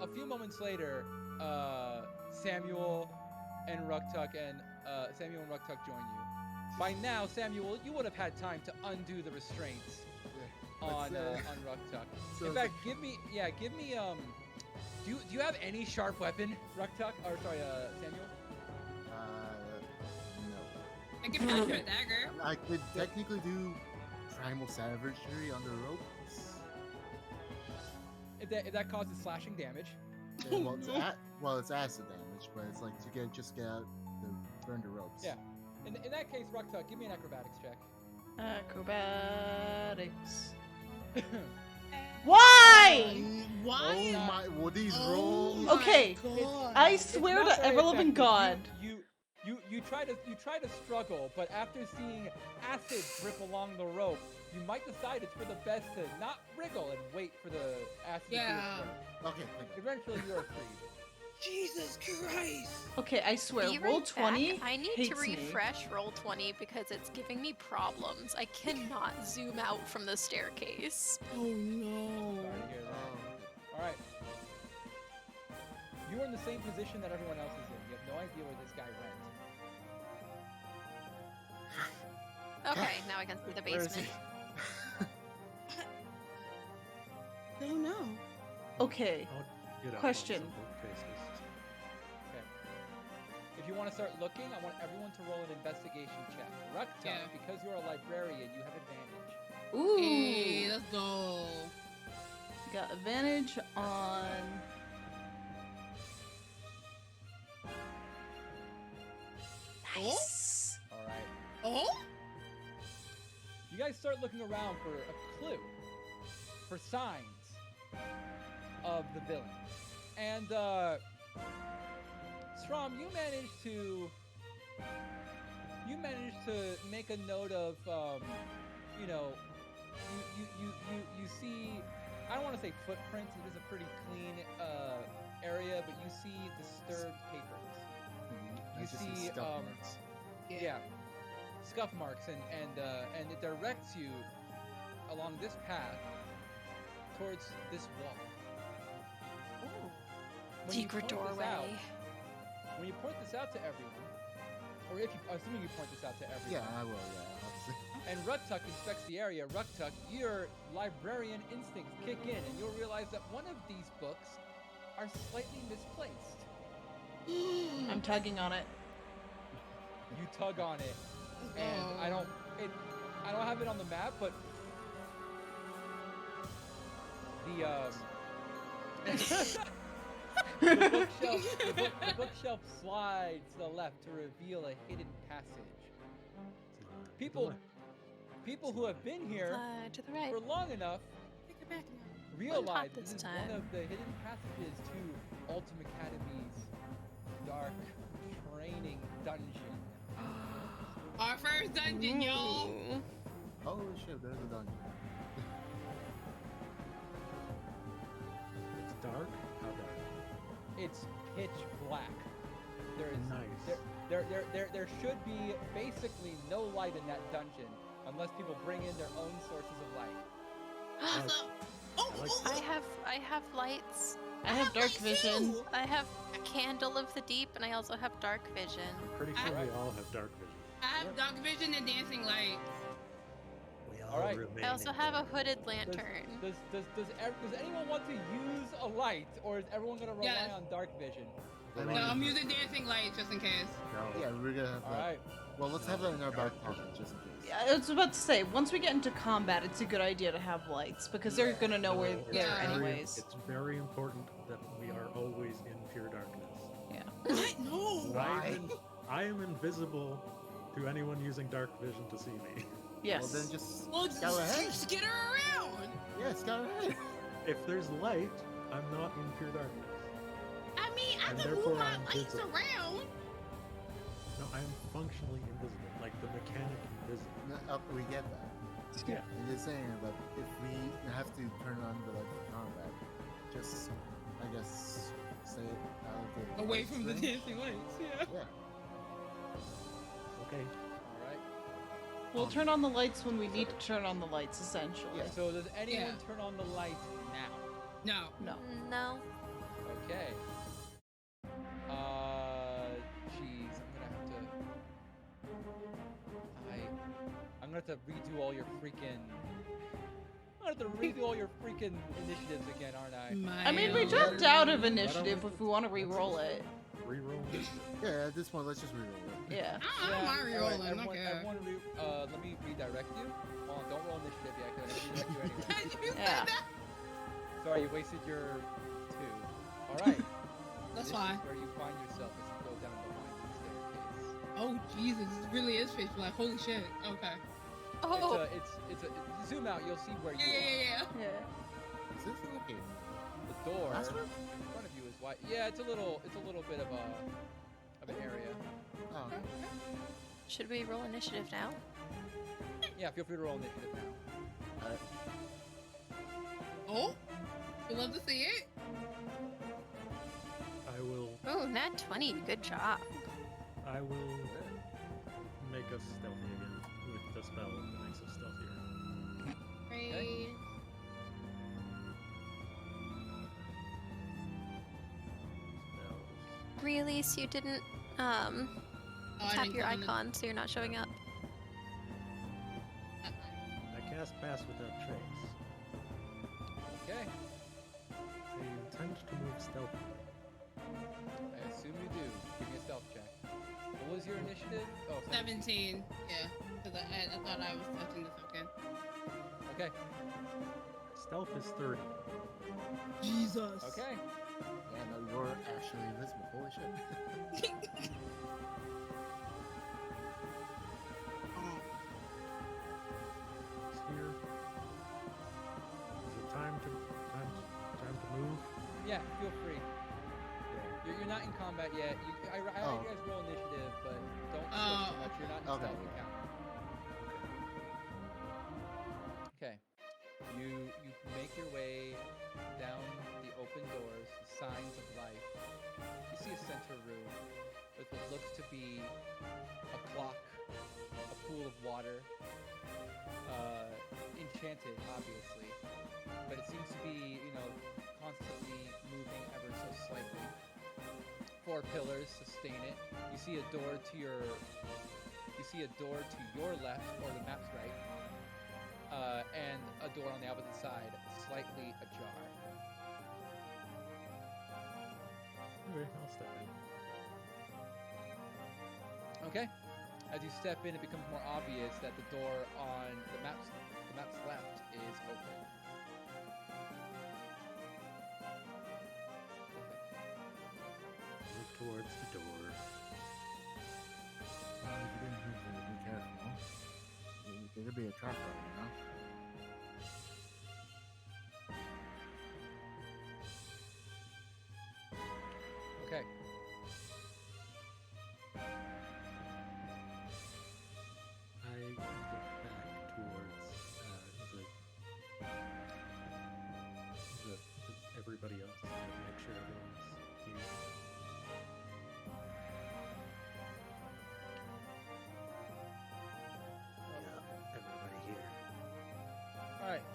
few moments later, Samuel and Ruktuk join you. By now, Samuel, you would have had time to undo the restraints on Ruktuk. So In it's fact, give me. Do you have any sharp weapon, Ruktuk? Or sorry, Samuel? No. I can finish your dagger. I could technically do primal savagery on the ropes. If that causes slashing damage. Well, it's acid damage, but it's like to get out the burn the ropes. Yeah. In that case, Ruktuk, give me an acrobatics check. Acrobatics. Why? Why? Oh my! Well, these Oh rolls. my Okay, God. I It's swear not to very ever-loving effective. God. You try to struggle, but after seeing acid drip along the rope, you might decide it's for the best to not wriggle and wait for the acid to do Yeah. its work. Okay. Eventually, you are freed. Jesus Christ. Okay, I swear, Be roll right 20 back. I need to hates me. refresh roll 20 because it's giving me problems. I cannot zoom out from the staircase. Oh no. Sorry to hear that. All right. You are in the same position that everyone else is in. You have no idea where this guy went. Okay, now I can see the Where is he? basement. Oh no. Okay, I'll get up on Question. some bookcases. want to start looking, I want everyone to roll an investigation check. Rukta, Yeah. because you're a librarian, you have advantage. Ooh. Hey, let's go. Got advantage on. Nice. All right. Oh? You guys start looking around for a clue, for signs of the villain. And, Strom, you managed to make a note of, you know, you see, I don't want to say footprints, it is a pretty clean area, but you see disturbed papers. You see, scuff marks. yeah, scuff marks, and it directs you along this path towards this wall. When you Secret point this doorway. out- When you point this out to everyone, or if you, assuming you point this out to everyone, Yeah, I will. Yeah, obviously. and Ruktuk inspects the area, Ruktuk, your librarian instincts kick in, and you'll realize that one of these books are slightly misplaced. I'm tugging on it. You tug on it, and I don't have it on the map, but the bookshelf slides to the left to reveal a hidden passage. People who have been here Slide to the right. for long enough Take it back now. realize this this is time. one of the hidden passages to Ultimacademy's dark training dungeon. Our first dungeon, y'all. Ooh. Oh shit, there's a dungeon. It's dark? How dark? It's pitch black. There is Nice. there should be basically no light in that dungeon unless people bring in their own sources of light. Awesome. Oh, I like oh, I have lights. I have dark lights vision. too. I have Candle of the Deep, and I also have Dark Vision. I'm pretty sure we all have dark vision. I have dark vision and dancing light. We all Alright. remain I also in have a dark. hooded lantern. Does anyone want to use a light, or is everyone gonna rely Yes. on dark vision? I No, mean, I'm using dancing light just in case. No. yeah, we're gonna have All that. right. Well, let's have that in our back pocket just in case. Yeah, I was about to say, once we get into combat, it's a good idea to have lights because they're gonna know we're No, there Yeah. anyways. It's very important that we are always in pure darkness. Yeah. What? No. I am invisible to anyone using dark vision to see me. Well, Yes. then just Well, go ahead. just get her around. Yes, go ahead. If there's light, I'm not in pure darkness. I mean, I And can therefore move my I'm lights visible. around. No, I am functionally invisible, like the mechanic invisible. No, we get that. Yeah. I'm just saying that if we have to turn on the light for combat, just I guess stay out of the Away lights from the range. dancing lights. Yeah. Yeah. Okay. All right. We'll turn on the lights when we need to turn on the lights, essentially. Yeah. So does anyone Yeah. turn on the light now? No. No. No. Okay. Jeez, I'm gonna have to redo all your freaking. I'm gonna have to redo all your freaking initiatives again, aren't I? I mean, we jumped out of initiative if we want to re-roll it. Reroll. Yeah, at this point, let's just reroll it. Yeah. I don't mind all right, re-rolling. everyone, Okay. everyone let me redirect you. Hold on, don't roll initiative yet, because I redirect you anyway. You Yeah. said that? Sorry, you wasted your 2. Alright. That's This fine. is where you find yourself as you go down behind the staircase. Oh Jesus, it really is pitch black. Holy shit. Okay. Oh. It's a zoom out, you'll see where you Yeah, are. yeah, yeah. Yeah. Is this okay? The door Last in one? front of you is wide. Yeah, it's a little bit of an area. Oh, okay. Should we roll initiative now? Yeah, feel free to roll initiative now. Alright. Oh, you love to see it. I will Oh, nat 20. Good job. make us stealthy again with the spell that makes us stealthier. Great. Spells. Really? So you didn't Oh, I tap didn't your click on the- icon, so you're not showing up. I cast Pass Without Trace. Okay. I intend to move stealthily. I assume you do. Give me a stealth check. initiative? Oh, 17. Yeah, because I thought I was touching the token. Okay. Stealth is 30. Jesus. Okay. Yeah, no, you're actually invisible. Holy shit. Oh. It's here. Is it time to move? Yeah, feel free. Yeah. You're not in combat yet. I Oh. you guys roll initiative, but don't stress too much. You're not in Okay. stealth encounter. Okay. You make your way down the open doors, signs of life. You see a center room with what looks to be a clock, a pool of water, enchanted, obviously, but it seems to be, constantly moving ever so slightly. 4 pillars sustain it. You see a door to your left, or the map's right, and a door on the opposite side, slightly ajar. Okay, I'll step in. Okay. As you step in, it becomes more obvious that the door on the map's left is open. Move towards the door. Well, if you're gonna be careful. There could be a trap there, you know? Okay. I look back towards everybody else to make sure everyone's here. Yeah, everybody here. All right.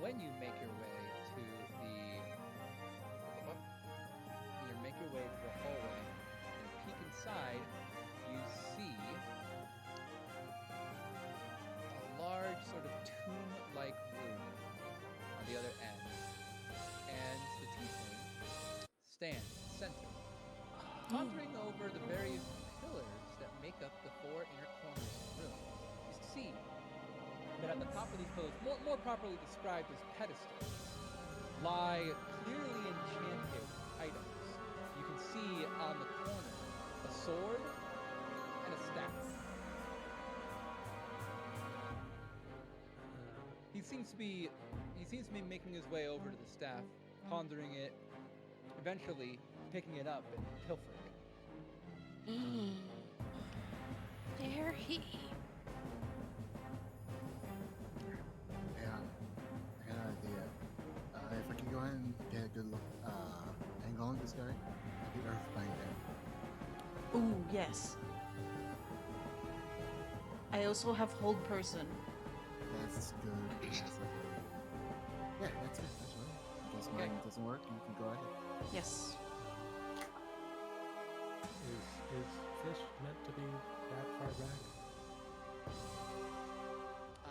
When you make your way to the hallway and peek inside, you see a large sort of tomb-like room on the other end, and the tiefling stands center, pondering over the various pillars that make up the 4 inner corners of the room. You see that at the top of these pillars, more properly described as pedestals, lie clearly enchanted items. You can see on the corner a sword and a staff. He seems to be making his way over to the staff, pondering it, eventually picking it up and pilfering it. There he. Yeah, I got an idea. If I can go ahead and get a good look, angle on this guy, I get Earthbind him. Ooh, yes. I also have hold person. That's good. That's like yeah, that's it. That's right. In case mine doesn't work, you can go ahead. Yes. Is fish meant to be that far back?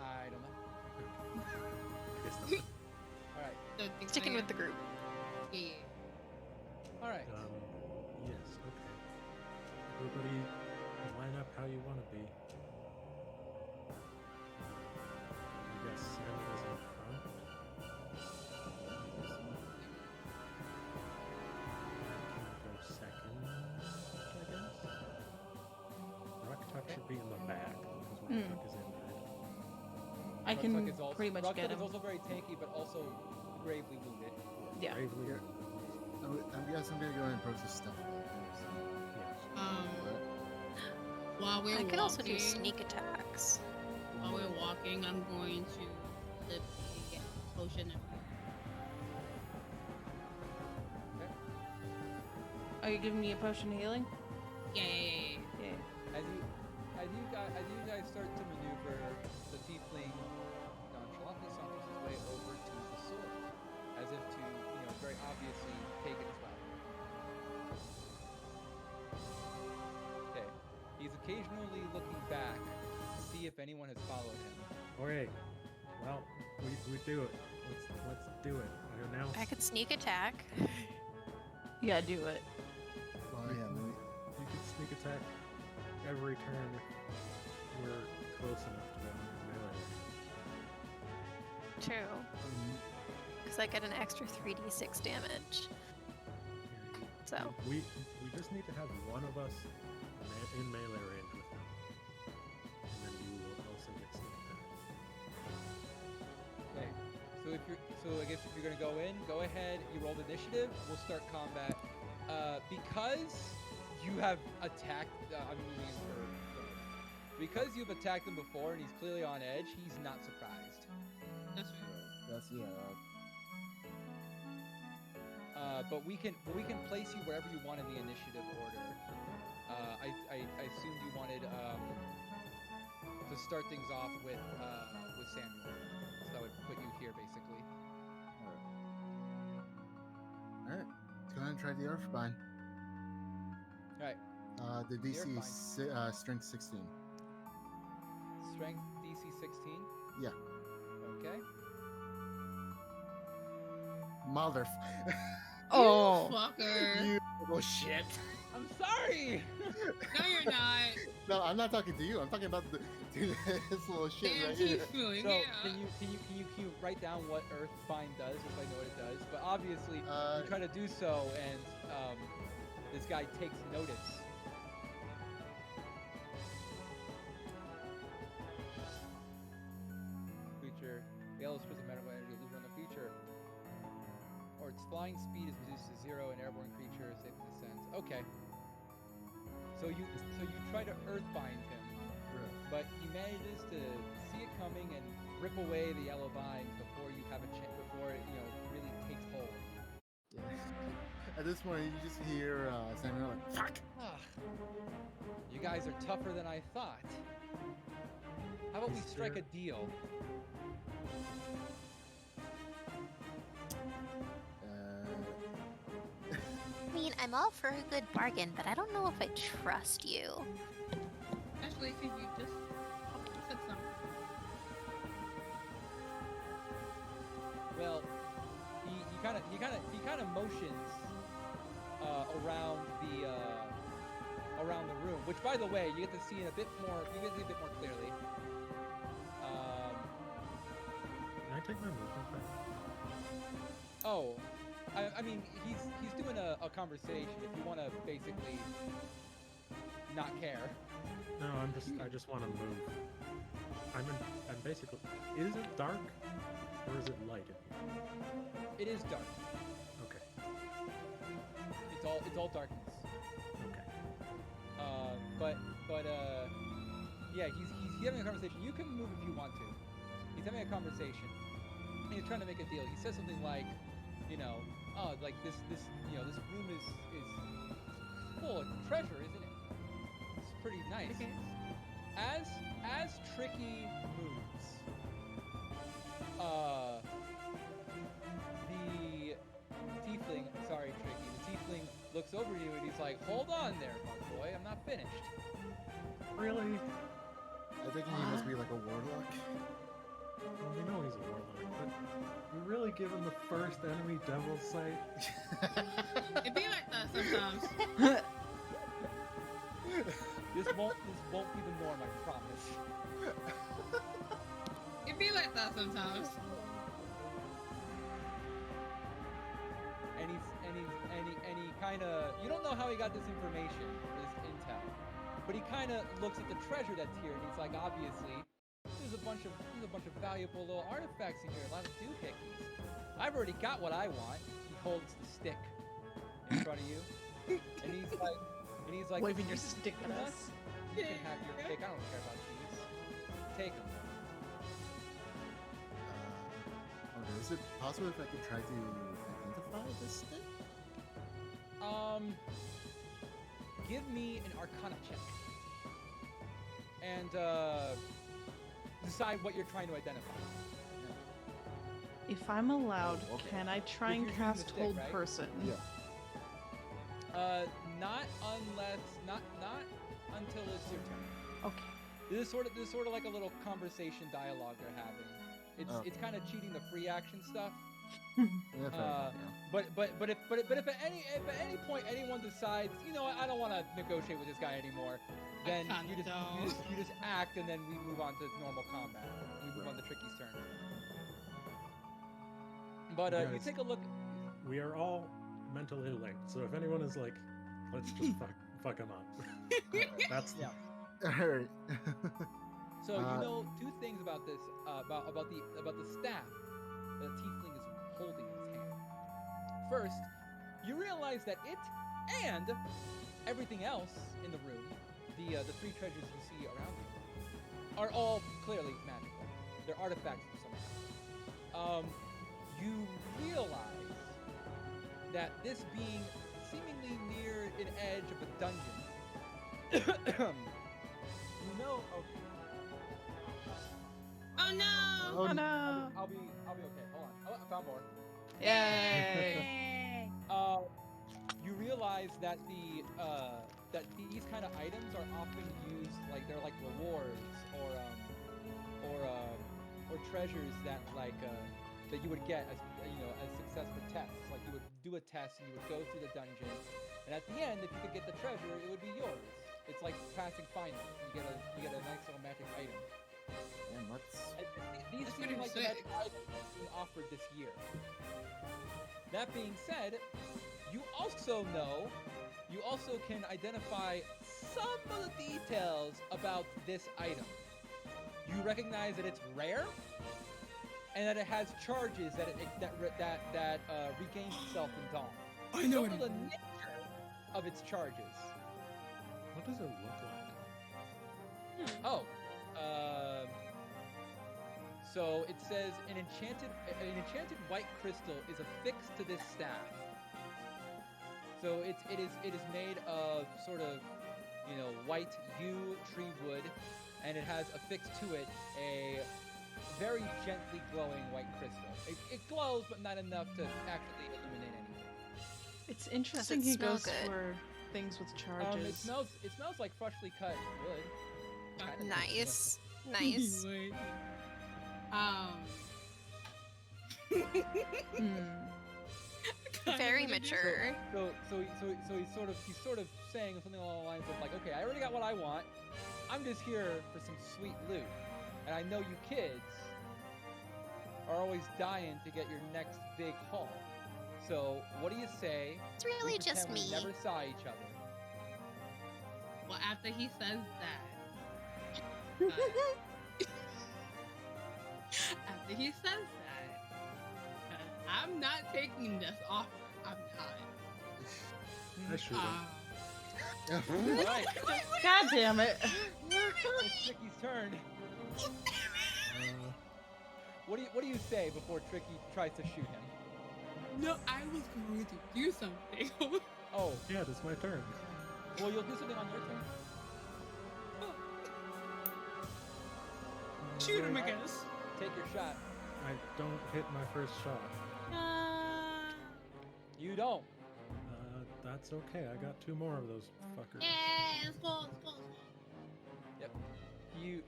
I don't know. I guess not. All right. Don't think so, Sticking yeah. with the group. Yeah. All right. Yes, okay. Everybody line up how you want to be. I guess Sam is in front. I can go second, I guess. Rucktuck should be in the back because Rucktuck is injured. I can Rucktuck is also, pretty much Rucktuck get him. is also very tanky, but also gravely wounded. Yeah. Bravely. Here. I guess I'm gonna go ahead and approach this stuff. Yes. While we're I walking, can also do sneak attacks. while we're walking, I'm going to flip the potion of Are you giving me a potion of healing? yeah. Yeah. As you guys start to maneuver, the tiefling nonchalantly saunters his way over to the sword, as if to, very obviously take it as well. Okay. He's occasionally looking back to see if anyone has followed him. Okay. Well, we do it. Let's do it. I announce. I could sneak attack. Yeah, do it. Well, yeah, let me. You can sneak attack every turn we're close enough to them in melee. True. Because I get an extra 3d6 damage. So. We just need to have one of us in melee range with them. And then you will also get sneak attack. Okay. So I guess if you're gonna go in, go ahead. You roll the initiative. We'll start combat. Because you have attacked. I'm moving in for. Because you've attacked him before and he's clearly on edge, he's not surprised. That's right. That's But we can place you wherever you want in the initiative order. I assumed you wanted to start things off with Samuel, so that would put you here basically. All right. Let's go ahead and try the Earthbind. All right. The DC Earthbind. is strength 16. Strength DC 16. Yeah. Okay. Mother. Oh. Fucker. You little shit. I'm sorry. No, you're not. No, I'm not talking to you. I'm talking about this little shit Damn right teeth here. feeling. So Yeah. can you write down what Earthbind does, if I know what it does? But obviously you try to do so, and this guy takes notice. Creature, yellow spreads a medical energy illusion on the creature, or its flying speed is reduced to 0, and airborne creature safe in descent. Okay. So you try to Earthbind him. But he manages to see it coming and rip away the yellow vines before you have a chance, before it, really takes hold. At this point, you just hear Samuel like, "Fuck!" Ah, you guys are tougher than I thought. How about we strike a deal? I mean, I'm all for a good bargain, but I don't know if I trust you. Especially since you just said something. Well, he kind of motions around the room, which, by the way, you get to see a bit more clearly. Can I take my movement back? Oh, I mean, he's doing a conversation. If you want to basically not care. No, I just want to move. I'm basically. Is it dark, or is it light in here? It is dark. Okay. It's all darkness. Okay. Yeah, he's having a conversation. You can move if you want to. He's having a conversation. And he's trying to make a deal. He says something like, oh, like this room is full of treasure, isn't it? It's pretty nice. Okay. As Tricky moves, the tiefling, sorry, Tricky, the tiefling looks over to you and he's like, hold on there, bug boy, I'm not finished. Really? I think he must be like a warlock. Well, we know he's a warlock, but you really give him the first enemy devil's sight? It be like that sometimes. This won't be the norm, I promise. It be like that sometimes. And he kind of, you don't know how he got this information, this intel, but he kind of looks at the treasure that's here, and he's like, obviously, there's a bunch of valuable little artifacts in here, a lot of doohickeys. I've already got what I want. He holds the stick in front of you, and he's like, Waving your "This is stick at nuts. us. You can have your pick. I don't care about these. Take them." Okay, is it possible if I could try to identify this stick? Give me an Arcana check, and decide what you're trying to identify. If I'm allowed, Oh, okay. can I try If and you're using the cast stick, Hold right? Person? Yeah. Not until it's your turn. Okay. This is sort of like a little conversation dialogue they're having. It's Oh. it's kind of cheating the free action stuff. Yeah, fair enough, yeah. But if at any point anyone decides, you know what, I don't want to negotiate with this guy anymore, then you just act, and then we move on to normal combat. We move on to Tricky's turn. But you Guys, take a look. We are all mentally linked, so if anyone is like, let's just fuck him up. That's Yeah. Alright. So you know two things about this, about the staff that Tiefling is holding in his hand. First, you realize that it and everything else in the room, the three treasures you see around you, are all clearly magical. They're artifacts of some kind. You realize that this being seemingly near an edge of a dungeon, you know. Oh no! Oh no! I'll be okay. Hold on. Oh, I found more. Yay! You realize that that these kind of items are often used, like they're like rewards or treasures that that you would get as as success for tests. Like you would do a test and you would go through the dungeon, and at the end, if you could get the treasure, it would be yours. It's like passing finals. You get a nice little magic item. And These seem like the magic items being offered this year. That being said, you also can identify some of the details about this item. You recognize that it's rare, and that it has charges that regains itself in dawn. I know What are the nature of its charges? What does it look like? Oh, so it says an enchanted white crystal is affixed to this staff. So it is made of sort of white yew tree wood, and it has affixed to it a very gently glowing white crystal. It glows, but not enough to actually illuminate anything. It's interesting he smell goes good? for things with charges. It smells like freshly cut wood. Kinda. Nice. Nice. Very mature. So he's sort of saying something along the lines of like, okay, I already got what I want. I'm just here for some sweet loot, and I know you kids are always dying to get your next big haul. So what do you say? It's really we just pretend me. We never saw each other. Well, after he says that, after he says that, I'm not taking this offer. I'm not. I shoot him. All right, God damn it! it's Tricky's turn. What do you say before Tricky tries to shoot him? No, I was going to do something. Oh, Yeah, it's my turn. well, you'll do something on your turn. Shoot him, I guess. Take your shot. I don't hit my first shot. You don't. That's okay. I got 2 more of those fuckers. Yeah, let's go. Yep. You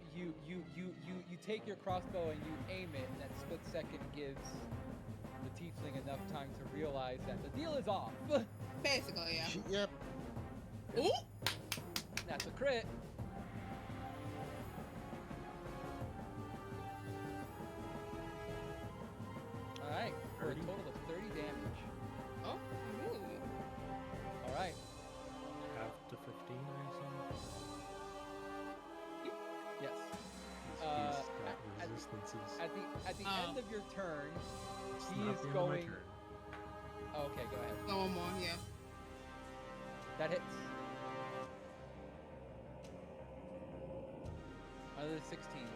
take your crossbow and you aim it, and that split second gives the tiefling enough time to realize that the deal is off. Basically, yeah. Yep. Ooh! That's a crit. All right, for a 30. total of 30 damage. Oh, ooh. All right. Half to 15, I assume. Yes. He's got at- resistances. At the Oh. end of your turn, It's he not is the end of my going. turn. Oh, okay, go ahead. No one more, yeah. That hits. Another 16.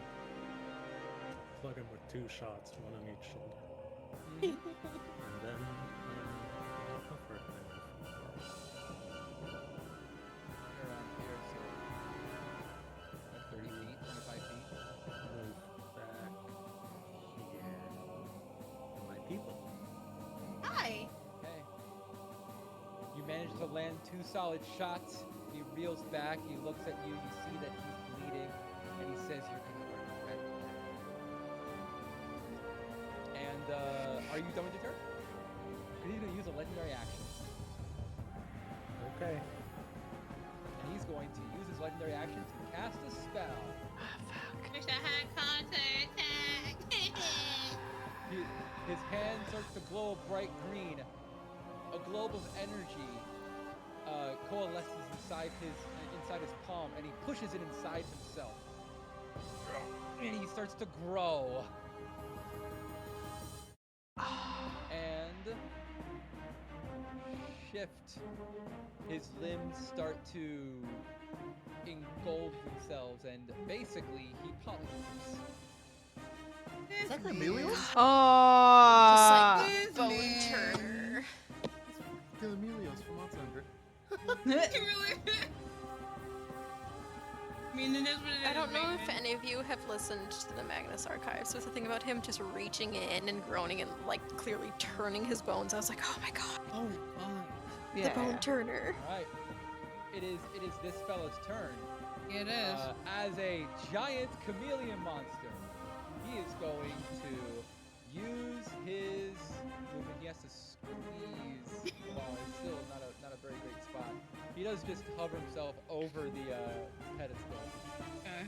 Plug him with 2 shots, 1 on each shoulder. Mhm. And then, how far can I move? You're around here, so like 30 feet, 25 feet. Move back here. And my people. Hi. Okay. You manage to land 2 solid shots. He reels back. He looks at you. You see that he's bleeding, and he says, "You're gonna regret it." And And are you done with your turn? He's going to use a legendary action. Okay. And he's going to use his legendary action to cast a spell. Wish I had contact. His hand starts to glow a bright green. A globe of energy coalesces inside his palm, and he pushes it inside himself. And he starts to grow. And shift. His limbs start to engulf themselves, and basically he polymorphs. Is that Chameleon? Oh. Just like This Bone man. Turner. Chameleons from Monster Hunter. Really? I mean, it is what it is. I don't know man. if any of you have listened to the Magnus Archives. There's a thing about him just reaching in and groaning and like clearly turning his bones. I was like, oh my god, Oh god. the Bone Turner. Alright. It is this fellow's turn. Yeah, it is. As a giant chameleon monster, he is going to use his movement. He has to squeeze. Well, it's still not a very great spot. He does just hover himself over the pedestal. Okay.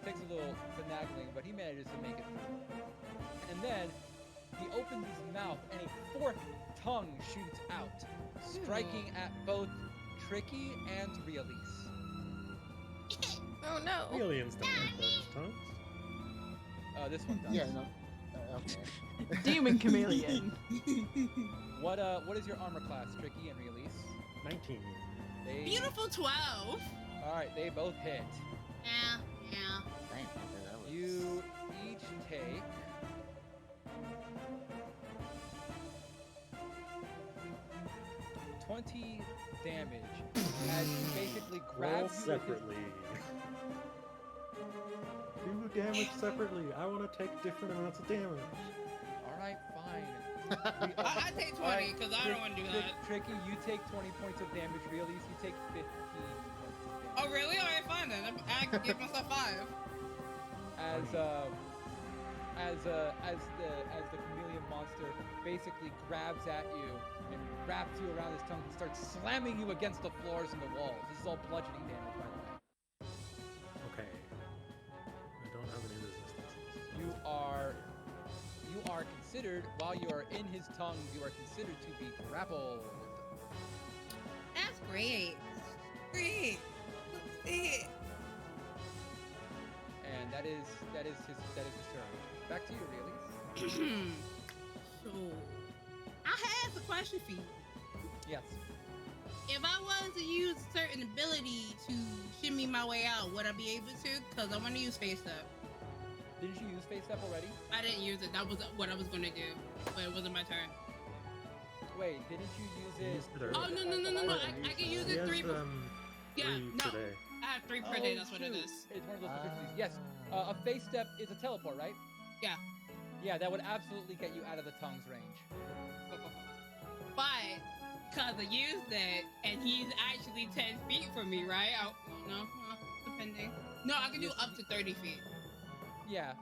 Takes a little finagling, but he manages to make it through. And then he opens his mouth, and a forked tongue shoots out, striking at both Tricky and Realise. Oh no. Aliens don't have forked tongues. This one does. Yeah, no. Okay. Demon chameleon. What is your armor class, Tricky and Realise? 19. They, Beautiful 12. All right, they both hit. Yeah, yeah. Dang, okay, that was... You each take 20 damage as he basically Roll grabs you with his separately. Do damage separately. I want to take different amounts of damage. All right, fine. I take 20 because I don't want to do that. Tricky, you take 20 points of damage. Realise, you take 15 points of Oh damage. really? Alright, fine then. I can give myself 5. As the chameleon monster basically grabs at you and wraps you around his tongue and starts slamming you against the floors and the walls. This is all bludgeoning damage, by the way. Okay. I don't have any resistances. You are considered, while you are in his tongue, you are considered to be grappled. That's great. Great. Let's see. And that is his turn. Back to you, Realise. So, I have a question for you. Yes. If I was to use a certain ability to shimmy my way out, would I be able to? Because I want to use face up. Didn't you use face step already? I didn't use it. That was what I was going to do, but it wasn't my turn. Wait, didn't you use You it? used it Oh, no. I can use He it has, 3. Yeah, 3 no. today. I have 3 per day. That's what it shoot. is. It's one of those proficiencies. Yes. A face step is a teleport, right? Yeah. Yeah, that would absolutely get you out of the tongue's range. But because I used it, and he's actually 10 feet from me, right? No, depending. No, I can do Yes, up to 30 feet. Yeah.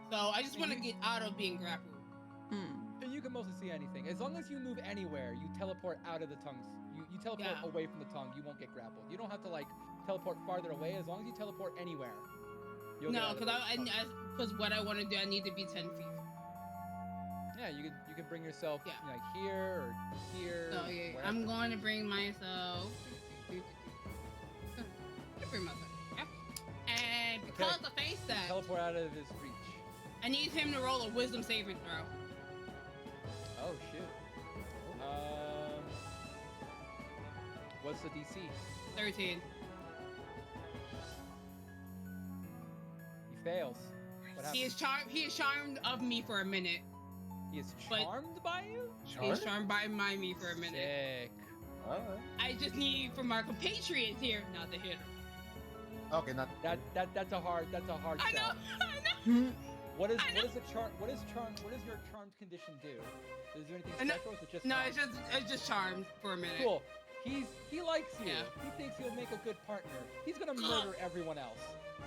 So I just want to get out of being grappled. And you can mostly see anything. As long as you move anywhere, you teleport out of the tongues. You teleport Yeah. away from the tongue. You won't get grappled. You don't have to like teleport farther away. As long as you teleport anywhere, you'll get No, out of because the tongue. because what I want to do, I need to be 10 feet. Yeah, you can bring yourself Yeah. like here or here. So yeah, wherever. I'm going to bring myself. Bring myself. Yeah. And because the face You that, teleport out of his reach. I need him to roll a wisdom saving throw. Oh shoot. What's the DC? 13. He fails. What He happens? is charmed. He is charmed of me for a minute. He is but- charmed by you? He is charmed by me for a minute. Sick. Alright. I just need from our compatriots here not to hit him. Okay, not... That's a hard I know. sell. I know. What is I know. what does your charmed condition do? Is there anything I know. special? Or is it just No, charmed? it's just charmed for a minute. Cool. He likes you. Yeah. He thinks he'll make a good partner. He's gonna murder everyone else.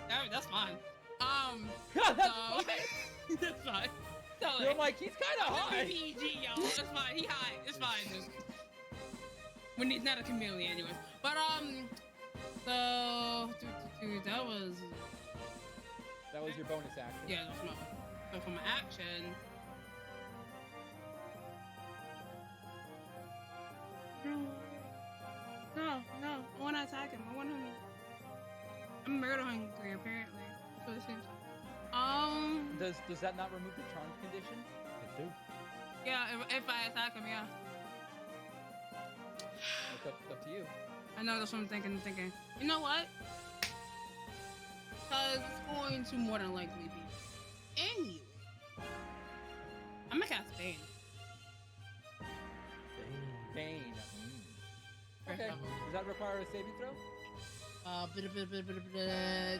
That's fine. That's So, fine. that's fine. totally. I'm like, he's kind of hot. PG, yo. It's fine. He high. It's fine. Dude. When he's not a chameleon, anyways. But so that was your bonus action. yeah. That was my so for my action. No. I want to attack him. I want him. I'm murder hungry apparently. So it seems. Does that not remove the charm condition? I do. Yeah, if I attack him, yeah. It's up to you. I know that's what I'm thinking. You know what? Because it's going to more than likely be in you. I'm gonna cast Bane. Bane. First Okay. level. Does that require a saving throw?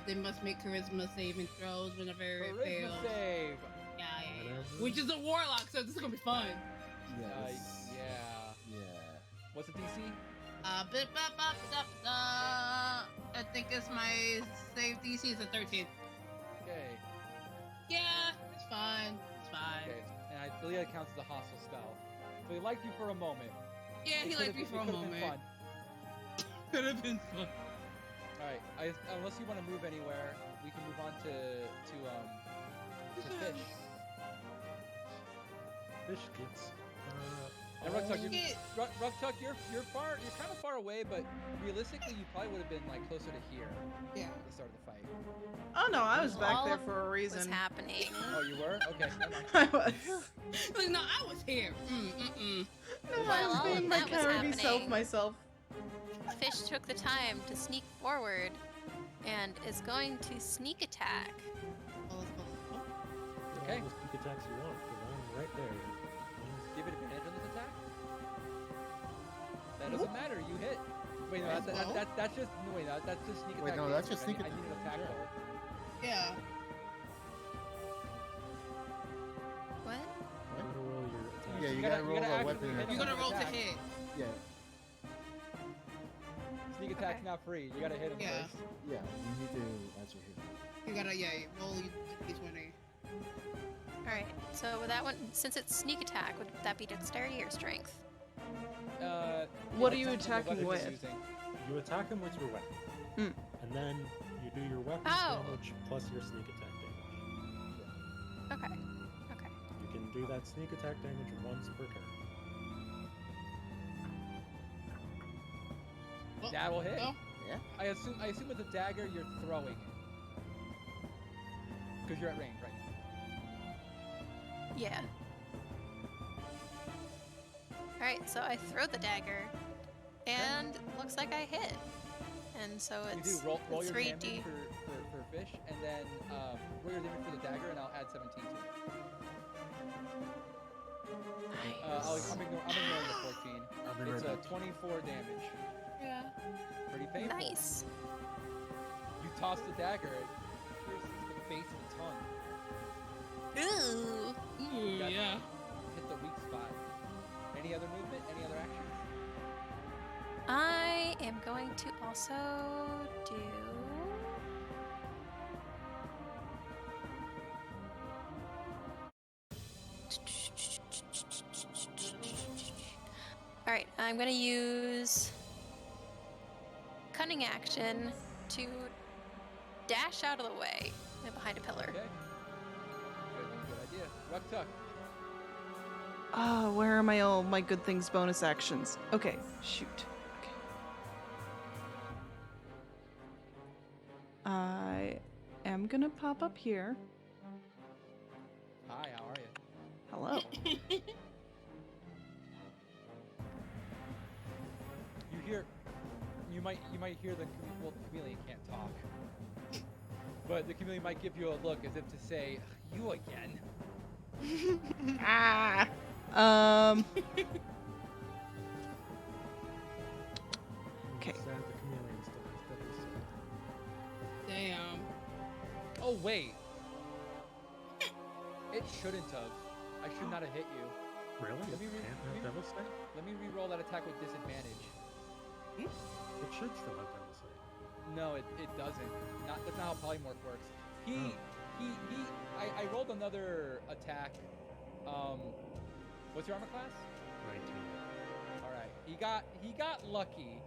They must make charisma saving throws whenever it Charisma fails. save. Yeah. Which is a warlock, so this is gonna be fun. Yes. Yeah. Yeah. What's the DC? I think it's my save DC is a 13. Okay. Yeah, it's fine. Okay. And I believe that counts as a hostile spell. So he liked you for a moment. Yeah, he liked me for a moment. Could have been fun. All right. Unless you want to move anywhere, we can move on to fish. Fish gets. And Ruktuk, you're kind of far away, but realistically, you probably would have been like closer to here. Yeah. At the start of the fight. Oh no, I was back All there of for a reason. What's happening? Oh, you were? Okay. I was. Like, no, I was here. No, I While was all being of my that was carry self happening, myself. Fish took the time to sneak forward and is going to sneak attack. Okay. All the sneak attacks you want, because I'm right there. Give it advantage on this attack. That doesn't matter. You hit. Wait, no, that's just no, wait, no, that's just sneak attack. Wait, no, that's just damage. sneak I need an attack attack. roll. Yeah. What? You gotta roll your attack. Yeah, you gotta- gotta you roll gotta a actually weapon. hit You're gonna roll to attack. hit. Yeah, Sneak attack's Okay. not free. You gotta hit him Yeah. first. yeah. You need to actually hit. You gotta roll d20. All right. So with that one, since it's sneak attack, would that be dexterity or strength? What it are you depends on the attacking weapon with? he's using. You attack him with your weapon. Mm. And then you do your weapon Oh. damage plus your sneak attack damage. Okay. Okay. You can do that sneak attack damage once per turn. Oh, That will hit. oh, Yeah. I assume with a dagger you're throwing it. Because you're at range right now. Yeah. All right. So I throw the dagger, and looks like I hit. And so You it's do roll your 3D. damage for fish, and then roll your damage for the dagger, and I'll add 17 to it. I'm ignoring the 14. I'll be It's right a back. 24 damage. yeah. Pretty painful. Nice. You toss the dagger, it pierces the base of the tongue. Ooh. Ooh, Got it. yeah. Hit the weak spot. Any other movement? Any other actions? I am going to also do. All right, I'm going to use cunning action to dash out of the way behind a pillar. Okay. Good idea. Ruktuk. Ah, where are all my good things bonus actions? Okay, shoot. Okay. I am gonna pop up here. Hi, how are you? Hello. You might hear the chameleon can't talk, but the chameleon might give you a look as if to say, "You again." Ah. Okay. Sad the chameleon still has double sight. Damn. Oh wait, it shouldn't have. I should not have hit you. Really? Let me It re- can't let me- have double sight? Let me re-roll that attack with disadvantage. It should still have double sight. No, it doesn't. That's not how polymorph works. I rolled another attack What's your armor class? 19. All right. He got lucky.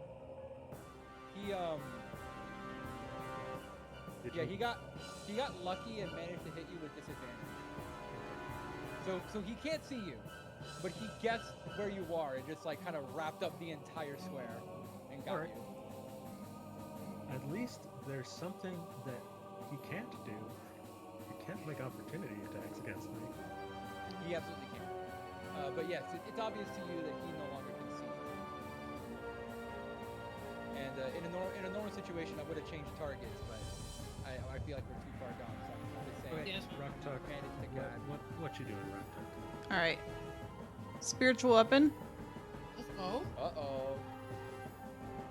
He got lucky and managed to hit you with disadvantage. So he can't see you, but he guessed where you are and just like kind of wrapped up the entire square and got Alright. you. At least there's something that he can't do. He can't make opportunity attacks against me. He absolutely can. But yes, it's obvious to you that he no longer can see you. And in a normal situation, I would have changed targets, but I feel like we're too far gone. So I'm just saying. Okay, Yes. Rock Talk. Managed to guide. What you doing, Rock Talk? All right. Spiritual weapon, Let's go. Uh-oh.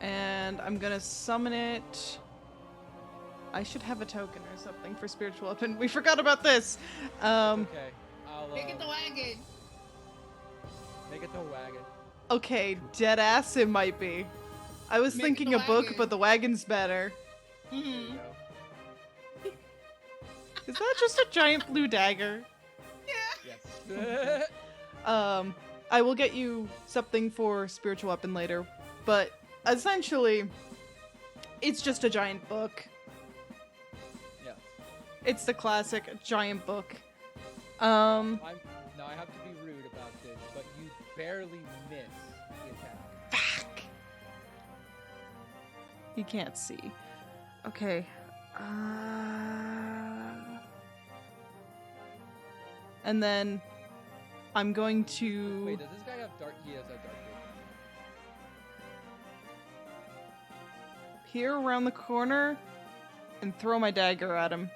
and I'm gonna summon it. I should have a token or something for spiritual weapon. We forgot about this. Okay. I'll Make it the wagon. make it the wagon. Okay, dead ass it might be. I was Make it thinking the a book, wagon. but the wagon's better. There you Mm-hmm. go. Is that just a giant blue dagger? Yes. I will get you something for spiritual weapon later, but essentially, it's just a giant book. Yes. It's the classic giant book. Now I have to be rude about this, but you barely miss the attack. Fuck. He can't see. Okay. And then I'm going to. Wait, does this guy have dark? He has a dark vision. Peer around the corner and throw my dagger at him.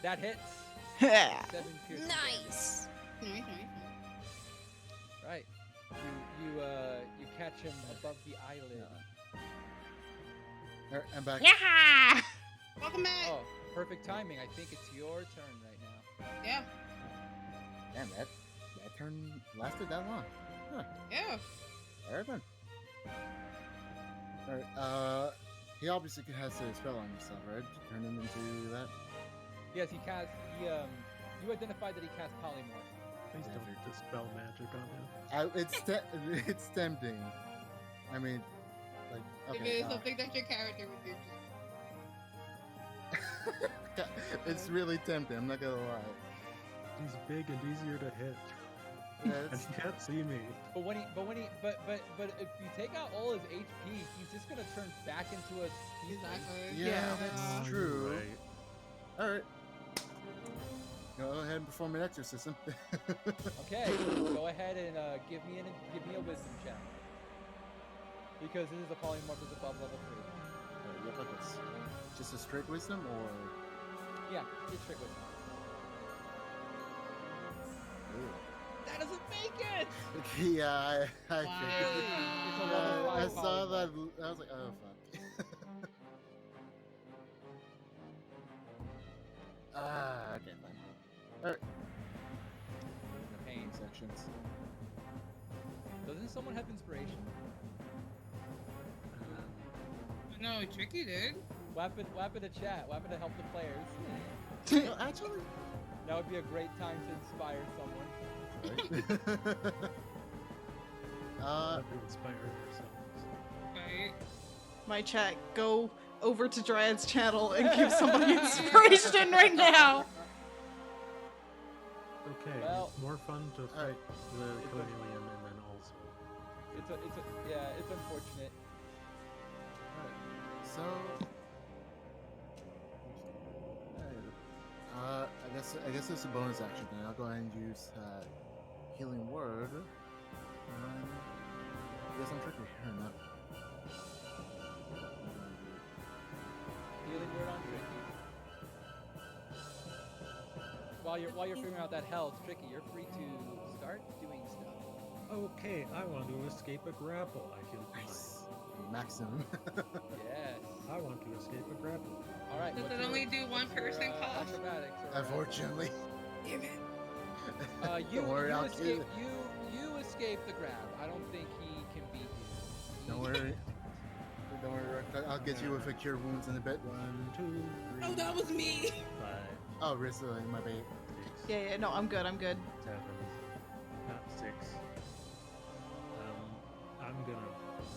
That hits. 7 piercing. Nice. Nice. Right. You catch him above the eyelid. Alright, I'm back. Yeah. Welcome back. Oh, perfect timing. I think it's your turn right now. Yeah. Damn, that turn lasted that long. Huh. Yeah. Alright then. Alright, he obviously has a spell on himself, right? To turn him into that? Yes, he cast. You identified that he cast polymorph. Please don't dispel magic on him. It's tempting. I mean, like, If okay. it is something that your character would do. It's really tempting, I'm not gonna lie. He's big and easier to hit. Yeah, And it's, he can't see me. But if you take out all his HP, he's just gonna turn back into a. Exactly. yeah, that's true. Right. Alright. Go ahead and perform an exorcism. Okay, go ahead and give me a wisdom check. Because this is a polymorph that's above level 3. What about this? Just a straight wisdom, or? Yeah, it's straight wisdom. Ooh. That doesn't make it! Yeah, I Wow. figured. It's a level 5 I saw polymorph. that. I was like, oh fuck. Okay, fine. Alright. Pain. Sections. Doesn't someone have inspiration? No, Tricky did. What happened to chat? What happened to help the players? No, actually. That would be a great time to inspire someone. To inspire ourselves. Right. My chat, go over to Dryad's channel and give somebody inspiration right now. Okay, Well, it's more fun to fight the it's chameleon and then also. It's unfortunate. So. I guess it's a bonus action. Then I'll go ahead and use healing word. I guess I'm tricky or not. Healing word on Tricky. While you're figuring out that health, Tricky, you're free to start doing stuff. Okay, I want to escape a grapple. I feel Nice. Maximum. Yes. I want to escape a grapple. All right. Does what's it your- only do one what's your, person cost? Acrobatics. or- Unfortunately. Damn it. You Don't worry, you I'll escape kill you escape the grab. I don't think he can beat you. Don't worry. Don't worry, Rock. I'll get you with a cure wounds in a bit. 1, 2, 3, Oh, that was me. 5. Oh, Rissa, my bait. Yeah, no, I'm good. 7, not 6. I'm gonna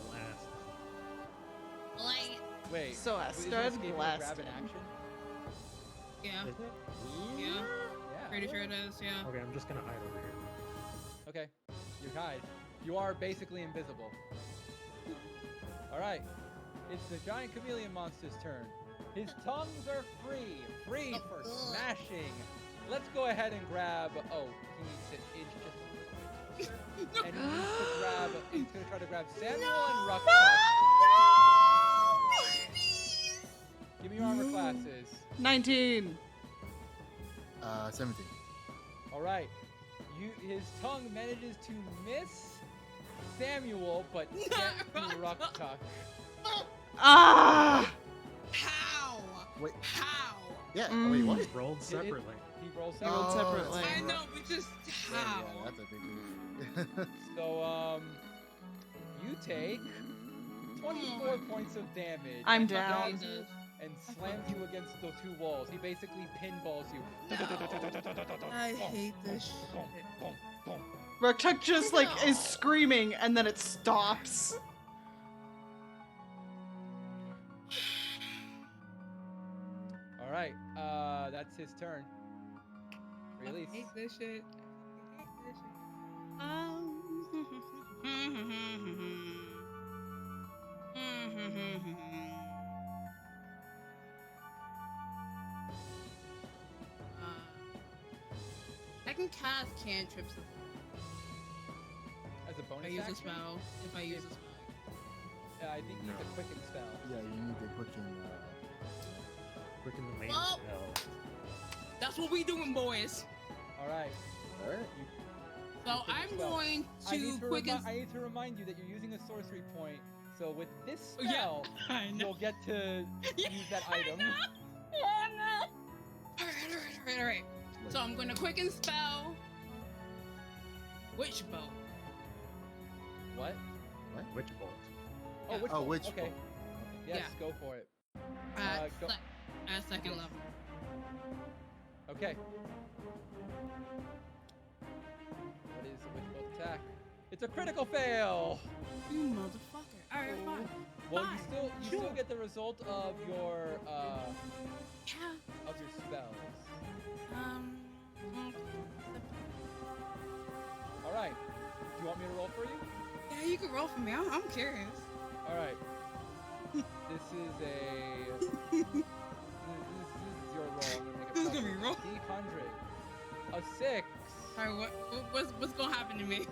blast. Like, Wait. So I is it started escaping a grab blasting. in action? yeah, Is it? yeah. Yeah. Pretty sure it is. Yeah. Okay, I'm just gonna hide over here. Okay. You hide. You are basically invisible. Alright. It's the giant chameleon monster's turn. His tongues are free. Free for smashing. Let's go ahead and grab. Oh, he needs to inch just. And he needs to grab. He's gonna try to grab Samuel and Rucktuck. Give me your armor classes. 19. 17. Alright. His tongue manages to miss Samuel, but get to Rucktuck. Ah! How? Wait. How? Yeah. Mm. Wait, what? Rolled separately. He rolls They rolled Samuel. separately. I know, but just how? Yeah, that's a big move. So, you take 24 points of damage. I'm and he down. grabs you and slams you against those 2 walls. He basically pinballs you. I hate this shit. Ruktuk just like is screaming and then it stops. All right, that's his turn. Release. I hate this shit. I hate this shit. I can cast cantrips As a if I bonus use a action? spell. If I use a spell. I think you need the quicken spell. Yeah, you need to quicken. Quicken the main Oh. spell. That's what we doing, boys. All right. Alright. So quicken I'm spell. going I need to to, quicken. I need to remind you that you're using a sorcery point. So with this Oh, yeah. spell, I know. you'll get to use that item. Alright. So I'm gonna quicken spell. Witch bow. What? Witch bolt. Oh, which Oh, one? which Okay. one? Yes, Yeah. go for it. At, go- at second level. Okay. What is the witch bolt attack? It's a critical fail. You motherfucker. Alright, fine. Well, Fine. you still get the result of your Yeah. spells. Um. All right. Do you want me to roll for you? Yeah, you can roll for me. I'm curious. All right. This is this is your roll. I'm gonna make a This is gonna be roll. D100. A 6. Alright, what's gonna happen to me?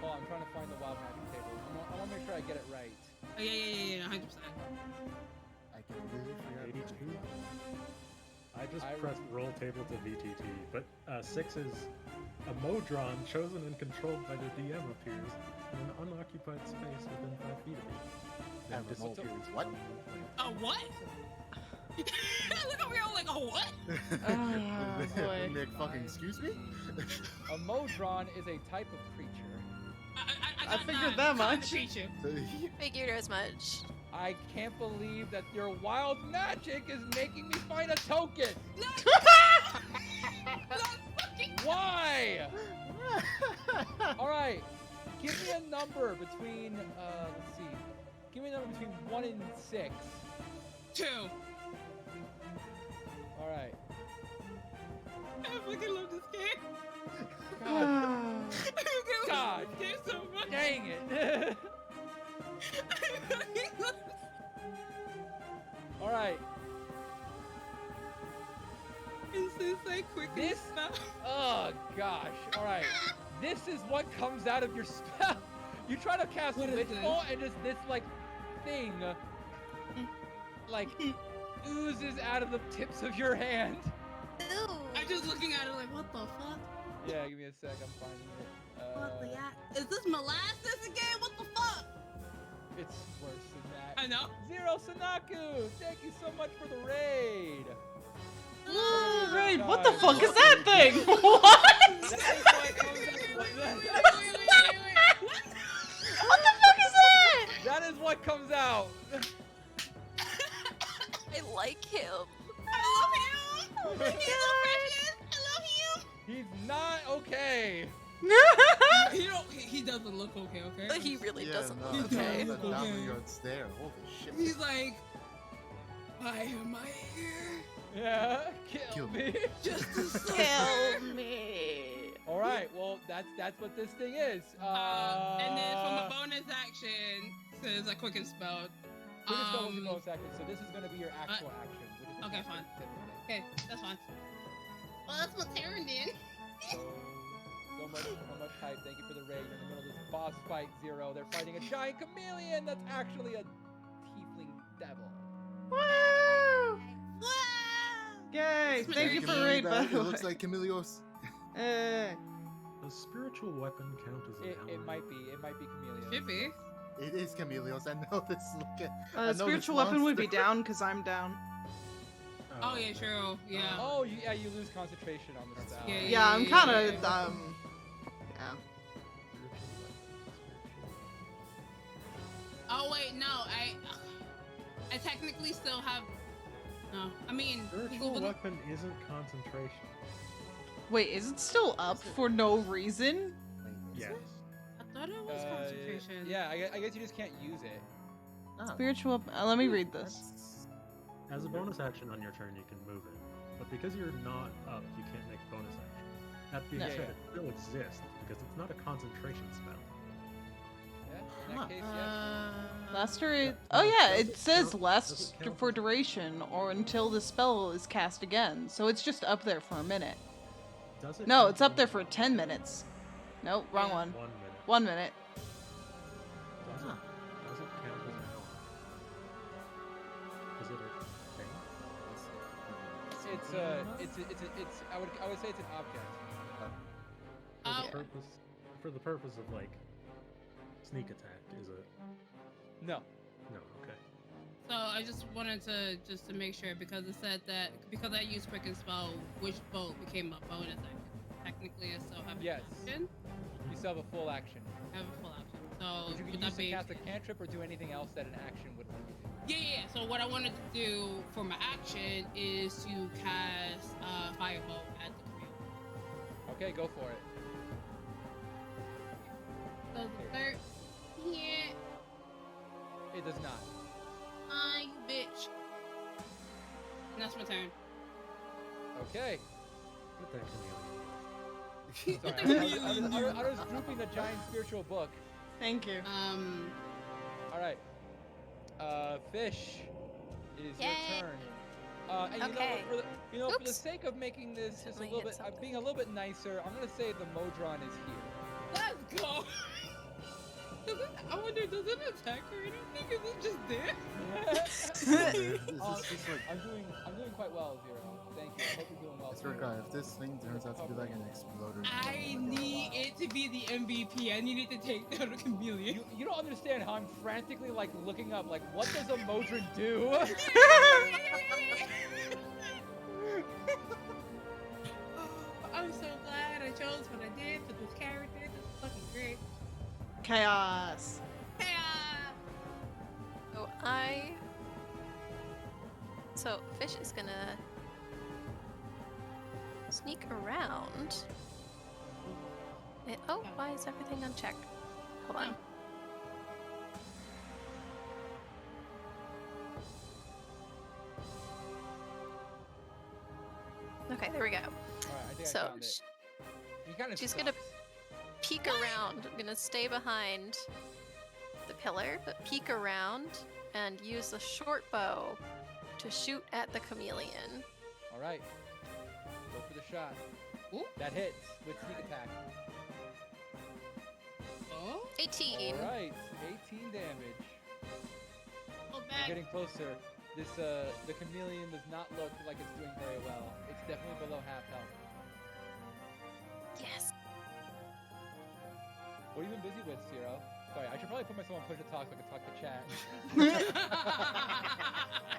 Well, I'm trying to find the wild magic table. I want to make sure I get it right. Oh yeah, 100%. I completely forgot. 82. I just I pressed roll table to VTT, but 6 is a Modron chosen and controlled by the DM appears in an unoccupied space within 5 feet of you. Then Have a mole disappears appears. What? on the plane. A what? Look over here, I'm like, a what? Oh, boy. Nick, fucking excuse me? A Modron is a type of creature. I figured that much. Figured as much. I can't believe that your wild magic is making me find a token. Why? All right. Give me a number between let's see. Give me a number between 1 and 6. 2. All right. I fucking love this game. God, I God. love this game so much. dang it. All right. And since I quickly This- spell. Oh gosh. All right. This is what comes out of your spell. You try to cast What is Witch this? Bolt and just this like thing like oozes out of the tips of your hand. Ooh. I'm just looking at it like, what the fuck? Yeah, give me a sec. I'm finding it. What the yak? Is this molasses again? What the fuck? It's worse than that. I know. Zero Sanaku, thank you so much for the raid. Oh, right. What the fuck is that thing? What? That is what comes out. What the fuck is that? That is what comes out. I like him. I love him. Oh my god. not okay. He doesn't look okay. Okay. He really doesn't no, look that's okay. that Okay. down yard stare. Holy shit. He's like, why am I here? Yeah, kill Kill me. Just to suffer. Kill me. All right, well that's what this thing is. And then from a bonus action, says a quicken spell. Quick spell was your bonus action, so this is gonna be your actual action. Which is okay, fine. typically. Okay, that's fine. Well, that's what Taryn did. So much hype. Thank you for the raid. You're in the middle of this boss fight, Zero. They're fighting a giant chameleon that's actually a tiefling devil. Woo! Whoa! Yay! Thank you for Chameleon raid, by back, the It looks way. like Chameleos. Does spiritual weapon count as an ally? It might be. It might be chameleon. Should be. It is Chameleos. I know this. Look at. I know this Spiritual weapon would be monster. down because I'm down. Oh yeah, true. Yeah. Oh, yeah, you lose concentration on the spell. Yeah, Yeah, I'm kind of yeah. Yeah. Oh wait, no, I technically still have. No, I mean, Spiritual weapon isn't concentration. Wait, is it still up for no reason? Wait, is Yes. it? I thought it was concentration. Yeah, I guess you just can't use it. Ah, Spiritual. Let me read this. that's- As a bonus action on your turn, you can move it. But because you're not up, you can't make bonus actions. That being No. said, Yeah. it still exists because it's not a concentration spell. Yeah, in Huh. that case, yes. Mastery. Yeah, Oh no, yeah, does it it says count- last does it count for as- duration or until the spell is cast again. So it's just up there for a minute. Does it No, count it's up as there an for 10 minutes. Nope, wrong Yeah. one. 1 minute? 1 minute. Does it, Huh. does it count as an ally? Is it a thing? It's I would say it's an object. For Oh. the purpose of like sneak attack, is it? No. No, okay. So I just wanted to make sure because it said that because I used quicken spell, which bolt became a bonus action. Technically, I still have an Yes. action. You still have a full action. I have a full action. So Would you would use that to be? cast a cantrip or do anything else that an action would let you do? Yeah. So what I wanted to do for my action is to cast firebolt at the creature. Okay, go for it. So the third hit, It does not. you bitch. And that's my turn. Okay. Put that chameleon. Sorry, I was drooping the giant spiritual book. Thank you. All right. Fish, it is Yay. your turn. And Okay. for the Oops. sake of making this just a Accidentally little hit bit, something. being a little bit nicer, I'm gonna say the Modron is here. Let's go. I wonder, does it attack or anything? Is it just there? This is just like. I'm doing quite well, Zero. Thank you. I hope you're doing well. I swear to too. God, if this thing turns out to be like an exploder. I need it to be the MVP. I need it to take down a chameleon. You don't understand how I'm frantically like looking up like what does a Modron do? I'm so glad I chose what I did for this character. This is fucking great. Chaos. So Fish is gonna sneak around. Oh, why is everything unchecked? Hold on. Okay, there we go. All right, I think I So found it. You kind of she's gonna peek around. I'm gonna stay behind the pillar, but peek around and use the short bow to shoot at the chameleon. All right. Go for the shot. Ooh. That hits with sneak attack. Oh, 18. All right, 18 damage. go You're back. getting closer. This the chameleon does not look like it's doing very well. It's definitely below half health. Yes. What have you been busy with, Zero? Sorry, I should probably put myself on push to talk so I can talk to chat.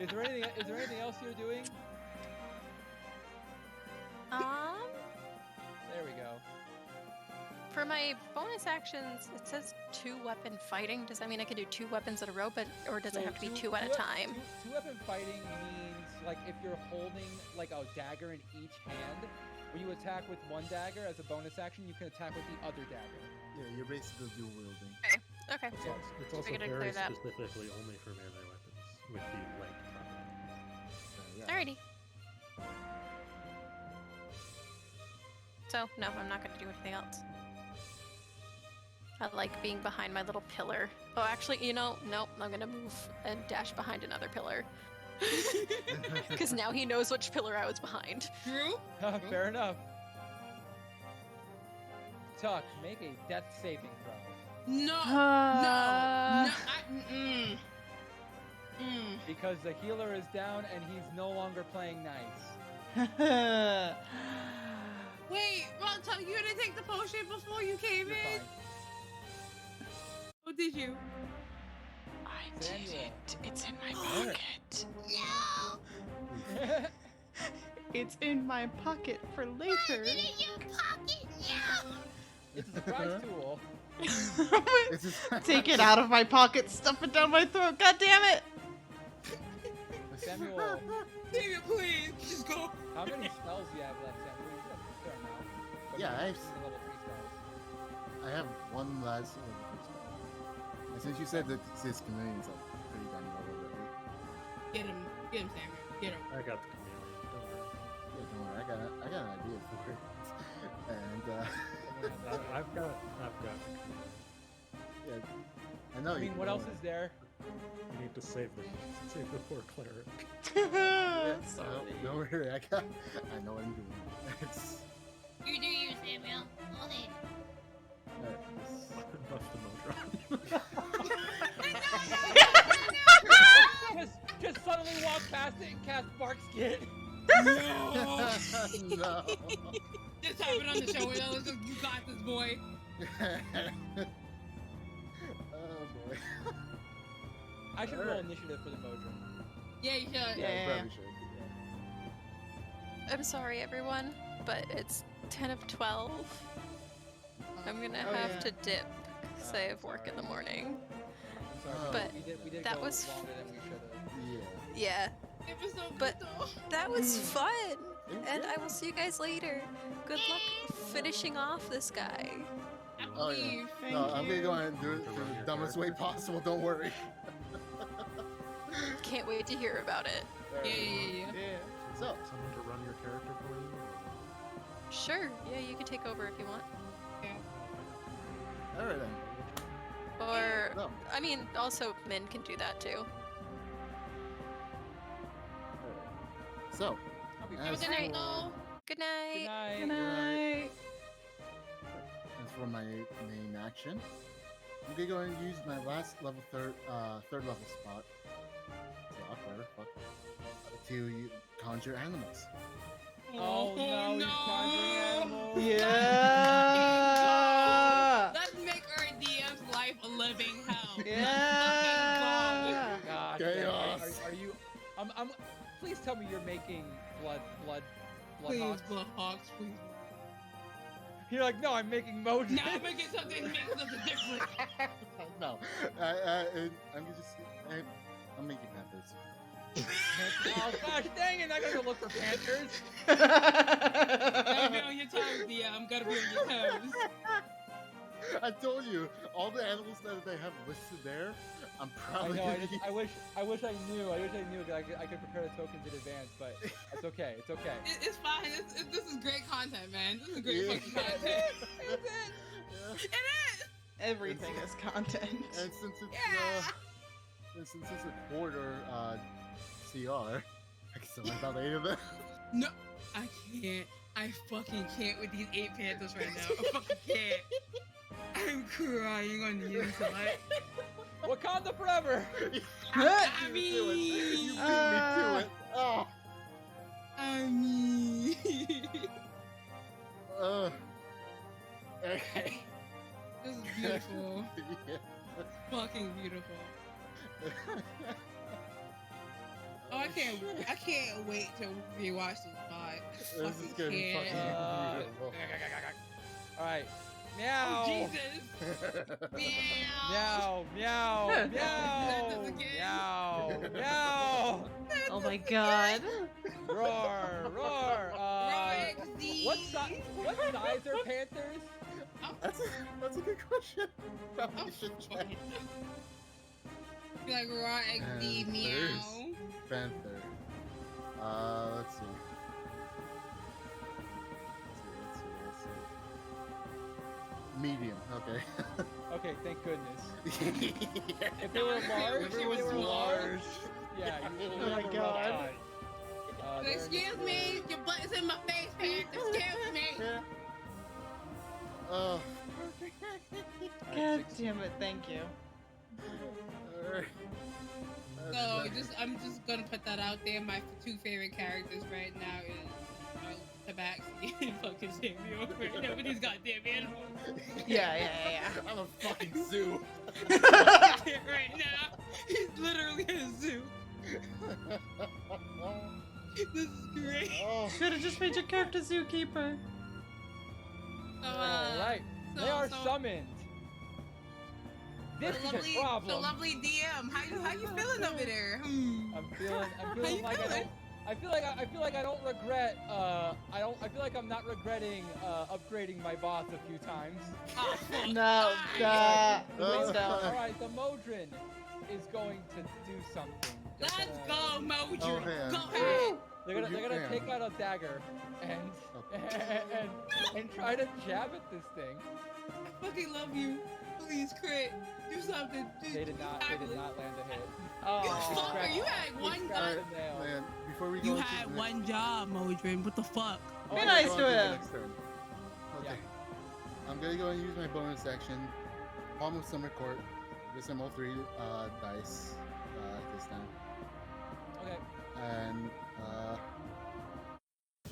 Is there anything else you're doing? There we go. For my bonus actions, it says 2-weapon fighting. Does that mean I can do 2 weapons in a row, or does it have to be 2 at a time? Two weapon fighting means like if you're holding like a dagger in each hand, when you attack with one dagger as a bonus action, you can attack with the other dagger. Yeah, you're basically dual wielding. Okay. It's also Figured I'd very clear that. specifically only for melee weapons with the light property. So, yeah. Alrighty. So, no, I'm not going to do anything else. I like being behind my little pillar. Oh, actually, nope, I'm going to move and dash behind another pillar. Because now he knows which pillar I was behind. True. Fair enough. Tuck, make a death saving throw. No. Because the healer is down and he's no longer playing nice. Wait, Tuck, you didn't take the potion before you came You're in? fine. Oh, did you? I Samuel. didn't. It's in my Alright. pocket. No! It's in my pocket for Why later. didn't you pocket? No! It's a surprise tool. It's just Take it out of my pocket, stuff it down my throat. God damn it! Samuel, David, please, just go. how many spells do you have left, Samuel? You have a fair amount. But Yeah, most I of have them are level 3 spells. I have one last level 3 spell. And since you said that this chameleon's like pretty damn low already. Get him, Samuel. Get him. I got the chameleon. Don't worry. Yeah, don't worry, I got an idea for it. And I've got. yeah, I know I you mean, what else is there? You need to save the poor cleric. Sorry. Don't worry, I know what I'm doing. It's You do you, Samuel. Okay. Buff the Modron. Just suddenly walk past it and cast Bark Skin. No. no. Just have it on the show. You got this, boy. Oh boy. I should roll initiative for the Modron. Yeah, you should. Yeah, you Yeah. probably should. I'm sorry, everyone, but it's 10 of 12. I'm going to Oh, have yeah. to dip because I have work in the morning. I'm sorry, But we did that go was longer than we should have. Yeah. Yeah, It was so good, But- though. that was fun. It was And good. I will see you guys later. Good luck finishing off this guy. I Oh, yeah. believe. Thank No, I'm gonna you. go ahead and do it To the run your dumbest way character. possible. Don't worry. Can't wait to hear about it. Yeah. Yeah. So, Someone to run your character for you? Sure, yeah, you can take over if you want. all right then. Or, No. I mean, also, Min can do that too. So, I'll be As Good night, for- though. Good Good night. night. Good night. as for my main action, I'm gonna go ahead and use my last level third level spot. To conjure animals. Oh no, he's conjuring animals. Yeah. Let's make our DM's life a living hell. Yeah. Gosh, Chaos. are you? Please tell me you're making blood Please, hawks. Blood Hawks, please. You're like, no, I'm making Modron. Now I'm making something different. No, I'm making panthers. Oh gosh, dang it! I gotta go look for panthers. Gotta be on your toes, DM. I'm gonna be on your toes. I told you, all the animals that they have listed there, I'm I probably know. gonna use. I wish I knew. I that I could prepare the tokens in advance, but it's okay. It's okay. It's fine. This is great content, man. This is great Yeah. fucking content. Yeah. It is. Everything is content. And since it's Yeah. and since it's a quarter CR, I can still make about 8 of them. No, I can't. I fucking can't with these 8 panthers right now. I fucking can't. I'm crying on the inside. Wakanda forever. I You beat me to it. You beat me to it. Oh. I mean, Okay. this is beautiful. Yeah. Fucking beautiful. Oh, I can't wait to rewatch this pod. This is gonna be fucking beautiful. All right. Meow. Oh, Jesus. Meow. Meow. Meow. That Meow. does again. Meow. Meow. Oh my god. Roar. Roar. Roar XD. What size are panthers? That's a good question. Probably should check. Like raw XD meow. Panther. Let's see. Let's see. Medium. Okay. Okay, thank goodness. Yeah. If they were large, If it was large. Yeah. Oh my God. Excuse me, your butt is in my face, Panther. Excuse me. Yeah. Oh. God damn it, thank you. Alright. So I'm just gonna put that out there. My two favorite characters right now is Tabaxi and fucking Samuel. Right now with these goddamn animals. Yeah. I'm a fucking zoo. Right now, he's literally a zoo. This is great. Oh. Should have just made your character zookeeper. So, Alright. They are summoned. This is a so problem. lovely DM. How you feeling over there? Hmm. I'm feeling like I feel like I don't regret I feel like I'm not regretting upgrading my boss a few times. Oh, fuck. No, please don't. Alright, the Modron is going to do something. Let's go, Mojo. Oh, man. Go ahead. They're gonna take out a dagger and try to jab at this thing. I fucking love you. Please crit. Do something. They did not land a hit. Oh. Fucker, you had one Scratched gun. the nail. Man, before we go You into had the one job, Modron. What the fuck? Oh, Be we'll nice go to on the him. next turn. Okay. Yeah. I'm gonna go and use my bonus action. Palm of Summer Court. This time all 3 dice this time. Okay. And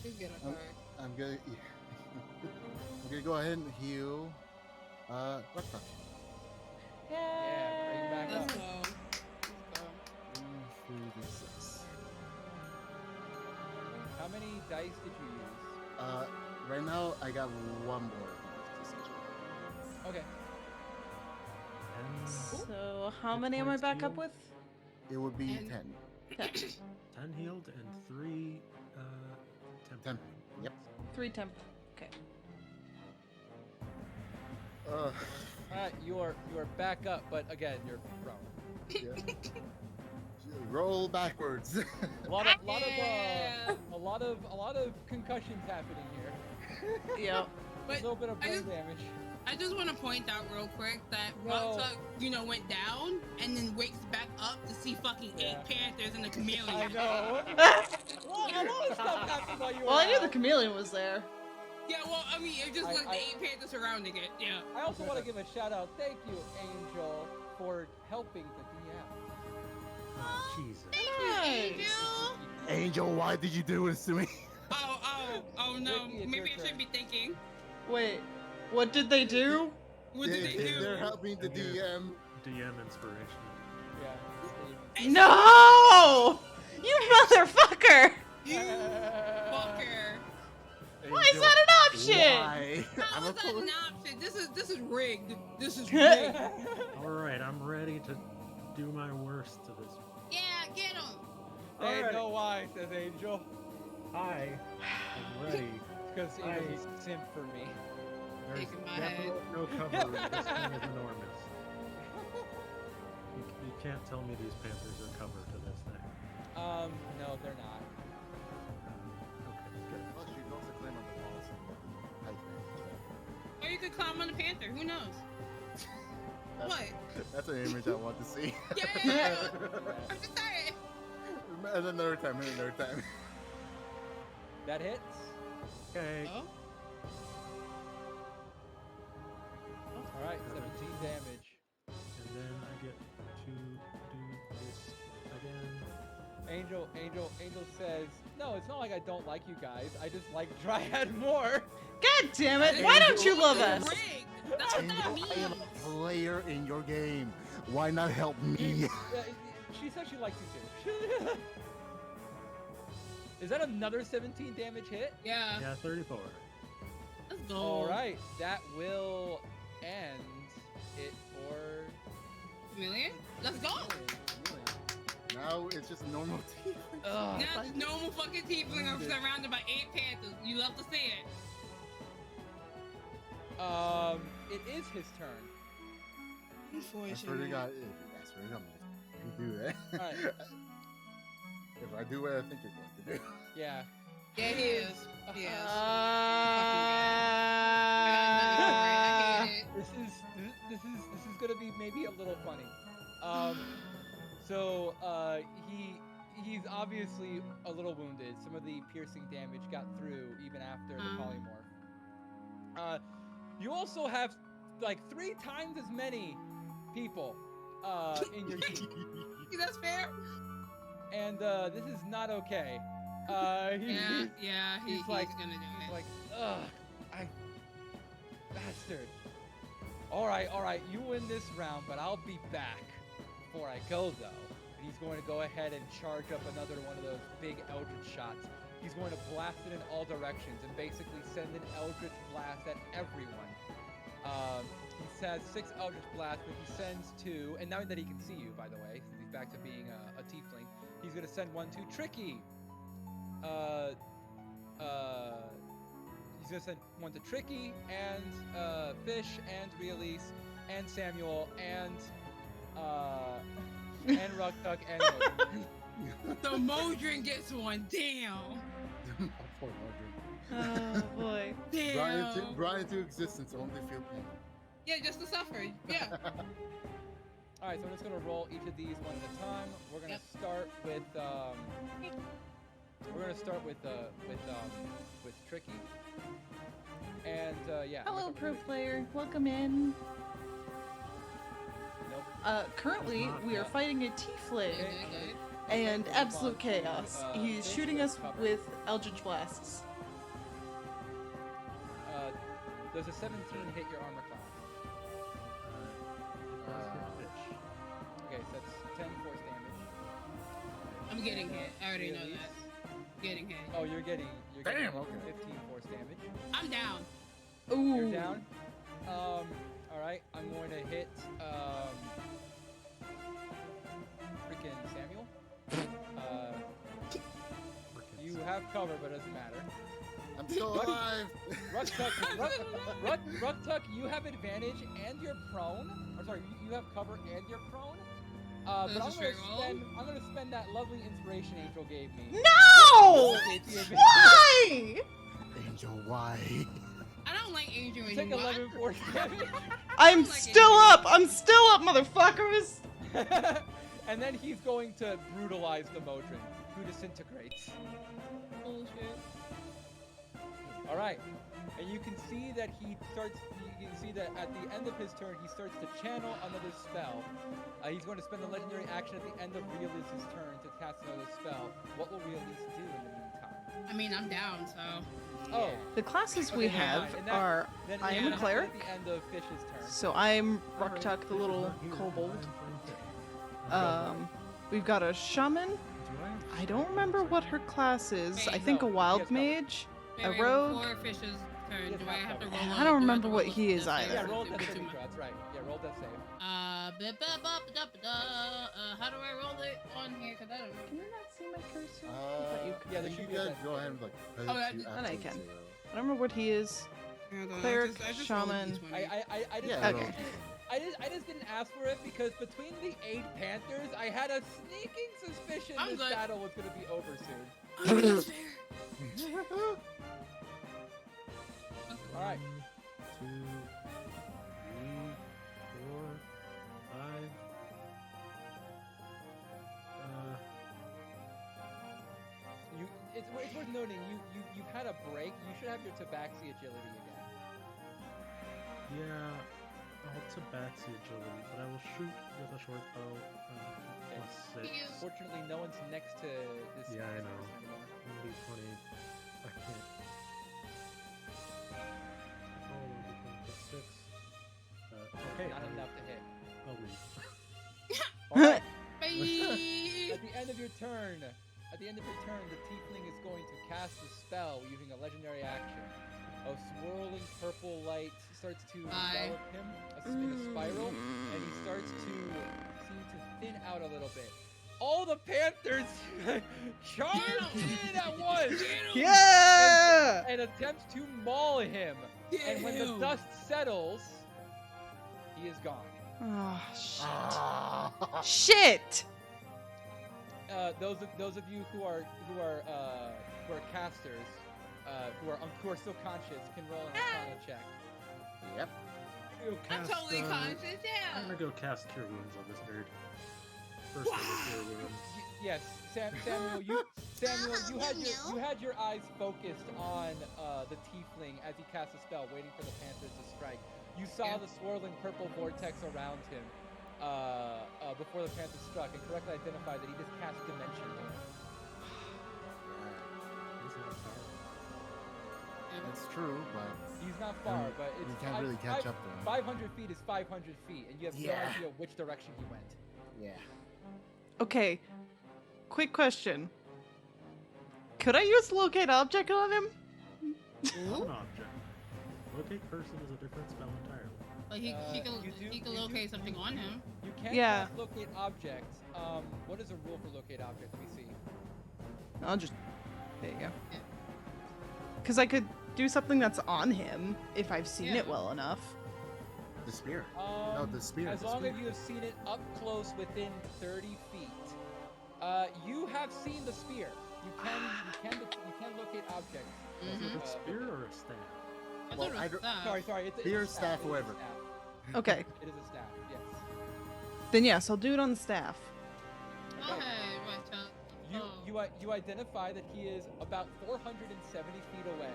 He's gonna I'm, hurt. I'm gonna I'm gonna go ahead and heal. What the? Yeah, bring it back Let's up. go. 3, 6. How many dice did you use? Right now I got 1 more. Essentially. Okay. So, how Hit many am I points back up healed. with? It would be And- 10. 10 healed and 3 temp. 10. Yep. 3 temp. Okay. Alright, you are back up, but again, you're prone. Yeah. Roll backwards. A lot of concussions happening here. Yep. A But little bit of brain just- damage. I just want to point out real quick that No. Rokta, went down and then wakes back up to see fucking 8 Yeah. panthers and a I chameleon. know. Well, a lot of stuff happened while you were Well, I knew out. the chameleon was there. Yeah, well, I mean, it just I- looked I- the 8 panthers surrounding it. Yeah. I also want to give a shout out. Thank you, Angel, for helping the DM. Oh, Jesus. Nice. Angel. Angel, why did you do this to me? Oh no. Ricky, it's Maybe your I should turn. be thinking. Wait, what did they do? What did they do? They're helping the And you're- DM. DM inspiration. Yeah. No! You motherfucker! You fucker. Why is that an option? Why? How I'm is a that poli- an option? This is rigged. This is rigged. Alright, I'm ready to do my worst to this. Yeah, get him. They Alright. know why, says Angel. I am ready. Because Angel's a simp for me. There's Shaking my head. definitely no cover. This thing is enormous. You can't tell me these panthers are cover to this thing. No, they're not. Okay, good. Plus, you can also claim on the policy. I think. Or you could climb on the panther. Who knows? That's, What? That's an image I want to see. Yeah. I'm just saying. Another time. That hits. Okay. Oh. Alright, 17 damage. And then I get to do this again. Angel says, no, it's not like I don't like you guys. I just like Dryad more. God damn it! Why don't you love us? Rigged. That's what that Angel, means. I am a player in your game. Why not help me? She said she likes you too. Is that another 17 damage hit? Yeah. Yeah, 34. Let's go. Alright, that will end it for Chameleon? Let's go. Now it's just normal team. Ugh. Now it's normal fucking tiefling. I'm surrounded by 8 panthers. You love to see it. It is his turn. I swear to Unfortunately. God, I swear to God, you do that. Alright. If I do what I think you're going to do. Yeah. Yeah, he is. He is. I hate it. This is gonna be maybe a little funny. So he's obviously a little wounded. Some of the piercing damage got through even after the polymorph. You also have like 3 times as many people in your team, That's fair. and this is not okay. He's like- gonna do He's it. like, ugh, bastard. All right, you win this round, but I'll be back. Before I go, though, and he's going to go ahead and charge up another one of those big Eldritch shots. He's going to blast it in all directions and basically send an Eldritch blast at everyone. He has 6 Eldritch blasts, but he sends 2, and now that he can see you, by the way, since he's back to being a tiefling, he's going to send 1 to Tricky. He's gonna send 1 to Tricky and Fish and Realise and Samuel and Rugtuck and Modrin. The Modrin gets one. Damn. Poor Margaret. Oh boy. Damn. Brought into existence only to feel pain. Yeah, just to suffer. Yeah. All right, so I'm just gonna roll each of these one at a time. We're gonna start with Tricky. And yeah. Hello, let's pro start with player. Welcome in. Nope. Currently, Not we are yet. fighting a tiefling Good, good. and Okay, absolute hold on. chaos. Uh, He's Fish shooting gets us covered. with Eldritch blasts. Does a 17 hit your armor class? Okay, so that's 10 force damage. I'm getting hit. I already know Release. that. Getting hit. Oh, you're getting Damn, hit okay. 15 force damage. I'm down. Ooh. You're down. All right, I'm going to hit freaking Samuel. You have cover, but it doesn't matter. I'm still What? alive. Rugtuck, you have advantage and you're prone. Or sorry, you have cover and you're prone. But That's a straight roll? I'm gonna spend that lovely inspiration Angel gave me. No! Why? Angel, why? I don't like Angel You take anymore. 11 force damage. I'm like still it. up. I'm still up, motherfuckers. And then he's going to brutalize the Modrin, who disintegrates. Bullshit. All right, and you can see that he starts. You can see that at the end of his turn, he starts to channel another spell. He's going to spend the legendary action at the end of Realis's turn to cast another spell. What will Realis do in the meantime? I mean, I'm down, so. Oh, The classes we Okay, have and that- are then I it am a happens cleric. At the end of Fish's turn. So I'm Ruktuk, the little kobold. We've got a shaman. I don't remember what her class is. I think a No, wild he has mage. A Wait, rogue? Before Fish's turn, Yes, do I have to roll? I a- don't do I remember have to what roll a he is death either. save? Yeah, roll It'd that be save. too much. That's right. Yeah, roll that save. How do I roll it on here? Cause I don't know. Can you not see my cursor? I thought you could. yeah, there you should be a guys death go save. ahead and like put Oh, it that- to and I absolute can. zero. I don't remember what he is. Hold on, Cleric, I just rolled a shaman. D20. I just Yeah, Okay. I just didn't ask for it because between the 8 Panthers, I had a sneaking suspicion I'm this good. battle was gonna be over soon. I mean, that's fair. All right. 1, 2, 3, 4, 5. It's worth noting you've had a break. You should have your tabaxi agility again. Yeah, I'll tabaxi agility, but I will shoot with a short bow. +6. Fortunately, no one's next to this. Yeah, I this know. anymore. 1d20. I can't. Oh, 1d20 +6. Okay, Not enough to hit. I'll leave. All right. Bye. At the end of your turn, the tiefling is going to cast a spell using a legendary action. A swirling purple light starts to envelop him, in a spiral, and he starts to seem to thin out a little bit. All the Panthers charge in at once Yeah! and attempt to maul him. And when the Ew. dust settles, he is gone. Oh, shit. Ah. Shit! Those of you who are casters, who are still conscious, can roll an Arcana check. Yep. Go I'm cast, totally conscious, I'm yeah. gonna go cast Cure Wounds on this nerd. First level Cure Wounds. Yes, Samuel, you had your eyes focused on the tiefling as he cast a spell, waiting for the panthers to strike. You saw Yeah. the swirling purple vortex around him before the panthers struck, and correctly identified that he just cast Dimension Door. He's not far. That's true, but He's not far, but it's you can't really catch up to him. 500 feet is 500 feet, and you have Yeah. no idea which direction he went. Yeah. Okay. Quick question. Could I use locate object on him? An object. Locate person is a different spell entirely. But he you can do- locate something on him. You can Yeah. cast locate object. What is a rule for locate object? Let me see. I'll just... There you go. Yeah. Because I could do something that's on him if I've seen it Yeah. well enough. The spear. No, the spear. As the long spear. as you have seen it up close within 30 feet. You have seen the spear. You can locate objects. Is Mhm. it a spear or a staff? I Well, thought it I was don't- stuff. Sorry. It's Spear, a staff, It is a whatever. staff. Okay. It is a staff. Yes. Then yes, I'll do it on the staff. Okay, right, Chuck. You identify that he is about 470 feet away.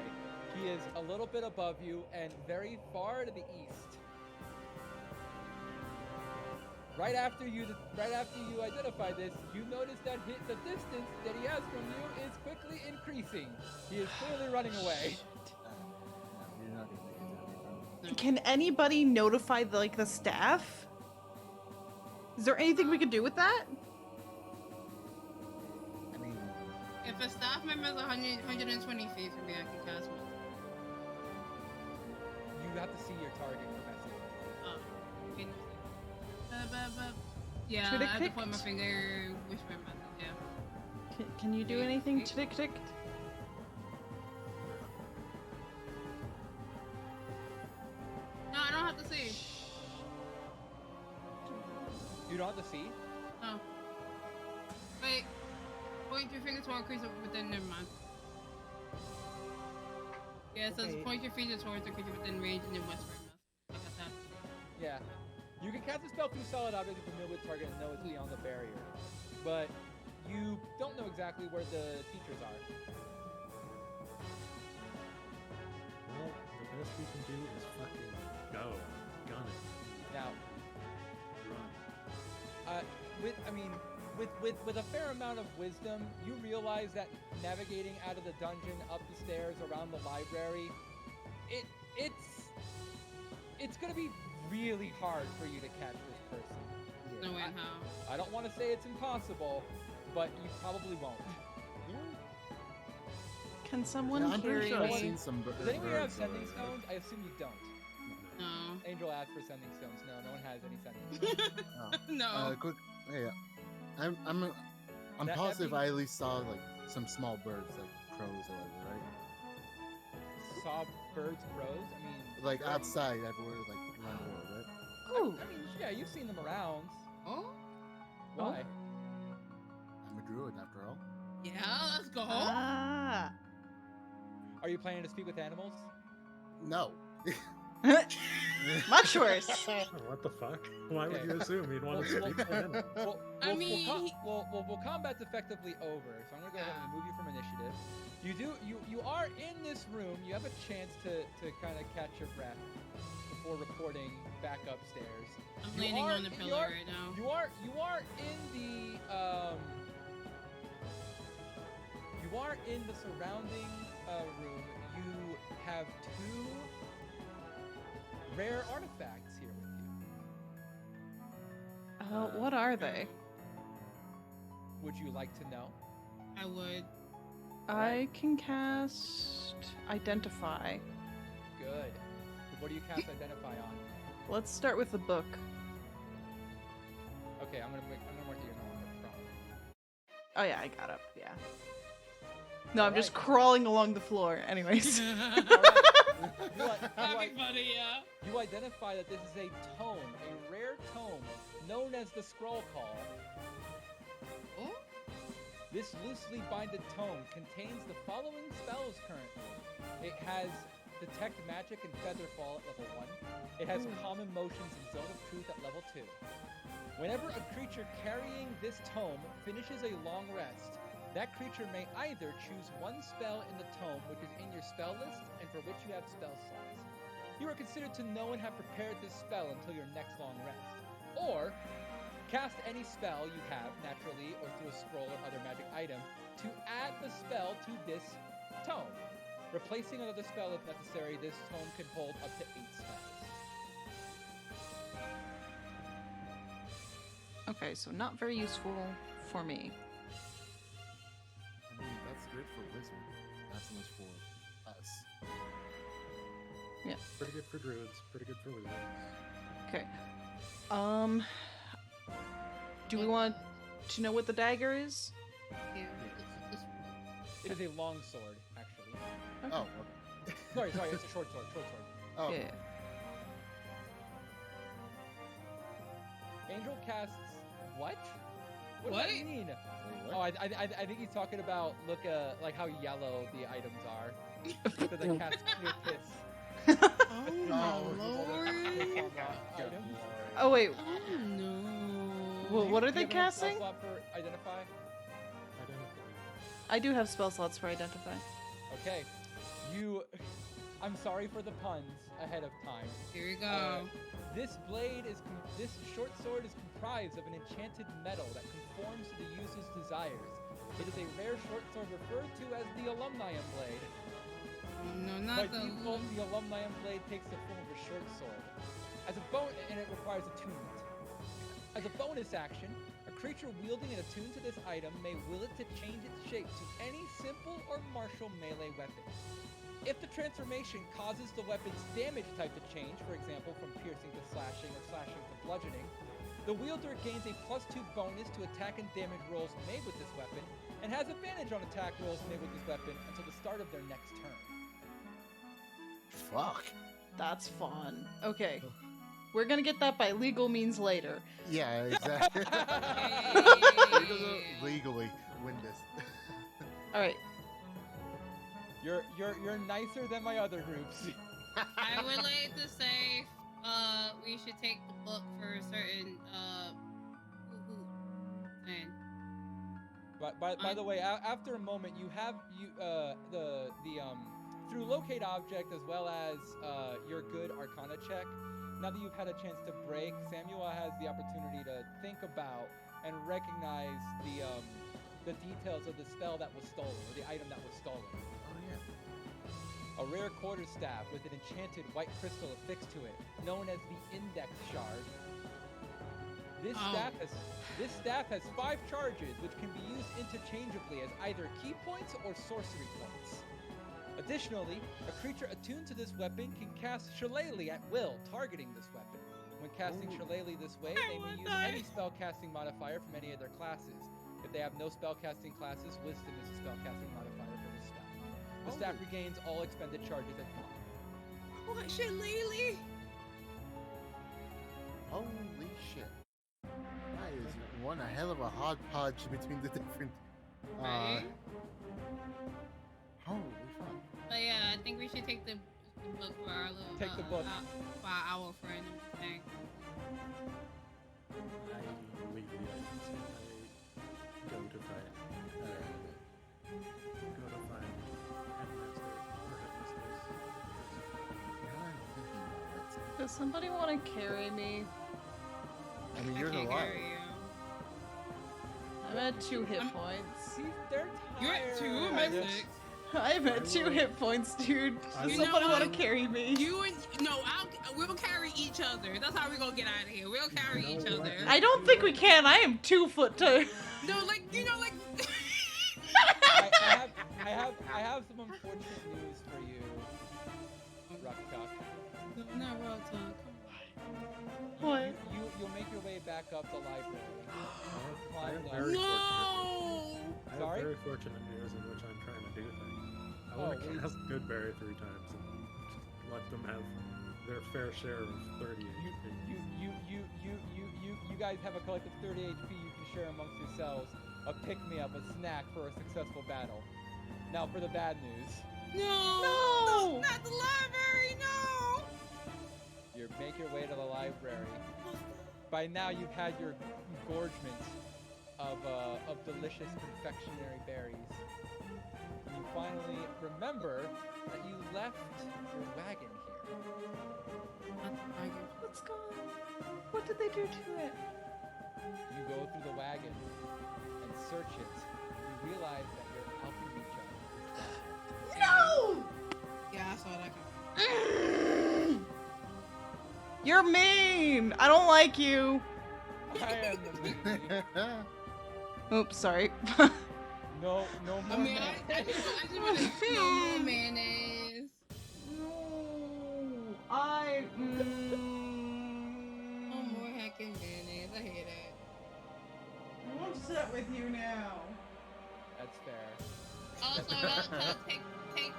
He is a little bit above you and very far to the east. Right after you identify this, you notice that the distance that he has from you is quickly increasing. He is clearly running away. No, you're not gonna make it to anything. Can anybody notify the staff? Is there anything we could do with that? I mean, If a staff member is 120 feet from me, I can cast one. You have to see your target for message. Oh, okay. Yeah, I have to point my finger, whisper message, yeah. Can you do anything? Tick tick. No, I don't have to see. You don't have to see? Oh. Wait. Point your finger toward a creature within, never mind. Yeah, it says Okay. point your finger towards the creature within range and then whisper message. I got that. Yeah. You can cast a spell through solid object if familiar with target and know it's beyond the barrier. But you don't know exactly where the features are. Well, the best we can do is fucking go. Gun it. Now, Run. with a fair amount of wisdom, you realize that navigating out of the dungeon, up the stairs, around the library, it's gonna be really hard for you to catch this person. No way in how. I don't want to say it's impossible, but you probably won't. Can someone I'm pretty carry sure I've me? seen some Does anyone here have birds sending already. stones? I assume you don't. No. Angel asked for sending stones. No, no one has any sending stones. Oh. No. Quick. Yeah. I'm That positive means- I at least saw like some small birds, like crows or whatever, right? Saw birds, crows. I mean, Like birds. outside everywhere, like around the world, right? Oh, I mean, yeah, you've seen them around. Oh? Why? I'm a druid after all. Yeah, let's go. ah. Are you planning to speak with animals? No. Much worse. Oh, what the fuck? Why would Okay. you assume he'd want to Well, speak to him? I mean, combat's effectively over, so I'm gonna go ahead and remove you from initiative. You are in this room. You have a chance to kind of catch your breath before reporting back upstairs. I'm You landing are- on the you pillar are- right now. You are in the surrounding room. You have two rare artifacts here with you. What are they? Would you like to know? I would. I can cast Identify. Good. What do you cast Identify on? Let's start with the book. Okay, I'm gonna mark that you're no longer prone. Oh yeah, I got up. Yeah. No, I'm just Alright. crawling along the floor. Anyways. Alright, You, i- That'd i- be funny, yeah. you identify that this is a tome, a rare tome, known as the Scroll Call. Oh? This loosely binded tome contains the following spells currently. It has Detect Magic and Featherfall at level 1. It has Common Motions and Zone of Truth at level 2. Whenever a creature carrying this tome finishes a long rest, that creature may either choose one spell in the tome which is in your spell list and for which you have spell slots. You are considered to know and have prepared this spell until your next long rest. Or cast any spell you have, naturally or through a scroll or other magic item, to add the spell to this tome. Replacing another spell if necessary, this tome can hold up to 8 spells. Okay, so not very useful for me. I mean, that's great for wizard. Not so much for us. Pretty good for druids. Pretty good for wizards. Okay. Do we want to know what the dagger is? Yeah. It is a long sword, actually. Oh, Sorry, it's a short sword. oh. Yeah. Angel casts what? What What? does that mean? Wait, Oh, what? I think he's talking about like how yellow the items are. Because I cast Clear Kiss. Oh my Oh, lord. Items. Oh wait, Oh no. well, what are Do they you have enough spell casting? slot for Identify? Identify. I do have spell slots for identify. Okay. I'm sorry for the puns ahead of time. Here we go. This short sword is comprised of an enchanted metal that conforms to the user's desires. It is a rare short sword referred to as the Alumnium Blade. No, By not the. default, the Alumnium Blade takes the form of a short sword. And it requires attunement. As a bonus action, a creature wielding and attuned to this item may will it to change its shape to any simple or martial melee weapon. If the transformation causes the weapon's damage type to change, for example, from piercing to slashing or slashing to bludgeoning, the wielder gains a +2 bonus to attack and damage rolls made with this weapon, and has advantage on attack rolls made with this weapon until the start of their next turn. Fuck. That's fun. Okay. We're gonna get that by legal means later. Yeah, exactly. Hey. We're gonna legally win this. Alright. You're nicer than my other groups. I would like to say, we should take the book for certain, and By the way, after a moment, you have through locate object as well as your good Arcana check. Now that you've had a chance to break, Samuel has the opportunity to think about and recognize the details of the spell that was stolen, or the item that was stolen. Oh yeah. A rare quarterstaff with an enchanted white crystal affixed to it, known as the Index Shard. This staff has 5 charges, which can be used interchangeably as either key points or sorcery points. Additionally, a creature attuned to this weapon can cast Shillelagh at will, targeting this weapon. When casting Shillelagh this way, they may use any spellcasting modifier from any of their classes. If they have no spellcasting classes, Wisdom is a spellcasting modifier for this spell. The staff regains all expended charges at common. what shit, Lily? Holy shit. That is one hell of a hodgepodge between the different. Right? Holy fuck. But yeah, I think we should take the book for our little. Take the book. For our friend. Thing. I leave the items and I go to find Headmaster or Headmistress. Now I'm thinking about it. Does somebody want to carry me? I mean, I you're can't alive. carry you. I'm at 2 hit points. They're You're at 2, tired. I'm at 6. I'm at 2 hit points, dude. I Does will- somebody You know want to what? carry me? We'll carry each other. That's how we gonna get out of here. We'll carry You know each what? other. I don't think we can. I am 2 foot tall. No, like. I have some unfortunate news for you, Rough Chuck. Not real talk. What? You'll make your way back up the library. I have Climb very down. No. I have Sorry? very fortunate news in which I'm trying to do things. I Oh, want to wait. cast Goodberry 3 times and let them have their fair share of 30 HP. You guys have a collective 30 HP you can share amongst yourselves. A pick-me-up, a snack for a successful battle. Now for the bad news. No! Not the library, no! You make your way to the library. By now you've had your engorgement of delicious confectionery berries. And you finally remember that you left your wagon here. What's gone? What did they do to it? You go through the wagon and search it. You realize that you're helping each other. No! Yeah, I saw that coming. You're mean. I don't like you. I am the meanie. Oops, sorry. No more I mean, I mayonnaise. just want to no more mayonnaise. No, I. No more heckin' mayonnaise. I hate it. I'm upset with you now. That's fair. Also, I'll take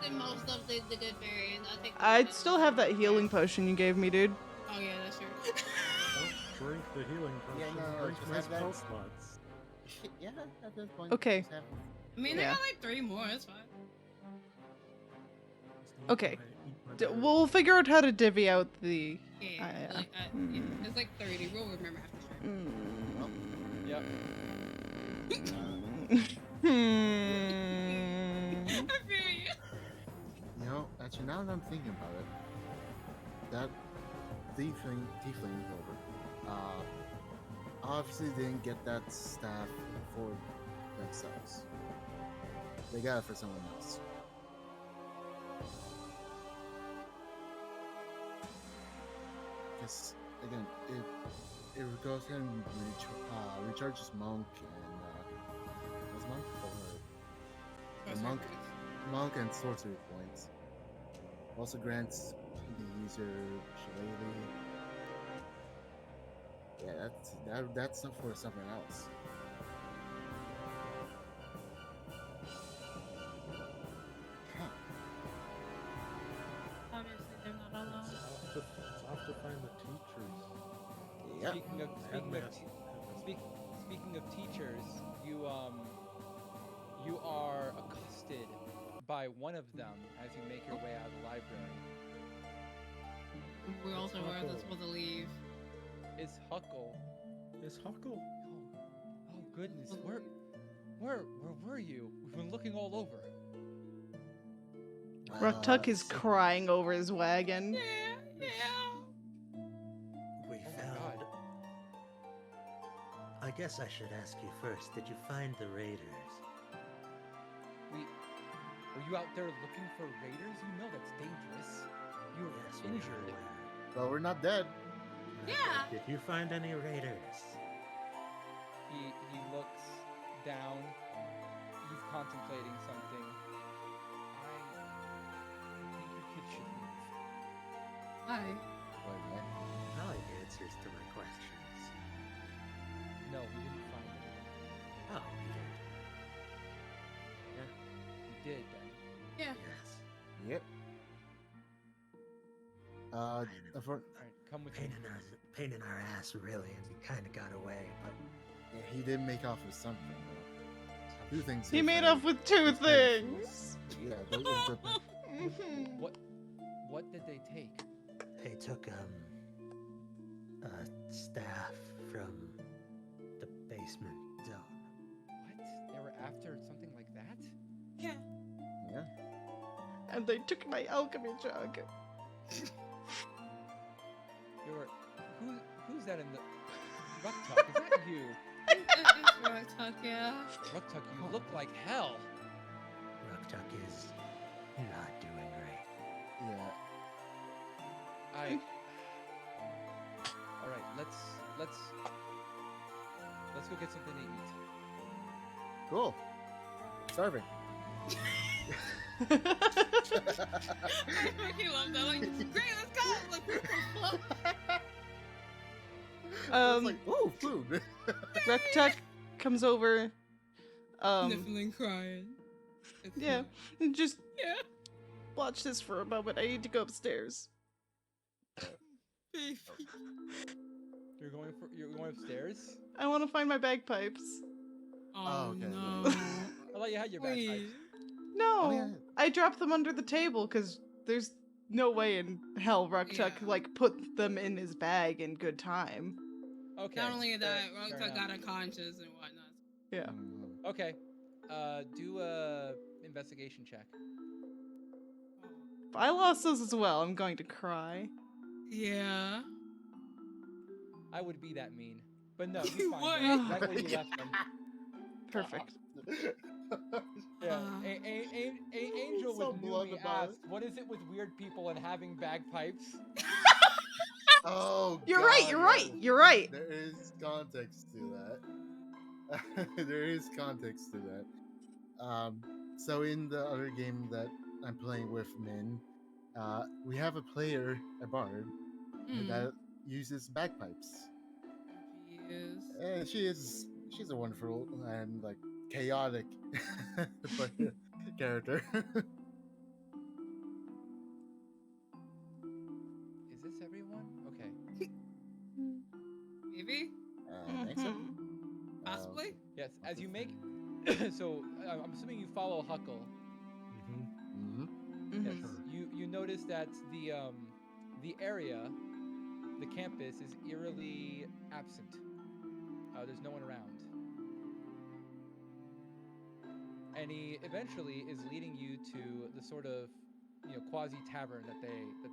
the most of the good berries. I'll take the I'd most. still have that healing potion you gave me, dude. Oh yeah, that's true. Don't drink the healing Yeah, potion. no, Drink just my have that. spell slots. Yeah, at this point. Okay. just have- I mean, I Yeah. got like 3 more. That's fine. Just need Okay. to eat my D- berries. we'll figure out how to divvy out the. Yeah, yeah. like, yeah, it's like 30. We'll remember after stream. Yep. I feel you. You know, actually, now that I'm thinking about it, that tiefling clover, obviously didn't get that staff for themselves. They got it for someone else. Because again, it goes ahead and recharges monk and what's monk? The monk and sorcery points. Also grants the user shillelagh. Yeah, that's not for something else. Huh. Obviously, they're not alone. It's off to find the teachers. Yeah. Speaking of teachers, you are accosted by one of them as you make your way out of the library. We also were supposed to leave. Is Huckle. Is Huckle? Oh goodness, where were you? We've been looking all over. Rucktuck is So- crying over his wagon. Yeah. We Oh my found. God. I guess I should ask you first. Did you find the raiders? Were you out there looking for raiders? You know that's dangerous. You were Yes, we are injured. aware. Well, we're not dead. Yeah. Did you find any raiders? He looks down. He's contemplating something. I think your kid should move. Hi. Wait, I like answers to my questions. No, we didn't find him. Oh, weird. We did then. Yeah. Yes. Yep. For, Alright, come with me. Pain in our ass, really, and he kind of got away. But yeah, he did make off with something. Though. 2 things. He if made I- off with 2 if I- things. Yeah, What did they take? they took a staff from the basement zone. What? They were after something like that? Yeah. yeah. And they took my alchemy jug. They were. Who's that in the? Rucktuck, is that you? It's Rucktuck, yeah. Rucktuck, you look like hell. Rucktuck is not doing right. Yeah. All right, let's go get something to eat. Cool. Starving. I freaking love that. Like, great, let's go. Like, Like, oh, food. Rucktuck comes over. Niffling crying. It's Yeah, not- and just Yeah. watch this for a moment. I need to go upstairs. You're going upstairs? I want to find my bagpipes. Oh, okay, no. yeah. I thought you had your Wait. bagpipes. No, Oh, yeah. I dropped them under the table because there's no way in hell Ruckchuck Yeah. like put them in his bag in good time. Okay. Not only that, fair Rocktuck enough. got unconscious and whatnot. Yeah. Mhm. Okay. Do a investigation check. If I lost those as well, I'm going to cry. Yeah. I would be that mean, but no, you find What? them right where you left them. Perfect. Yeah. Uh. Angel So with blunt Numi about it. asked, "What is it with weird people and having bagpipes?" Oh, You're God, right. You're right. yes. You're right. There is context to that. There is context to that. So in the other game that I'm playing with Min, we have a player, a bard, Hmm. that uses bagpipes. Jeez. And she's a wonderful and like chaotic character. Is this everyone? Okay. Maybe? I think so. Mhm. Possibly? Yes. As you make, so I'm assuming you follow Huckle. Mm-hmm. Yes. Mhm. You notice that the area, the campus is eerily absent. There's no one around. And he eventually is leading you to the sort of quasi tavern that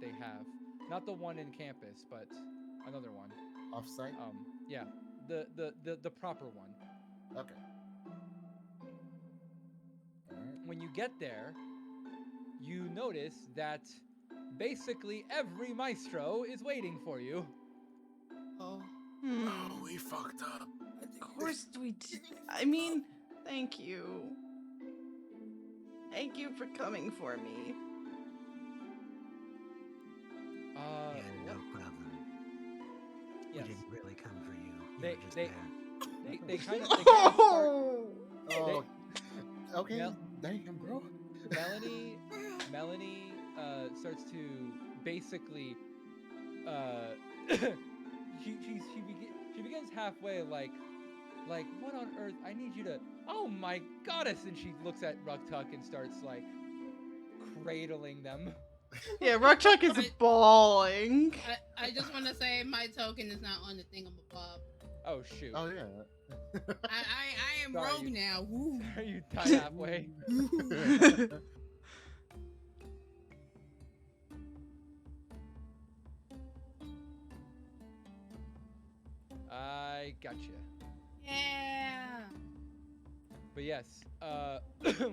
they have. Not the one in campus, but another one. Offsite. Yeah. The proper one. Okay. Alright. When you get there, you notice that basically every maestro is waiting for you. Oh, Hmm. we fucked up. Of course we did. I mean, thank you. Thank you for coming for me. Yeah, no What- problem. Yes. We didn't really come for you. You They- were just they- there. They kind of start. Oh, okay. Mel- Damn, bro. Melanie starts to basically she begins halfway like what on earth? I need you to, oh my goddess, and she looks at Rugtuck and starts like cradling them. Yeah, Ruckchuck is bawling. I just want to say my token is not on the thingamabob. Oh shoot. Oh yeah. I am Sorry, rogue you- now. Woo. Are you tied halfway? I gotcha. Yeah. But yes,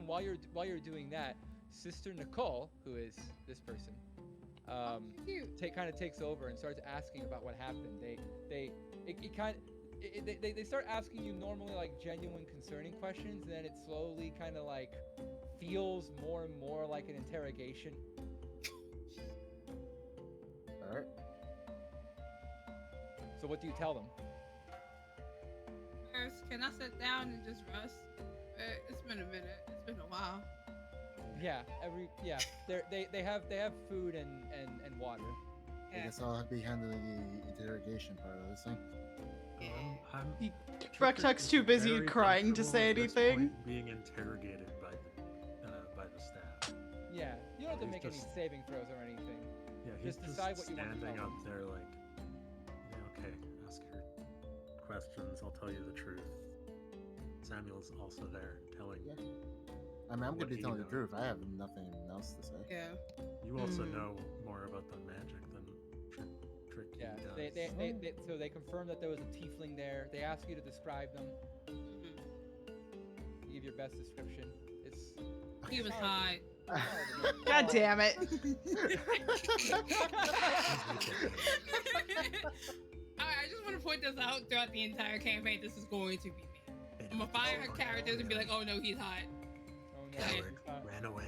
while you're doing that, Sister Nicole, who is this person, Cute. kind of takes over and starts asking about what happened. They start asking you normally like genuine concerning questions, and then it slowly kind of like feels more and more like an interrogation. All right. So what do you tell them? First, can I sit down and just rest? It's been a minute. It's been a while. Yeah, they have food and water. I guess I'll be handling the interrogation part of this thing. I'm Rucktuck's too busy very crying to say comfortable at this anything. point being interrogated by the staff. Yeah, you don't have to He's make any just- saving throws or anything. Yeah, he's Just decide just what you want to standing tell up them. there like, yeah, okay, ask her questions. I'll tell you the truth. Samuel's also there telling. Yeah. I mean, I'm What gonna be do you telling the know? truth. I have nothing else to say. Yeah. You also Mm. know more about the magic than Tricky Yeah, does. so they confirm that there was a tiefling there. They ask you to describe them. Mhm. You give your best description. It's He was hot. God damn it. I just want to point this out throughout the entire campaign. This is going to be me. I'm gonna fire her characters and be like, oh no, he's hot. Oh no. Coward Uh, ran away.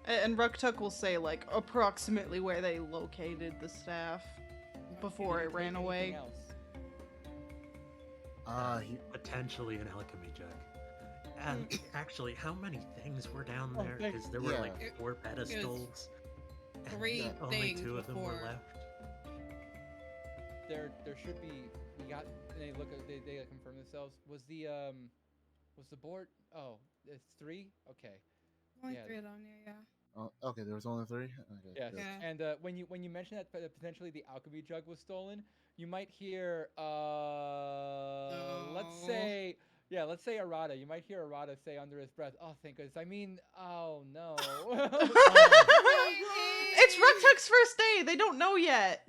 And Rucktuck will say like approximately where they located the staff before it ran anything away. else? He Potentially an alchemy jug. And actually, how many things were down Oh, there? thank- Because there were Yeah. like 4 pedestals. and 3 only things 2 of them before. were left. There should be. We got. They look. They confirm themselves. Was the board? Oh, it's 3. Okay. Only Yeah. 3 on there, yeah. Oh, okay, there was only 3. Okay. Yes. good. Yeah. And when you mentioned that potentially the alchemy jug was stolen, you might hear let's No. say let's say Arata. You might hear Arata say under his breath, "Oh, thank goodness." I mean, oh no. It's Rectuck's first day. They don't know yet.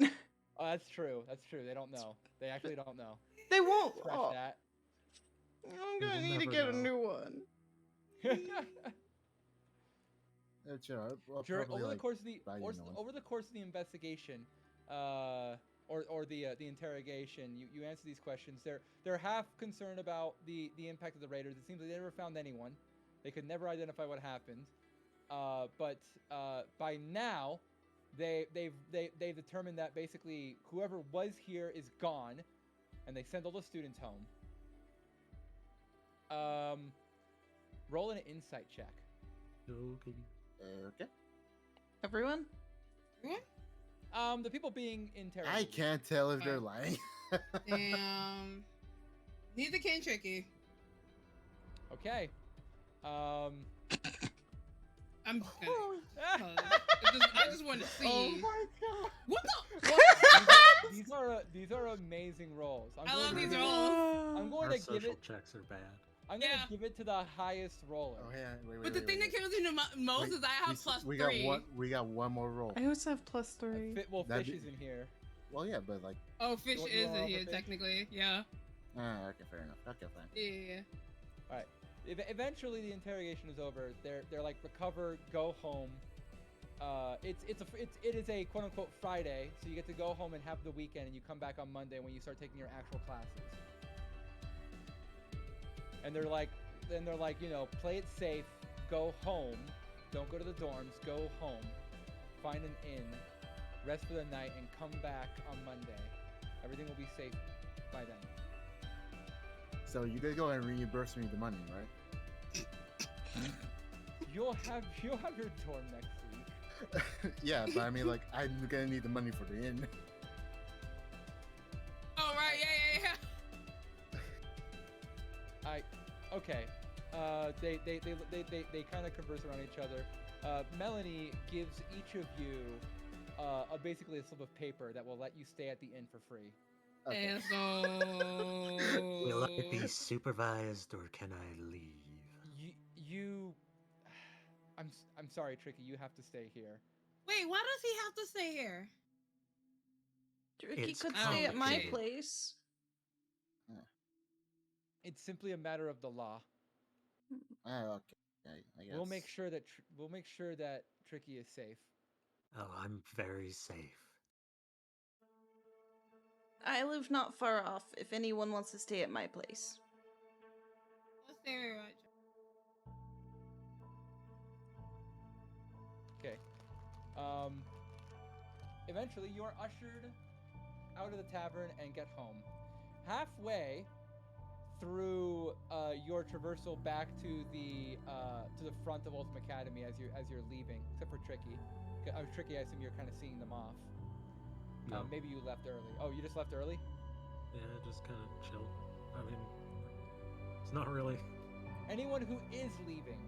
Oh, that's true. That's true. They don't know. They actually don't know. They won't. Scratch Oh, that. I'm We gonna will need to never get a know. new one. Sure. I'll During, probably, over the like, course of the buy you a new one. over the course of the investigation, or the interrogation, you answer these questions. They're half concerned about the impact of the raiders. It seems like they never found anyone. They could never identify what happened. But by now, they've determined that basically whoever was here is gone, and they send all the students home. Roll an insight check. Okay. Okay. Everyone? The people being interrogated. I can't tell if they're lying. Damn. Neither can Tricky. Okay. I'm just gonna. Oh I just want to see. my god. What the? these are amazing rolls. I love to these give it- rolls. I'm going Our to give social it. checks are bad. I'm going to Yeah. give it to the highest roller. Oh yeah. Wait. But the thing that kills me the most Wait, is I have plus we 3. got one. We got one more roll. I always have +3. Well, That'd Fish be- is in here. Well, yeah, but like. Oh, Fish You is wanna in roll here for Fish? technically. Yeah. Okay, fair enough. Okay, fine. Yeah. All right. Eventually, the interrogation is over. They're like recover, go home. It is a quote unquote Friday, so you get to go home and have the weekend, and you come back on Monday when you start taking your actual classes. And they're like, you know, play it safe, go home, don't go to the dorms, go home, find an inn, rest for the night, and come back on Monday. Everything will be safe by then. So you guys go and reimburse me the money, right? You'll have your dorm next week. Yeah, but I mean, like, I'm gonna need the money for the inn. Oh right. Yeah. Okay. They kind of converse around each other. Melanie gives each of you basically a slip of paper that will let you stay at the inn for free. Okay. And so. Will I be supervised or can I leave? You I'm sorry, Tricky. You have to stay here. Wait, why does he have to stay here? Tricky It's could stay at my complicated. place. It's simply a matter of the law. Oh, okay. I guess. We'll make sure that Tricky is safe. Oh, I'm very safe. I live not far off if anyone wants to stay at my place. Let's stay here. Okay. Eventually, you are ushered out of the tavern and get home. Halfway through your traversal back to the front of Ultimacademy as you're leaving, except for Tricky. Tricky, I assume you're kind of seeing them off. No. Maybe you left early. Oh, you just left early? Yeah, just kind of chill. I mean, it's not really. Anyone who is leaving,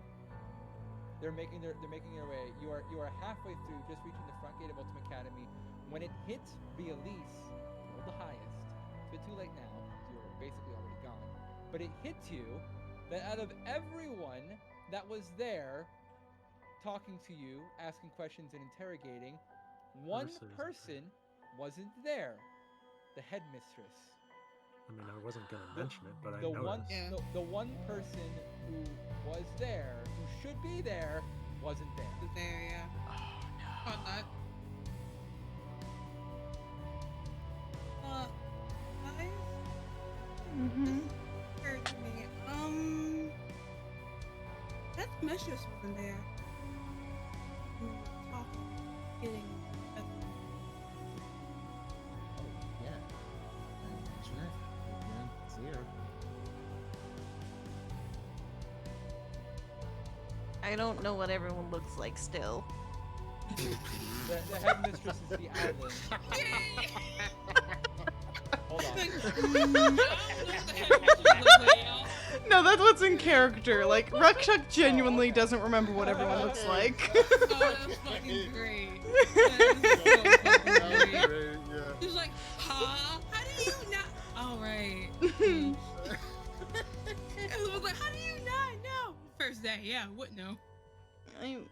they're making their way. You are halfway through, just reaching the front gate of Ultimacademy, when it hits Elise, roll the highest. It's a bit too late now, because you're basically already gone. But it hits you that out of everyone that was there, talking to you, asking questions and interrogating, one Ursa isn't person wasn't there. The headmistress. I mean, I wasn't gonna mention it, but I The noticed. one, Yeah. the one person who was there, who should be there, wasn't there. There, yeah. Oh Caught that. Guys, Mm-hmm. occurred to me. That mistress wasn't there. We were talking, getting. Yeah. I mentioned it. Yeah, see her. I don't know what everyone looks like still. The headmistress is the Alvin. Hold on. No, that's what's in character. Like, Ruckchuck genuinely doesn't remember what everyone looks like. Oh, that's fucking great. That is so fucking great. Great, yeah. She's like, huh? How do you not? All right. It was like, how do you not know? First day, yeah, what no? I'm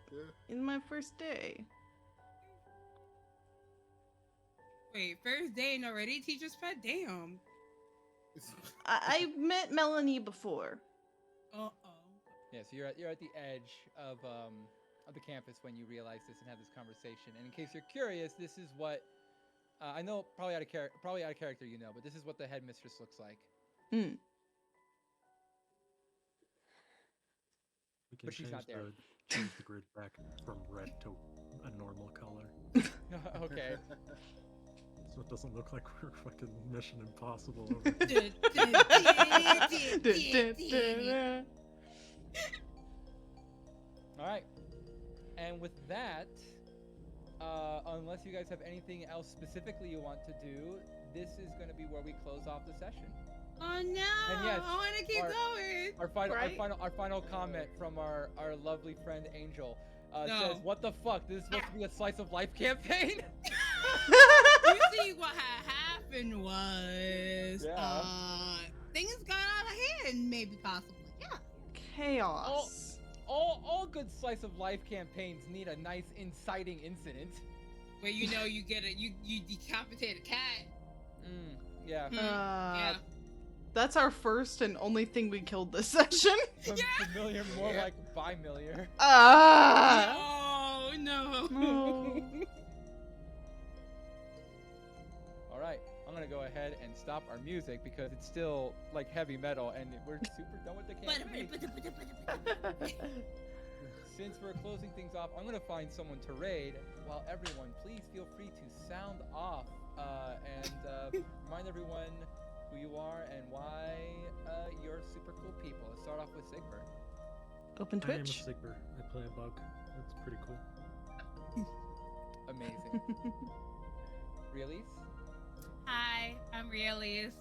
in my first day. Wait, first day and already teacher's pet? Damn. I met Melanie before. Uh-oh. Yeah, so you're at the edge of the campus when you realize this and have this conversation. And in case you're curious, this is what I know, probably out of character, you know, but this is what the headmistress looks like. Hmm. We can But she's not there. change the grid back from red to a normal color. Okay. So it doesn't look like we're fucking Mission Impossible over All right. And with that, unless you guys have anything else specifically you want to do, this is going to be where we close off the session. Oh no! And yes, I want to keep going. Our final comment from our lovely friend Angel No. says, "What the fuck? This is supposed to be a slice of life campaign." You see, what had happened was, things got out of hand, maybe possibly. Yeah. Chaos. All good slice of life campaigns need a nice inciting incident. Where you know you get you decapitate a cat. Yeah. Yeah. That's our first and only thing we killed this session. Familiar, more like bi-milliar. Oh no. No. All right, I'm gonna go ahead and stop our music because it's still like heavy metal and we're super done with the campaign. Since we're closing things off, I'm gonna find someone to raid. While everyone, please feel free to sound off and remind everyone who you are and why you're super cool people. Let's start off with Sigbert. Open I am a Twitch. Sigber. I play a bug. That's pretty cool. Amazing. Realies? Hi, I'm Realius,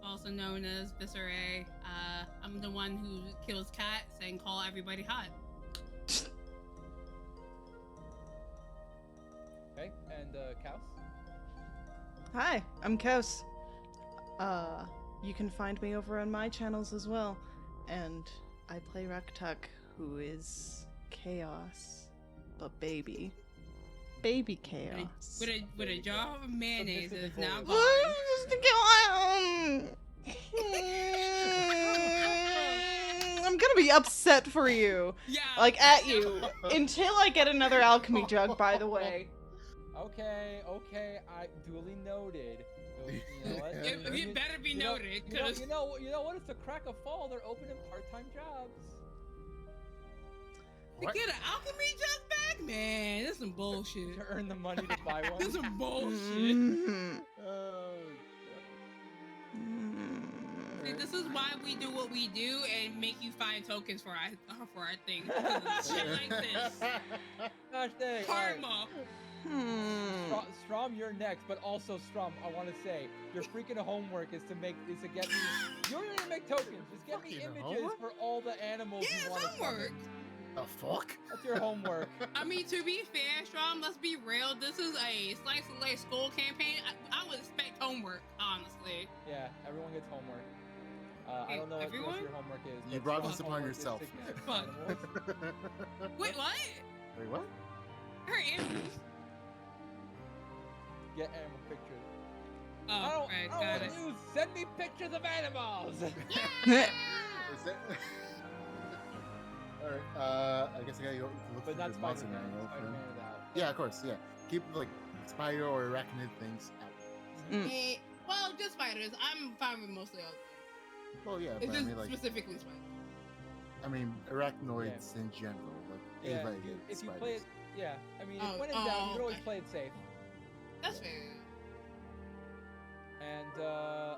also known as Viscerae. I'm the one who kills cats and call everybody hot. Okay, and Kaus? Hi, I'm Kos. You can find me over on my channels as well. And I play Raktuk, who is chaos, but baby. Baby chaos. With a jar of mayonnaise that is now What? gone. I'm gonna be upset for you. Yeah. Like, at you. Until I get another alchemy jug, by the way. Okay, I duly noted. You know what? It better be noted, because you know what? It's the crack of fall. They're opening part-time jobs. to get an alchemy jug back, man, that's some bullshit. To earn the money to buy one. That's some bullshit. Mhm. See, this is why we do what we do and make you find tokens for our things. Shit like this. Gosh dang. all right. Karma. Strom, you're next, but also Strom, I want to say your freaking homework is to get me. You don't need to make tokens. Just get me Fucking images homework? for all the animals Yeah, you it's want to homework. The fuck? That's your homework. I mean, to be fair, Strom, let's be real. This is a slice of life school campaign. I would expect homework, honestly. Yeah, everyone gets homework. I don't know what Everyone? your homework is. You but brought Strom's this upon homework is yourself. to get Fuck. animals. Wait, what? Wait, what? Her animals. Get animal pictures. Oh, I don't got want it. news. Send me pictures of animals. Is that... Alright, I guess I gotta go look But for not the monster Spider-Man. manual. Spider-Man is out. Yeah, of course, yeah. Keep, like, spider or arachnid things out. Well, just spiders. I'm fine with mostly all. Well, yeah, It's but I just mean, like, specifically spiders. I mean, arachnoids in general. Like, Yeah, anybody if you gets play it, spiders. yeah. I mean, Oh, when in doubt, you can always okay. play it safe. That's fair. And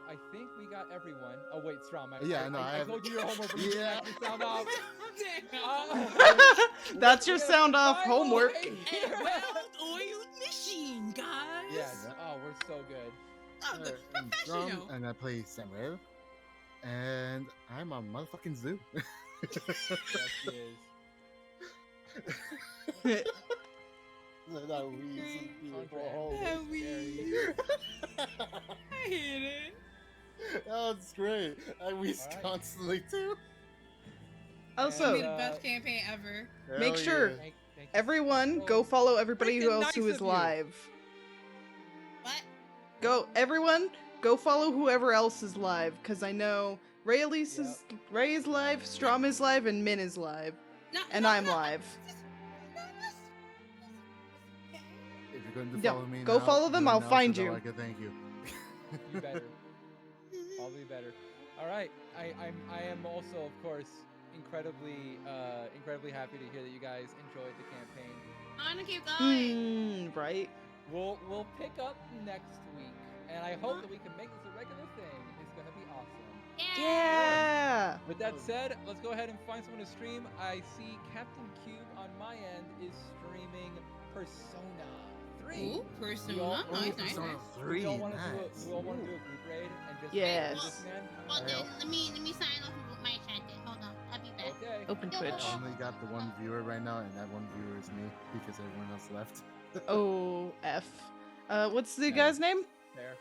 I think we got everyone. Oh wait, Strom. Yeah, no, I I have- told you your homework, but you didn't Yeah. actually sound off. That's your We're gonna sound off survival homework. right A here. well-oiled machine, guys. Yes. Yeah. Oh, we're so good. Oh, the I'm Strum, professional. and I play Samuel. And I'm a motherfucking zoo. Yes, he is. That wheeze is Andre, beautiful. Andre Holy That is wheeze. scary. I hate it. That's great. I wheeze Alright. constantly too. Also, Be the best campaign ever. Make Hell sure yeah. Thank you everyone so go follow everybody who freaking else who nice is of you. live. What? Everyone go follow whoever else is live, because I know Ray Elise Yep. Ray is live, Strom is live, and Min is live. No, And no, I'm no, live. okay. If you're going to Yeah, follow me go now, follow them, do it I'll now find so that you. I can thank you. You better. I'll be better. All right. I am also, of course, incredibly happy to hear that you guys enjoyed the campaign. I want to keep going. Right. We'll pick up next week, and I hope that we can make this a regular thing. It's gonna be awesome. Yeah. With that said, let's go ahead and find someone to stream. I see Captain Cube on my end is streaming Persona 3. Ooh, We Persona. all- Nice, we nice, Persona nice. 3, we all want to nice. do a group raid and just Yes. do this, man. Well, then, Alright. let me sign off with my chat then. Hold on. I'll be back. Okay. Open Yeah, Twitch. I only got the one viewer right now, and that one viewer is me because everyone else left. Oh, F. What's the Yeah. guy's name? There.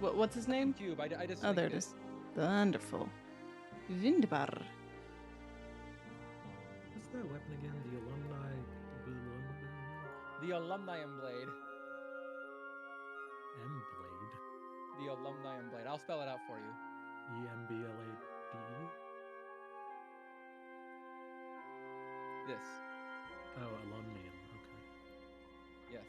What's his name? Cube. I just. Oh, there it linked is. Wonderful. Wunderbar. What's that weapon again? The alumni. The Alumnium Blade. M blade. The Alumnium Blade. I'll spell it out for you. EMBLADE. This. Oh, alumnium. Okay, Yes.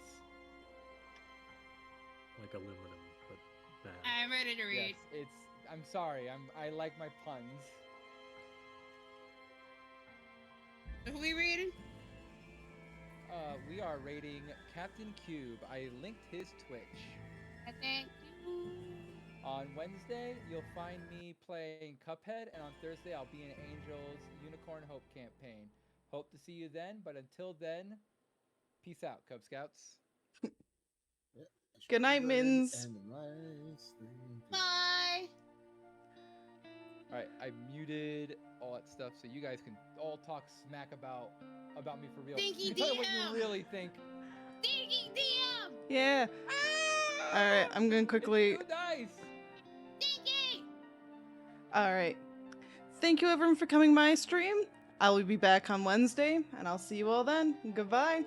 like aluminum, but bad. I'm ready to Yes. read. It's. I'm sorry. I like my puns. Who we reading? We are rating Captain Cube. I linked his Twitch. Thank you. On Wednesday, you'll find me playing Cuphead, and on Thursday, I'll be in Angel's Unicorn Hope campaign. Hope to see you then, but until then, peace out, Cub Scouts. Good night, Go ahead and Mins. end my stream. Bye. Alright, I muted all that stuff so you guys can all talk smack about me for real. Thank you, Tell me what DM. you really think. Thinking DM. Yeah. Alright, I'm gonna quickly. It's good dice. Thinking. Alright. Thank you, everyone, for coming my stream. I will be back on Wednesday, and I'll see you all then. Goodbye.